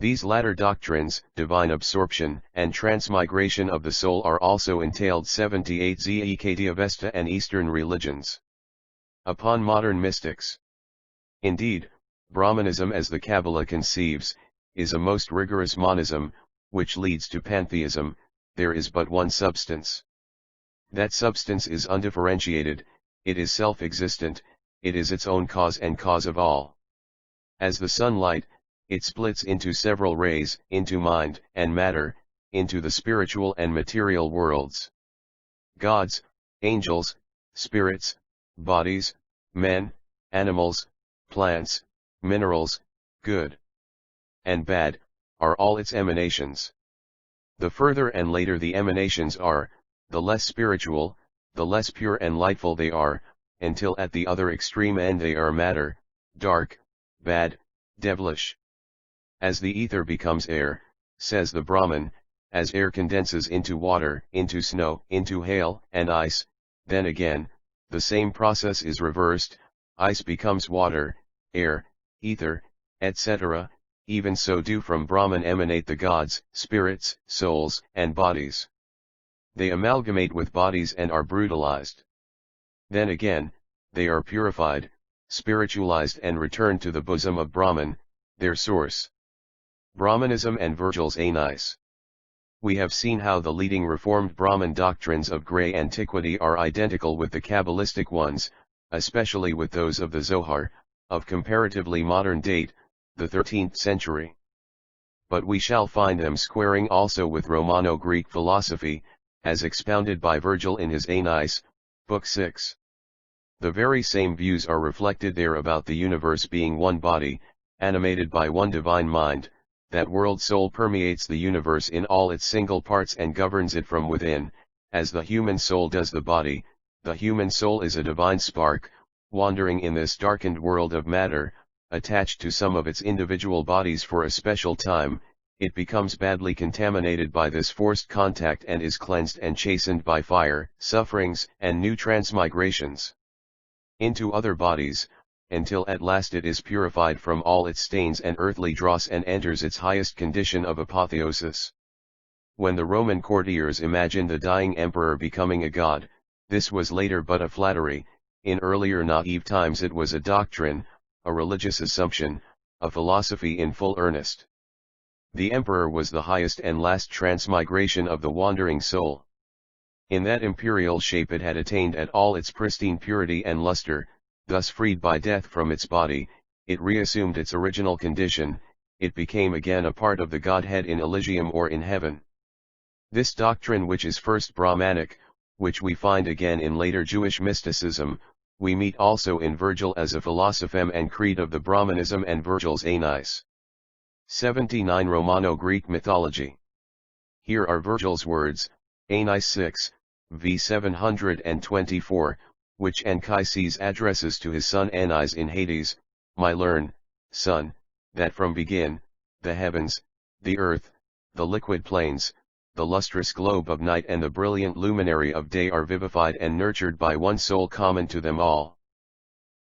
These latter doctrines, divine absorption and transmigration of the soul, are also entailed 78 Zend Avesta and Eastern religions upon modern mystics. Indeed, Brahmanism as the Kabbalah conceives, is a most rigorous monism, which leads to pantheism. There is but one substance. That substance is undifferentiated, it is self-existent, it is its own cause and cause of all. As the sunlight, it splits into several rays, into mind and matter, into the spiritual and material worlds. Gods, angels, spirits, bodies, men, animals, plants, minerals, good and bad, are all its emanations. The further and later the emanations are, the less spiritual, the less pure and lightful they are, until at the other extreme end they are matter, dark, bad, devilish. As the ether becomes air, says the Brahmin, as air condenses into water, into snow, into hail and ice, then again, the same process is reversed, ice becomes water, air, ether, etc., even so do from Brahman emanate the gods, spirits, souls, and bodies. They amalgamate with bodies and are brutalized. Then again, they are purified, spiritualized and return to the bosom of Brahman, their source. Brahmanism and Virgil's Aeneis. We have seen how the leading reformed Brahman doctrines of grey antiquity are identical with the Kabbalistic ones, especially with those of the Zohar, of comparatively modern date, the 13th century. But we shall find them squaring also with Romano-Greek philosophy, as expounded by Virgil in his Aeneis, Book 6. The very same views are reflected there about the universe being one body, animated by one divine mind, that world soul permeates the universe in all its single parts and governs it from within, as the human soul does the body. The human soul is a divine spark, wandering in this darkened world of matter, attached to some of its individual bodies for a special time. It becomes badly contaminated by this forced contact and is cleansed and chastened by fire, sufferings, and new transmigrations into other bodies, until at last it is purified from all its stains and earthly dross and enters its highest condition of apotheosis. When the Roman courtiers imagined the dying emperor becoming a god, this was later but a flattery. In earlier naive times it was a doctrine, a religious assumption, a philosophy in full earnest. The emperor was the highest and last transmigration of the wandering soul. In that imperial shape it had attained at all its pristine purity and luster, thus freed by death from its body, it reassumed its original condition, it became again a part of the Godhead in Elysium or in heaven. This doctrine, which is first Brahmanic, which we find again in later Jewish mysticism, we meet also in Virgil as a philosopheme and creed of the Brahmanism and Virgil's Aeneis. 79 Romano-Greek mythology. Here are Virgil's words, Aeneis 6, v 724, which Anchises addresses to his son Aeneas in Hades: My learn, son, that from begin, the heavens, the earth, the liquid plains, the lustrous globe of night and the brilliant luminary of day are vivified and nurtured by one soul common to them all.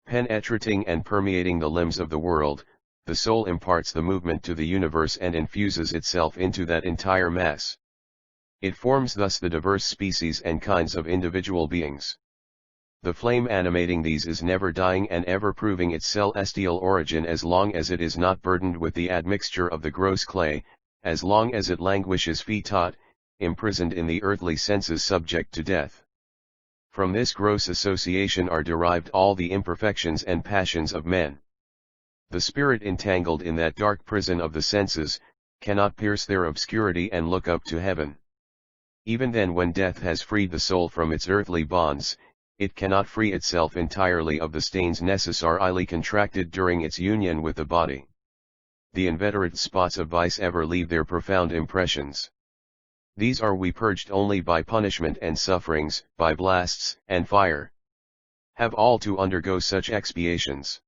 Penetrating and permeating the limbs of the world, the soul imparts the movement to the universe and infuses itself into that entire mass. It forms thus the diverse species and kinds of individual beings. The flame animating these is never dying and ever proving its celestial origin as long as it is not burdened with the admixture of the gross clay, as long as it languishes fetot, imprisoned in the earthly senses subject to death. From this gross association are derived all the imperfections and passions of men. The spirit entangled in that dark prison of the senses, cannot pierce their obscurity and look up to heaven. Even then, when death has freed the soul from its earthly bonds, it cannot free itself entirely of the stains necessarily contracted during its union with the body. The inveterate spots of vice ever leave their profound impressions. These are we purged only by punishment and sufferings, by blasts and fire. Have all to undergo such expiations.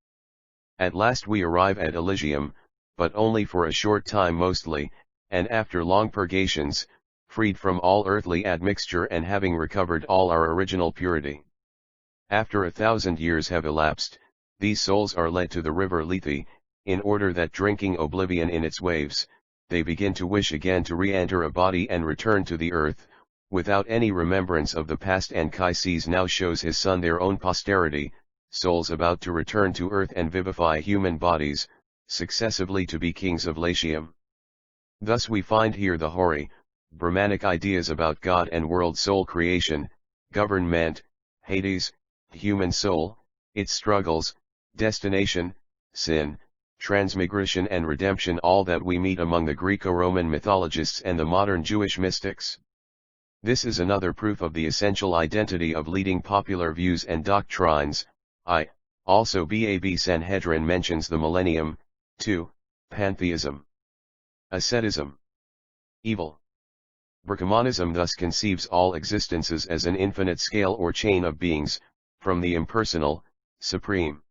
At last we arrive at Elysium, but only for a short time mostly, and after long purgations, freed from all earthly admixture and having recovered all our original purity. After 1,000 years have elapsed, these souls are led to the river Lethe, in order that, drinking oblivion in its waves, they begin to wish again to re-enter a body and return to the earth, without any remembrance of the past. Anchises now shows his son their own posterity, souls about to return to earth and vivify human bodies, successively to be kings of Latium. Thus we find here the hoary, Brahmanic ideas about God and world soul creation, government, Hades, human soul, its struggles, destination, sin, transmigration and redemption, all that we meet among the Greco-Roman mythologists and the modern Jewish mystics. This is another proof of the essential identity of leading popular views and doctrines. Also Bab Sanhedrin mentions the millennium. 2. Pantheism. Ascetism. Evil. Brahmanism thus conceives all existences as an infinite scale or chain of beings, from the impersonal, supreme,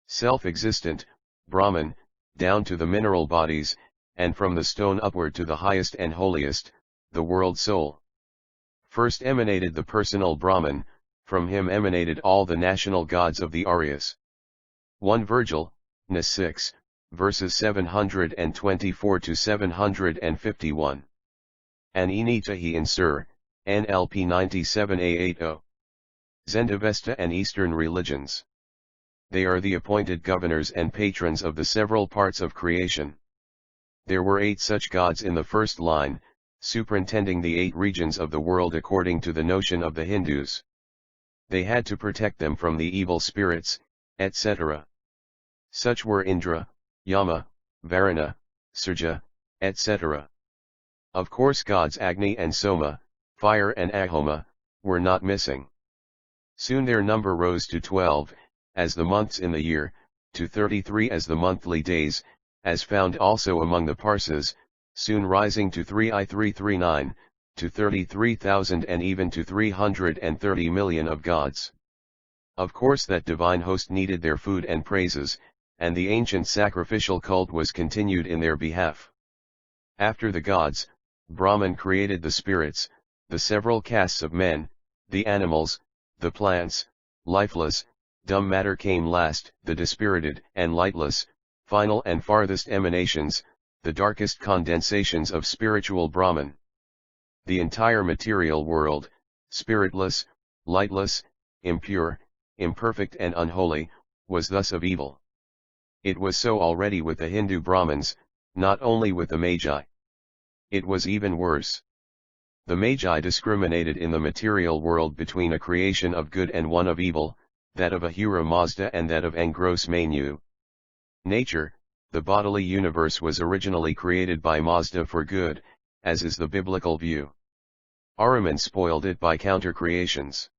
self-existent, Brahman, down to the mineral bodies, and from the stone upward to the highest and holiest, the world soul. First emanated the personal Brahman, from him emanated all the national gods of the Aryas. 1 Virgil, N. 6, verses 724 to 751. An Enitahi in Sir, NLP 97A80. Zend Avesta and Eastern religions. They are the appointed governors and patrons of the several parts of creation. There were 8 such gods in the first line, superintending the 8 regions of the world according to the notion of the Hindus. They had to protect them from the evil spirits, etc. Such were Indra, Yama, Varuna, Surya, etc. Of course gods Agni and Soma, fire and Ahoma, were not missing. Soon their number rose to 12, as the months in the year, to 33 as the monthly days, as found also among the Parsis, soon rising to 3,339, to 33,000 and even to 330 million of gods. Of course that divine host needed their food and praises, and the ancient sacrificial cult was continued in their behalf. After the gods, Brahman created the spirits, the several castes of men, the animals, the plants, lifeless, dumb matter came last, the dispirited and lightless, final and farthest emanations, the darkest condensations of spiritual Brahman. The entire material world, spiritless, lightless, impure, imperfect and unholy, was thus of evil. It was so already with the Hindu Brahmins, not only with the Magi. It was even worse. The Magi discriminated in the material world between a creation of good and one of evil, that of Ahura Mazda and that of Engros Manu. Nature, the bodily universe, was originally created by Mazda for good, as is the biblical view. Ahriman spoiled it by counter-creations.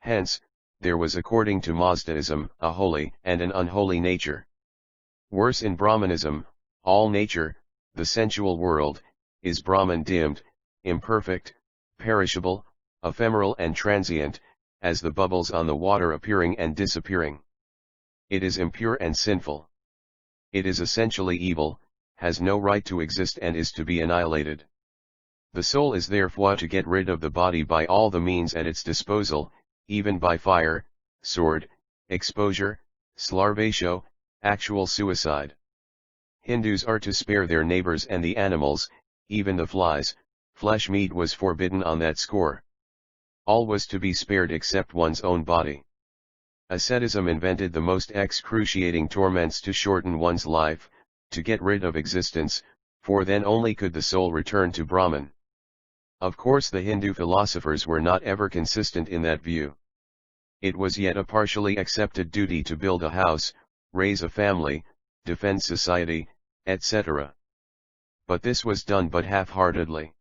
Hence, there was according to Mazdaism, a holy and an unholy nature. Worse in Brahmanism, all nature, the sensual world, is Brahman-dimmed, imperfect, perishable, ephemeral and transient, as the bubbles on the water appearing and disappearing. It is impure and sinful. It is essentially evil, has no right to exist and is to be annihilated. The soul is therefore to get rid of the body by all the means at its disposal, even by fire, sword, exposure, starvation, actual suicide. Hindus are to spare their neighbors and the animals, even the flies. Flesh meat was forbidden on that score. All was to be spared except one's own body. Ascetism invented the most excruciating torments to shorten one's life, to get rid of existence, for then only could the soul return to Brahman. Of course the Hindu philosophers were not ever consistent in that view. It was yet a partially accepted duty to build a house, raise a family, defend society, etc. But this was done but half-heartedly.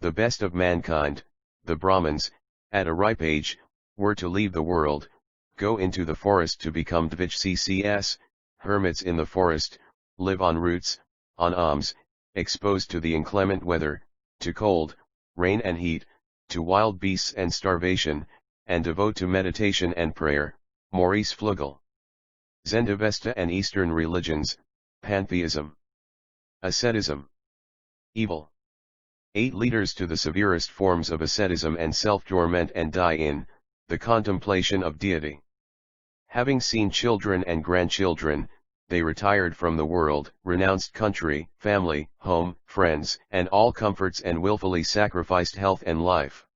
The best of mankind, the Brahmins, at a ripe age, were to leave the world, go into the forest to become dvijccs, hermits in the forest, live on roots, on alms, exposed to the inclement weather, to cold, rain and heat, to wild beasts and starvation, and devote to meditation and prayer. Maurice Fluegel. Zend Avesta and Eastern religions, Pantheism. Ascetism. Evil. 8 leaders to the severest forms of ascetism and self-torment and die in, the contemplation of deity. Having seen children and grandchildren, they retired from the world, renounced country, family, home, friends, and all comforts and willfully sacrificed health and life.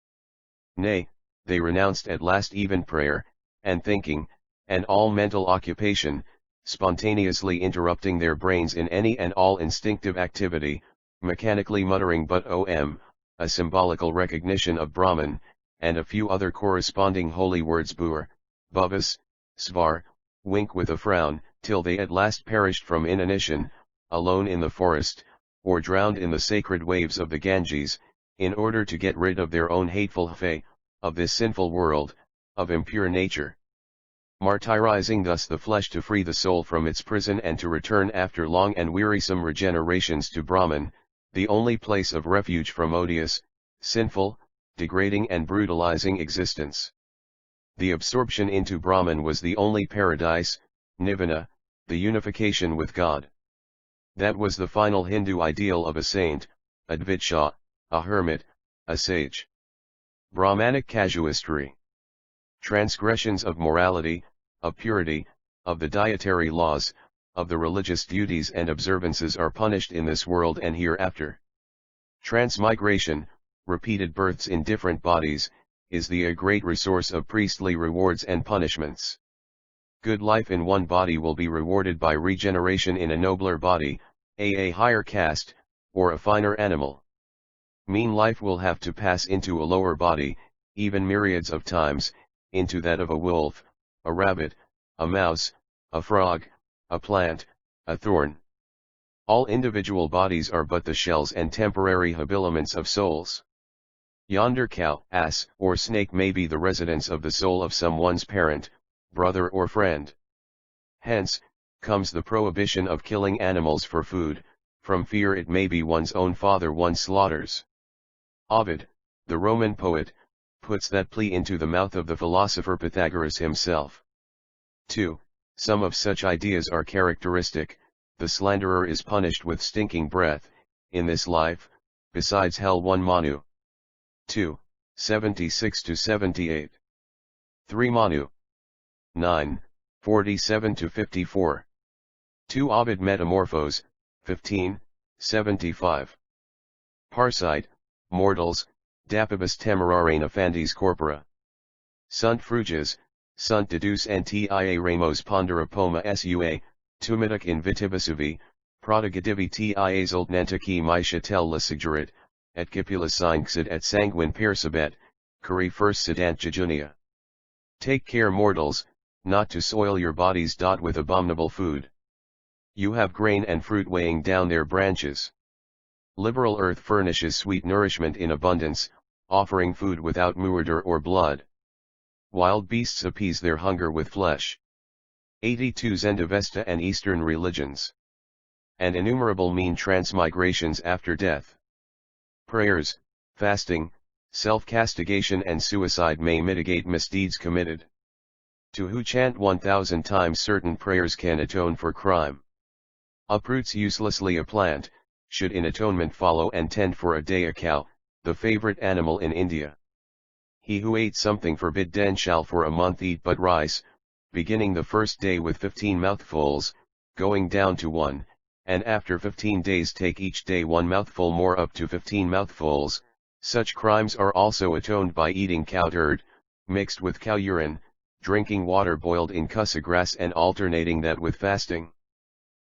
Nay, they renounced at last even prayer, and thinking, and all mental occupation, spontaneously interrupting their brains in any and all instinctive activity, mechanically muttering but a symbolical recognition of Brahman, and a few other corresponding holy words bur, buvas, svar, wink with a frown, till they at last perished from inanition, alone in the forest, or drowned in the sacred waves of the Ganges, in order to get rid of their own hateful fate, of this sinful world, of impure nature. Martyrizing thus the flesh to free the soul from its prison and to return after long and wearisome regenerations to Brahman, the only place of refuge from odious, sinful, degrading and brutalizing existence. The absorption into Brahman was the only paradise, nirvana, the unification with God. That was the final Hindu ideal of a saint, a dvitsha, a hermit, a sage. Brahmanic casuistry. Transgressions of morality, of purity, of the dietary laws, of the religious duties and observances are punished in this world and hereafter. Transmigration, repeated births in different bodies, is a great resource of priestly rewards and punishments. Good life in one body will be rewarded by regeneration in a nobler body, a higher caste, or a finer animal. Mean life will have to pass into a lower body, even myriads of times, into that of a wolf, a rabbit, a mouse, a frog, a plant, a thorn. All individual bodies are but the shells and temporary habiliments of souls. Yonder cow, ass, or snake may be the residence of the soul of someone's parent, brother or friend. Hence, comes the prohibition of killing animals for food, from fear it may be one's own father one slaughters. Ovid, the Roman poet, puts that plea into the mouth of the philosopher Pythagoras himself. 2. Some of such ideas are characteristic. The slanderer is punished with stinking breath, in this life, besides hell 1 Manu. 2, 76-78. 3 Manu. 9, 47-54. 2 Ovid Metamorphose, 15, 75. Parasite, mortals, dapibus temerare nefandis corpora. Sunt fruges, sunt deduce antia ramos pondera poma sua, tumitic invitibus prodigadivi tia zoltnantiki mishatel lasigerit, et cipula sinxid et sanguine percebet, curi first sedant jejunia. Take care mortals, not to soil your bodies. With abominable food. You have grain and fruit weighing down their branches. Liberal earth furnishes sweet nourishment in abundance, offering food without murder or blood. Wild beasts appease their hunger with flesh. 82 Zend Avesta and Eastern religions. And innumerable mean transmigrations after death. Prayers, fasting, self-castigation and suicide may mitigate misdeeds committed. To who chant 1,000 times certain prayers can atone for crime. Uproots uselessly a plant, should in atonement follow and tend for a day a cow, the favorite animal in India. He who ate something forbidden shall for a month eat but rice, beginning the first day with 15 mouthfuls, going down to 1, and after 15 days take each day 1 mouthful more up to 15 mouthfuls. Such crimes are also atoned by eating cow dirt, mixed with cow urine, drinking water boiled in cussa grass and alternating that with fasting.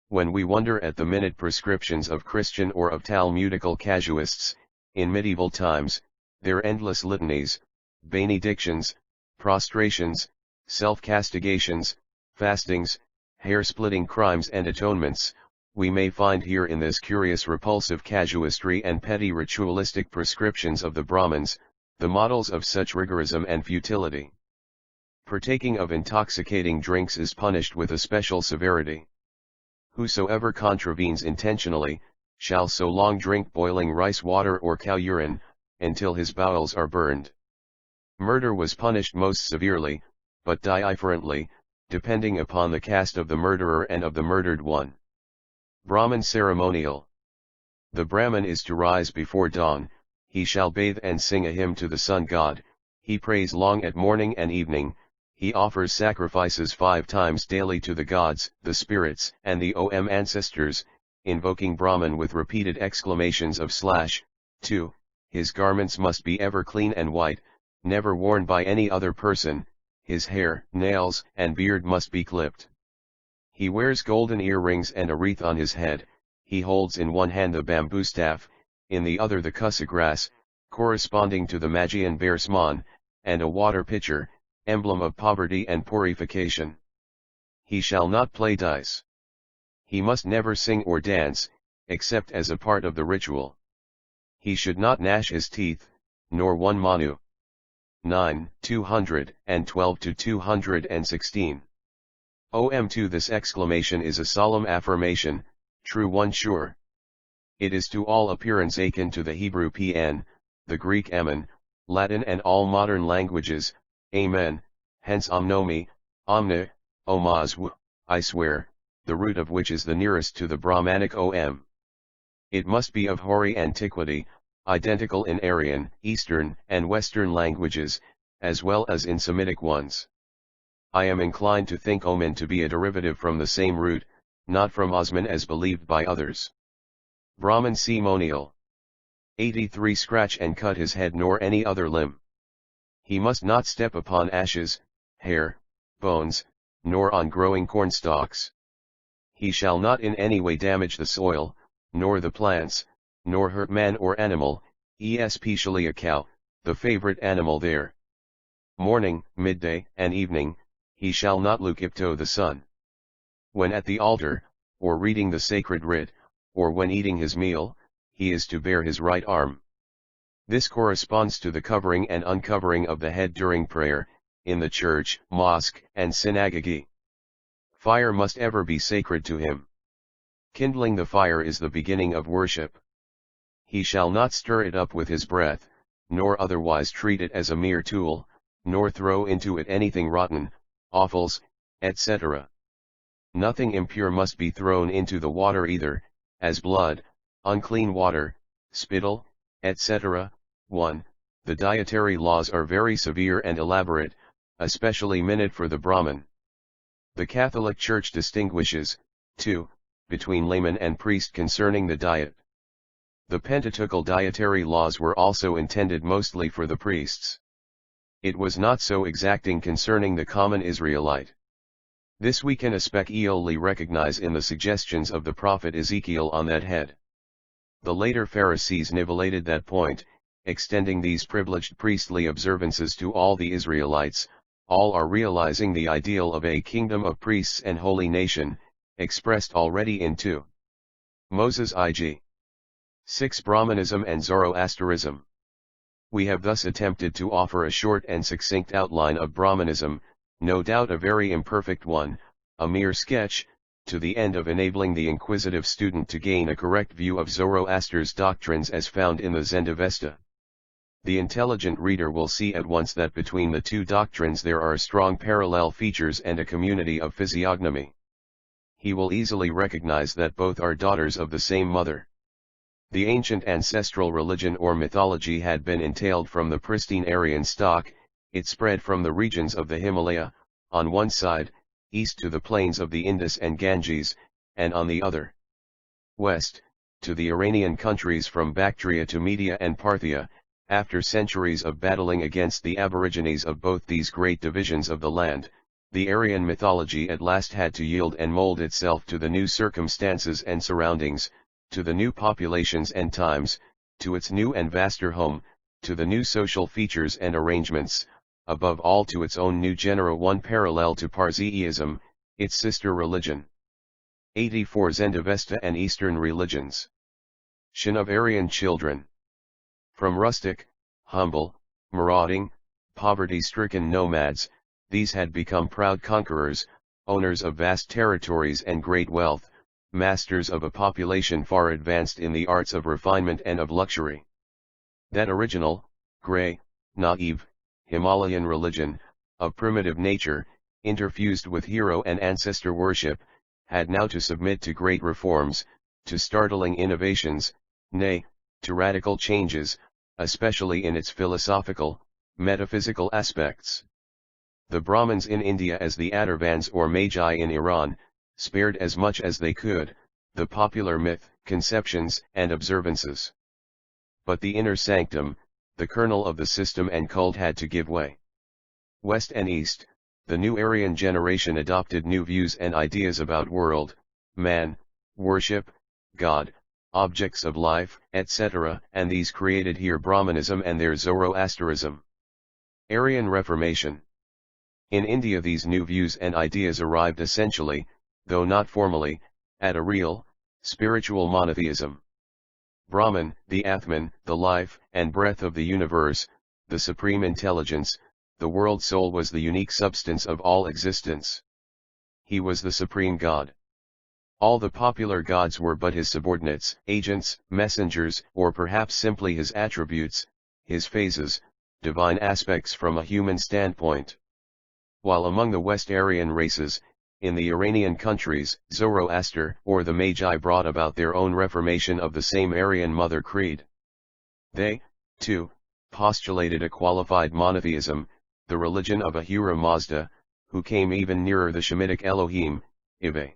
When we wonder at the minute prescriptions of Christian or of Talmudical casuists, in medieval times, their endless litanies, benedictions, prostrations, self-castigations, fastings, hair-splitting crimes and atonements, we may find here in this curious repulsive casuistry and petty ritualistic prescriptions of the Brahmins, the models of such rigorism and futility. Partaking of intoxicating drinks is punished with a special severity. Whosoever contravenes intentionally, shall so long drink boiling rice water or cow urine, until his bowels are burned. Murder was punished most severely, but differently, depending upon the caste of the murderer and of the murdered one. Brahman ceremonial. The Brahman is to rise before dawn, he shall bathe and sing a hymn to the sun god, he prays long at morning and evening, he offers sacrifices 5 times daily to the gods, the spirits, and the ancestors, invoking Brahman with repeated exclamations of / 2, his garments must be ever clean and white, never worn by any other person, his hair, nails, and beard must be clipped. He wears golden earrings and a wreath on his head, he holds in one hand the bamboo staff, in the other the cussa grass, corresponding to the Magian bearsman, and a water pitcher, emblem of poverty and purification. He shall not play dice. He must never sing or dance, except as a part of the ritual. He should not gnash his teeth, nor one manu. 9, 212-216. OM2 This exclamation is a solemn affirmation, true one sure. It is to all appearance akin to the Hebrew pn, the Greek amen, Latin and all modern languages, amen, hence omnomi, omne, omazw, I swear, the root of which is the nearest to the Brahmanic om. It must be of hoary antiquity, identical in Aryan, Eastern, and Western languages, as well as in Semitic ones. I am inclined to think omen to be a derivative from the same root, not from osman as believed by others. Brahman ceremonial. 83 Scratch and cut his head nor any other limb. He must not step upon ashes, hair, bones, nor on growing cornstalks. He shall not in any way damage the soil, nor the plants, nor hurt man or animal, especially a cow, the favorite animal there. Morning, midday, and evening, he shall not look ipto the sun. When at the altar, or reading the sacred writ, or when eating his meal, he is to bare his right arm. This corresponds to the covering and uncovering of the head during prayer, in the church, mosque, and synagogue. Fire must ever be sacred to him. Kindling the fire is the beginning of worship. He shall not stir it up with his breath, nor otherwise treat it as a mere tool, nor throw into it anything rotten, offals, etc. Nothing impure must be thrown into the water either, as blood, unclean water, spittle, etc. 1. The dietary laws are very severe and elaborate, especially minute for the Brahmin. The Catholic Church distinguishes, 2, between layman and priest concerning the diet. The Pentateuchal dietary laws were also intended mostly for the priests. It was not so exacting concerning the common Israelite. This we can especially recognize in the suggestions of the prophet Ezekiel on that head. The later Pharisees nivellated that point, extending these privileged priestly observances to all the Israelites. All are realizing the ideal of a kingdom of priests and holy nation, expressed already in 2. Moses Ig. 6 Brahmanism and Zoroastrianism. We have thus attempted to offer a short and succinct outline of Brahmanism, no doubt a very imperfect one, a mere sketch, to the end of enabling the inquisitive student to gain a correct view of Zoroaster's doctrines as found in the Zend Avesta. The intelligent reader will see at once that between the two doctrines there are strong parallel features and a community of physiognomy. He will easily recognize that both are daughters of the same mother. The ancient ancestral religion or mythology had been entailed from the pristine Aryan stock. It spread from the regions of the Himalaya, on one side, east to the plains of the Indus and Ganges, and on the other, west, to the Iranian countries from Bactria to Media and Parthia. After centuries of battling against the aborigines of both these great divisions of the land, the Aryan mythology at last had to yield and mold itself to the new circumstances and surroundings, to the new populations and times, to its new and vaster home, to the new social features and arrangements, above all to its own new genera, one parallel to Parsiism, its sister religion. 84 Zend Avesta and Eastern religions. Shin of Aryan children. From rustic, humble, marauding, poverty-stricken nomads, these had become proud conquerors, owners of vast territories and great wealth, masters of a population far advanced in the arts of refinement and of luxury. That original, grey, naive, Himalayan religion, of primitive nature, interfused with hero and ancestor worship, had now to submit to great reforms, to startling innovations, nay, to radical changes, especially in its philosophical, metaphysical aspects. The Brahmins in India, as the Atharvans or Magi in Iran, spared as much as they could, the popular myth, conceptions, and observances. But the inner sanctum, the kernel of the system and cult had to give way. West and East, the new Aryan generation adopted new views and ideas about world, man, worship, God, objects of life, etc., and these created here Brahmanism and there Zoroastrianism. Aryan Reformation. In India these new views and ideas arrived essentially, though not formally, at a real, spiritual monotheism. Brahman, the Atman, the life and breath of the universe, the supreme intelligence, the world soul was the unique substance of all existence. He was the supreme God. All the popular gods were but his subordinates, agents, messengers, or perhaps simply his attributes, his phases, divine aspects from a human standpoint. While among the West Aryan races, in the Iranian countries, Zoroaster or the Magi brought about their own reformation of the same Aryan mother creed. They, too, postulated a qualified monotheism, the religion of Ahura Mazda, who came even nearer the Shemitic Elohim, Ive.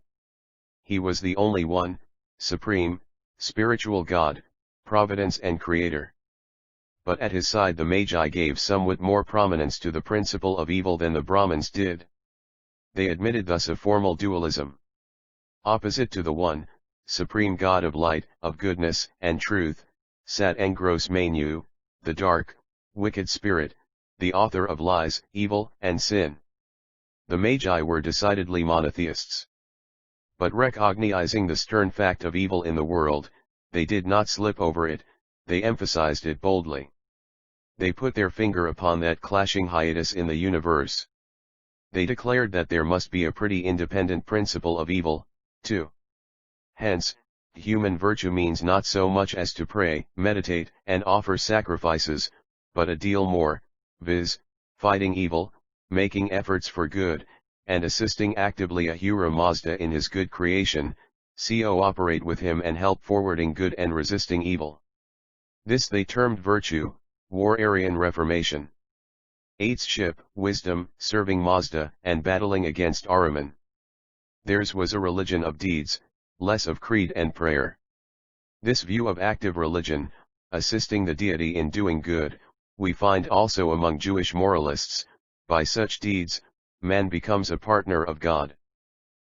He was the only one, supreme, spiritual God, providence and creator. But at his side the Magi gave somewhat more prominence to the principle of evil than the Brahmins did. They admitted thus a formal dualism. Opposite to the one, supreme God of light, of goodness, and truth, sat Engros Manu, the dark, wicked spirit, the author of lies, evil, and sin. The Magi were decidedly monotheists. But recognizing the stern fact of evil in the world, they did not slip over it, they emphasized it boldly. They put their finger upon that clashing hiatus in the universe. They declared that there must be a pretty independent principle of evil, too. Hence, human virtue means not so much as to pray, meditate, and offer sacrifices, but a deal more, viz., fighting evil, making efforts for good, and assisting actively Ahura Mazda in his good creation, cooperate with him and help forwarding good and resisting evil. This they termed virtue, war Aryan Reformation. Aidship, wisdom, serving Mazda, and battling against Ahriman. Theirs was a religion of deeds, less of creed and prayer. This view of active religion, assisting the deity in doing good, we find also among Jewish moralists. By such deeds, man becomes a partner of God.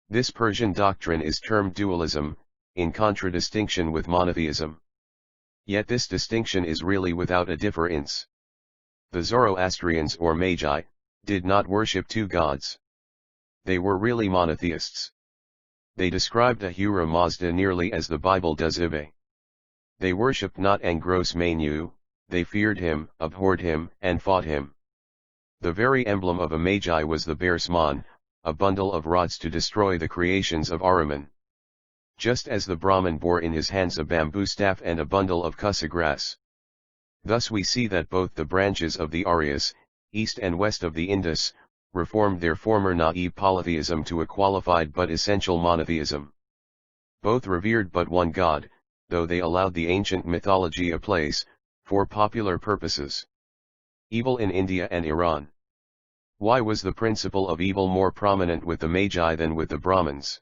This Persian doctrine is termed dualism, in contradistinction with monotheism. Yet this distinction is really without a difference. The Zoroastrians or Magi did not worship two gods. They were really monotheists. They described Ahura Mazda nearly as the Bible does Ive. They worshipped not Engros Manu, they feared him, abhorred him, and fought him. The very emblem of a Magi was the Bersman, a bundle of rods to destroy the creations of Ahriman. Just as the Brahmin bore in his hands a bamboo staff and a bundle of kusa grass. Thus we see that both the branches of the Aryas, east and west of the Indus, reformed their former naive polytheism to a qualified but essential monotheism. Both revered but one God, though they allowed the ancient mythology a place, for popular purposes. Evil in India and Iran. Why was the principle of evil more prominent with the Magi than with the Brahmins?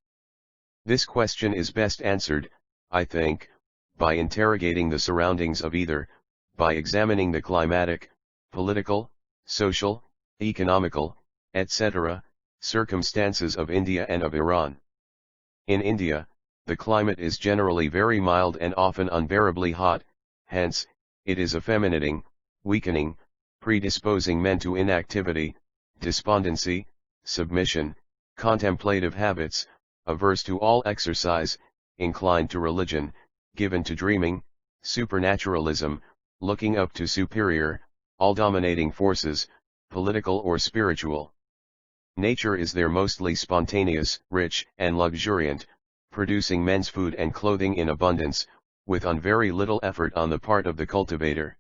This question is best answered, I think, by interrogating the surroundings of either, by examining the climatic, political, social, economical, etc., circumstances of India and of Iran. In India, the climate is generally very mild and often unbearably hot, hence, it is effeminating, weakening, predisposing men to inactivity, despondency, submission, contemplative habits, averse to all exercise, inclined to religion, given to dreaming, supernaturalism, looking up to superior, all-dominating forces, political or spiritual. Nature is there mostly spontaneous, rich, and luxuriant, producing men's food and clothing in abundance, with very little effort on the part of the cultivator.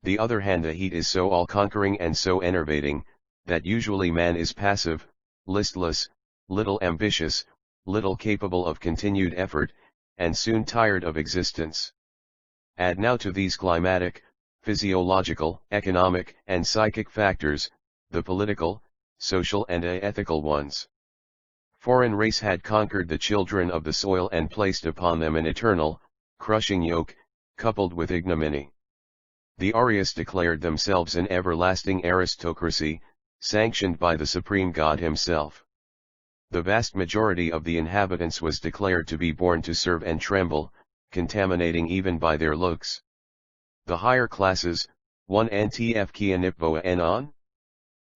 The other hand, the heat is so all-conquering and so enervating, that usually man is passive, listless, little ambitious, little capable of continued effort, and soon tired of existence. Add now to these climatic, physiological, economic, and psychic factors, the political, social and ethical ones. Foreign race had conquered the children of the soil and placed upon them an eternal, crushing yoke, coupled with ignominy. The Aryas declared themselves an everlasting aristocracy, sanctioned by the supreme God himself. The vast majority of the inhabitants was declared to be born to serve and tremble, contaminating even by their looks. The higher classes, 1 Ntf Kianipvoa Enon?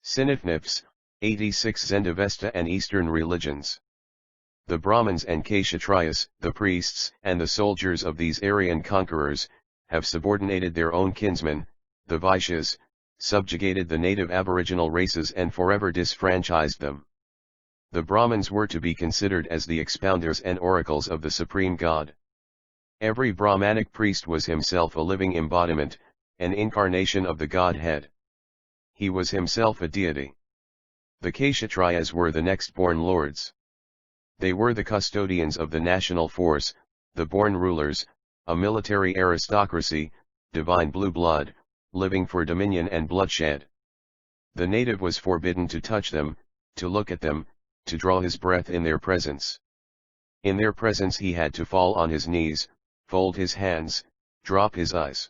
Sinifnips, 86 Zend Avesta and Eastern religions. The Brahmins and Kshatriyas, the priests and the soldiers of these Aryan conquerors, have subordinated their own kinsmen, the Vaishyas, subjugated the native aboriginal races and forever disfranchised them. The Brahmins were to be considered as the expounders and oracles of the supreme God. Every Brahmanic priest was himself a living embodiment, an incarnation of the Godhead. He was himself a deity. The Kshatriyas were the next-born lords. They were the custodians of the national force, the born rulers, a military aristocracy, divine blue blood, living for dominion and bloodshed. The native was forbidden to touch them, to look at them, to draw his breath in their presence. In their presence he had to fall on his knees, fold his hands, drop his eyes.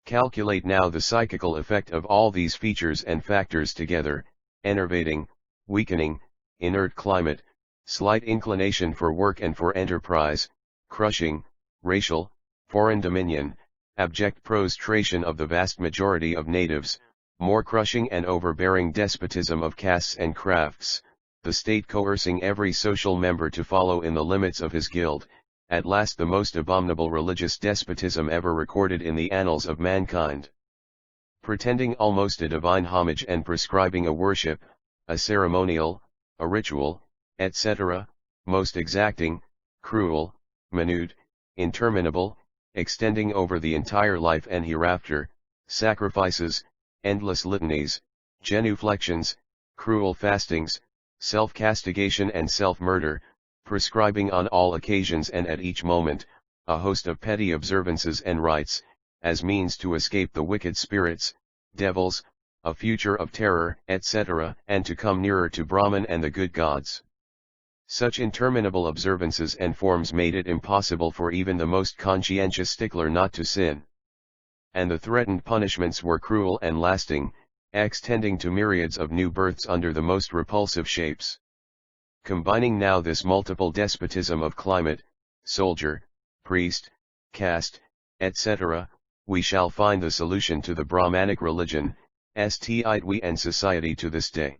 Calculate now the psychical effect of all these features and factors together: enervating, weakening, inert climate, slight inclination for work and for enterprise, crushing, racial, foreign dominion, abject prostration of the vast majority of natives, more crushing and overbearing despotism of castes and crafts, the state coercing every social member to follow in the limits of his guild, at last the most abominable religious despotism ever recorded in the annals of mankind. Pretending almost a divine homage and prescribing a worship, a ceremonial, a ritual, etc., most exacting, cruel, minute, interminable, extending over the entire life and hereafter, sacrifices, endless litanies, genuflections, cruel fastings, self-castigation and self-murder, prescribing on all occasions and at each moment, a host of petty observances and rites, as means to escape the wicked spirits, devils, a future of terror, etc., and to come nearer to Brahman and the good gods. Such interminable observances and forms made it impossible for even the most conscientious stickler not to sin. And the threatened punishments were cruel and lasting, extending to myriads of new births under the most repulsive shapes. Combining now this multiple despotism of climate, soldier, priest, caste, etc., we shall find the solution to the Brahmanic religion, st and society to this day.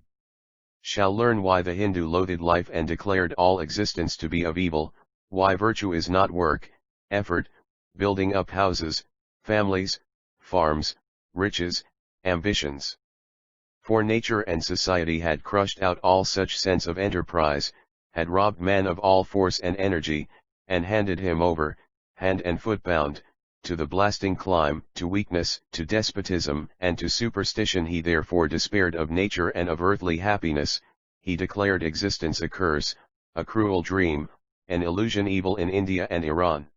Shall learn why the Hindu loathed life and declared all existence to be of evil, why virtue is not work, effort, building up houses, families, farms, riches, ambitions. For nature and society had crushed out all such sense of enterprise, had robbed man of all force and energy, and handed him over, hand and foot bound, to the blasting clime, to weakness, to despotism, and to superstition. He therefore despaired of nature and of earthly happiness. He declared existence a curse, a cruel dream, an illusion, evil in India and Iran.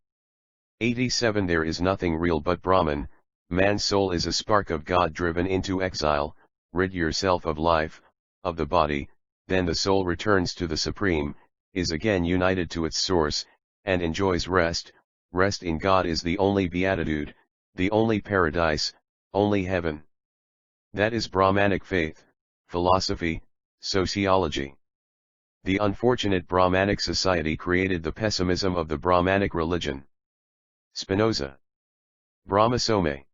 87 There is nothing real but Brahman. Man's soul is a spark of God driven into exile. Rid yourself of life, of the body, then the soul returns to the Supreme, is again united to its source, and enjoys rest. Rest in God is the only beatitude, the only paradise, only heaven. That is Brahmanic faith, philosophy, sociology. The unfortunate Brahmanic society created the pessimism of the Brahmanic religion. Spinoza. Brahmasome.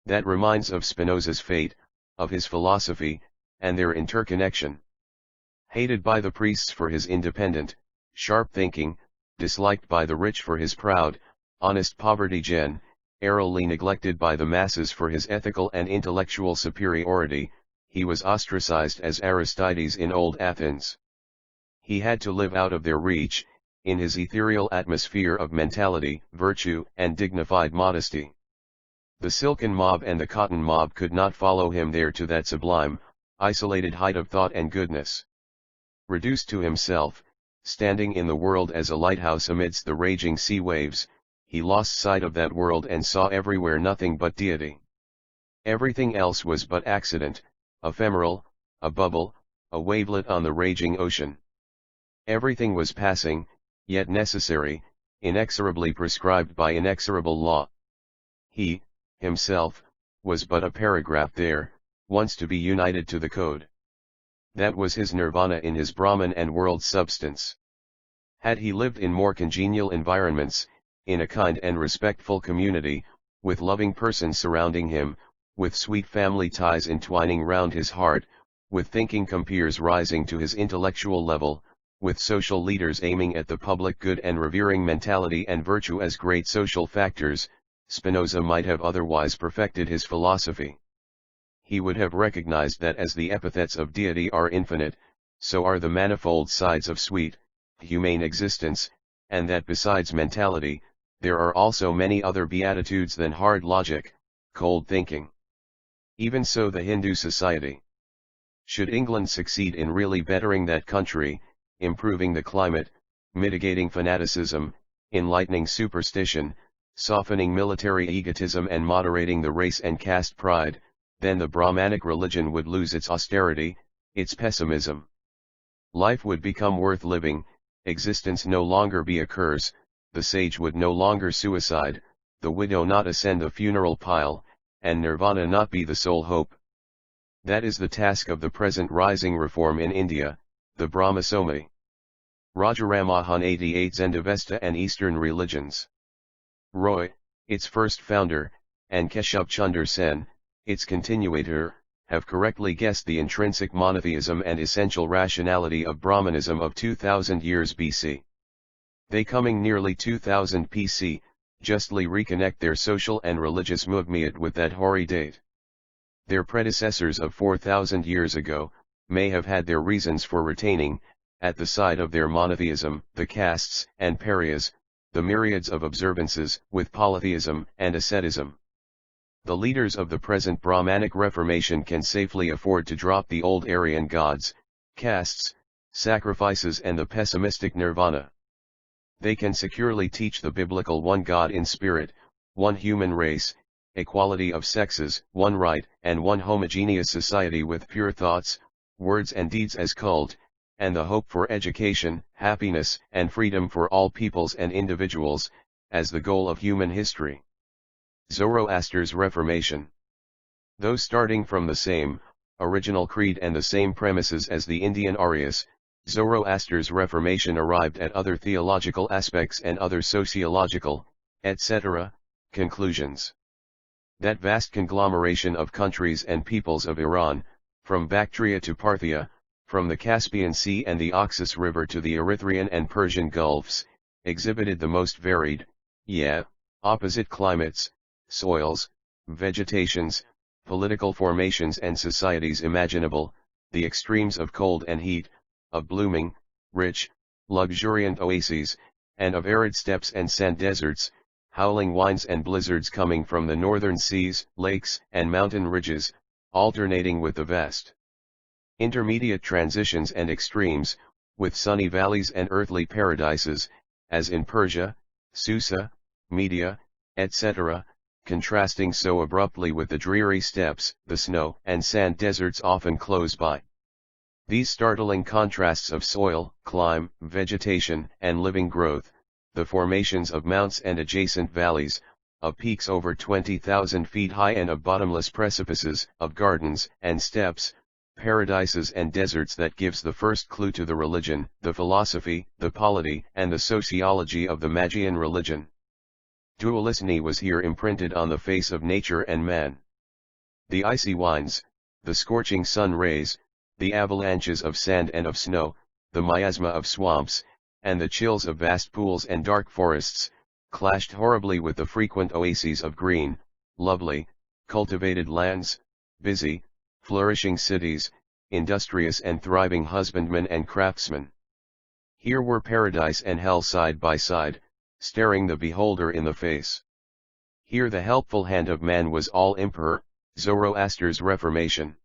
That reminds of Spinoza's fate, of his philosophy, and their interconnection. Hated by the priests for his independent, sharp thinking, disliked by the rich for his proud, honest poverty, generally neglected by the masses for his ethical and intellectual superiority, he was ostracized as Aristides in old Athens. He had to live out of their reach, in his ethereal atmosphere of mentality, virtue, and dignified modesty. The silken mob and the cotton mob could not follow him there to that sublime, isolated height of thought and goodness. Reduced to himself, standing in the world as a lighthouse amidst the raging sea waves, he lost sight of that world and saw everywhere nothing but deity. Everything else was but accident, ephemeral, a bubble, a wavelet on the raging ocean. Everything was passing, yet necessary, inexorably prescribed by inexorable law. He, himself, was but a paragraph there, once to be united to the code. That was his nirvana in his Brahman and world substance. Had he lived in more congenial environments, in a kind and respectful community, with loving persons surrounding him, with sweet family ties entwining round his heart, with thinking compeers rising to his intellectual level, with social leaders aiming at the public good and revering mentality and virtue as great social factors, Spinoza might have otherwise perfected his philosophy. He would have recognized that as the epithets of deity are infinite, so are the manifold sides of sweet, humane existence, and that besides mentality, there are also many other beatitudes than hard logic, cold thinking. Even so the Hindu society. Should England succeed in really bettering that country, improving the climate, mitigating fanaticism, enlightening superstition, softening military egotism and moderating the race and caste pride, then the Brahmanic religion would lose its austerity, its pessimism. Life would become worth living, existence no longer be a curse, the sage would no longer suicide, the widow not ascend the funeral pile, and nirvana not be the sole hope. That is the task of the present rising reform in India, the Brahma Somai. Rajaramahan 88 Zend Avesta and Eastern Religions. Roy, its first founder, and Keshav Chunder Sen, its continuator, have correctly guessed the intrinsic monotheism and essential rationality of Brahmanism of 2000 years BC. They coming nearly 2000 PC, justly reconnect their social and religious movement with that hoary date. Their predecessors of 4000 years ago, may have had their reasons for retaining, at the side of their monotheism, the castes and parias, the myriads of observances, with polytheism and asceticism. The leaders of the present Brahmanic Reformation can safely afford to drop the old Aryan gods, castes, sacrifices and the pessimistic nirvana. They can securely teach the biblical one God in spirit, one human race, equality of sexes, one right, and one homogeneous society with pure thoughts, words and deeds as cult, and the hope for education, happiness, and freedom for all peoples and individuals, as the goal of human history. Zoroaster's Reformation. Though starting from the same, original creed and the same premises as the Indian Aryas, Zoroaster's Reformation arrived at other theological aspects and other sociological, etc., conclusions. That vast conglomeration of countries and peoples of Iran, from Bactria to Parthia, from the Caspian Sea and the Oxus River to the Erythraean and Persian Gulfs, exhibited the most varied, opposite climates, soils, vegetations, political formations and societies imaginable, the extremes of cold and heat, of blooming, rich, luxuriant oases, and of arid steppes and sand deserts, howling winds and blizzards coming from the northern seas, lakes, and mountain ridges, alternating with the vast intermediate transitions and extremes, with sunny valleys and earthly paradises, as in Persia, Susa, Media, etc., contrasting so abruptly with the dreary steppes, the snow and sand deserts often close by. These startling contrasts of soil, clime, vegetation, and living growth, the formations of mounts and adjacent valleys, of peaks over 20,000 feet high and of bottomless precipices, of gardens and steppes, paradises and deserts, that gives the first clue to the religion, the philosophy, the polity, and the sociology of the Magian religion. Dualism was here imprinted on the face of nature and man. The icy winds, the scorching sun rays, the avalanches of sand and of snow, the miasma of swamps, and the chills of vast pools and dark forests, clashed horribly with the frequent oases of green, lovely, cultivated lands, busy, flourishing cities, industrious and thriving husbandmen and craftsmen. Here were paradise and hell side by side, staring the beholder in the face. Here the helpful hand of man was all emperor. Zoroaster's Reformation.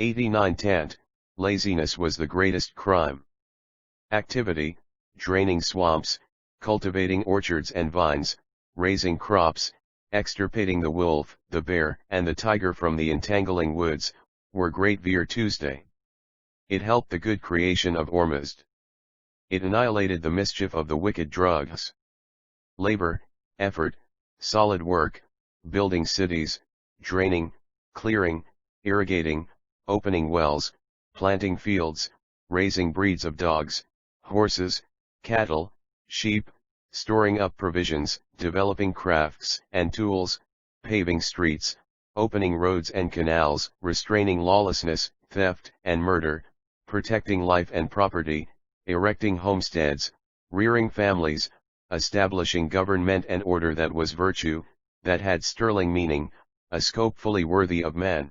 89 Tant, laziness was the greatest crime. Activity, draining swamps, cultivating orchards and vines, raising crops, extirpating the wolf, the bear, and the tiger from the entangling woods, were great virtues. It helped the good creation of Ormuzd. It annihilated the mischief of the wicked drugs. Labor, effort, solid work, building cities, draining, clearing, irrigating, opening wells, planting fields, raising breeds of dogs, horses, cattle, sheep, storing up provisions, developing crafts and tools, paving streets, opening roads and canals, restraining lawlessness, theft, and murder, protecting life and property, erecting homesteads, rearing families, establishing government and order that was virtue, that had sterling meaning, a scope fully worthy of man.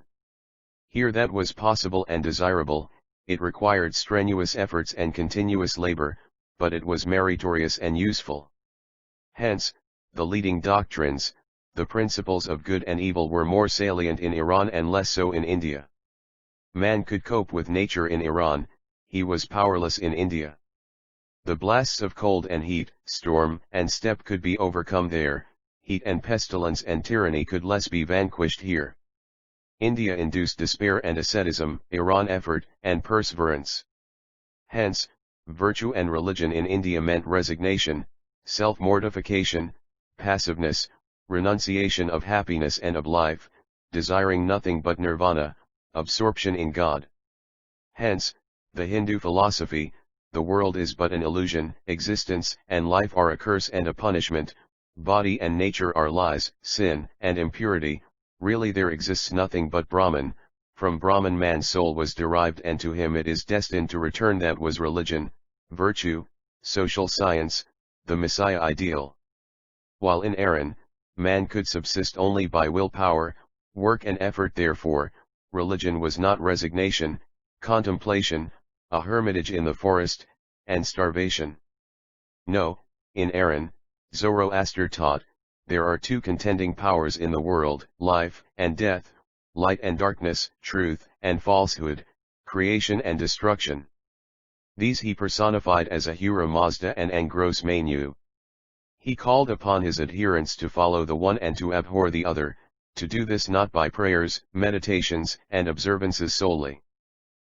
Here that was possible and desirable, it required strenuous efforts and continuous labor, but it was meritorious and useful. Hence, the leading doctrines, the principles of good and evil were more salient in Iran and less so in India. Man could cope with nature in Iran, he was powerless in India. The blasts of cold and heat, storm and steppe could be overcome there, heat and pestilence and tyranny could less be vanquished here. India induced despair and asceticism, Iran effort and perseverance. Hence, virtue and religion in India meant resignation, self-mortification, passiveness, renunciation of happiness and of life, desiring nothing but nirvana, absorption in God. Hence, the Hindu philosophy, the world is but an illusion, existence and life are a curse and a punishment, body and nature are lies, sin and impurity, really there exists nothing but Brahman, from Brahman man's soul was derived and to him it is destined to return. That was religion, virtue, social science, the Messiah ideal. While in Iran, man could subsist only by willpower, work and effort. Therefore, religion was not resignation, contemplation, a hermitage in the forest, and starvation. No, in Iran, Zoroaster taught, there are two contending powers in the world, life and death, light and darkness, truth and falsehood, creation and destruction. These he personified as Ahura Mazda and Angros Manu. He called upon his adherents to follow the one and to abhor the other, to do this not by prayers, meditations, and observances solely.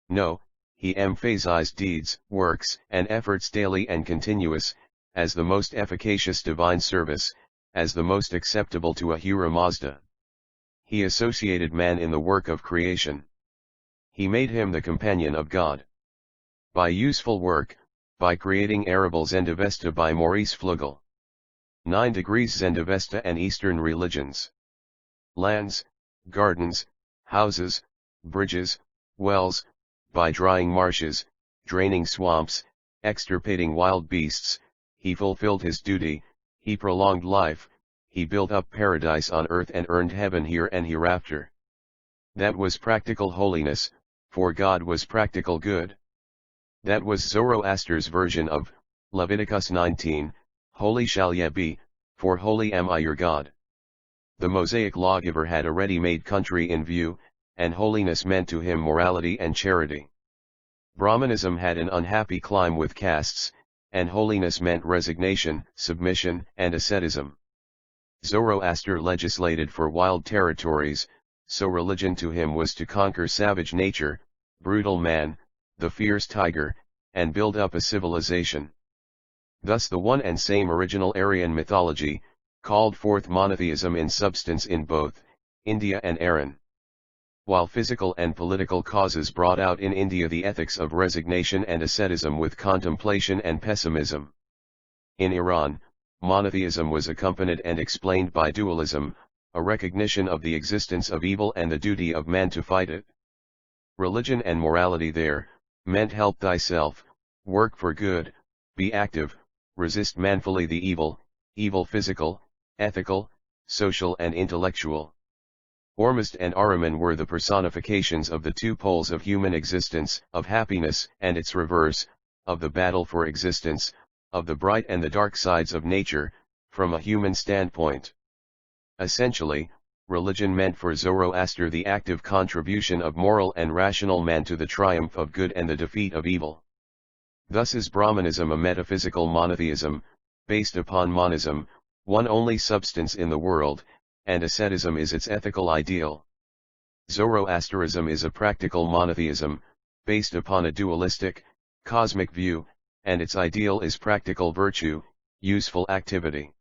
No, he emphasized deeds, works, and efforts daily and continuous, as the most efficacious divine service, as the most acceptable to Ahura Mazda. He associated man in the work of creation. He made him the companion of God. By useful work, by creating arable Zend Avesta by M Fluegel. 9 degrees Zend Avesta and Eastern religions. Lands, gardens, houses, bridges, wells, by drying marshes, draining swamps, extirpating wild beasts, he fulfilled his duty, he prolonged life, he built up paradise on earth and earned heaven here and hereafter. That was practical holiness, for God was practical good. That was Zoroaster's version of Leviticus 19, holy shall ye be, for holy am I your God. The Mosaic lawgiver had a ready-made country in view, and holiness meant to him morality and charity. Brahmanism had an unhappy climb with castes, and holiness meant resignation, submission, and asceticism. Zoroaster legislated for wild territories, so religion to him was to conquer savage nature, brutal man, the fierce tiger, and build up a civilization. Thus the one and same original Aryan mythology, called forth monotheism in substance in both India and Iran. While physical and political causes brought out in India the ethics of resignation and asceticism with contemplation and pessimism. In Iran, monotheism was accompanied and explained by dualism, a recognition of the existence of evil and the duty of man to fight it. Religion and morality there, meant help thyself, work for good, be active, resist manfully the evil, evil physical, ethical, social and intellectual. Ormuzd and Ahriman were the personifications of the two poles of human existence, of happiness and its reverse, of the battle for existence, of the bright and the dark sides of nature, from a human standpoint. Essentially, religion meant for Zoroaster the active contribution of moral and rational man to the triumph of good and the defeat of evil. Thus is Brahmanism a metaphysical monotheism, based upon monism, one only substance in the world, and asceticism is its ethical ideal. Zoroasterism is a practical monotheism, based upon a dualistic, cosmic view, and its ideal is practical virtue, useful activity.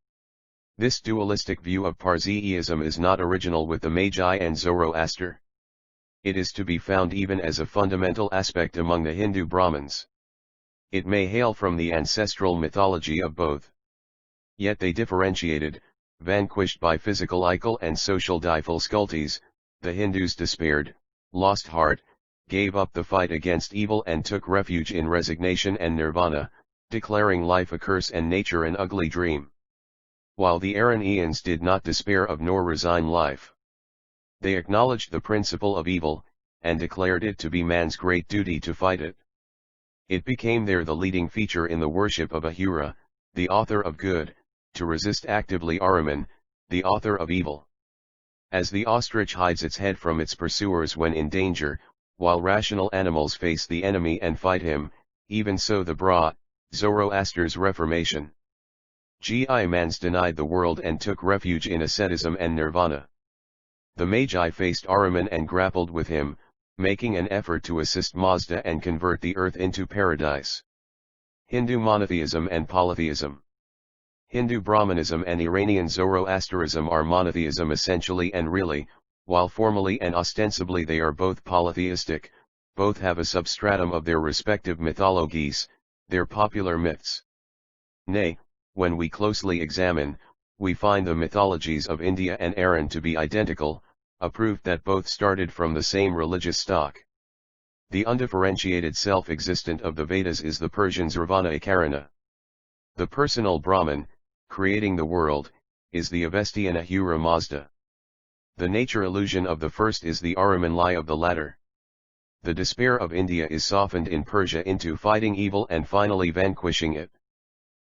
This dualistic view of Parsiism is not original with the Magi and Zoroaster. It is to be found even as a fundamental aspect among the Hindu Brahmins. It may hail from the ancestral mythology of both. Yet they differentiated, vanquished by physical ical and social difficulties, the Hindus despaired, lost heart, gave up the fight against evil and took refuge in resignation and nirvana, declaring life a curse and nature an ugly dream. While the Iranians did not despair of nor resign life. They acknowledged the principle of evil, and declared it to be man's great duty to fight it. It became there the leading feature in the worship of Ahura, the author of good, to resist actively Ahriman, the author of evil. As the ostrich hides its head from its pursuers when in danger, while rational animals face the enemy and fight him, even so the Zoroaster's reformation. Mans denied the world and took refuge in asceticism and nirvana. The Magi faced Ahriman and grappled with him, making an effort to assist Mazda and convert the earth into paradise. Hindu monotheism and polytheism. Hindu Brahmanism and Iranian Zoroastrianism are monotheism essentially and really, while formally and ostensibly they are both polytheistic. Both have a substratum of their respective mythologies, their popular myths. Nay, when we closely examine, we find the mythologies of India and Iran to be identical, a proof that both started from the same religious stock. The undifferentiated self-existent of the Vedas is the Persian Zravana-Akarana. The personal Brahman, creating the world, is the Avestian Ahura Mazda. The nature illusion of the first is the Ahriman lie of the latter. The despair of India is softened in Persia into fighting evil and finally vanquishing it.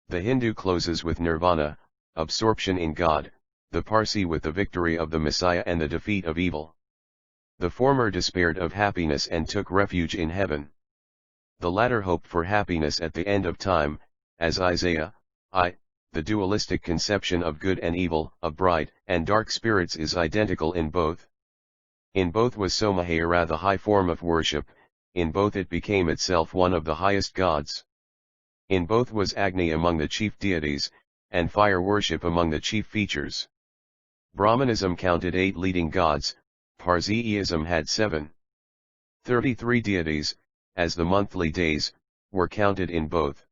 The Hindu closes with nirvana, absorption in God, the Parsi with the victory of the Messiah and the defeat of evil. The former despaired of happiness and took refuge in heaven. The latter hoped for happiness at the end of time, as Isaiah, the dualistic conception of good and evil, of bright and dark spirits is identical in both. In both was Somahara the high form of worship, in both it became itself one of the highest gods. In both was Agni among the chief deities, and fire worship among the chief features. Brahmanism counted 8 leading gods, Parsiism had 7. 33 deities, as the monthly days, were counted in both.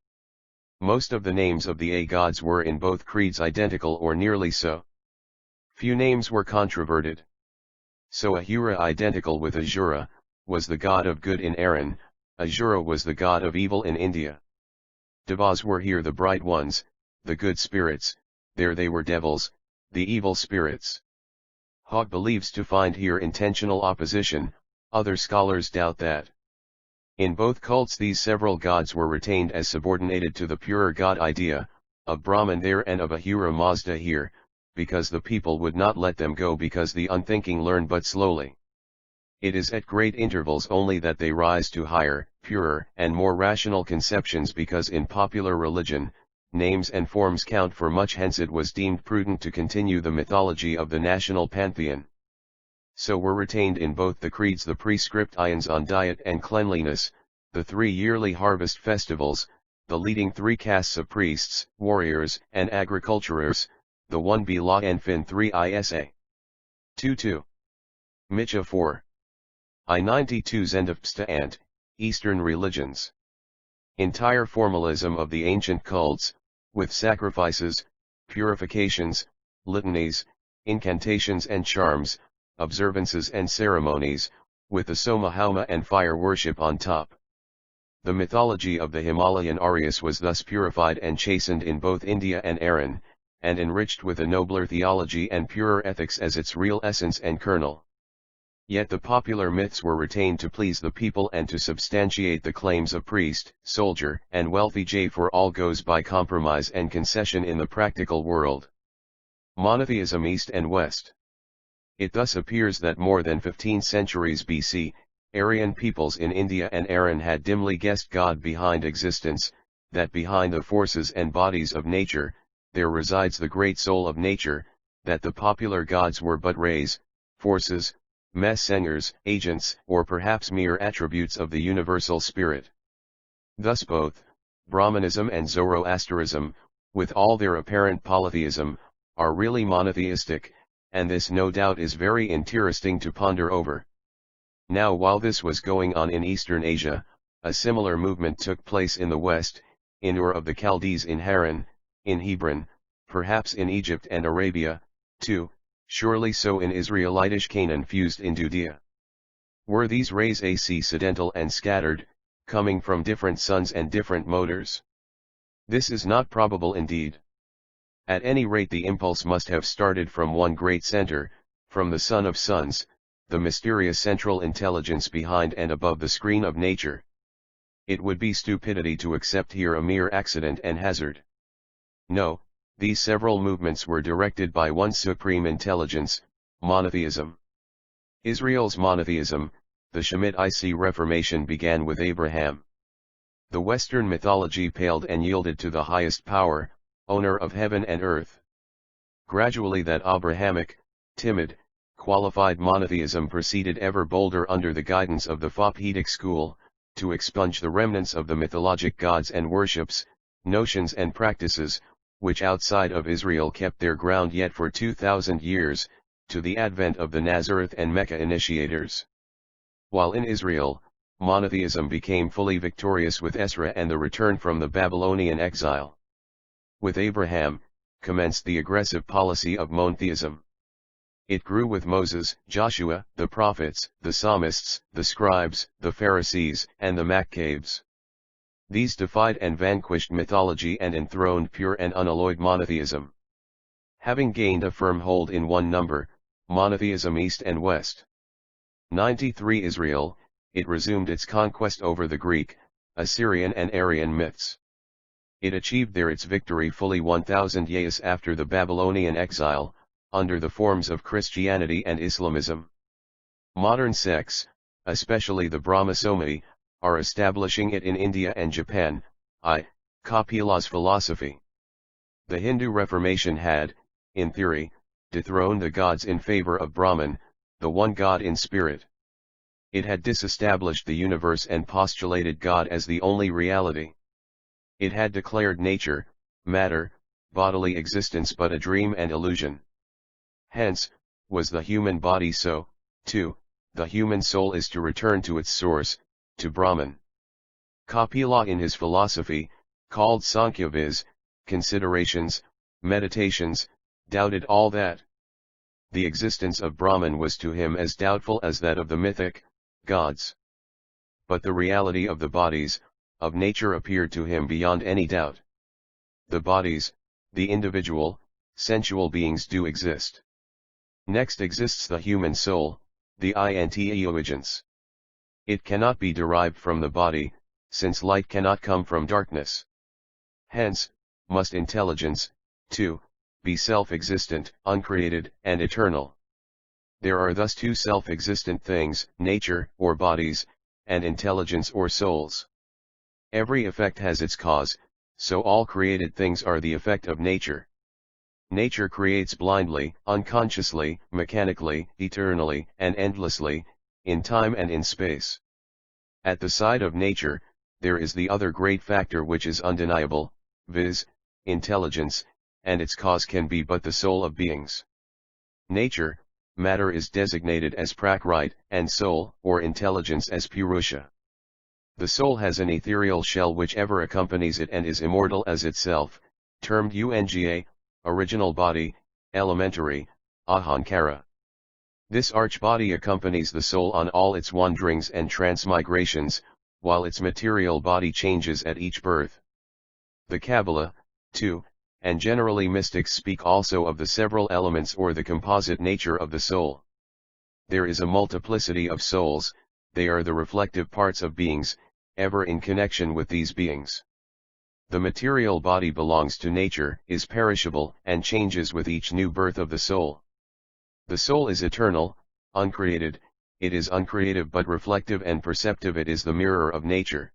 Most of the names of the gods were in both creeds identical or nearly so. Few names were controverted. So Ahura, identical with Ahura, was the god of good in Iran, Ahura was the god of evil in India. Devas were here the bright ones, the good spirits, there they were devils, the evil spirits. Hogg believes to find here intentional opposition, other scholars doubt that. In both cults these several gods were retained as subordinated to the purer God idea, of Brahman there and of Ahura Mazda here, because the people would not let them go because the unthinking learn but slowly. It is at great intervals only that they rise to higher, purer and more rational conceptions because in popular religion, names and forms count for much hence it was deemed prudent to continue the mythology of the national pantheon. So were retained in both the creeds the prescript ions on diet and cleanliness, the 3 yearly harvest festivals, the leading 3 castes of priests, warriors and agriculturers, the 1 Bila and Fin 3 Isa. 2-2. Micha 4. I-92 Zend Avesta and Eastern religions. Entire formalism of the ancient cults, with sacrifices, purifications, litanies, incantations and charms, observances and ceremonies, with the Somahauma and fire worship on top. The mythology of the Himalayan Aryas was thus purified and chastened in both India and Iran, and enriched with a nobler theology and purer ethics as its real essence and kernel. Yet the popular myths were retained to please the people and to substantiate the claims of priest, soldier, and wealthy J, for all goes by compromise and concession in the practical world. Monotheism East and West. It thus appears that more than 15 centuries BC, Aryan peoples in India and Iran had dimly guessed God behind existence, that behind the forces and bodies of nature, there resides the great soul of nature, that the popular gods were but rays, forces, messengers, agents, or perhaps mere attributes of the universal spirit. Thus both, Brahmanism and Zoroastrianism, with all their apparent polytheism, are really monotheistic, and this no doubt is very interesting to ponder over. Now while this was going on in Eastern Asia, a similar movement took place in the West, in Ur of the Chaldees in Haran, in Hebron, perhaps in Egypt and Arabia, too, Surely so in Israelitish Canaan fused in Judea. Were these rays accidental and scattered, coming from different suns and different motors? This is not probable indeed. At any rate the impulse must have started from one great center, from the Son of Suns, the mysterious central intelligence behind and above the screen of nature. It would be stupidity to accept here a mere accident and hazard. No, these several movements were directed by one supreme intelligence, monotheism. Israel's monotheism, the Shemitite Reformation began with Abraham. The Western mythology paled and yielded to the highest power, owner of heaven and earth. Gradually that Abrahamic, timid, qualified monotheism proceeded ever bolder under the guidance of the Fapedic school, to expunge the remnants of the mythologic gods and worships, notions and practices, which outside of Israel kept their ground yet for 2,000 years, to the advent of the Nazareth and Mecca initiators. While in Israel, monotheism became fully victorious with Ezra and the return from the Babylonian exile. With Abraham, commenced the aggressive policy of monotheism. It grew with Moses, Joshua, the prophets, the psalmists, the scribes, the Pharisees, and the Maccabees. These defied and vanquished mythology and enthroned pure and unalloyed monotheism. Having gained a firm hold in one number, monotheism east and west. 93 Israel, it resumed its conquest over the Greek, Assyrian and Aryan myths. It achieved there its victory fully 1,000 years after the Babylonian exile, under the forms of Christianity and Islamism. Modern sects, especially the Brahma-Somai, are establishing it in India and Japan, Kapila's philosophy. The Hindu Reformation had, in theory, dethroned the gods in favor of Brahman, the one God in spirit. It had disestablished the universe and postulated God as the only reality. It had declared nature, matter, bodily existence but a dream and illusion. Hence, was the human body so, too, the human soul is to return to its source, to Brahman. Kapila in his philosophy, called Sankhya viz., considerations, meditations, doubted all that. The existence of Brahman was to him as doubtful as that of the mythic gods. But the reality of the bodies, of nature appeared to him beyond any doubt. The bodies, the individual, sensual beings do exist. Next exists the human soul, the intelligence. It cannot be derived from the body, since light cannot come from darkness. Hence, must intelligence, too, be self-existent, uncreated, and eternal. There are thus two self-existent things, nature, or bodies, and intelligence or souls. Every effect has its cause, so all created things are the effect of nature. Nature creates blindly, unconsciously, mechanically, eternally, and endlessly, in time and in space. At the side of nature, there is the other great factor which is undeniable, viz., intelligence, and its cause can be but the soul of beings. Nature, matter is designated as prakriti, and soul, or intelligence as purusha. The soul has an ethereal shell which ever accompanies it and is immortal as itself, termed unga, original body, elementary, ahankara. This arch-body accompanies the soul on all its wanderings and transmigrations, while its material body changes at each birth. The Kabbalah, too, and generally mystics speak also of the several elements or the composite nature of the soul. There is a multiplicity of souls, they are the reflective parts of beings, ever in connection with these beings. The material body belongs to nature, is perishable, and changes with each new birth of the soul. The soul is eternal, uncreated, it is uncreative but reflective and perceptive, it is the mirror of nature.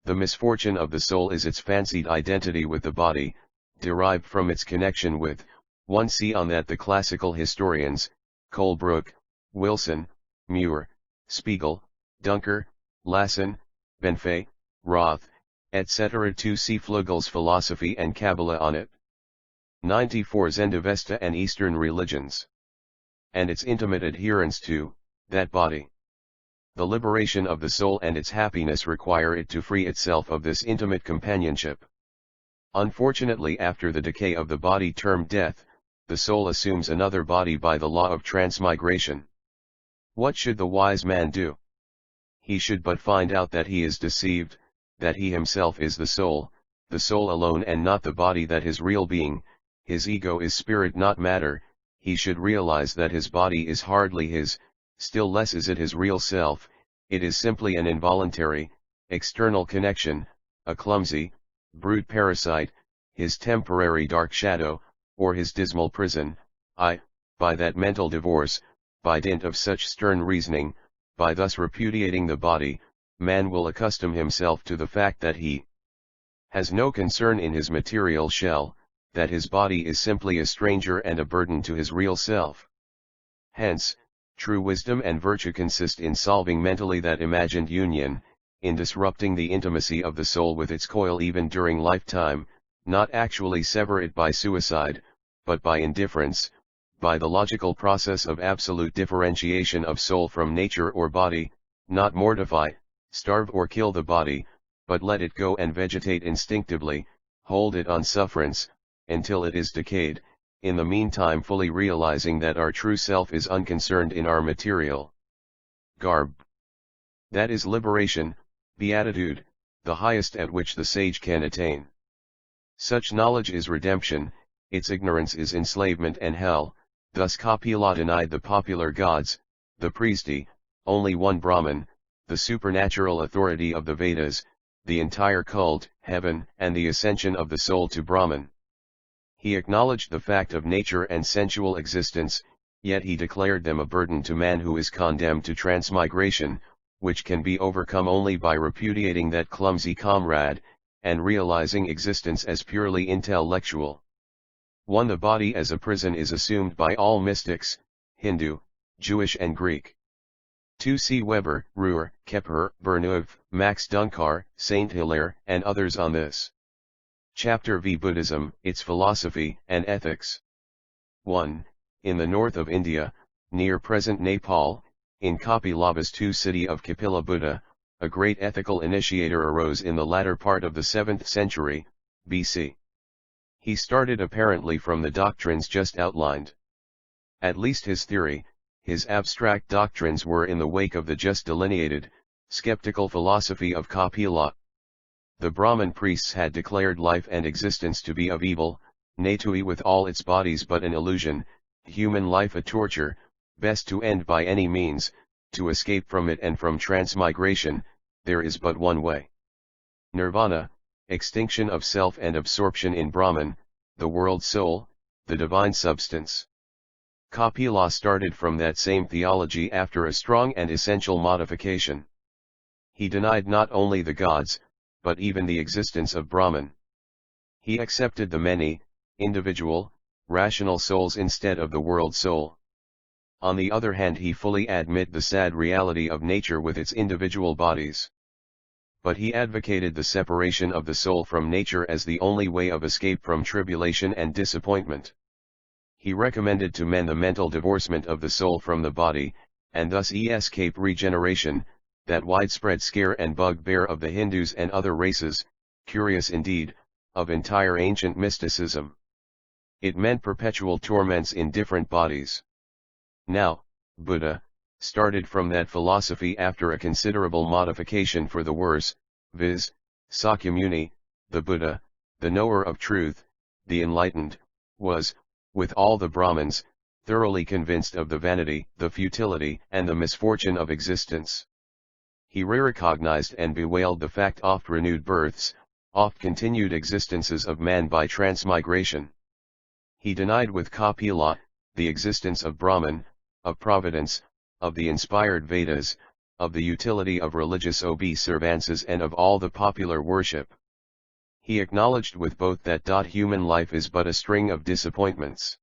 The misfortune of the soul is its fancied identity with the body, derived from its connection with, one see on that the classical historians, Colebrooke, Wilson, Muir, Spiegel, Dunker, Lassen, Benfey, Roth, etc. to see Fluegel's philosophy and Kabbalah on it. 94 Zend Avesta and Eastern religions. And its intimate adherence to, that body. The liberation of the soul and its happiness require it to free itself of this intimate companionship. Unfortunately, after the decay of the body termed death, the soul assumes another body by the law of transmigration. What should the wise man do? He should but find out that he is deceived, that he himself is the soul alone and not the body, that his real being, his ego, is spirit not matter. He should realize that his body is hardly his, still less is it his real self. It is simply an involuntary, external connection, a clumsy, brute parasite, his temporary dark shadow, or his dismal prison. By that mental divorce, by dint of such stern reasoning, by thus repudiating the body, man will accustom himself to the fact that he has no concern in his material shell, that his body is simply a stranger and a burden to his real self. Hence, true wisdom and virtue consist in solving mentally that imagined union, in disrupting the intimacy of the soul with its coil even during lifetime, not actually sever it by suicide, but by indifference, by the logical process of absolute differentiation of soul from nature or body, not mortify, starve or kill the body, but let it go and vegetate instinctively, hold it on sufferance, until it is decayed, in the meantime fully realizing that our true self is unconcerned in our material garb. That is liberation, beatitude, the highest at which the sage can attain. Such knowledge is redemption, its ignorance is enslavement and hell. Thus Kapila denied the popular gods, the priesty, only one Brahman, the supernatural authority of the Vedas, the entire cult, heaven, and the ascension of the soul to Brahman. He acknowledged the fact of nature and sensual existence, yet he declared them a burden to man who is condemned to transmigration, which can be overcome only by repudiating that clumsy comrade, and realizing existence as purely intellectual. 1. The body as a prison is assumed by all mystics, Hindu, Jewish and Greek. 2. See Weber, Ruhr, Kepler, Bernoulli, Max Dunkar, Saint Hilaire, and others on this. Chapter V. Buddhism, its philosophy and ethics. 1. In the north of India, near present Nepal, in Kapilavastu city of Kapila Buddha, a great ethical initiator arose in the latter part of the 7th century, BC. He started apparently from the doctrines just outlined. At least his theory, his abstract doctrines were in the wake of the just delineated, skeptical philosophy of Kapila. The Brahmin priests had declared life and existence to be of evil, natui with all its bodies but an illusion, human life a torture, best to end by any means, to escape from it and from transmigration, there is but one way. Nirvana, extinction of self and absorption in Brahman, the world soul, the divine substance. Kapila started from that same theology after a strong and essential modification. He denied not only the gods, but even the existence of Brahman. He accepted the many, individual, rational souls instead of the world soul. On the other hand, he fully admitted the sad reality of nature with its individual bodies. But he advocated the separation of the soul from nature as the only way of escape from tribulation and disappointment. He recommended to men the mental divorcement of the soul from the body, and thus escape regeneration, that widespread scare and bugbear of the Hindus and other races, curious indeed, of entire ancient mysticism. It meant perpetual torments in different bodies. Now, Buddha started from that philosophy after a considerable modification for the worse, viz., Sakyamuni, the Buddha, the knower of truth, the enlightened, was, with all the Brahmins, thoroughly convinced of the vanity, the futility, and the misfortune of existence. He recognized and bewailed the fact oft renewed births, oft continued existences of man by transmigration. He denied with Kapila, the existence of Brahman, of providence, of the inspired Vedas, of the utility of religious observances and of all the popular worship. He acknowledged with both that human life is but a string of disappointments.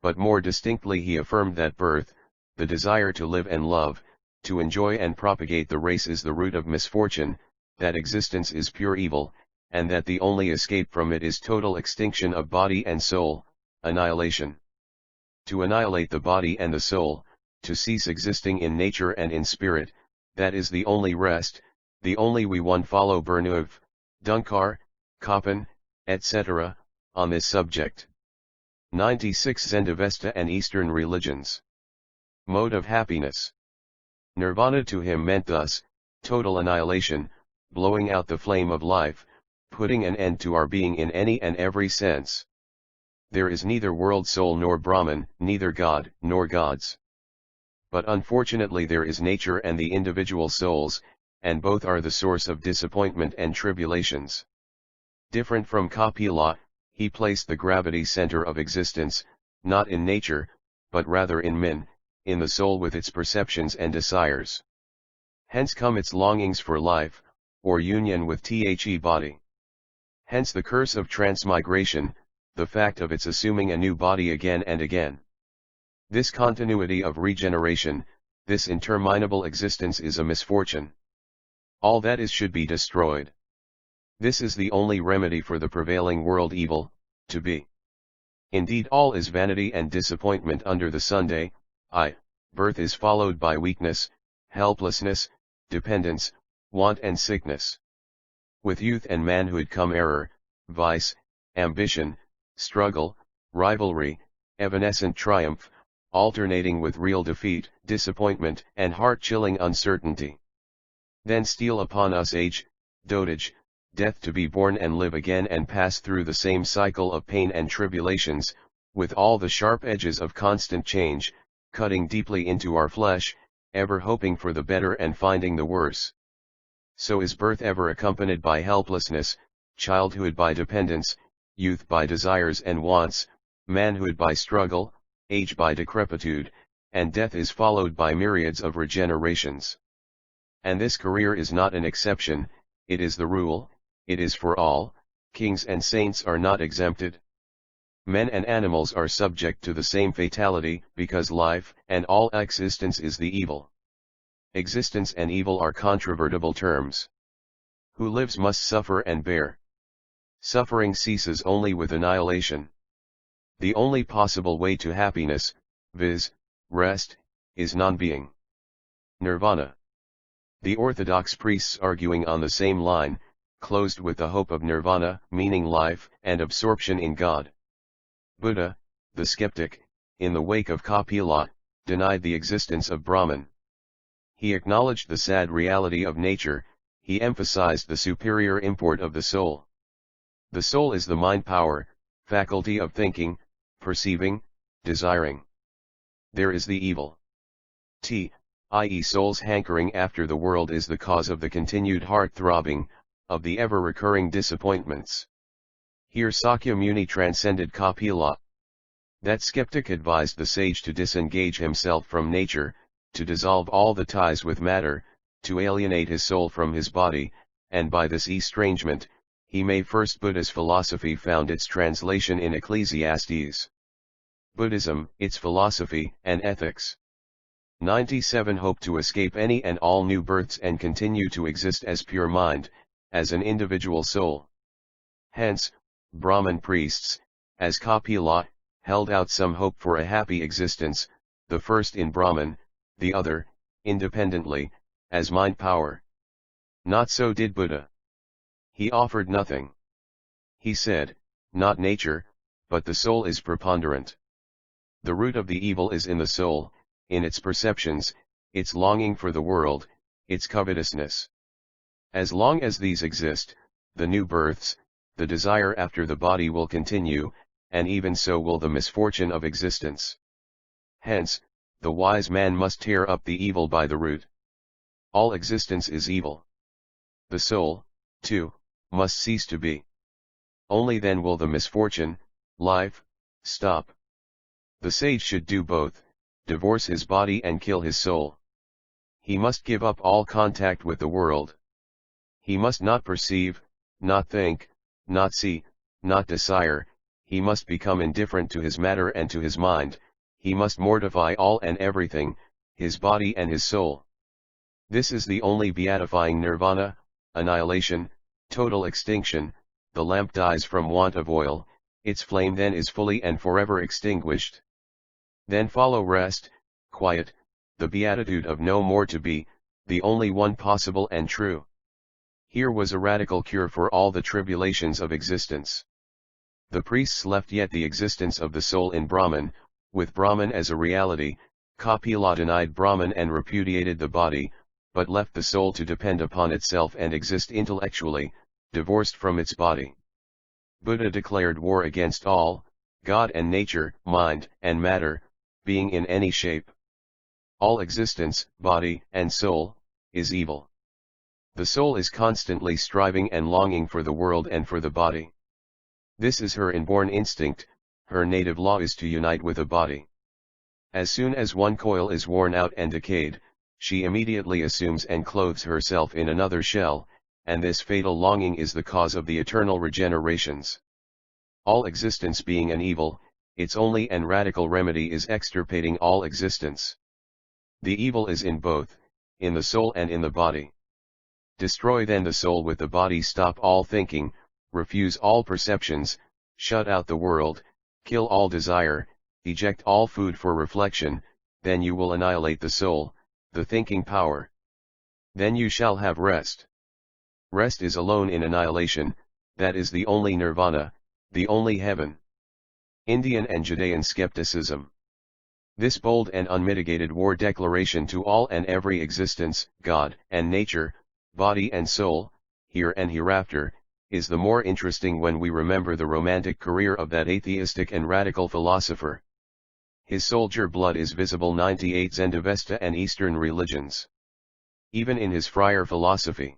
But more distinctly he affirmed that birth, the desire to live and love, to enjoy and propagate the race is the root of misfortune, that existence is pure evil, and that the only escape from it is total extinction of body and soul, annihilation. To annihilate the body and the soul, to cease existing in nature and in spirit, that is the only rest, the only way. One follow Bernoulli, Dunkar, Koppen, etc., on this subject. 96 Zend Avesta and Eastern religions. Mode of happiness. Nirvana to him meant thus, total annihilation, blowing out the flame of life, putting an end to our being in any and every sense. There is neither world soul nor Brahman, neither God, nor gods. But unfortunately there is nature and the individual souls, and both are the source of disappointment and tribulations. Different from Kapila, he placed the gravity center of existence, not in nature, but rather in men, in the soul with its perceptions and desires. Hence come its longings for life, or union with the body. Hence the curse of transmigration, the fact of its assuming a new body again and again. This continuity of regeneration, this interminable existence is a misfortune. All that is should be destroyed. This is the only remedy for the prevailing world evil, to be. Indeed all is vanity and disappointment under the Sunday. Birth is followed by weakness, helplessness, dependence, want and sickness. With youth and manhood come error, vice, ambition, struggle, rivalry, evanescent triumph, alternating with real defeat, disappointment and heart-chilling uncertainty. Then steal upon us age, dotage, death to be born and live again and pass through the same cycle of pain and tribulations, with all the sharp edges of constant change, cutting deeply into our flesh, ever hoping for the better and finding the worse. So is birth ever accompanied by helplessness, childhood by dependence, youth by desires and wants, manhood by struggle, age by decrepitude, and death is followed by myriads of regenerations. And this career is not an exception, it is the rule, it is for all, kings and saints are not exempted. Men and animals are subject to the same fatality, because life and all existence is the evil. Existence and evil are controvertible terms. Who lives must suffer and bear. Suffering ceases only with annihilation. The only possible way to happiness, viz., rest, is non-being. Nirvana. The orthodox priests arguing on the same line, closed with the hope of nirvana, meaning life and absorption in God. Buddha, the skeptic, in the wake of Kapila, denied the existence of Brahman. He acknowledged the sad reality of nature, he emphasized the superior import of the soul. The soul is the mind power, faculty of thinking, perceiving, desiring. There is the evil. I.e. soul's hankering after the world is the cause of the continued heart-throbbing, of the ever-recurring disappointments. Here Sakya Muni transcended Kapila. That skeptic advised the sage to disengage himself from nature, to dissolve all the ties with matter, to alienate his soul from his body, and by this estrangement, he may first Buddha's philosophy found its translation in Ecclesiastes. Buddhism, its philosophy and ethics. 97 Hope to escape any and all new births and continue to exist as pure mind, as an individual soul. Hence, Brahman priests, as Kapila, held out some hope for a happy existence, the first in Brahman, the other, independently, as mind power. Not so did Buddha. He offered nothing. He said, not nature, but the soul is preponderant. The root of the evil is in the soul, in its perceptions, its longing for the world, its covetousness. As long as these exist, the new births, the desire after the body will continue, and even so will the misfortune of existence. Hence, the wise man must tear up the evil by the root. All existence is evil. The soul, too, must cease to be. Only then will the misfortune, life, stop. The sage should do both, divorce his body and kill his soul. He must give up all contact with the world. He must not perceive, not think, not see, not desire, he must become indifferent to his matter and to his mind, he must mortify all and everything, his body and his soul. This is the only beatifying nirvana, annihilation, total extinction, the lamp dies from want of oil, its flame then is fully and forever extinguished. Then follow rest, quiet, the beatitude of no more to be, the only one possible and true. Here was a radical cure for all the tribulations of existence. The priests left yet the existence of the soul in Brahman, with Brahman as a reality. Kapila denied Brahman and repudiated the body, but left the soul to depend upon itself and exist intellectually, divorced from its body. Buddha declared war against all, God and nature, mind and matter, being in any shape. All existence, body and soul, is evil. The soul is constantly striving and longing for the world and for the body. This is her inborn instinct, her native law is to unite with a body. As soon as one coil is worn out and decayed, she immediately assumes and clothes herself in another shell, and this fatal longing is the cause of the eternal regenerations. All existence being an evil, its only and radical remedy is extirpating all existence. The evil is in both, in the soul and in the body. Destroy then the soul with the body, stop all thinking, refuse all perceptions, shut out the world, kill all desire, eject all food for reflection, then you will annihilate the soul, the thinking power. Then you shall have rest. Rest is alone in annihilation, that is the only nirvana, the only heaven. Indian and Judean skepticism. This bold and unmitigated war declaration to all and every existence, God and nature, body and soul, here and hereafter, is the more interesting when we remember the romantic career of that atheistic and radical philosopher. His soldier blood is visible 98 Zend Avesta and Eastern religions. Even in his friar philosophy.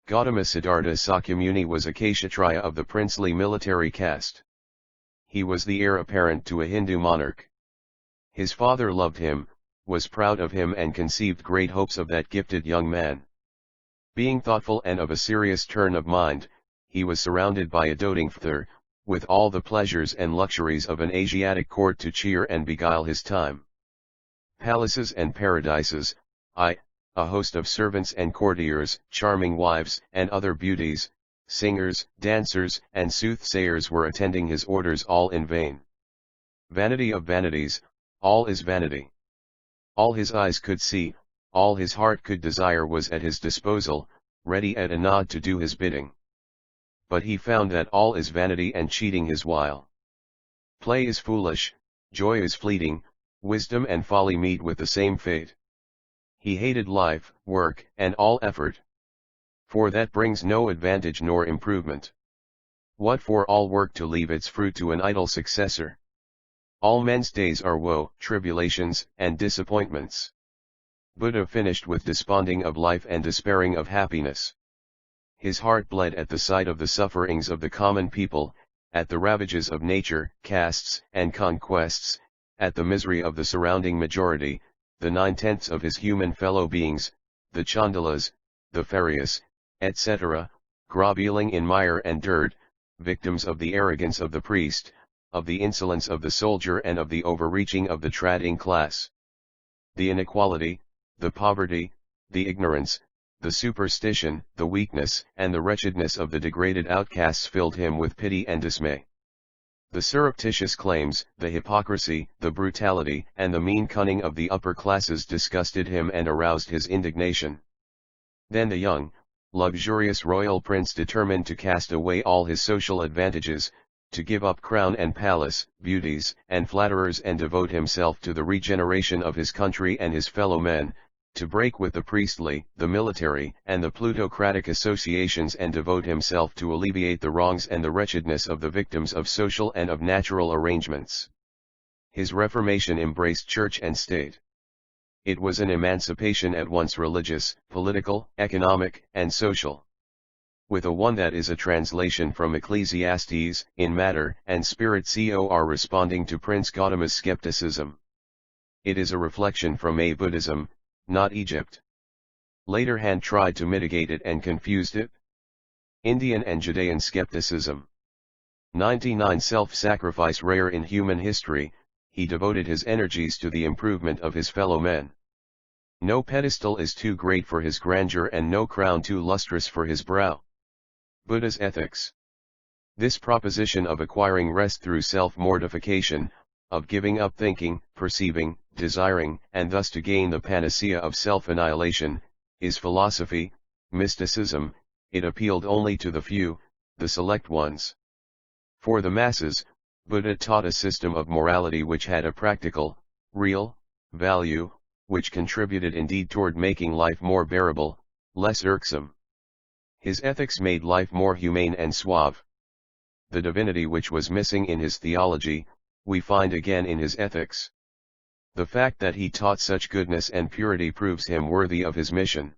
Gautama Siddhartha Sakyamuni was a Kshatriya of the princely military caste. He was the heir apparent to a Hindu monarch. His father loved him, was proud of him and conceived great hopes of that gifted young man. Being thoughtful and of a serious turn of mind, he was surrounded by a doting father, with all the pleasures and luxuries of an Asiatic court to cheer and beguile his time. Palaces and paradises, a host of servants and courtiers, charming wives and other beauties, singers, dancers and soothsayers were attending his orders, all in vain. Vanity of vanities, all is vanity. All his eyes could see, all his heart could desire was at his disposal, ready at a nod to do his bidding. But he found that all is vanity and cheating his while. Play is foolish, joy is fleeting, wisdom and folly meet with the same fate. He hated life, work, and all effort. For that brings no advantage nor improvement. What for all work to leave its fruit to an idle successor? All men's days are woe, tribulations, and disappointments. Buddha finished with desponding of life and despairing of happiness. His heart bled at the sight of the sufferings of the common people, at the ravages of nature, castes, and conquests, at the misery of the surrounding majority, the 9/10 of his human fellow beings, the chandalas, the farias, etc., groveling in mire and dirt, victims of the arrogance of the priest, of the insolence of the soldier and of the overreaching of the trading class. The inequality, the poverty, the ignorance, the superstition, the weakness, and the wretchedness of the degraded outcasts filled him with pity and dismay. The surreptitious claims, the hypocrisy, the brutality, and the mean cunning of the upper classes disgusted him and aroused his indignation. Then the young, luxurious royal prince determined to cast away all his social advantages, to give up crown and palace, beauties, and flatterers and devote himself to the regeneration of his country and his fellow men, to break with the priestly, the military, and the plutocratic associations and devote himself to alleviate the wrongs and the wretchedness of the victims of social and of natural arrangements. His reformation embraced church and state. It was an emancipation at once religious, political, economic, and social. With a one that is a translation from Ecclesiastes, in matter and spirit responding to Prince Gautama's skepticism. It is a reflection from a Buddhism, not Egypt. Later hand tried to mitigate it and confused it. Indian and Judean skepticism. 99 Self-sacrifice rare in human history, he devoted his energies to the improvement of his fellow men. No pedestal is too great for his grandeur and no crown too lustrous for his brow. Buddha's ethics. This proposition of acquiring rest through self-mortification, of giving up thinking, perceiving, desiring, and thus to gain the panacea of self-annihilation, is philosophy, mysticism. It appealed only to the few, the select ones. For the masses, Buddha taught a system of morality which had a practical, real, value, which contributed indeed toward making life more bearable, less irksome. His ethics made life more humane and suave. The divinity which was missing in his theology, we find again in his ethics. The fact that he taught such goodness and purity proves him worthy of his mission.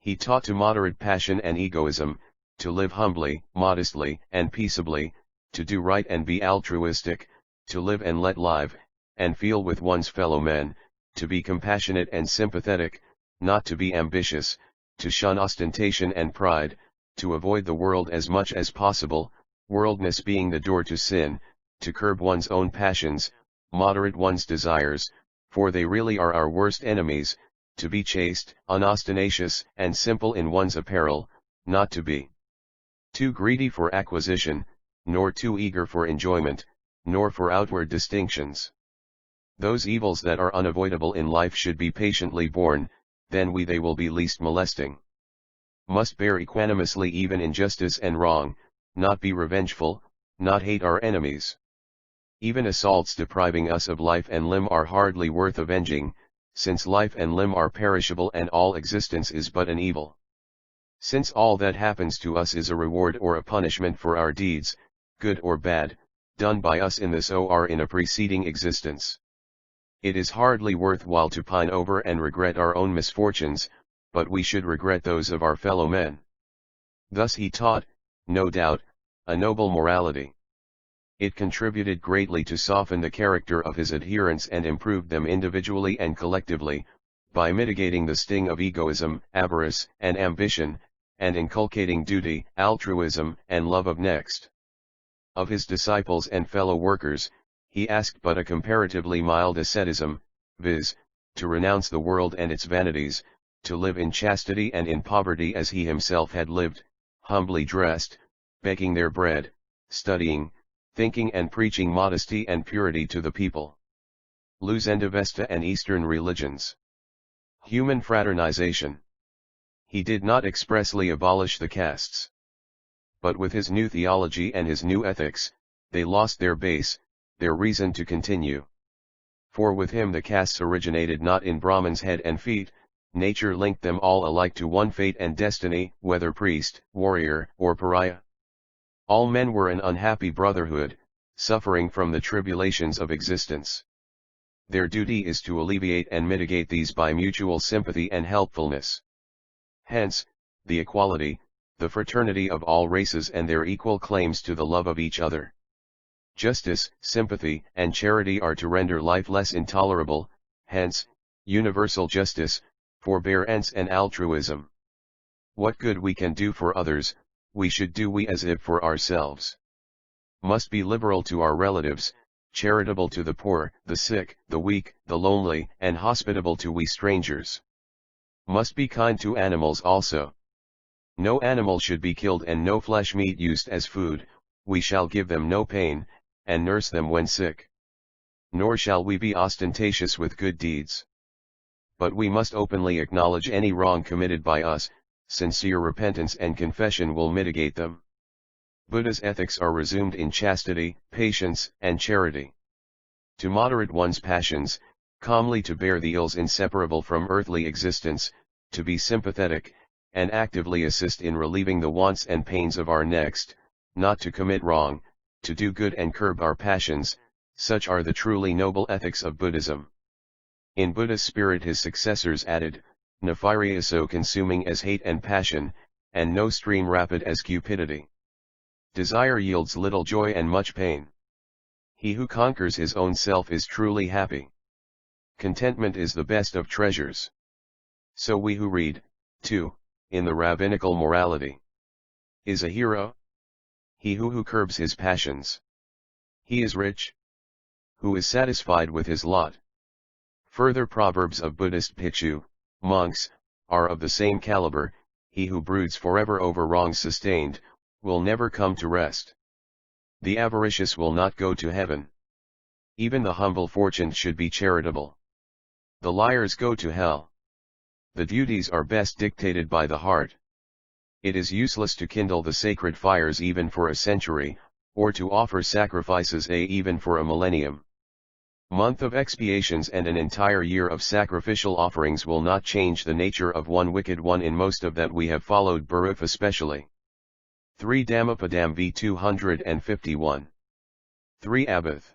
He taught to moderate passion and egoism, to live humbly, modestly, and peaceably, to do right and be altruistic, to live and let live, and feel with one's fellow men, to be compassionate and sympathetic, not to be ambitious, to shun ostentation and pride, to avoid the world as much as possible, worldliness being the door to sin, to curb one's own passions, moderate one's desires, for they really are our worst enemies, to be chaste, unostentatious, and simple in one's apparel, not to be too greedy for acquisition, nor too eager for enjoyment, nor for outward distinctions. Those evils that are unavoidable in life should be patiently borne, then they will be least molesting. Must bear equanimously even injustice and wrong, not be revengeful, not hate our enemies. Even assaults depriving us of life and limb are hardly worth avenging, since life and limb are perishable and all existence is but an evil. Since all that happens to us is a reward or a punishment for our deeds, good or bad, done by us in this or in a preceding existence. It is hardly worthwhile to pine over and regret our own misfortunes, but we should regret those of our fellow men. Thus he taught, no doubt, a noble morality. It contributed greatly to soften the character of his adherents and improved them individually and collectively, by mitigating the sting of egoism, avarice, and ambition, and inculcating duty, altruism, and love of next. Of his disciples and fellow workers, he asked but a comparatively mild asceticism, viz., to renounce the world and its vanities, to live in chastity and in poverty as he himself had lived, humbly dressed, begging their bread, studying, thinking and preaching modesty and purity to the people. Zend Avesta and Eastern religions. Human fraternization. He did not expressly abolish the castes. But with his new theology and his new ethics, they lost their base, their reason to continue. For with him the castes originated not in Brahman's head and feet, nature linked them all alike to one fate and destiny, whether priest, warrior, or pariah. All men were an unhappy brotherhood, suffering from the tribulations of existence. Their duty is to alleviate and mitigate these by mutual sympathy and helpfulness. Hence, the equality, the fraternity of all races and their equal claims to the love of each other. Justice, sympathy, and charity are to render life less intolerable, hence, universal justice, forbearance and altruism. What good we can do for others, we should do as if for ourselves. Must be liberal to our relatives, charitable to the poor, the sick, the weak, the lonely, and hospitable to we strangers. Must be kind to animals also. No animal should be killed and no flesh meat used as food, we shall give them no pain, and nurse them when sick. Nor shall we be ostentatious with good deeds. But we must openly acknowledge any wrong committed by us, sincere repentance and confession will mitigate them. Buddha's ethics are resumed in chastity, patience, and charity. To moderate one's passions, calmly to bear the ills inseparable from earthly existence, to be sympathetic, and actively assist in relieving the wants and pains of our next, not to commit wrong, to do good and curb our passions, such are the truly noble ethics of Buddhism. In Buddha's spirit his successors added, no fire so consuming as hate and passion, and no stream rapid as cupidity. Desire yields little joy and much pain. He who conquers his own self is truly happy. Contentment is the best of treasures. So we who read, too, in the rabbinical morality, is a hero. He who curbs his passions. He is rich. Who is satisfied with his lot. Further proverbs of Buddhist bhikshu, monks, are of the same caliber. He who broods forever over wrongs sustained, will never come to rest. The avaricious will not go to heaven. Even the humble fortune should be charitable. The liars go to hell. The duties are best dictated by the heart. It is useless to kindle the sacred fires even for a century, or to offer sacrifices even for a millennium. Month of expiations and an entire year of sacrificial offerings will not change the nature of one wicked one in most of that we have followed, Baruch especially. 3 Dhammapadam v 251. 3 Abath.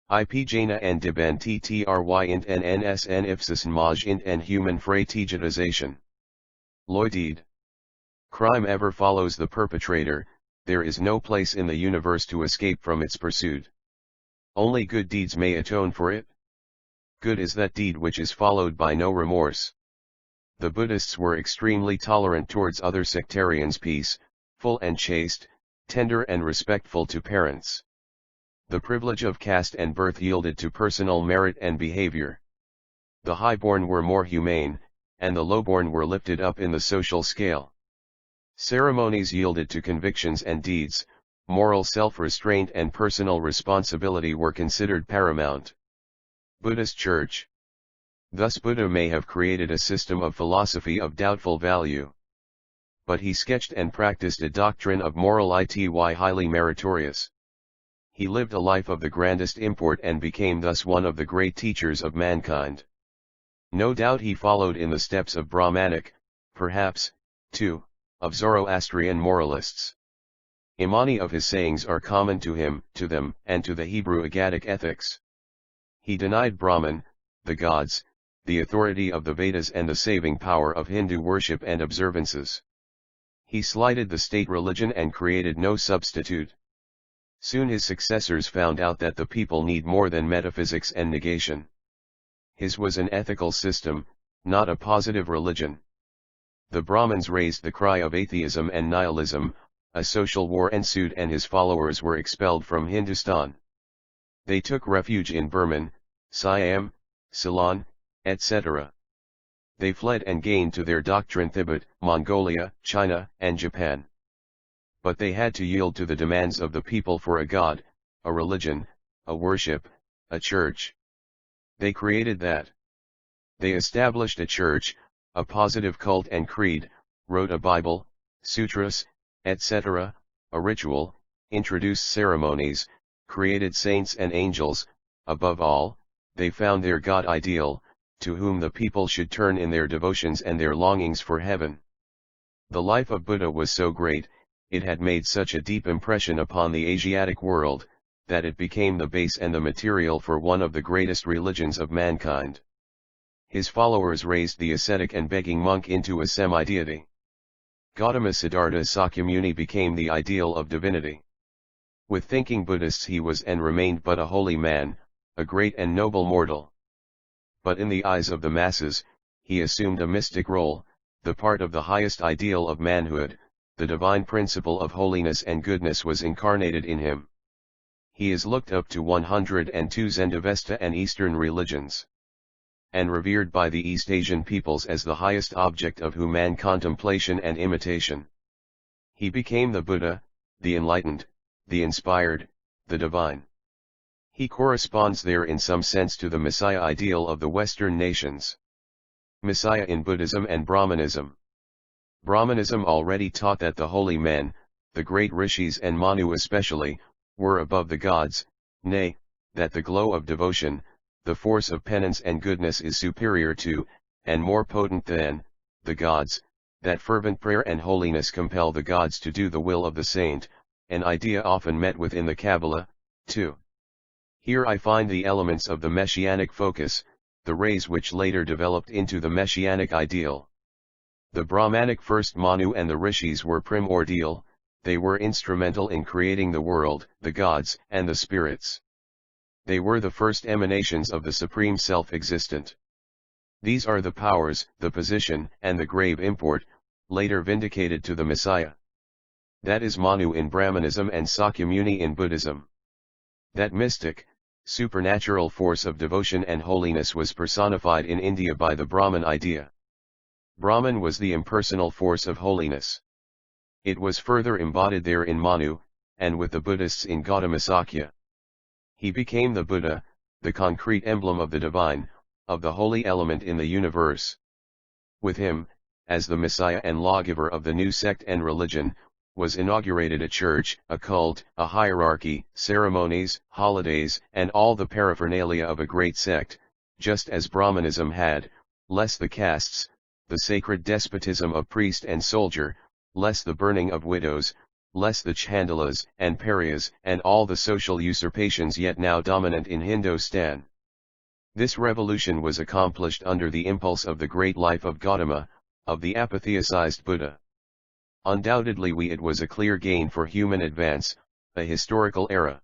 IP Jana and Diban Ttry int and NSN Ipsis Maj int and human fratijitization. Lloydid. Crime ever follows the perpetrator, there is no place in the universe to escape from its pursuit. Only good deeds may atone for it. Good is that deed which is followed by no remorse. The Buddhists were extremely tolerant towards other sectarians, peaceful and chaste, tender and respectful to parents. The privilege of caste and birth yielded to personal merit and behavior. The highborn were more humane, and the lowborn were lifted up in the social scale. Ceremonies yielded to convictions and deeds, moral self-restraint and personal responsibility were considered paramount. Buddhist Church. Thus Buddha may have created a system of philosophy of doubtful value. But he sketched and practiced a doctrine of moral ity highly meritorious. He lived a life of the grandest import and became thus one of the great teachers of mankind. No doubt he followed in the steps of Brahmanic, perhaps, too, of Zoroastrian moralists. Many of his sayings are common to him, to them, and to the Hebrew Agadic ethics. He denied Brahman, the gods, the authority of the Vedas and the saving power of Hindu worship and observances. He slighted the state religion and created no substitute. Soon his successors found out that the people need more than metaphysics and negation. His was an ethical system, not a positive religion. The Brahmins raised the cry of atheism and nihilism, a social war ensued and his followers were expelled from Hindustan. They took refuge in Burman, Siam, Ceylon, etc. They fled and gained to their doctrine Tibet, Mongolia, China, and Japan. But they had to yield to the demands of the people for a god, a religion, a worship, a church. They created that. They established a church, a positive cult and creed, wrote a Bible, sutras, etc., a ritual, introduced ceremonies, created saints and angels. Above all, they found their God ideal, to whom the people should turn in their devotions and their longings for heaven. The life of Buddha was so great, it had made such a deep impression upon the Asiatic world, that it became the base and the material for one of the greatest religions of mankind. His followers raised the ascetic and begging monk into a semi-deity. Gautama Siddhartha Sakyamuni became the ideal of divinity. With thinking Buddhists he was and remained but a holy man, a great and noble mortal. But in the eyes of the masses, he assumed a mystic role, the part of the highest ideal of manhood, the divine principle of holiness and goodness was incarnated in him. He is looked up to 102 Zend Avesta and Eastern religions, and revered by the East Asian peoples as the highest object of human contemplation and imitation. He became the Buddha, the enlightened, the inspired, the divine. He corresponds there in some sense to the Messiah ideal of the Western nations. Messiah in Buddhism and Brahmanism. Brahmanism already taught that the holy men, the great rishis and Manu especially, were above the gods, nay, that the glow of devotion, the force of penance and goodness is superior to, and more potent than, the gods, that fervent prayer and holiness compel the gods to do the will of the saint, an idea often met with in the Kabbalah, too. Here I find the elements of the messianic focus, the rays which later developed into the messianic ideal. The Brahmanic first Manu and the rishis were primordial, they were instrumental in creating the world, the gods, and the spirits. They were the first emanations of the Supreme Self-Existent. These are the powers, the position, and the grave import, later vindicated to the Messiah. That is Manu in Brahmanism and Sakyamuni in Buddhism. That mystic, supernatural force of devotion and holiness was personified in India by the Brahman idea. Brahman was the impersonal force of holiness. It was further embodied there in Manu, and with the Buddhists in Gautama Sakya. He became the Buddha, the concrete emblem of the divine, of the holy element in the universe. With him, as the Messiah and lawgiver of the new sect and religion, was inaugurated a church, a cult, a hierarchy, ceremonies, holidays, and all the paraphernalia of a great sect, just as Brahmanism had, less the castes, the sacred despotism of priest and soldier, less the burning of widows, less the chandalas and paryas and all the social usurpations yet now dominant in Hindustan. This revolution was accomplished under the impulse of the great life of Gautama, of the apotheosized Buddha. Undoubtedly it was a clear gain for human advance, a historical era.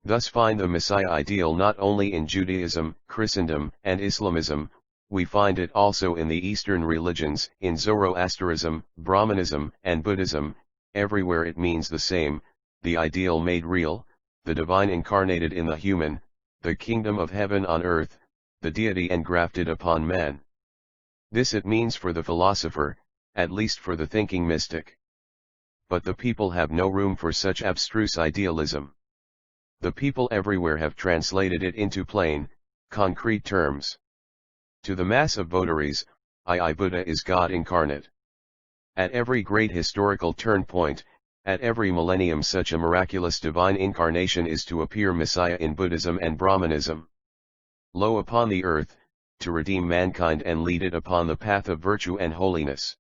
Thus find the Messiah ideal not only in Judaism, Christendom, and Islamism, we find it also in the Eastern religions, in Zoroastrianism, Brahmanism, and Buddhism. Everywhere it means the same, the ideal made real, the divine incarnated in the human, the kingdom of heaven on earth, the deity engrafted upon man. This it means for the philosopher, at least for the thinking mystic. But the people have no room for such abstruse idealism. The people everywhere have translated it into plain, concrete terms. To the mass of votaries, Buddha is God incarnate. At every great historical turn point, at every millennium such a miraculous divine incarnation is to appear Messiah in Buddhism and Brahmanism. Lo upon the earth, to redeem mankind and lead it upon the path of virtue and holiness.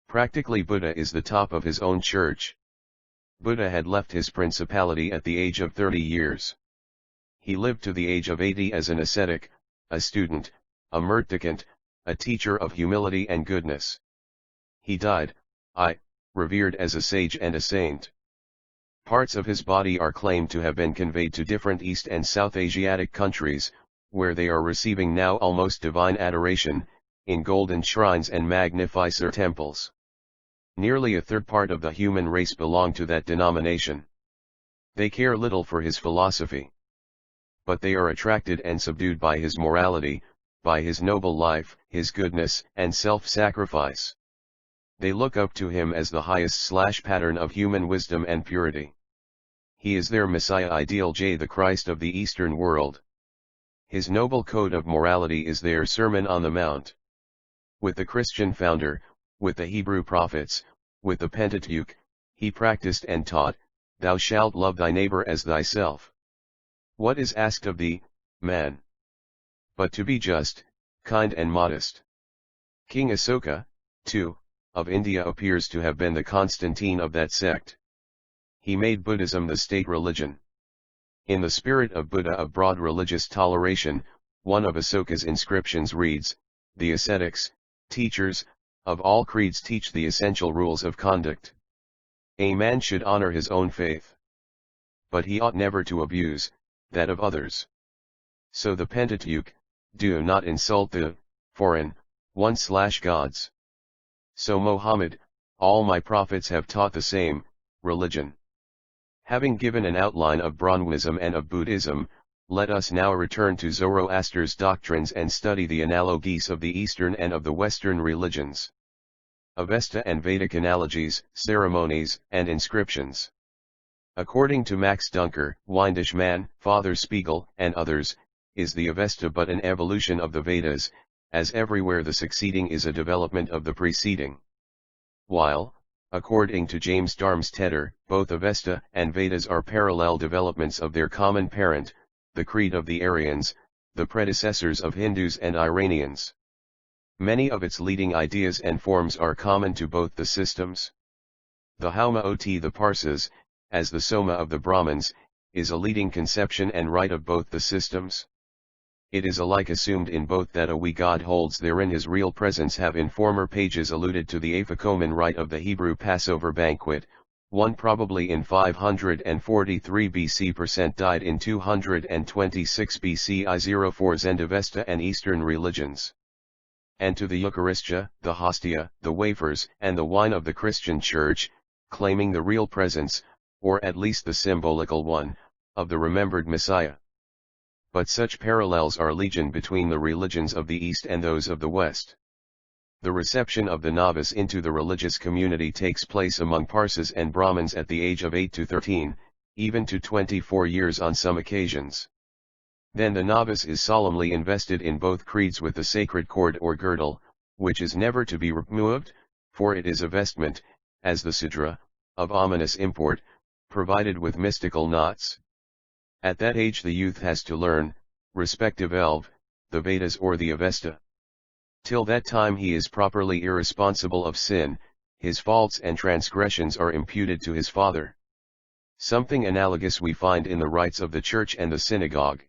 Practically Buddha is the top of his own church. Buddha had left his principality at the age of 30 years. He lived to the age of 80 as an ascetic, a student, a mendicant, a teacher of humility and goodness. He died, revered as a sage and a saint. Parts of his body are claimed to have been conveyed to different East and South Asiatic countries, where they are receiving now almost divine adoration, in golden shrines and magnificer temples. Nearly a third part of the human race belong to that denomination. They care little for his philosophy. But they are attracted and subdued by his morality, by his noble life, his goodness, and self-sacrifice. They look up to him as the highest pattern of human wisdom and purity. He is their Messiah ideal, the Christ of the Eastern world. His noble code of morality is their Sermon on the Mount. With the Christian founder, with the Hebrew prophets, with the Pentateuch, he practiced and taught, "Thou shalt love thy neighbor as thyself." What is asked of thee, man? But to be just, kind and modest. King Asoka, too, of India appears to have been the Constantine of that sect. He made Buddhism the state religion. In the spirit of Buddha of broad religious toleration, one of Asoka's inscriptions reads, "The ascetics, teachers, of all creeds teach the essential rules of conduct. A man should honor his own faith. But he ought never to abuse that of others. So the Pentateuch, do not insult the foreign gods. So Mohammed, all my prophets have taught the same religion." Having given an outline of Brahmanism and of Buddhism, let us now return to Zoroaster's doctrines and study the analogies of the Eastern and of the Western religions. Avesta and Vedic analogies, ceremonies, and inscriptions. According to Max Dunker, Windishman, Father Spiegel, and others, is the Avesta but an evolution of the Vedas, as everywhere the succeeding is a development of the preceding. While, according to James Darmstaedter, both Avesta and Vedas are parallel developments of their common parent, the creed of the Aryans, the predecessors of Hindus and Iranians. Many of its leading ideas and forms are common to both the systems. The Hauma-oti the Parsas, as the Soma of the Brahmins, is a leading conception and rite of both the systems. It is alike assumed in both that a we God holds therein his real presence. Have in former pages alluded to the Aphicoman rite of the Hebrew Passover banquet, one probably in 543 BC died in 226 BC I04 Zend Avesta and Eastern religions. And to the Eucharistia, the hostia, the wafers, and the wine of the Christian Church, claiming the real presence, or at least the symbolical one, of the remembered Messiah. But such parallels are legion between the religions of the East and those of the West. The reception of the novice into the religious community takes place among Parsas and Brahmins at the age of 8 to 13, even to 24 years on some occasions. Then the novice is solemnly invested in both creeds with the sacred cord or girdle, which is never to be removed, for it is a vestment, as the Sudra, of ominous import, provided with mystical knots. At that age the youth has to learn, respective elve, the Vedas or the Avesta. Till that time he is properly irresponsible of sin, his faults and transgressions are imputed to his father. Something analogous we find in the rites of the church and the synagogue.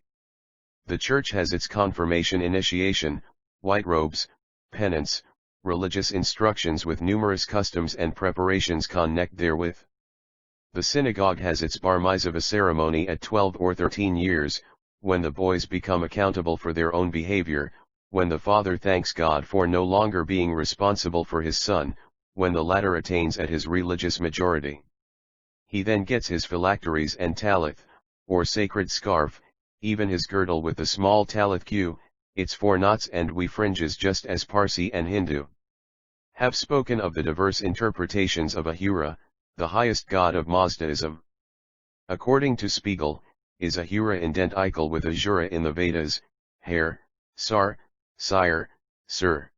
The church has its confirmation initiation, white robes, penance, religious instructions with numerous customs and preparations connect therewith. The synagogue has its bar mitzvah ceremony at 12 or 13 years, when the boys become accountable for their own behavior, when the father thanks God for no longer being responsible for his son, when the latter attains at his religious majority. He then gets his phylacteries and talith, or sacred scarf, even his girdle with the small talith queue, its 4 knots and we fringes just as Parsi and Hindu have spoken of the diverse interpretations of Ahura, the highest god of Mazdayasm. According to Spiegel, is Ahura identical with Ahura in the Vedas, hair, sar, sire, sir.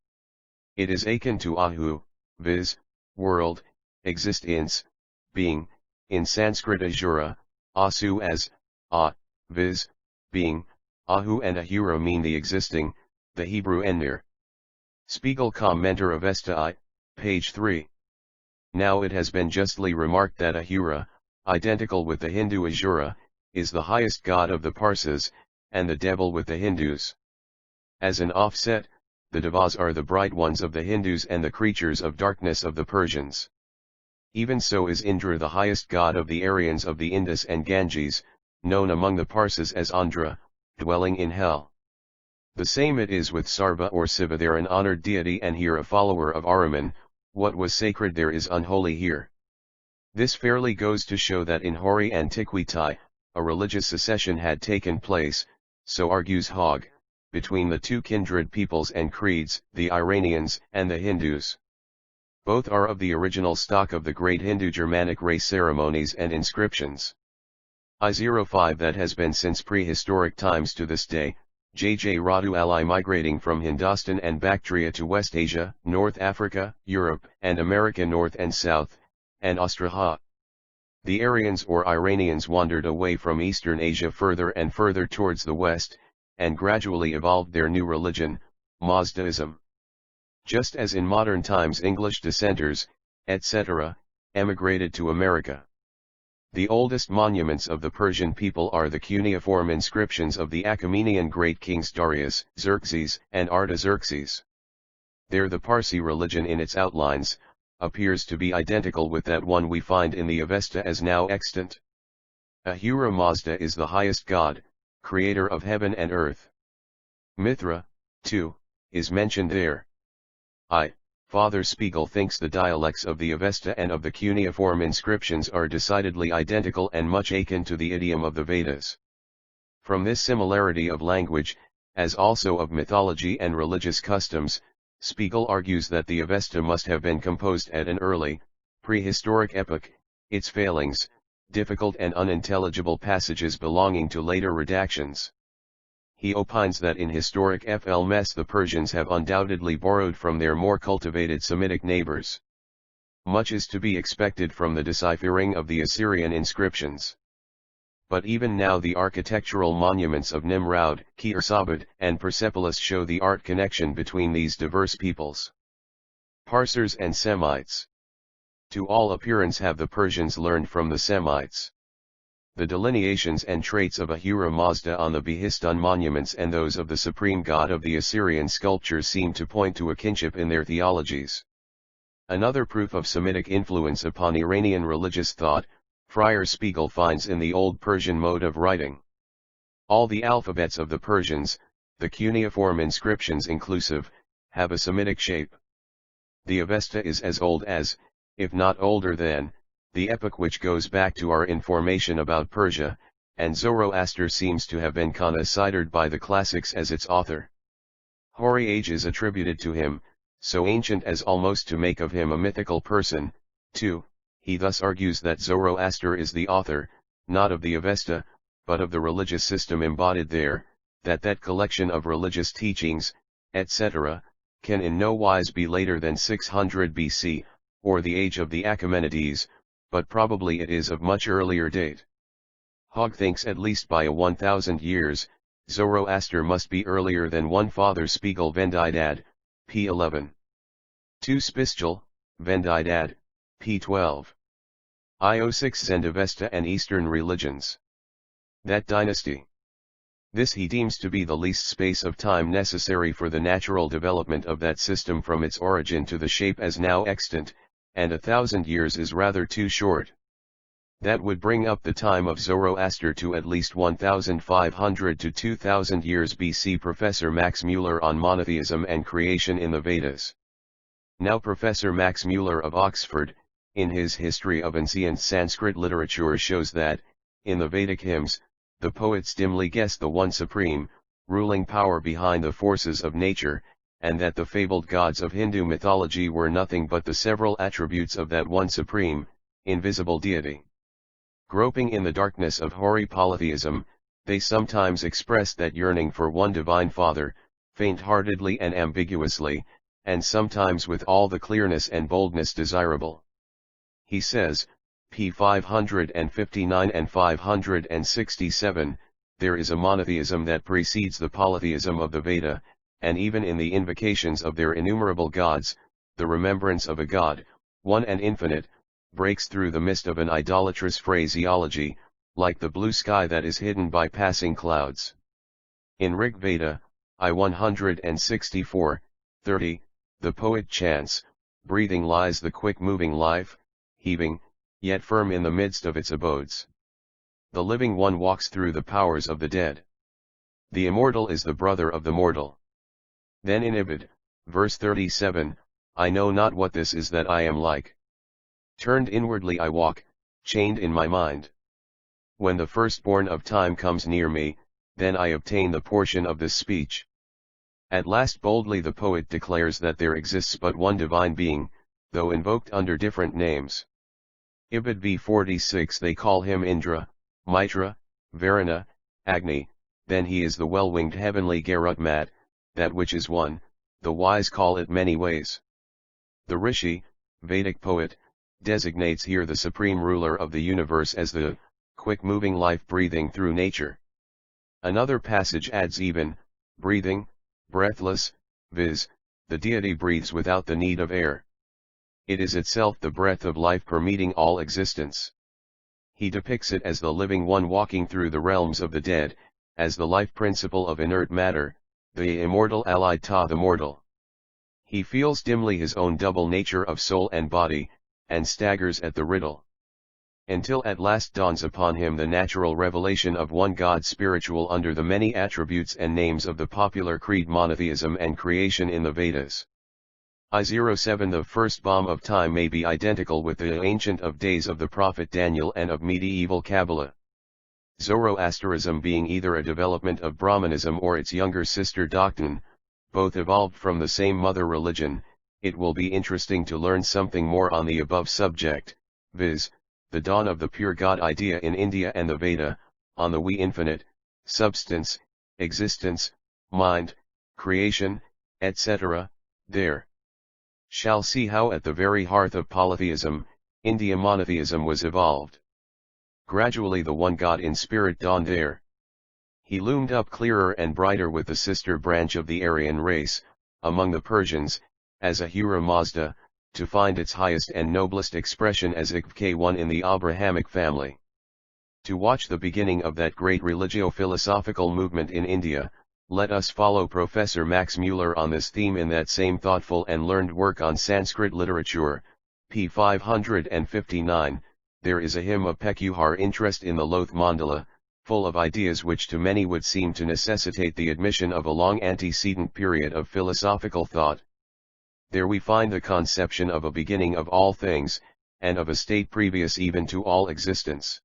It is akin to Ahu, viz., world, existence, being, in Sanskrit Ahura, Asu as, viz., being, Ahu and Ahura mean the existing, the Hebrew Enir. Spiegel commenter Avesta I, page 3. Now it has been justly remarked that Ahura, identical with the Hindu Ahura, is the highest god of the Parsis, and the devil with the Hindus. As an offset, the devas are the bright ones of the Hindus and the creatures of darkness of the Persians. Even so is Indra the highest god of the Aryans of the Indus and Ganges, known among the Parsis as Andra, dwelling in hell. The same it is with Sarva or Siva, there an honored deity and here a follower of Ahriman, what was sacred there is unholy here. This fairly goes to show that in hoary antiquity, a religious secession had taken place, so argues Hogg, between the two kindred peoples and creeds, the Iranians and the Hindus. Both are of the original stock of the great Hindu-Germanic race ceremonies and inscriptions. I-05 that has been since prehistoric times to this day, J.J. Radu ally migrating from Hindustan and Bactria to West Asia, North Africa, Europe, and America North and South, and Australia. The Aryans or Iranians wandered away from Eastern Asia further and further towards the West, and gradually evolved their new religion, Mazdaism. Just as in modern times English dissenters, etc., emigrated to America. The oldest monuments of the Persian people are the cuneiform inscriptions of the Achaemenian great kings Darius, Xerxes, and Artaxerxes. There the Parsi religion in its outlines, appears to be identical with that one we find in the Avesta as now extant. Ahura Mazda is the highest god, creator of heaven and earth. Mithra, too, is mentioned there. Father Spiegel thinks the dialects of the Avesta and of the cuneiform inscriptions are decidedly identical and much akin to the idiom of the Vedas. From this similarity of language, as also of mythology and religious customs, Spiegel argues that the Avesta must have been composed at an early, prehistoric epoch, its failings, difficult and unintelligible passages belonging to later redactions. He opines that in historic FL-Mes the Persians have undoubtedly borrowed from their more cultivated Semitic neighbors. Much is to be expected from the deciphering of the Assyrian inscriptions. But even now the architectural monuments of Nimrud, Khir-Sabad, and Persepolis show the art connection between these diverse peoples. Parsers and Semites. To all appearance have the Persians learned from the Semites. The delineations and traits of Ahura Mazda on the Behistun monuments and those of the supreme god of the Assyrian sculptures seem to point to a kinship in their theologies. Another proof of Semitic influence upon Iranian religious thought, Friar Spiegel finds in the Old Persian mode of writing. All the alphabets of the Persians, the cuneiform inscriptions inclusive, have a Semitic shape. The Avesta is as old as, if not older than, the epoch which goes back to our information about Persia, and Zoroaster seems to have been considered by the classics as its author. Hoary age is attributed to him, so ancient as almost to make of him a mythical person, too. He thus argues that Zoroaster is the author, not of the Avesta, but of the religious system embodied there, that collection of religious teachings, etc., can in no wise be later than 600 BC, or the age of the Achaemenides, but probably it is of much earlier date. Hogg thinks at least by a 1000 years, Zoroaster must be earlier than one Father Spiegel Vendidad, p. 11. 2 Spischel, Vendidad, p. 12. IO6 Zend Avesta and Eastern religions. That dynasty. This he deems to be the least space of time necessary for the natural development of that system from its origin to the shape as now extant, and 1000 years is rather too short. That would bring up the time of Zoroaster to at least 1500 to 2000 years BC. Professor Max Müller on monotheism and creation in the Vedas. Now Professor Max Müller of Oxford, in his History of Ancient Sanskrit Literature shows that, in the Vedic hymns, the poets dimly guessed the one supreme, ruling power behind the forces of nature, and that the fabled gods of Hindu mythology were nothing but the several attributes of that one supreme, invisible deity. Groping in the darkness of hoary polytheism, they sometimes expressed that yearning for one divine Father, faint-heartedly and ambiguously, and sometimes with all the clearness and boldness desirable. He says, p. 559 and 567, there is a monotheism that precedes the polytheism of the Veda, and even in the invocations of their innumerable gods, the remembrance of a God, one and infinite, breaks through the mist of an idolatrous phraseology, like the blue sky that is hidden by passing clouds. In Rig Veda, I 164, 30, the poet chants, breathing lies the quick-moving life, heaving, yet firm in the midst of its abodes. The living one walks through the powers of the dead. The immortal is the brother of the mortal. Then in Ibid, verse 37, I know not what this is that I am like. Turned inwardly I walk, chained in my mind. When the firstborn of time comes near me, then I obtain the portion of this speech. At last boldly the poet declares that there exists but one divine being, though invoked under different names. Ibid v 46 they call him Indra, Mitra, Varuna, Agni, then he is the well-winged heavenly Garutmat, that which is one, the wise call it many ways. The Rishi, Vedic poet, designates here the supreme ruler of the universe as the quick-moving life breathing through nature. Another passage adds even, breathing, breathless, viz., the deity breathes without the need of air. It is itself the breath of life permeating all existence. He depicts it as the living one walking through the realms of the dead, as the life principle of inert matter, the immortal allied to the mortal. He feels dimly his own double nature of soul and body, and staggers at the riddle. Until at last dawns upon him the natural revelation of one God spiritual under the many attributes and names of the popular creed monotheism and creation in the Vedas. I-07 The first bomb of time may be identical with the Ancient of Days of the prophet Daniel and of medieval Kabbalah. Zoroastrianism being either a development of Brahmanism or its younger sister Doctrine, both evolved from the same mother religion, it will be interesting to learn something more on the above subject, viz., the dawn of the pure God idea in India and the Veda, on the we infinite, substance, existence, mind, creation, etc., there. Shall see how at the very hearth of polytheism, India monotheism was evolved. Gradually the one God in spirit dawned there. He loomed up clearer and brighter with the sister branch of the Aryan race, among the Persians, as Ahura Mazda, to find its highest and noblest expression as Ikk1 in the Abrahamic family. To watch the beginning of that great religio-philosophical movement in India, let us follow Professor Max Müller on this theme in that same thoughtful and learned work on Sanskrit literature, p. 559, there is a hymn of peculiar interest in the Loth mandala, full of ideas which to many would seem to necessitate the admission of a long antecedent period of philosophical thought. There we find the conception of a beginning of all things, and of a state previous even to all existence.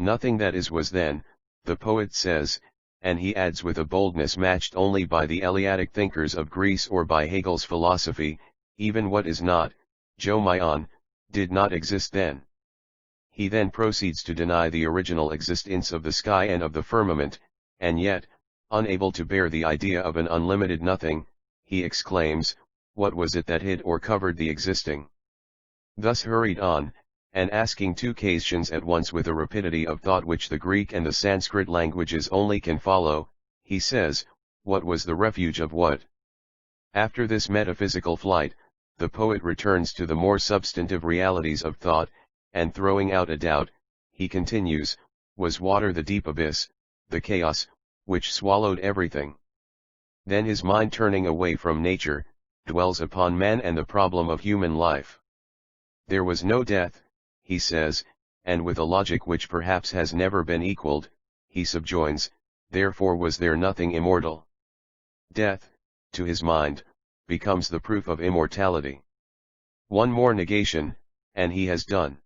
Nothing that is was then, the poet says, and he adds with a boldness matched only by the Eleatic thinkers of Greece or by Hegel's philosophy, even what is not, Jomaion, did not exist then. He then proceeds to deny the original existence of the sky and of the firmament, and yet, unable to bear the idea of an unlimited nothing, he exclaims, what was it that hid or covered the existing? Thus hurried on, and asking two questions at once with a rapidity of thought which the Greek and the Sanskrit languages only can follow, he says, what was the refuge of what? After this metaphysical flight, the poet returns to the more substantive realities of thought, and throwing out a doubt, he continues, was water the deep abyss, the chaos, which swallowed everything? Then his mind turning away from nature, dwells upon man and the problem of human life. There was no death, he says, and with a logic which perhaps has never been equaled, he subjoins, therefore was there nothing immortal. Death, to his mind, becomes the proof of immortality. One more negation, and he has done.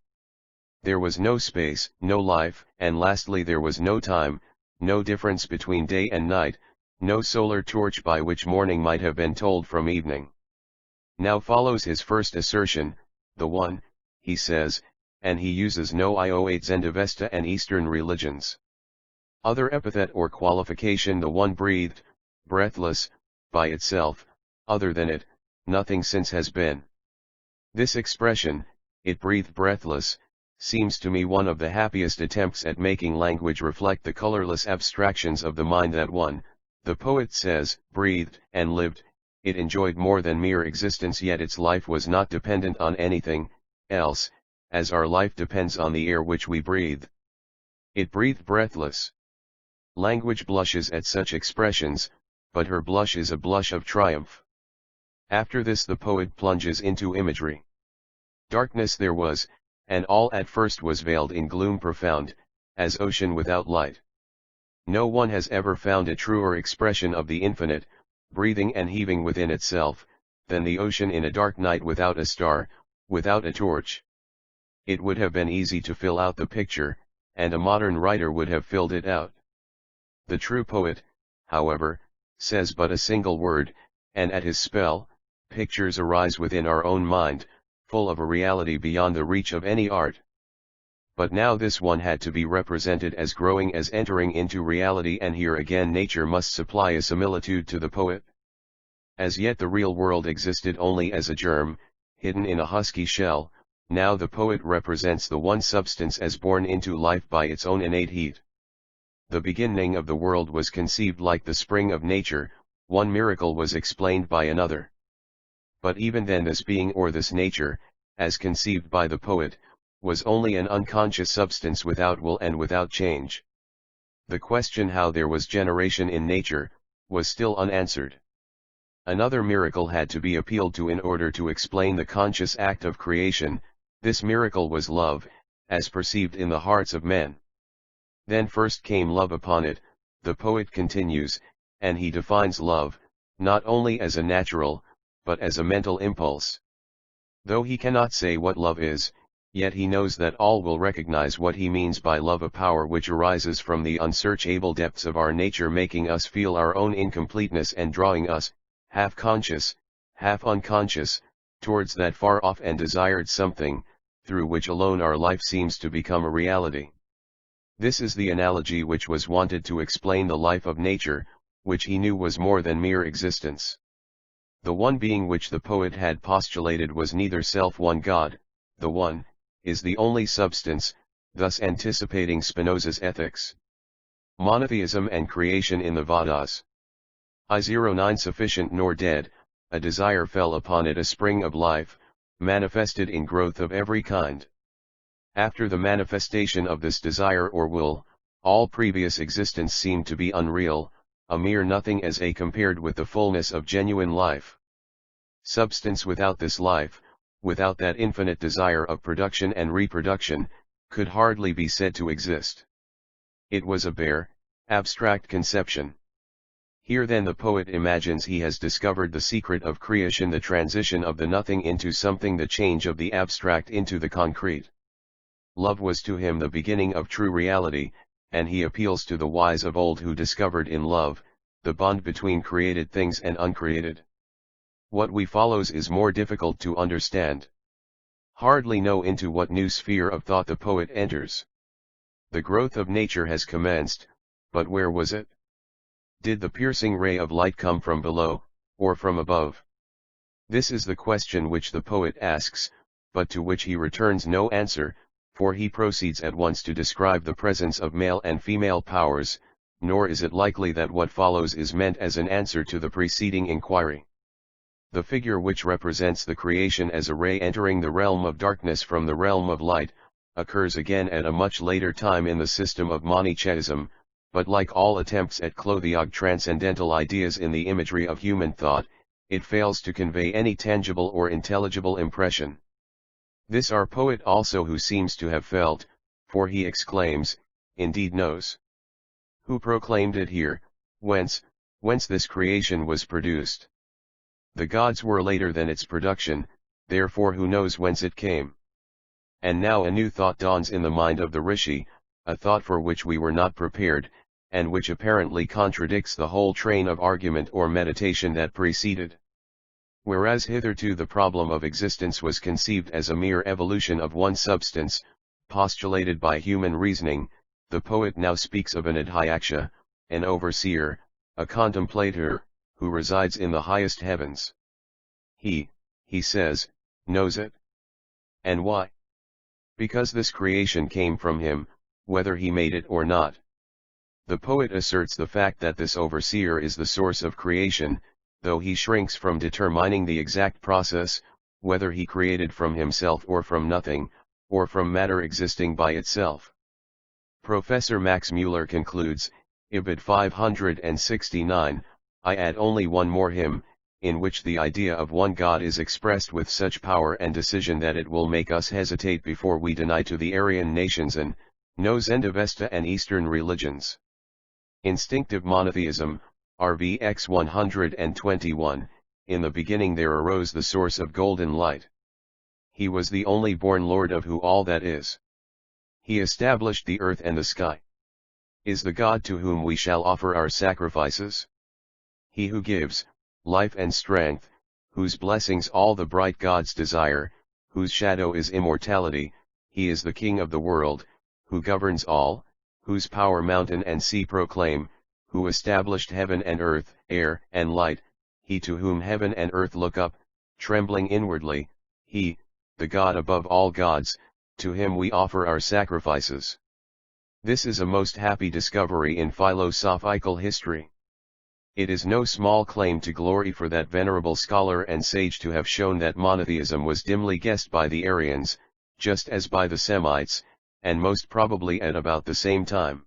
There was no space, no life, and lastly there was no time, no difference between day and night, no solar torch by which morning might have been told from evening. Now follows his first assertion, the one, he says, and he uses no iota Zend Avesta and Eastern religions. Other epithet or qualification the one breathed, breathless, by itself, other than it, nothing since has been. This expression, it breathed breathless, seems to me one of the happiest attempts at making language reflect the colorless abstractions of the mind that one, the poet says, breathed and lived, it enjoyed more than mere existence yet its life was not dependent on anything else, as our life depends on the air which we breathe. It breathed breathless. Language blushes at such expressions, but her blush is a blush of triumph. After this the poet plunges into imagery. Darkness there was, and all at first was veiled in gloom profound, as ocean without light. No one has ever found a truer expression of the infinite, breathing and heaving within itself, than the ocean in a dark night without a star, without a torch. It would have been easy to fill out the picture, and a modern writer would have filled it out. The true poet, however, says but a single word, and at his spell, pictures arise within our own mind, full of a reality beyond the reach of any art. But now this one had to be represented as growing, as entering into reality, and here again nature must supply a similitude to the poet. As yet the real world existed only as a germ, hidden in a husky shell, now the poet represents the one substance as born into life by its own innate heat. The beginning of the world was conceived like the spring of nature, one miracle was explained by another. But even then this being or this nature, as conceived by the poet, was only an unconscious substance without will and without change. The question how there was generation in nature, was still unanswered. Another miracle had to be appealed to in order to explain the conscious act of creation, this miracle was love, as perceived in the hearts of men. Then first came love upon it, the poet continues, and he defines love, not only as a natural, but as a mental impulse. Though he cannot say what love is, yet he knows that all will recognize what he means by love, a power which arises from the unsearchable depths of our nature, making us feel our own incompleteness and drawing us, half conscious, half unconscious, towards that far off and desired something, through which alone our life seems to become a reality. This is the analogy which was wanted to explain the life of nature, which he knew was more than mere existence. The one being which the poet had postulated was neither self one God, the one, is the only substance, thus anticipating Spinoza's ethics. Monotheism and creation in the Vedas. I09 sufficient nor dead, a desire fell upon it, a spring of life, manifested in growth of every kind. After the manifestation of this desire or will, all previous existence seemed to be unreal, a mere nothing as compared with the fullness of genuine life. Substance without this life, without that infinite desire of production and reproduction, could hardly be said to exist. It was a bare, abstract conception. Here then the poet imagines he has discovered the secret of creation, the transition of the nothing into something, the change of the abstract into the concrete. Love was to him the beginning of true reality, and he appeals to the wise of old who discovered in love, the bond between created things and uncreated. What we follows is more difficult to understand. Hardly know into what new sphere of thought the poet enters. The growth of nature has commenced, but where was it? Did the piercing ray of light come from below, or from above? This is the question which the poet asks, but to which he returns no answer, for he proceeds at once to describe the presence of male and female powers, nor is it likely that what follows is meant as an answer to the preceding inquiry. The figure which represents the creation as a ray entering the realm of darkness from the realm of light, occurs again at a much later time in the system of monotheism, but like all attempts at clothing transcendental ideas in the imagery of human thought, it fails to convey any tangible or intelligible impression. This our poet also who seems to have felt, for he exclaims, indeed knows. Who proclaimed it here, whence this creation was produced. The gods were later than its production, therefore who knows whence it came. And now a new thought dawns in the mind of the Rishi, a thought for which we were not prepared, and which apparently contradicts the whole train of argument or meditation that preceded. Whereas hitherto the problem of existence was conceived as a mere evolution of one substance, postulated by human reasoning, the poet now speaks of an adhyaksha, an overseer, a contemplator, who resides in the highest heavens. He says, knows it. And why? Because this creation came from him, whether he made it or not. The poet asserts the fact that this overseer is the source of creation, though he shrinks from determining the exact process, whether he created from himself or from nothing, or from matter existing by itself. Professor Max Muller concludes, Ibid 569, I add only one more hymn, in which the idea of one God is expressed with such power and decision that it will make us hesitate before we deny to the Aryan nations and no Zend Avesta and Eastern religions. Instinctive monotheism, RVX 121, in the beginning there arose the source of golden light. He was the only born Lord of who all that is. He established the earth and the sky. Is the God to whom we shall offer our sacrifices? He who gives life and strength, whose blessings all the bright gods desire, whose shadow is immortality, he is the King of the world, who governs all, whose power mountain and sea proclaim, who established heaven and earth, air and light, he to whom heaven and earth look up, trembling inwardly, he, the God above all gods, to him we offer our sacrifices. This is a most happy discovery in philosophical history. It is no small claim to glory for that venerable scholar and sage to have shown that monotheism was dimly guessed by the Aryans, just as by the Semites, and most probably at about the same time.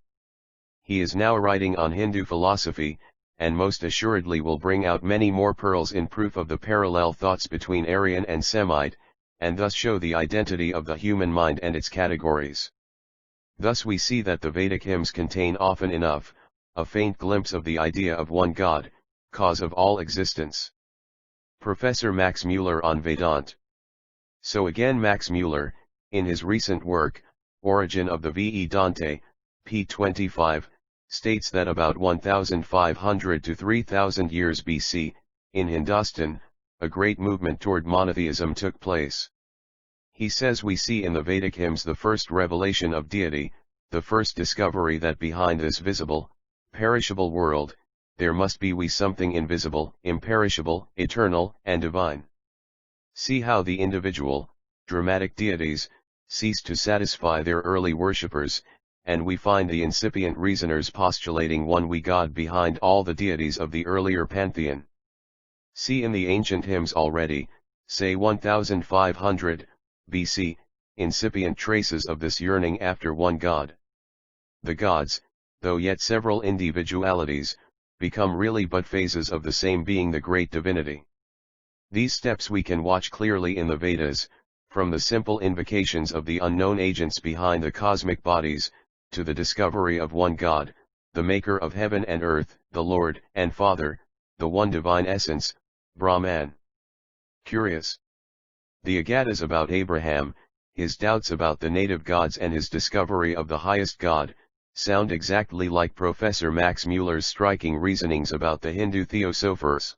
He is now writing on Hindu philosophy, and most assuredly will bring out many more pearls in proof of the parallel thoughts between Aryan and Semite, and thus show the identity of the human mind and its categories. Thus we see that the Vedic hymns contain often enough, a faint glimpse of the idea of one God, cause of all existence. Professor Max Muller on Vedanta. So again Max Muller, in his recent work, Origin of the Vedanta, p. 25, states that about 1500 to 3000 years BC, in Hindustan, a great movement toward monotheism took place. He says we see in the Vedic hymns the first revelation of deity, the first discovery that behind this visible, perishable world, there must be something invisible, imperishable, eternal, and divine. See how the individual, dramatic deities, ceased to satisfy their early worshippers, and we find the incipient reasoners postulating one wee God behind all the deities of the earlier pantheon. See in the ancient hymns already, say 1500 BC, incipient traces of this yearning after one God. The gods, though yet several individualities, become really but phases of the same being, the great divinity. These steps we can watch clearly in the Vedas, from the simple invocations of the unknown agents behind the cosmic bodies, to the discovery of one God, the maker of heaven and earth, the Lord and Father, the one divine essence, Brahman. Curious. The Agadas about Abraham, his doubts about the native gods and his discovery of the highest God, sound exactly like Professor Max Muller's striking reasonings about the Hindu theosophers.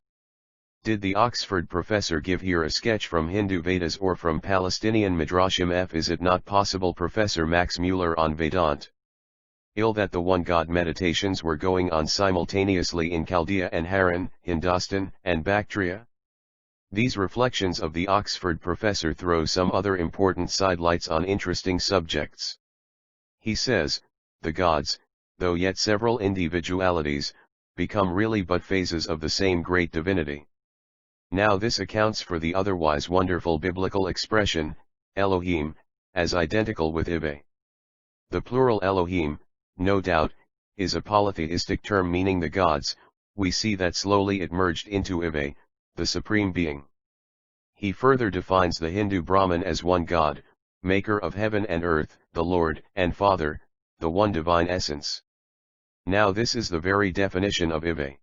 Did the Oxford professor give here a sketch from Hindu Vedas or from Palestinian Midrashim? Is it not possible Professor Max Muller on Vedanta? That the one God meditations were going on simultaneously in Chaldea and Haran, Hindustan, and Bactria? These reflections of the Oxford professor throw some other important sidelights on interesting subjects. He says, the gods, though yet several individualities, become really but phases of the same great divinity. Now this accounts for the otherwise wonderful biblical expression, Elohim, as identical with Ive. The plural Elohim, no doubt, is a polytheistic term meaning the gods. We see that slowly it merged into Ive, the supreme being. He further defines the Hindu Brahman as one God, maker of heaven and earth, the Lord and Father, the one divine essence. Now this is the very definition of Ive.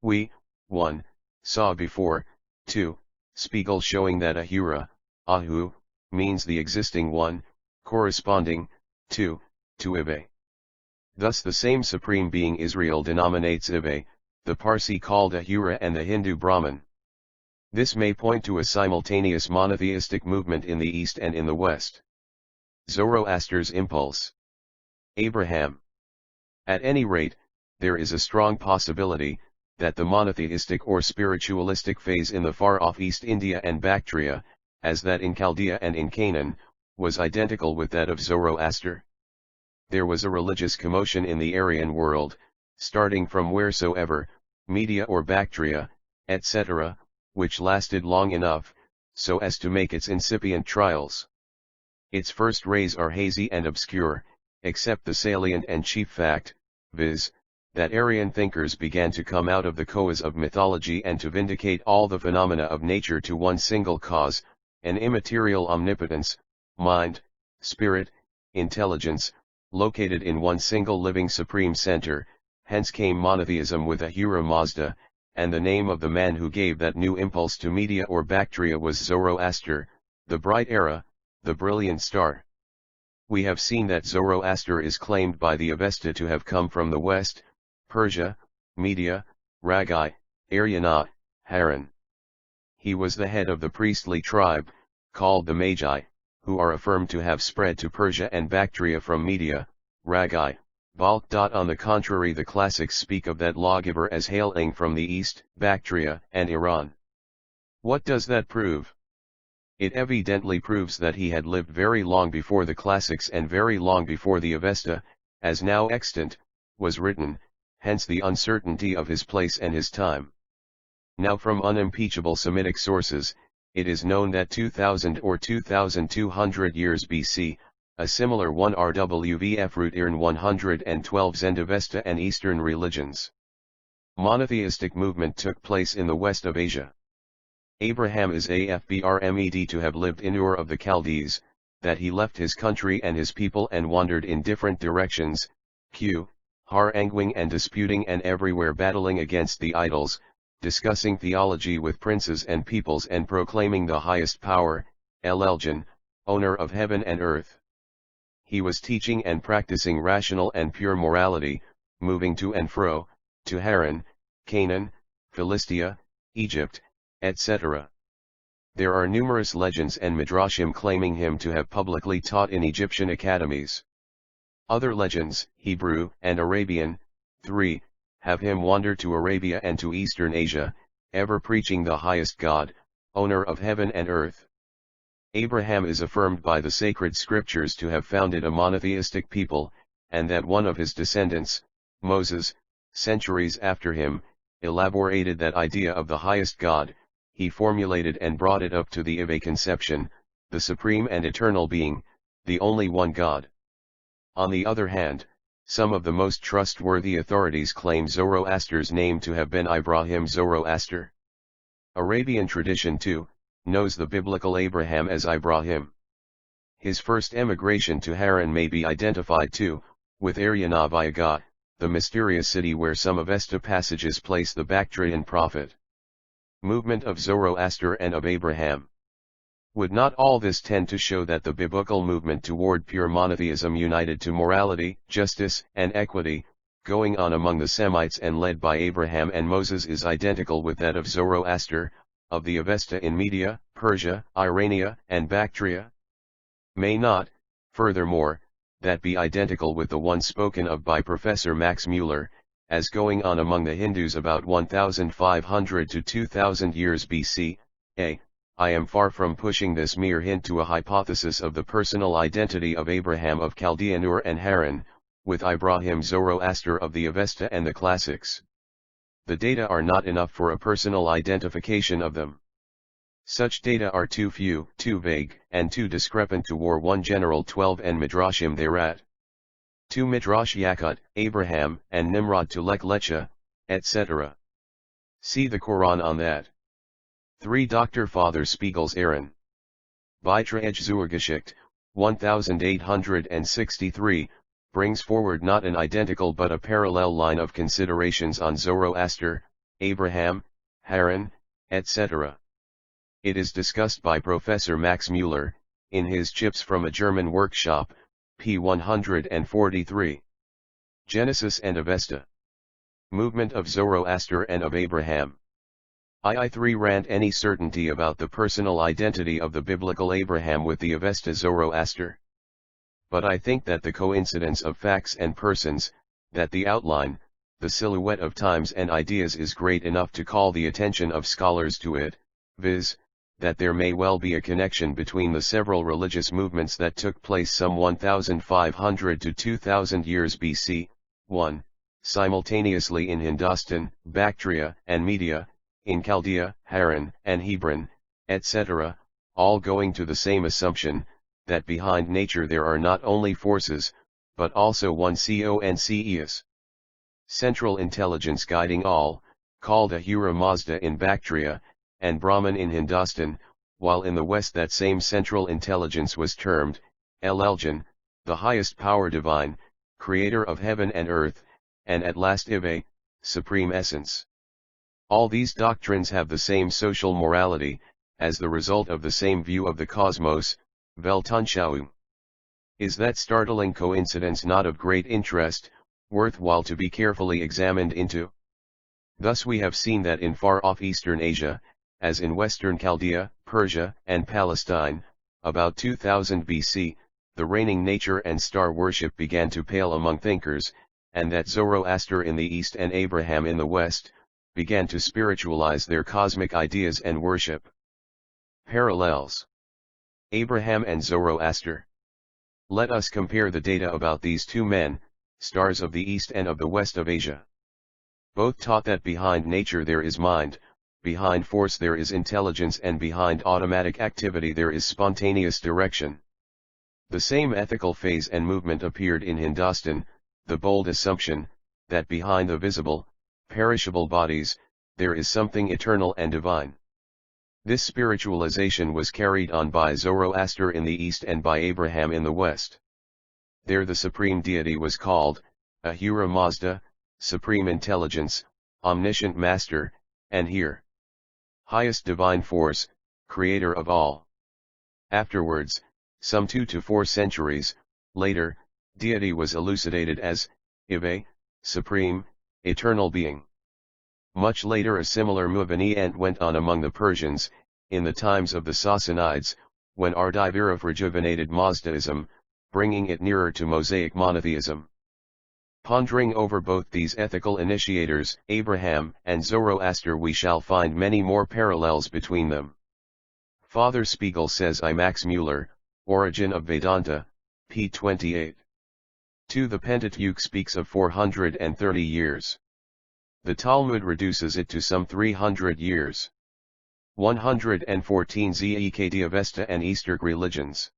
We, 1, saw before, 2, Spiegel showing that Ahura, Ahu, means the existing one, corresponding, 2, to Ive. Thus the same supreme being Israel denominates Ive, the Parsi called Ahura and the Hindu Brahman. This may point to a simultaneous monotheistic movement in the East and in the West. Zoroaster's impulse. Abraham. At any rate, there is a strong possibility that the monotheistic or spiritualistic phase in the far-off East India and Bactria, as that in Chaldea and in Canaan, was identical with that of Zoroaster. There was a religious commotion in the Aryan world, starting from wheresoever, Media or Bactria, etc., which lasted long enough, so as to make its incipient trials. Its first rays are hazy and obscure, except the salient and chief fact, viz., that Aryan thinkers began to come out of the coas of mythology and to vindicate all the phenomena of nature to one single cause, an immaterial omnipotence, mind, spirit, intelligence, located in one single living supreme center. Hence came monotheism with Ahura Mazda, and the name of the man who gave that new impulse to Media or Bactria was Zoroaster, the bright era, the brilliant star. We have seen that Zoroaster is claimed by the Avesta to have come from the West, Persia, Media, Ragai, Aryana, Haran. He was the head of the priestly tribe, called the Magi, who are affirmed to have spread to Persia and Bactria from Media, Ragai, Balkh. On the contrary, the classics speak of that lawgiver as hailing from the East, Bactria, and Iran. What does that prove? It evidently proves that he had lived very long before the classics and very long before the Avesta, as now extant, was written, hence the uncertainty of his place and his time. Now from unimpeachable Semitic sources, it is known that 2000 or 2200 years BC, a similar one RWVF root IRN 112 Zend Avesta and Eastern religions. Monotheistic movement took place in the west of Asia. Abraham is AFBRMED to have lived in Ur of the Chaldees, that he left his country and his people and wandered in different directions, haranguing and disputing and everywhere battling against the idols, discussing theology with princes and peoples and proclaiming the highest power, El Elgin, owner of heaven and earth. He was teaching and practicing rational and pure morality, moving to and fro, to Haran, Canaan, Philistia, Egypt, etc. There are numerous legends and midrashim claiming him to have publicly taught in Egyptian academies. Other legends, Hebrew and Arabian, 3, have him wander to Arabia and to Eastern Asia, ever preaching the highest God, owner of heaven and earth. Abraham is affirmed by the sacred scriptures to have founded a monotheistic people, and that one of his descendants, Moses, centuries after him, elaborated that idea of the highest God. He formulated and brought it up to the Ive conception, the supreme and eternal being, the only one God. On the other hand, some of the most trustworthy authorities claim Zoroaster's name to have been Ibrahim Zoroaster. Arabian tradition too, knows the biblical Abraham as Ibrahim. His first emigration to Haran may be identified too, with Aryana, the mysterious city where some Avesta passages place the Bactrian prophet. Movement of Zoroaster and of Abraham. Would not all this tend to show that the biblical movement toward pure monotheism united to morality, justice, and equity, going on among the Semites and led by Abraham and Moses is identical with that of Zoroaster, of the Avesta in Media, Persia, Irania, and Bactria? May not, furthermore, that be identical with the one spoken of by Professor Max Mueller, as going on among the Hindus about 1500 to 2000 years BC, I am far from pushing this mere hint to a hypothesis of the personal identity of Abraham of Chaldean Ur and Haran, with Ibrahim Zoroaster of the Avesta and the classics. The data are not enough for a personal identification of them. Such data are too few, too vague, and too discrepant to war 1 General 12 and Midrashim thereat. 2 Midrash Yakut, Abraham, and Nimrod to Lech Lecha, etc. See the Quran on that. 3 Dr. Father Spiegel's Aaron. Beiträge zur Geschichte, 1863, brings forward not an identical but a parallel line of considerations on Zoroaster, Abraham, Haran, etc. It is discussed by Professor Max Müller, in his Chips from a German Workshop, p. 143. Genesis and Avesta. Movement of Zoroaster and of Abraham. II rant any certainty about the personal identity of the biblical Abraham with the Avesta Zoroaster. But I think that the coincidence of facts and persons, that the outline, the silhouette of times and ideas is great enough to call the attention of scholars to it, viz., that there may well be a connection between the several religious movements that took place some 1500 to 2000 years BC, 1. Simultaneously in Hindustan, Bactria, and Media, in Chaldea, Haran, and Hebron, etc., all going to the same assumption, that behind nature there are not only forces, but also one conscious central intelligence guiding all, called Ahura Mazda in Bactria, and Brahman in Hindustan, while in the West that same central intelligence was termed, El-Elgin, the highest power divine, creator of heaven and earth, and at last Ive, supreme essence. All these doctrines have the same social morality, as the result of the same view of the cosmos, Weltanschauung. Is that startling coincidence not of great interest, worthwhile to be carefully examined into? Thus we have seen that in far-off Eastern Asia, as in Western Chaldea, Persia, and Palestine, about 2000 BC, the reigning nature and star worship began to pale among thinkers, and that Zoroaster in the East and Abraham in the West, began to spiritualize their cosmic ideas and worship. Parallels. Abraham and Zoroaster. Let us compare the data about these two men, stars of the East and of the West of Asia. Both taught that behind nature there is mind, behind force there is intelligence, and behind automatic activity there is spontaneous direction. The same ethical phase and movement appeared in Hindustan, the bold assumption, that behind the visible, perishable bodies, there is something eternal and divine. This spiritualization was carried on by Zoroaster in the East and by Abraham in the West. There the supreme deity was called, Ahura Mazda, supreme intelligence, omniscient master, and here, highest divine force, creator of all. Afterwards, some 2 to 4 centuries later, deity was elucidated as, Ive, supreme, eternal being. Much later a similar movement went on among the Persians, in the times of the Sassanids, when Ardavirov rejuvenated Mazdayasm, bringing it nearer to Mosaic monotheism. Pondering over both these ethical initiators, Abraham and Zoroaster, we shall find many more parallels between them. Father Spiegel says I. Max Müller, Origin of Vedanta, p. 28. 2. The Pentateuch speaks of 430 years. The Talmud reduces it to some 300 years. 114 Zend Avesta and Eastern religions.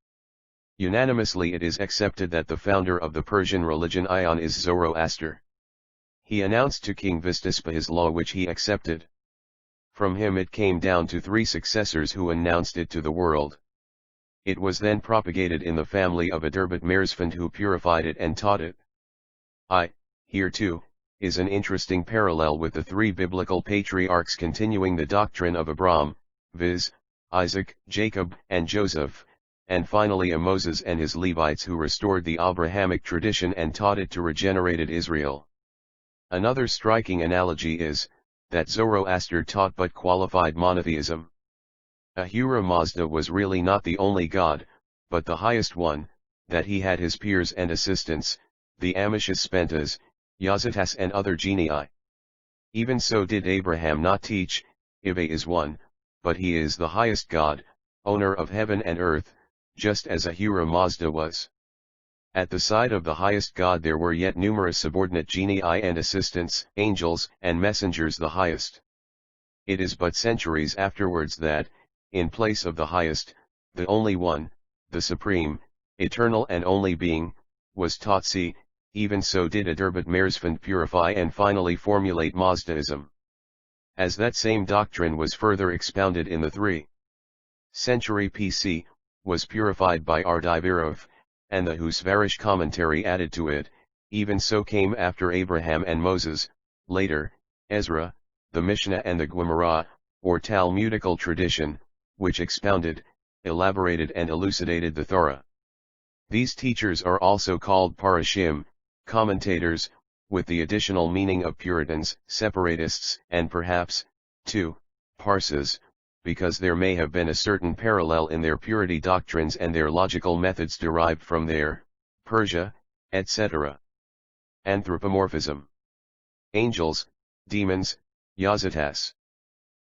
Unanimously it is accepted that the founder of the Persian religion Ion is Zoroaster. He announced to King Vistaspa his law, which he accepted. From him it came down to 3 successors who announced it to the world. It was then propagated in the family of Adurbet Mersfand, who purified it and taught it. Here too, is an interesting parallel with the 3 biblical patriarchs continuing the doctrine of Abraham, viz., Isaac, Jacob, and Joseph, and finally a Moses and his Levites who restored the Abrahamic tradition and taught it to regenerated Israel. Another striking analogy is, that Zoroaster taught but qualified monotheism. Ahura Mazda was really not the only god, but the highest one, that he had his peers and assistants, the Amishaspentas, Yazatas and other genii. Even so did Abraham not teach, Ive is one, but he is the highest God, owner of heaven and earth, just as Ahura Mazda was. At the side of the highest God there were yet numerous subordinate genii and assistants, angels, and messengers the highest. It is but centuries afterwards that, in place of the highest, the only one, the supreme, eternal and only being, was taught. See, even so did Adherbert Mersfund purify and finally formulate Mazdayasm. As that same doctrine was further expounded in the 3th century PC, was purified by Ardivirov, and the Husvarish commentary added to it, even so came after Abraham and Moses, later, Ezra, the Mishnah and the Gemara, or Talmudical tradition, which expounded, elaborated and elucidated the Torah. These teachers are also called Parashim, commentators, with the additional meaning of Puritans, separatists, and perhaps, too, Parses, because there may have been a certain parallel in their purity doctrines and their logical methods derived from their, Persia, etc. Anthropomorphism. Angels, demons, Yazatas.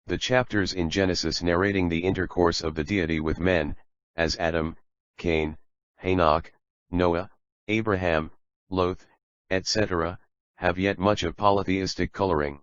The chapters in Genesis narrating the intercourse of the deity with men, as Adam, Cain, Enoch, Noah, Abraham, Lot, etc., have yet much of polytheistic coloring.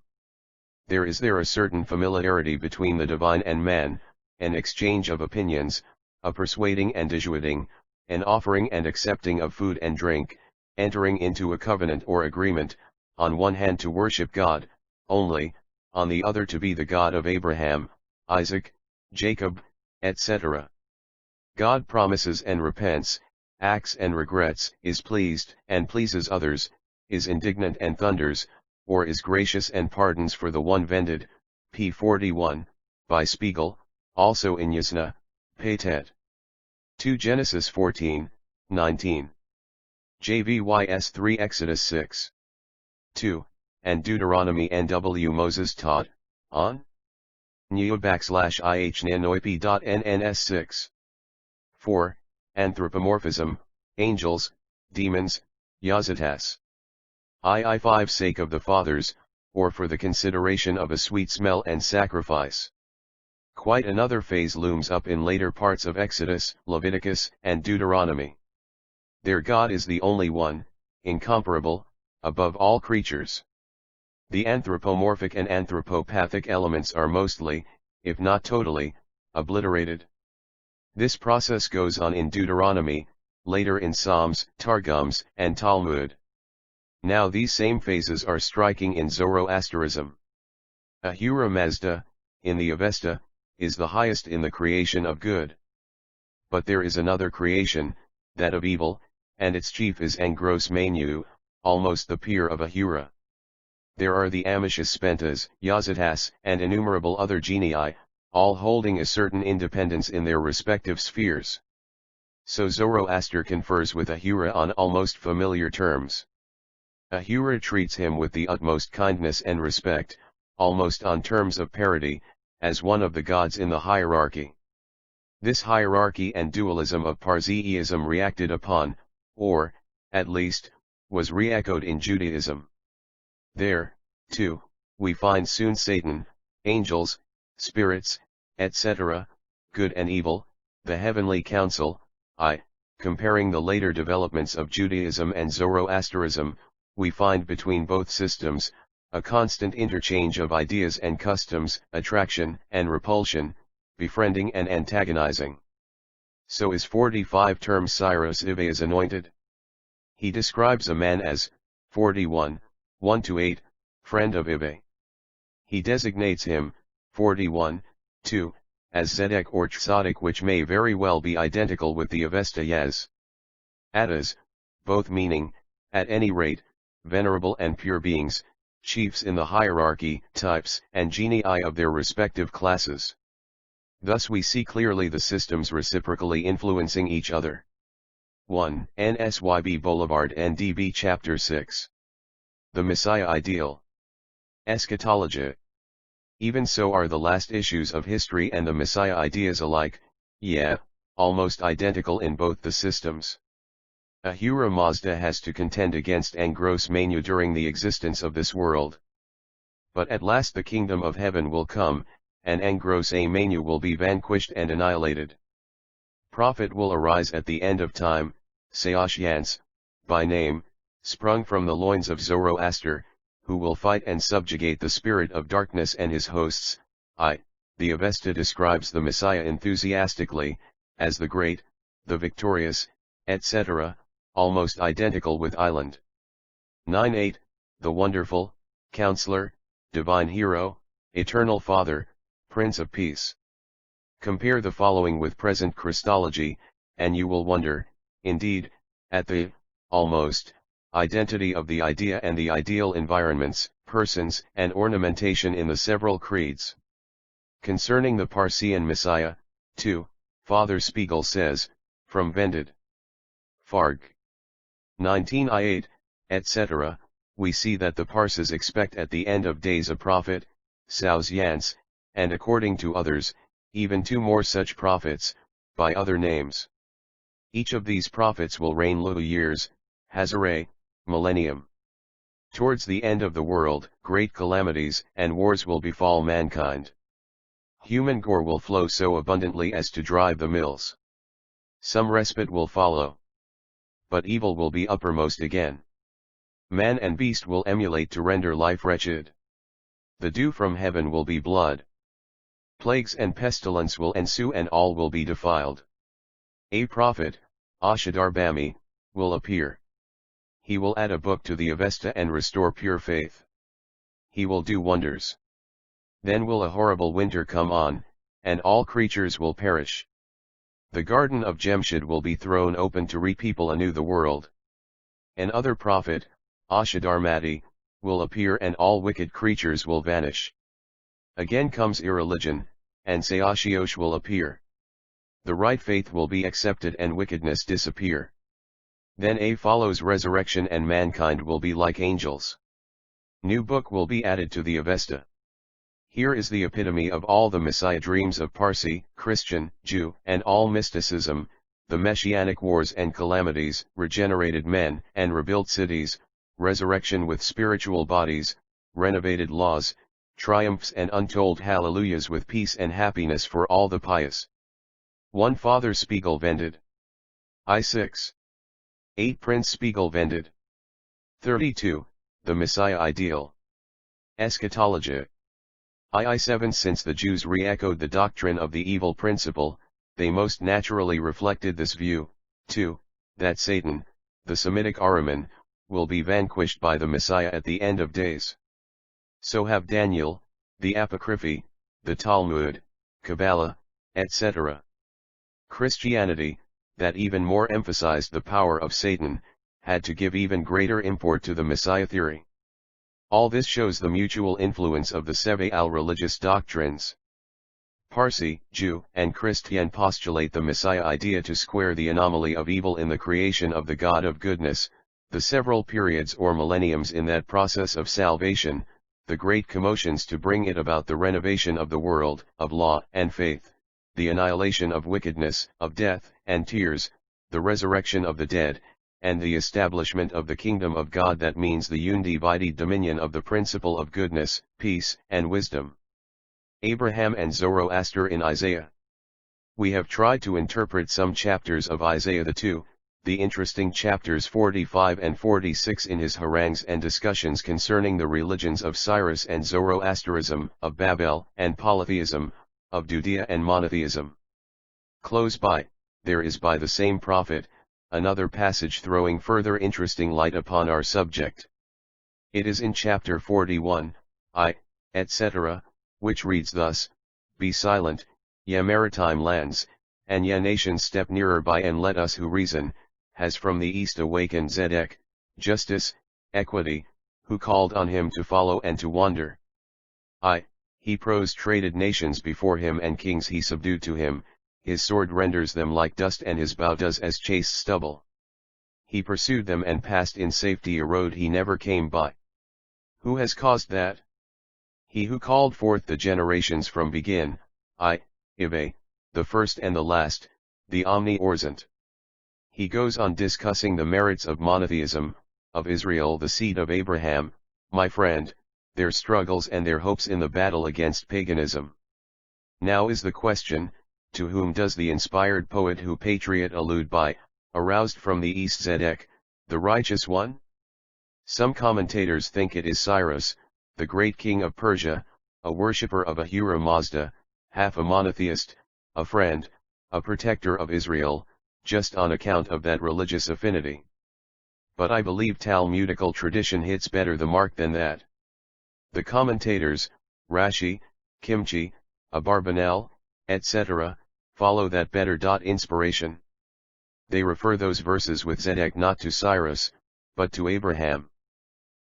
There is a certain familiarity between the divine and man, an exchange of opinions, a persuading and dissuading, an offering and accepting of food and drink, entering into a covenant or agreement, on one hand to worship God, only, on the other to be the God of Abraham, Isaac, Jacob, etc. God promises and repents, acts and regrets, is pleased and pleases others, is indignant and thunders, or is gracious and pardons for the one vended, p. 41, by Spiegel, also in Yasna, Paytet. 2 Genesis 14, 19. JVYS 3 Exodus 6. 2, and Deuteronomy NW Moses taught, on? Neo/IH-Nanoip.NNS 6. 4, Anthropomorphism, Angels, Demons, Yazatas. II 5 Sake of the fathers, or for the consideration of a sweet smell and sacrifice. Quite another phase looms up in later parts of Exodus, Leviticus, and Deuteronomy. Their God is the only one, incomparable, above all creatures. The anthropomorphic and anthropopathic elements are mostly, if not totally, obliterated. This process goes on in Deuteronomy, later in Psalms, Targums, and Talmud. Now these same phases are striking in Zoroastrianism. Ahura Mazda, in the Avesta, is the highest in the creation of good. But there is another creation, that of evil, and its chief is Angros Manu, almost the peer of Ahura. There are the Amishaspentas, Yazatas, and innumerable other genii, all holding a certain independence in their respective spheres. So Zoroaster confers with Ahura on almost familiar terms. Ahura treats him with the utmost kindness and respect, almost on terms of parity, as one of the gods in the hierarchy. This hierarchy and dualism of Parseism reacted upon, or, at least, was re-echoed in Judaism. There, too, we find soon Satan, angels, spirits, etc., good and evil, the heavenly council. Comparing the later developments of Judaism and Zoroastrianism, we find between both systems, a constant interchange of ideas and customs, attraction and repulsion, befriending and antagonizing. So is 45 term Cyrus Ive is anointed. He describes a man as, 41, 1-8, friend of Ive. He designates him, 41, 2, as Zedek or Tzaddik, which may very well be identical with the Avesta Yez. Attas, both meaning, at any rate, venerable and pure beings, chiefs in the hierarchy, types, and genii of their respective classes. Thus we see clearly the systems reciprocally influencing each other. 1. NSYB Boulevard NDB Chapter 6. The Messiah Ideal. Eschatology. Even so are the last issues of history and the Messiah ideas alike, almost identical in both the systems. Ahura Mazda has to contend against Angros Manu during the existence of this world. But at last the kingdom of heaven will come, and Engrosse Manu will be vanquished and annihilated. Prophet will arise at the end of time, Saoshyants, by name, sprung from the loins of Zoroaster, who will fight and subjugate the spirit of darkness and his hosts. The Avesta describes the Messiah enthusiastically, as the great, the victorious, etc., almost identical with Island. 9:8, the wonderful, counselor, divine hero, eternal Father, Prince of Peace. Compare the following with present Christology, and you will wonder, indeed, at the, almost, identity of the idea and the ideal environments, persons, and ornamentation in the several creeds. Concerning the Parsean Messiah, 2, Father Spiegel says, from Vended. Farg. 19:8, etc., we see that the Parses expect at the end of days a prophet, Saoshyants, and according to others, even 2 more such prophets, by other names. Each of these prophets will reign low years, Hazare, millennium. Towards the end of the world, great calamities and wars will befall mankind. Human gore will flow so abundantly as to drive the mills. Some respite will follow. But evil will be uppermost again. Man and beast will emulate to render life wretched. The dew from heaven will be blood. Plagues and pestilence will ensue and all will be defiled. A prophet, Ashadarbami, will appear. He will add a book to the Avesta and restore pure faith. He will do wonders. Then will a horrible winter come on, and all creatures will perish. The garden of Jemshid will be thrown open to repeople anew the world. An other prophet, Ashadarmati, will appear and all wicked creatures will vanish. Again comes irreligion, and Saoshiosh will appear. The right faith will be accepted and wickedness disappear. Then follows resurrection and mankind will be like angels. New book will be added to the Avesta. Here is the epitome of all the Messiah dreams of Parsi, Christian, Jew, and all mysticism, the messianic wars and calamities, regenerated men and rebuilt cities, resurrection with spiritual bodies, renovated laws, triumphs and untold hallelujahs with peace and happiness for all the pious. 1 Father Spiegel Vended. I6. 8 Prince Spiegel Vended. 32, the Messiah Ideal. Eschatology. II7 Since the Jews re-echoed the doctrine of the evil principle, they most naturally reflected this view, too, that Satan, the Semitic Ahriman, will be vanquished by the Messiah at the end of days. So have Daniel, the Apocryphy, the Talmud, Kabbalah, etc. Christianity, that even more emphasized the power of Satan, had to give even greater import to the Messiah theory. All this shows the mutual influence of the Seve'al religious doctrines. Parsi, Jew, and Christian postulate the Messiah idea to square the anomaly of evil in the creation of the God of goodness, the several periods or millenniums in that process of salvation, the great commotions to bring it about, the renovation of the world, of law and faith, the annihilation of wickedness, of death and tears, the resurrection of the dead, and the establishment of the kingdom of God, that means the undivided dominion of the principle of goodness, peace, and wisdom. Abraham and Zoroaster in Isaiah. We have tried to interpret some chapters of Isaiah the interesting chapters 45 and 46 in his harangues and discussions concerning the religions of Cyrus and Zoroasterism, of Babel and polytheism, of Judea and monotheism. Close by, there is by the same prophet, another passage throwing further interesting light upon our subject. It is in chapter 41, etc., which reads thus: Be silent, ye maritime lands, and ye nations, step nearer by, and let us who reason, has from the east awakened Zedek, justice, equity, who called on him to follow and to wander. He prostrated nations before him, and kings he subdued to him, his sword renders them like dust, and his bow does as chased stubble. He pursued them and passed in safety a road he never came by. Who has caused that? He who called forth the generations from begin, Ibe, the first and the last, the omnipotent. He goes on discussing the merits of monotheism, of Israel the seed of Abraham, my friend, their struggles and their hopes in the battle against paganism. Now is the question, to whom does the inspired poet who patriot allude by, aroused from the east Zedek, the righteous one? Some commentators think it is Cyrus, the great king of Persia, a worshipper of Ahura Mazda, half a monotheist, a friend, a protector of Israel, just on account of that religious affinity. But I believe Talmudical tradition hits better the mark than that. The commentators, Rashi, Kimchi, Abarbanel, etc., follow that better. Inspiration. They refer those verses with Zedek not to Cyrus, but to Abraham.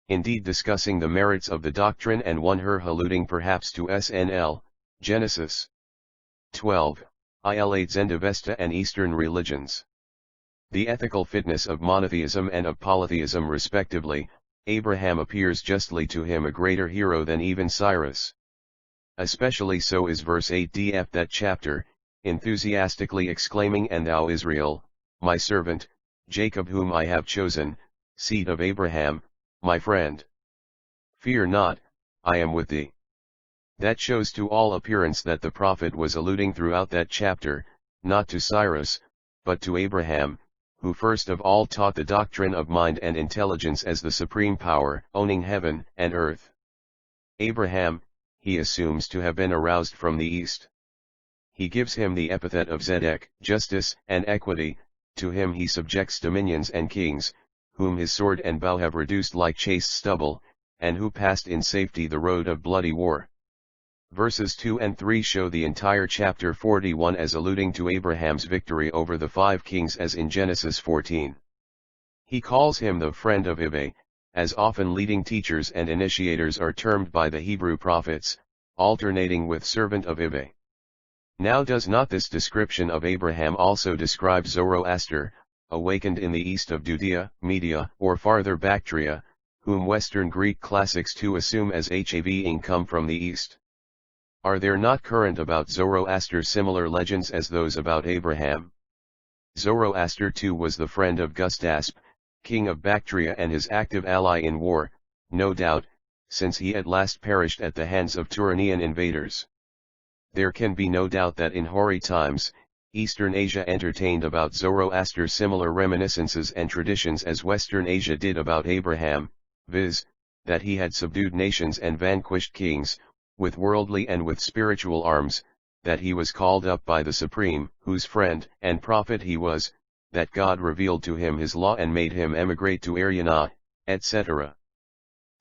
Indeed, discussing the merits of the doctrine and one her alluding perhaps to SNL, Genesis 12, il8 Zend Avesta and Eastern religions. The ethical fitness of monotheism and of polytheism respectively, Abraham appears justly to him a greater hero than even Cyrus. Especially so is verse 8df that chapter, enthusiastically exclaiming, "And thou Israel, my servant, Jacob whom I have chosen, seed of Abraham, my friend. Fear not, I am with thee." That shows to all appearance that the prophet was alluding throughout that chapter, not to Cyrus, but to Abraham, who first of all taught the doctrine of mind and intelligence as the supreme power, owning heaven and earth. Abraham, he assumes to have been aroused from the east. He gives him the epithet of Zedek, justice and equity, to him he subjects dominions and kings, whom his sword and bow have reduced like chaste stubble, and who passed in safety the road of bloody war. Verses 2 and 3 show the entire chapter 41 as alluding to Abraham's victory over the 5 kings as in Genesis 14. He calls him the friend of Yahweh, as often leading teachers and initiators are termed by the Hebrew prophets, alternating with servant of Yahweh. Now does not this description of Abraham also describe Zoroaster, awakened in the east of Judea, Media, or farther Bactria, whom Western Greek classics too assume as having come from the east? Are there not current about Zoroaster similar legends as those about Abraham? Zoroaster too was the friend of Gustasp, king of Bactria and his active ally in war, no doubt, since he at last perished at the hands of Turanian invaders. There can be no doubt that in hoary times, Eastern Asia entertained about Zoroaster similar reminiscences and traditions as Western Asia did about Abraham, viz., that he had subdued nations and vanquished kings, with worldly and with spiritual arms, that he was called up by the Supreme, whose friend and prophet he was, that God revealed to him his law and made him emigrate to Ariana, etc.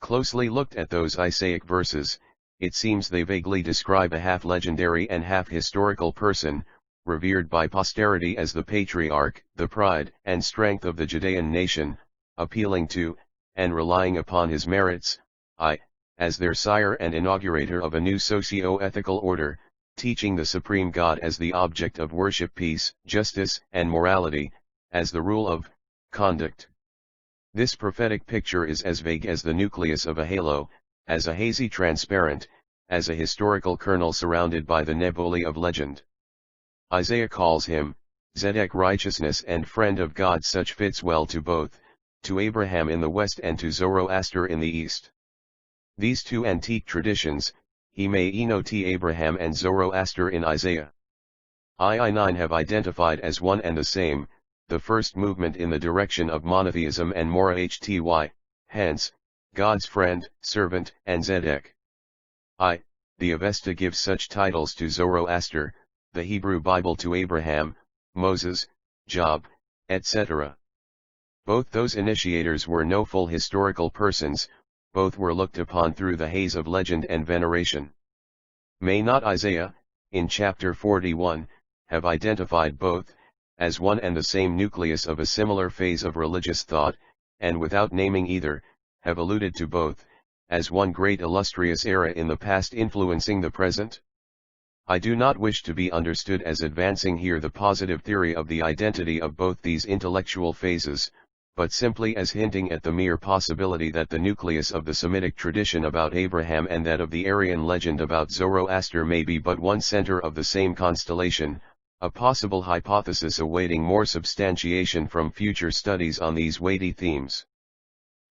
Closely looked at those Isaic verses, it seems they vaguely describe a half-legendary and half-historical person, revered by posterity as the patriarch, the pride and strength of the Judean nation, appealing to, and relying upon his merits, as their sire and inaugurator of a new socio-ethical order, teaching the supreme God as the object of worship, peace, justice, and morality, as the rule of conduct. This prophetic picture is as vague as the nucleus of a halo, as a hazy transparent, as a historical kernel surrounded by the nebulae of legend. Isaiah calls him, Zedek righteousness and friend of God. Such fits well to both, to Abraham in the west and to Zoroaster in the east. These two antique traditions, he may ennote Abraham and Zoroaster in Isaiah II-9 have identified as one and the same, the first movement in the direction of monotheism and morahty, hence, God's friend, servant, and Zedek. The Avesta gives such titles to Zoroaster, the Hebrew Bible to Abraham, Moses, Job, etc. Both those initiators were no full historical persons, both were looked upon through the haze of legend and veneration. May not Isaiah, in chapter 41, have identified both, as one and the same nucleus of a similar phase of religious thought, and without naming either, have alluded to both, as one great illustrious era in the past influencing the present? I do not wish to be understood as advancing here the positive theory of the identity of both these intellectual phases, but simply as hinting at the mere possibility that the nucleus of the Semitic tradition about Abraham and that of the Aryan legend about Zoroaster may be but one center of the same constellation, a possible hypothesis awaiting more substantiation from future studies on these weighty themes.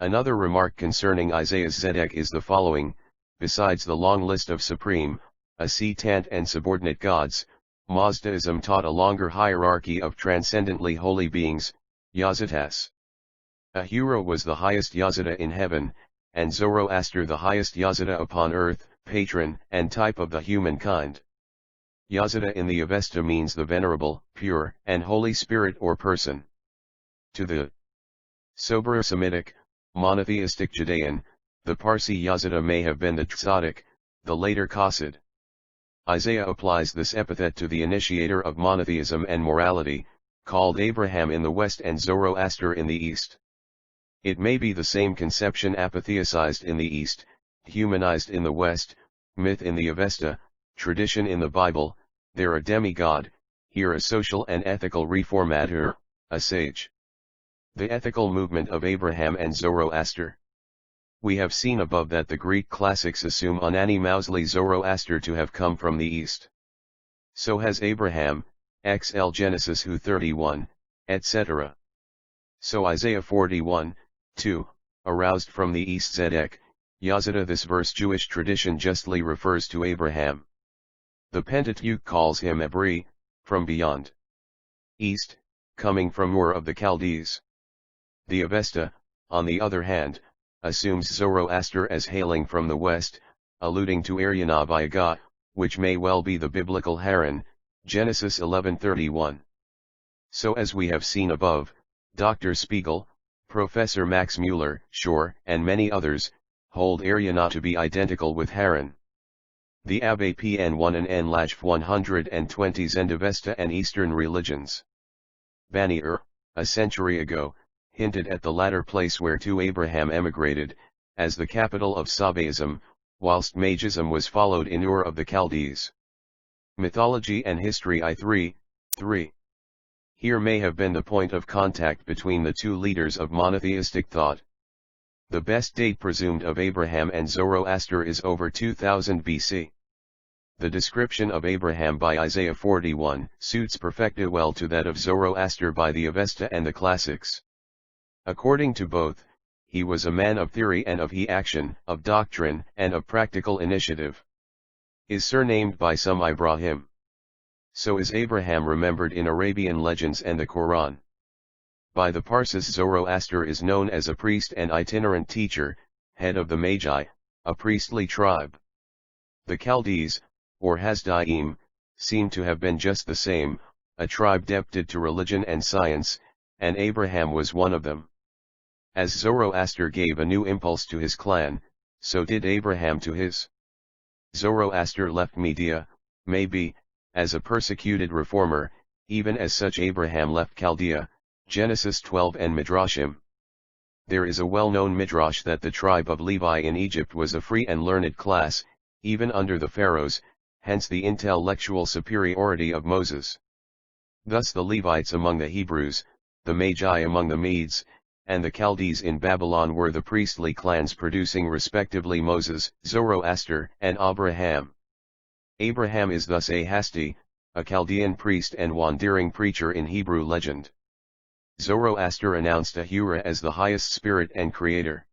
Another remark concerning Isaiah's Zedek is the following: besides the long list of supreme, ascetant and subordinate gods. Mazdayasm taught a longer hierarchy of transcendently holy beings, Yazatas. Ahura was the highest Yazata in heaven, and Zoroaster the highest Yazata upon earth, patron and type of the humankind. Yazata in the Avesta means the venerable, pure, and holy spirit or person. To the Sobra-Semitic, monotheistic Judean, the Parsi Yazata may have been the Tzaddik, the later Qasid. Isaiah applies this epithet to the initiator of monotheism and morality, called Abraham in the west and Zoroaster in the east. It may be the same conception apotheosized in the east, humanized in the west, myth in the Avesta, tradition in the Bible, there a demigod, here a social and ethical reformator, a sage. The ethical movement of Abraham and Zoroaster. We have seen above that the Greek classics assume unanimously Zoroaster to have come from the east. So has Abraham, XL Genesis 31, etc. So Isaiah 41, 2, aroused from the east Zedek, Yazata. This verse Jewish tradition justly refers to Abraham. The Pentateuch calls him Abri, from beyond. East, coming from Ur of the Chaldees. The Avesta, on the other hand, assumes Zoroaster as hailing from the west, alluding to Aryana, which may well be the biblical Haran, Genesis 11:31. So as we have seen above, Dr. Spiegel, Professor Max Mueller, Shore, and many others, hold Aryana to be identical with Haran. The Abbe PN 1 and N Lajf 120 Zend Avesta and Eastern religions. Bani a century ago, hinted at the latter place whereto Abraham emigrated, as the capital of Sabaism, whilst Magism was followed in Ur of the Chaldees. Mythology and History I 3. Here may have been the point of contact between the two leaders of monotheistic thought. The best date presumed of Abraham and Zoroaster is over 2000 BC. The description of Abraham by Isaiah 41 suits perfectly well to that of Zoroaster by the Avesta and the classics. According to both, he was a man of theory and of action, of doctrine and of practical initiative. Is surnamed by some Ibrahim. So is Abraham remembered in Arabian legends and the Quran. By the Parsis Zoroaster is known as a priest and itinerant teacher, head of the Magi, a priestly tribe. The Chaldees, or Hasdaim, seem to have been just the same, a tribe deputed to religion and science, and Abraham was one of them. As Zoroaster gave a new impulse to his clan, so did Abraham to his. Zoroaster left Media, maybe, as a persecuted reformer, even as such Abraham left Chaldea, Genesis 12 and Midrashim. There is a well-known midrash that the tribe of Levi in Egypt was a free and learned class, even under the pharaohs, hence the intellectual superiority of Moses. Thus the Levites among the Hebrews, the Magi among the Medes, and the Chaldees in Babylon were the priestly clans producing respectively Moses, Zoroaster, and Abraham. Abraham is thus a Hasti, a Chaldean priest and wandering preacher in Hebrew legend. Zoroaster announced Ahura as the highest spirit and creator.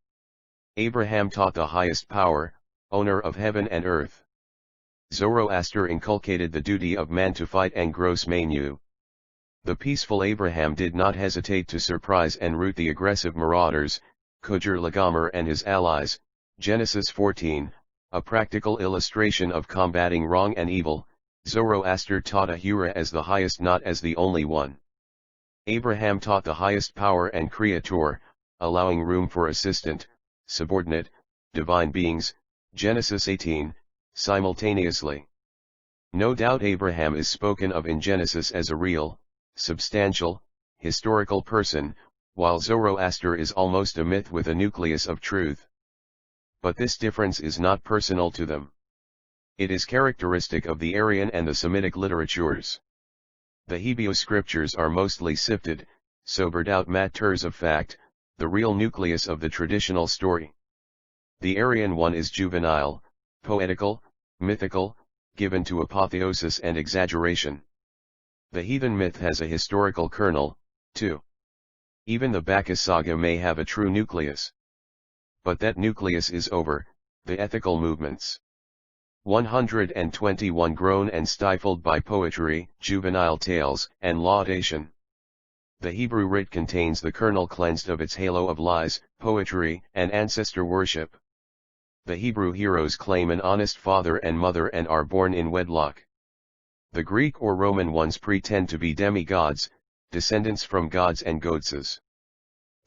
Abraham taught the highest power, owner of heaven and earth. Zoroaster inculcated the duty of man to fight and gross manu. The peaceful Abraham did not hesitate to surprise and rout the aggressive marauders, Kujer-Lagomer and his allies, Genesis 14, a practical illustration of combating wrong and evil. Zoroaster taught Ahura as the highest, not as the only one. Abraham taught the highest power and creator, allowing room for assistant, subordinate, divine beings, Genesis 18, simultaneously. No doubt Abraham is spoken of in Genesis as a real, substantial, historical person, while Zoroaster is almost a myth with a nucleus of truth. But this difference is not personal to them. It is characteristic of the Aryan and the Semitic literatures. The Hebrew scriptures are mostly sifted, sobered out matters of fact, the real nucleus of the traditional story. The Aryan one is juvenile, poetical, mythical, given to apotheosis and exaggeration. The heathen myth has a historical kernel, too. Even the Bacchus saga may have a true nucleus. But that nucleus is over, the ethical movements. 121 grown and stifled by poetry, juvenile tales, and laudation. The Hebrew writ contains the kernel cleansed of its halo of lies, poetry, and ancestor worship. The Hebrew heroes claim an honest father and mother and are born in wedlock. The Greek or Roman ones pretend to be demigods, descendants from gods and goddesses.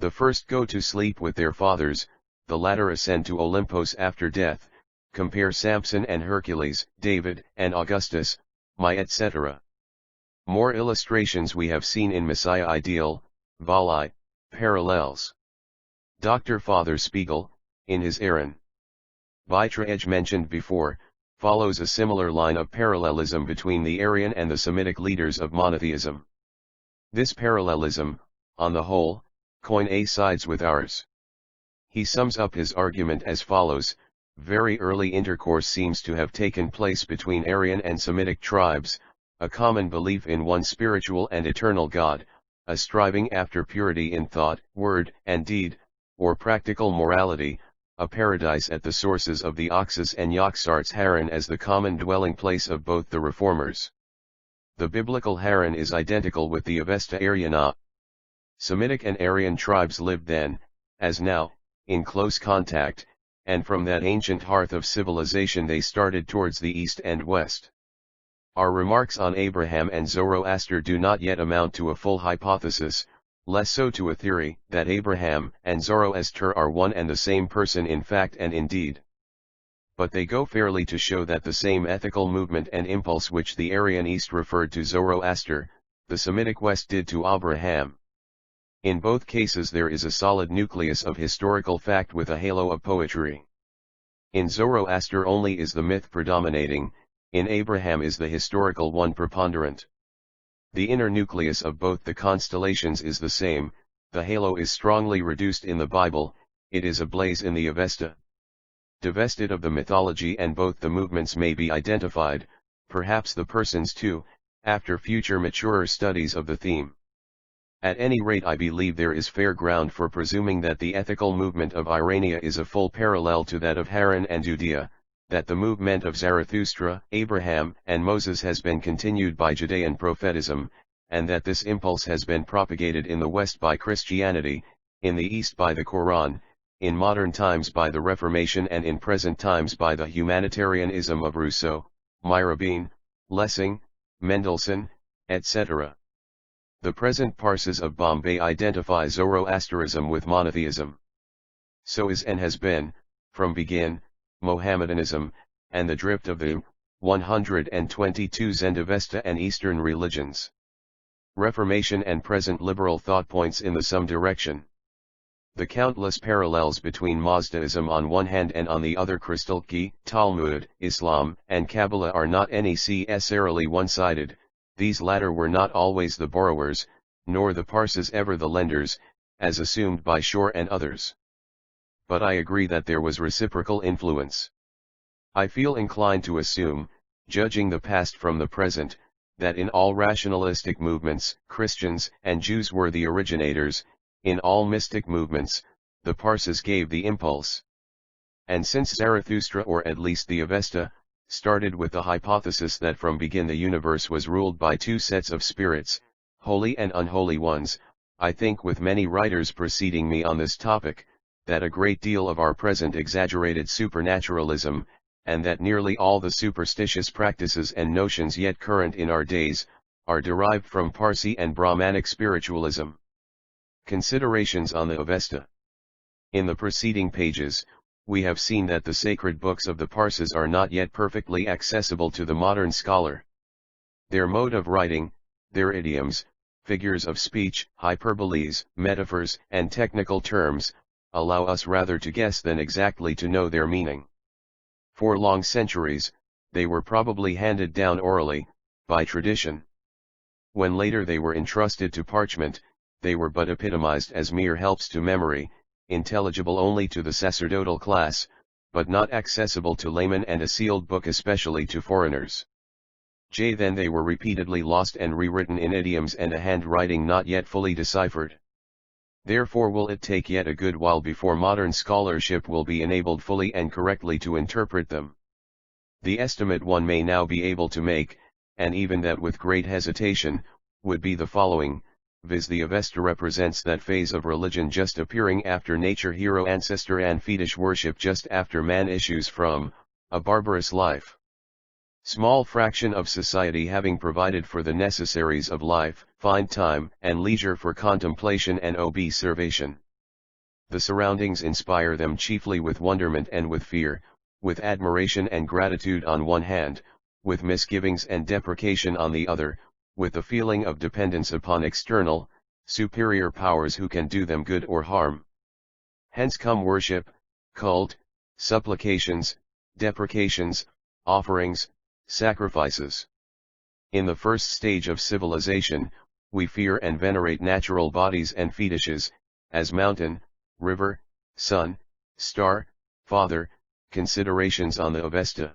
The first go to sleep with their fathers, the latter ascend to Olympos after death. Compare Samson and Hercules, David and Augustus, etc. More illustrations we have seen in Messiah ideal, Bahá'í parallels. Dr. Father Spiegel, in his Aaron Beiträge mentioned before, follows a similar line of parallelism between the Aryan and the Semitic leaders of monotheism. This parallelism, on the whole, coincides with ours. He sums up his argument as follows: very early intercourse seems to have taken place between Aryan and Semitic tribes, a common belief in one spiritual and eternal God, a striving after purity in thought, word, and deed, or practical morality, a paradise at the sources of the Oxus and Yaxartes Haran as the common dwelling place of both the reformers. The biblical Haran is identical with the Avesta Aryana. Semitic and Aryan tribes lived then, as now, in close contact, and from that ancient hearth of civilization they started towards the east and west. Our remarks on Abraham and Zoroaster do not yet amount to a full hypothesis, less so to a theory, that Abraham and Zoroaster are one and the same person in fact and in deed. But they go fairly to show that the same ethical movement and impulse which the Aryan East referred to Zoroaster, the Semitic West did to Abraham. In both cases there is a solid nucleus of historical fact with a halo of poetry. In Zoroaster only is the myth predominating, in Abraham is the historical one preponderant. The inner nucleus of both the constellations is the same, the halo is strongly reduced in the Bible, it is ablaze in the Avesta. Divested of the mythology and both the movements may be identified, perhaps the persons too, after future maturer studies of the theme. At any rate I believe there is fair ground for presuming that the ethical movement of Irania is a full parallel to that of Haran and Judea, that the movement of Zarathustra, Abraham, and Moses has been continued by Judean prophetism, and that this impulse has been propagated in the West by Christianity, in the East by the Quran, in modern times by the Reformation and in present times by the humanitarianism of Rousseau, Meyerbeer, Lessing, Mendelssohn, etc. The present Parsis of Bombay identify Zoroasterism with monotheism. So is and has been, from begin, Mohammedanism, and the drift of the 122 Zend Avesta and Eastern religions. Reformation and present liberal thought points in the some direction. The countless parallels between Mazdayasm on one hand and on the other Christology, Talmud, Islam, and Kabbalah are not necessarily one-sided. These latter were not always the borrowers, nor the Parsis ever the lenders, as assumed by Shore and others. But I agree that there was reciprocal influence. I feel inclined to assume, judging the past from the present, that in all rationalistic movements, Christians and Jews were the originators, in all mystic movements, the Parsis gave the impulse. And since Zarathustra, or at least the Avesta, started with the hypothesis that from begin the universe was ruled by two sets of spirits, holy and unholy ones, I think with many writers preceding me on this topic, that a great deal of our present exaggerated supernaturalism, and that nearly all the superstitious practices and notions yet current in our days, are derived from Parsi and Brahmanic spiritualism. Considerations on the Avesta. In the preceding pages, we have seen that the sacred books of the Parsis are not yet perfectly accessible to the modern scholar. Their mode of writing, their idioms, figures of speech, hyperboles, metaphors, and technical terms, allow us rather to guess than exactly to know their meaning. For long centuries, they were probably handed down orally, by tradition. When later they were entrusted to parchment, they were but epitomized as mere helps to memory, intelligible only to the sacerdotal class, but not accessible to laymen and a sealed book especially to foreigners. Then they were repeatedly lost and rewritten in idioms and a handwriting not yet fully deciphered. Therefore will it take yet a good while before modern scholarship will be enabled fully and correctly to interpret them. The estimate one may now be able to make, and even that with great hesitation, would be the following, viz. The Avesta represents that phase of religion just appearing after nature, hero, ancestor and fetish worship just after man issues from a barbarous life. Small fraction of society having provided for the necessaries of life, find time and leisure for contemplation and observation. The surroundings inspire them chiefly with wonderment and with fear, with admiration and gratitude on one hand, with misgivings and deprecation on the other, with the feeling of dependence upon external, superior powers who can do them good or harm. Hence come worship, cult, supplications, deprecations, offerings, sacrifices. In the first stage of civilization, we fear and venerate natural bodies and fetishes, as mountain, river, sun, star, father, considerations on the Avesta.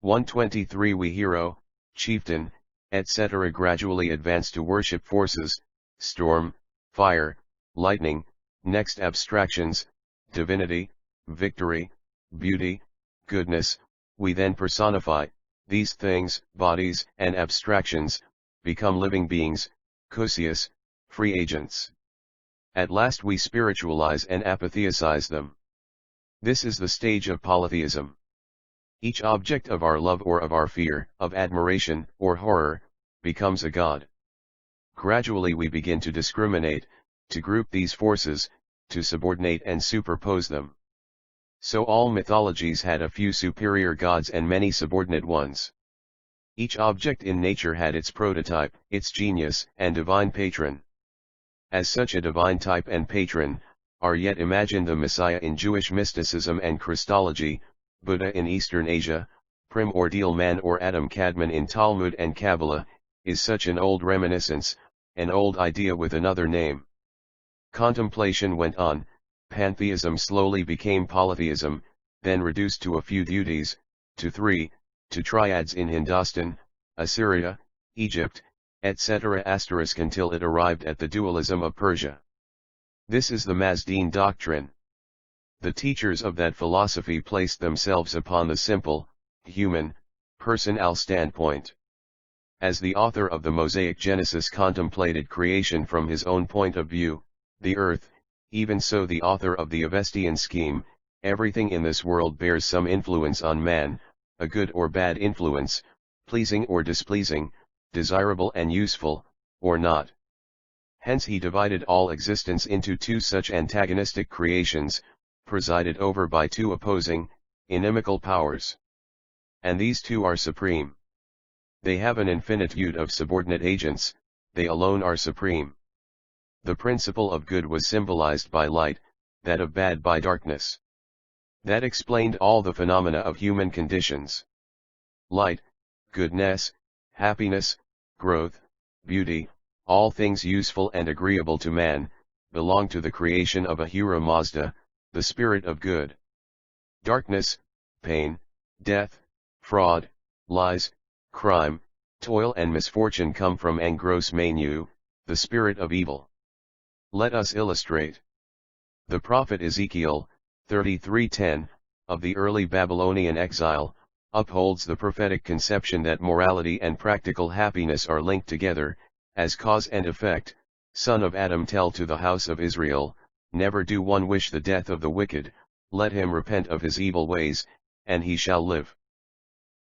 123 We hero, chieftain, etc. gradually advance to worship forces, storm, fire, lightning, next abstractions, divinity, victory, beauty, goodness. We then personify these things, bodies and abstractions, become living beings, kousias, free agents. At last we spiritualize and apotheosize them. This is the stage of polytheism. Each object of our love or of our fear, of admiration or horror, becomes a god. Gradually we begin to discriminate, to group these forces, to subordinate and superpose them. So all mythologies had a few superior gods and many subordinate ones. Each object in nature had its prototype, its genius and divine patron. As such a divine type and patron, are yet imagined the Messiah in Jewish mysticism and Christology, Buddha in Eastern Asia, primordial man or Adam Kadmon in Talmud and Kabbalah, is such an old reminiscence, an old idea with another name. Contemplation went on, pantheism slowly became polytheism, then reduced to a few deities, to three, to triads in Hindustan, Assyria, Egypt, etc. until it arrived at the dualism of Persia. This is the Mazdean doctrine. The teachers of that philosophy placed themselves upon the simple, human, personal standpoint. As the author of the Mosaic Genesis contemplated creation from his own point of view, the earth, even so the author of the Avestian scheme, everything in this world bears some influence on man, a good or bad influence, pleasing or displeasing, desirable and useful, or not. Hence he divided all existence into two such antagonistic creations, presided over by two opposing, inimical powers. And these two are supreme. They have an infinitude of subordinate agents, they alone are supreme. The principle of good was symbolized by light, that of bad by darkness. That explained all the phenomena of human conditions. Light, goodness, happiness, growth, beauty, all things useful and agreeable to man, belong to the creation of Ahura Mazda, the spirit of good. Darkness, pain, death, fraud, lies, crime, toil and misfortune come from Angros Manu, the spirit of evil. Let us illustrate. The prophet Ezekiel, 33:10, of the early Babylonian exile, upholds the prophetic conception that morality and practical happiness are linked together, as cause and effect. Son of Adam, tell to the house of Israel, never do one wish the death of the wicked, let him repent of his evil ways, and he shall live.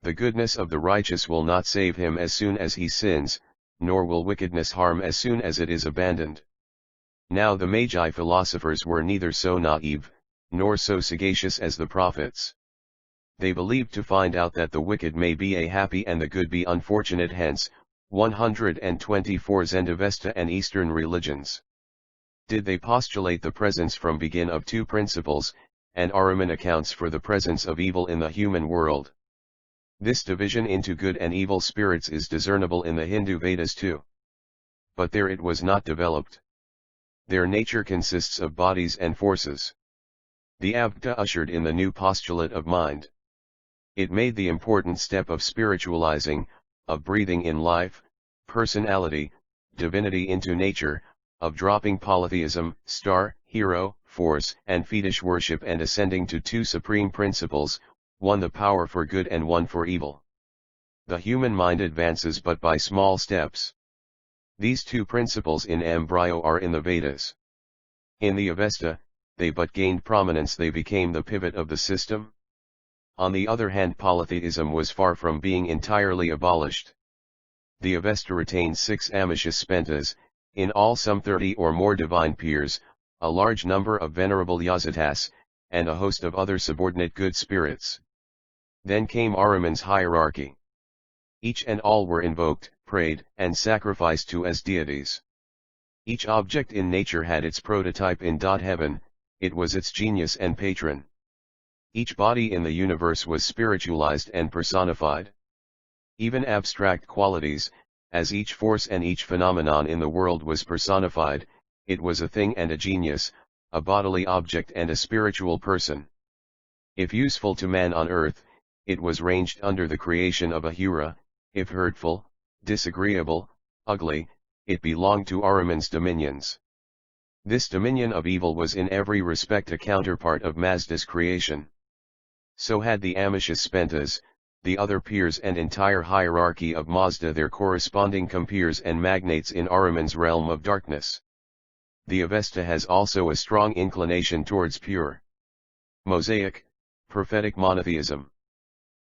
The goodness of the righteous will not save him as soon as he sins, nor will wickedness harm as soon as it is abandoned. Now the Magi philosophers were neither so naive, nor so sagacious as the prophets. They believed to find out that the wicked may be a happy and the good be unfortunate. Hence, 124 Zend Avesta and Eastern religions. Did they postulate the presence from begin of two principles, and Ahriman accounts for the presence of evil in the human world. This division into good and evil spirits is discernible in the Hindu Vedas too. But there it was not developed. Their nature consists of bodies and forces. The Avesta ushered in the new postulate of mind. It made the important step of spiritualizing, of breathing in life, personality, divinity into nature, of dropping polytheism, star, hero, force and fetish worship and ascending to two supreme principles, one the power for good and one for evil. The human mind advances but by small steps. These two principles in embryo are in the Vedas. In the Avesta, they but gained prominence, they became the pivot of the system. On the other hand, polytheism was far from being entirely abolished. The Avesta retained 6 Amishaspentas, in all some 30 or more divine peers, a large number of venerable Yazatas, and a host of other subordinate good spirits. Then came Ahriman's hierarchy. Each and all were invoked, prayed, and sacrificed to as deities. Each object in nature had its prototype in heaven, it was its genius and patron. Each body in the universe was spiritualized and personified. Even abstract qualities, as each force and each phenomenon in the world was personified, it was a thing and a genius, a bodily object and a spiritual person. If useful to man on earth, it was ranged under the creation of Ahura; if hurtful, disagreeable, ugly, it belonged to Ahriman's dominions. This dominion of evil was in every respect a counterpart of Mazda's creation. So had the Amishaspentas, the other peers and entire hierarchy of Mazda their corresponding compeers and magnates in Ahriman's realm of darkness. The Avesta has also a strong inclination towards pure Mosaic, prophetic monotheism.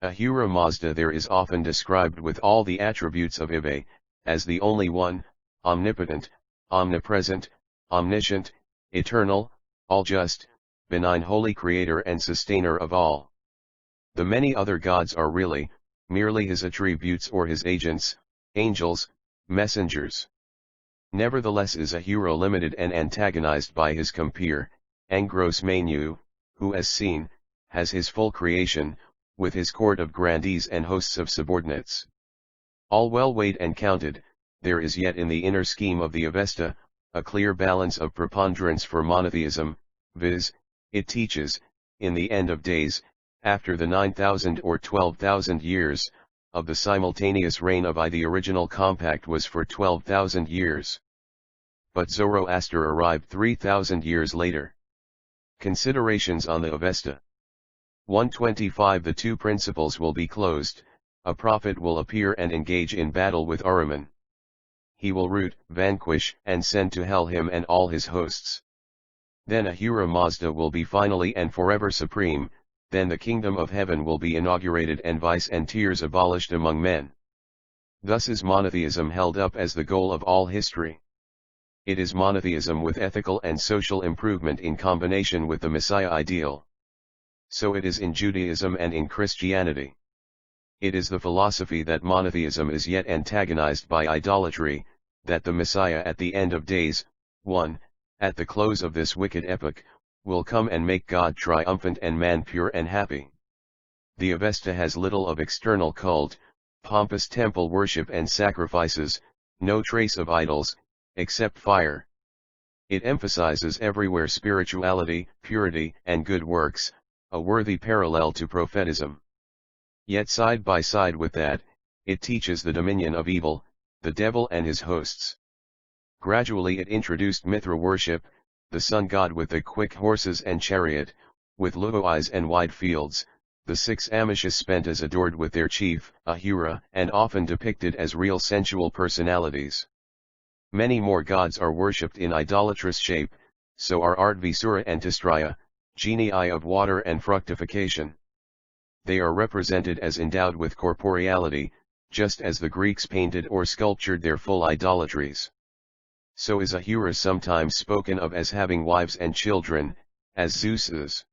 Ahura Mazda there is often described with all the attributes of Ibe, as the only one, omnipotent, omnipresent, omniscient, eternal, all-just, benign, holy creator and sustainer of all. The many other gods are really, merely his attributes or his agents, angels, messengers. Nevertheless is Ahura limited and antagonized by his compeer, Angros Manu, who as seen, has his full creation, with his court of grandees and hosts of subordinates. All well weighed and counted, there is yet in the inner scheme of the Avesta, a clear balance of preponderance for monotheism, viz., it teaches, in the end of days, after the 9,000 or 12,000 years, of the simultaneous reign of I the original compact was for 12,000 years. But Zoroaster arrived 3,000 years later. Considerations on the Avesta. 125 The two principles will be closed, a prophet will appear and engage in battle with Ahriman. He will root, vanquish, and send to hell him and all his hosts. Then Ahura Mazda will be finally and forever supreme, then the kingdom of heaven will be inaugurated and vice and tears abolished among men. Thus is monotheism held up as the goal of all history. It is monotheism with ethical and social improvement in combination with the Messiah ideal. So it is in Judaism and in Christianity. It is the philosophy that monotheism is yet antagonized by idolatry, that the Messiah at the end of days, 1, at the close of this wicked epoch, will come and make God triumphant and man pure and happy. The Avesta has little of external cult, pompous temple worship and sacrifices, no trace of idols, except fire. It emphasizes everywhere spirituality, purity, and good works, a worthy parallel to prophetism. Yet side by side with that, it teaches the dominion of evil, the devil and his hosts. Gradually it introduced Mithra worship, the sun god with the quick horses and chariot, with little eyes and wide fields, the 6 Amishaspentas adored with their chief, Ahura, and often depicted as real sensual personalities. Many more gods are worshipped in idolatrous shape, so are Artvisura and Tistraya, genii of water and fructification. They are represented as endowed with corporeality, just as the Greeks painted or sculptured their full idolatries. So is Ahura sometimes spoken of as having wives and children, as Zeus is.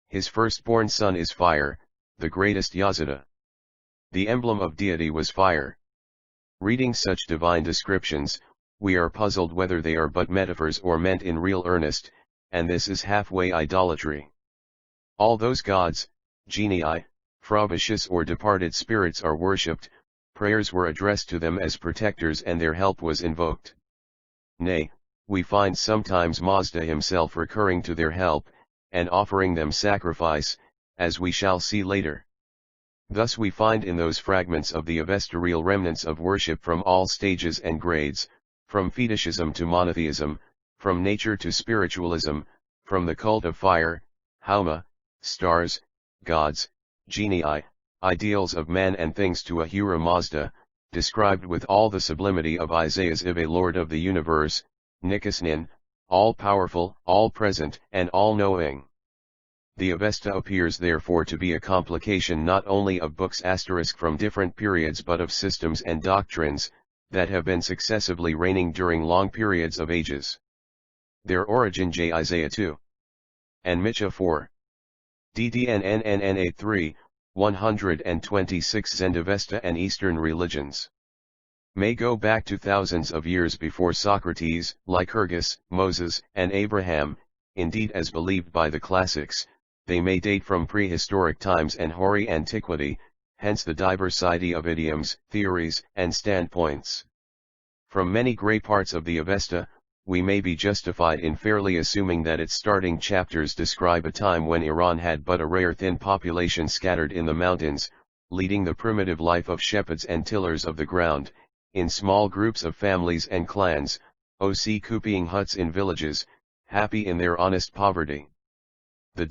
His firstborn son is fire, the greatest Yazida. The emblem of deity was fire. Reading such divine descriptions, we are puzzled whether they are but metaphors or meant in real earnest, and this is halfway idolatry. All those gods, genii, frobishes or departed spirits are worshipped, prayers were addressed to them as protectors and their help was invoked. Nay, we find sometimes Mazda himself recurring to their help, and offering them sacrifice, as we shall see later. Thus we find in those fragments of the Avesta real remnants of worship from all stages and grades, from fetishism to monotheism, from nature to spiritualism, from the cult of fire, Hauma, stars, gods, genii, ideals of man and things to Ahura Mazda, described with all the sublimity of Isaiah's of a Lord of the universe, Nikisnin, all-powerful, all-present, and all-knowing. The Avesta appears therefore to be a complication not only of books from different periods but of systems and doctrines, that have been successively reigning during long periods of ages. Their origin J. Isaiah 2. And Micha 4. DDNNNNA 3, 126 Zend Avesta and Eastern religions may go back to thousands of years before Socrates, Lycurgus, Moses, and Abraham. Indeed, as believed by the classics, they may date from prehistoric times and hoary antiquity, hence the diversity of idioms, theories, and standpoints. From many grey parts of the Avesta, we may be justified in fairly assuming that its starting chapters describe a time when Iran had but a rare thin population scattered in the mountains, leading the primitive life of shepherds and tillers of the ground, in small groups of families and clans, copying huts in villages, happy in their honest poverty.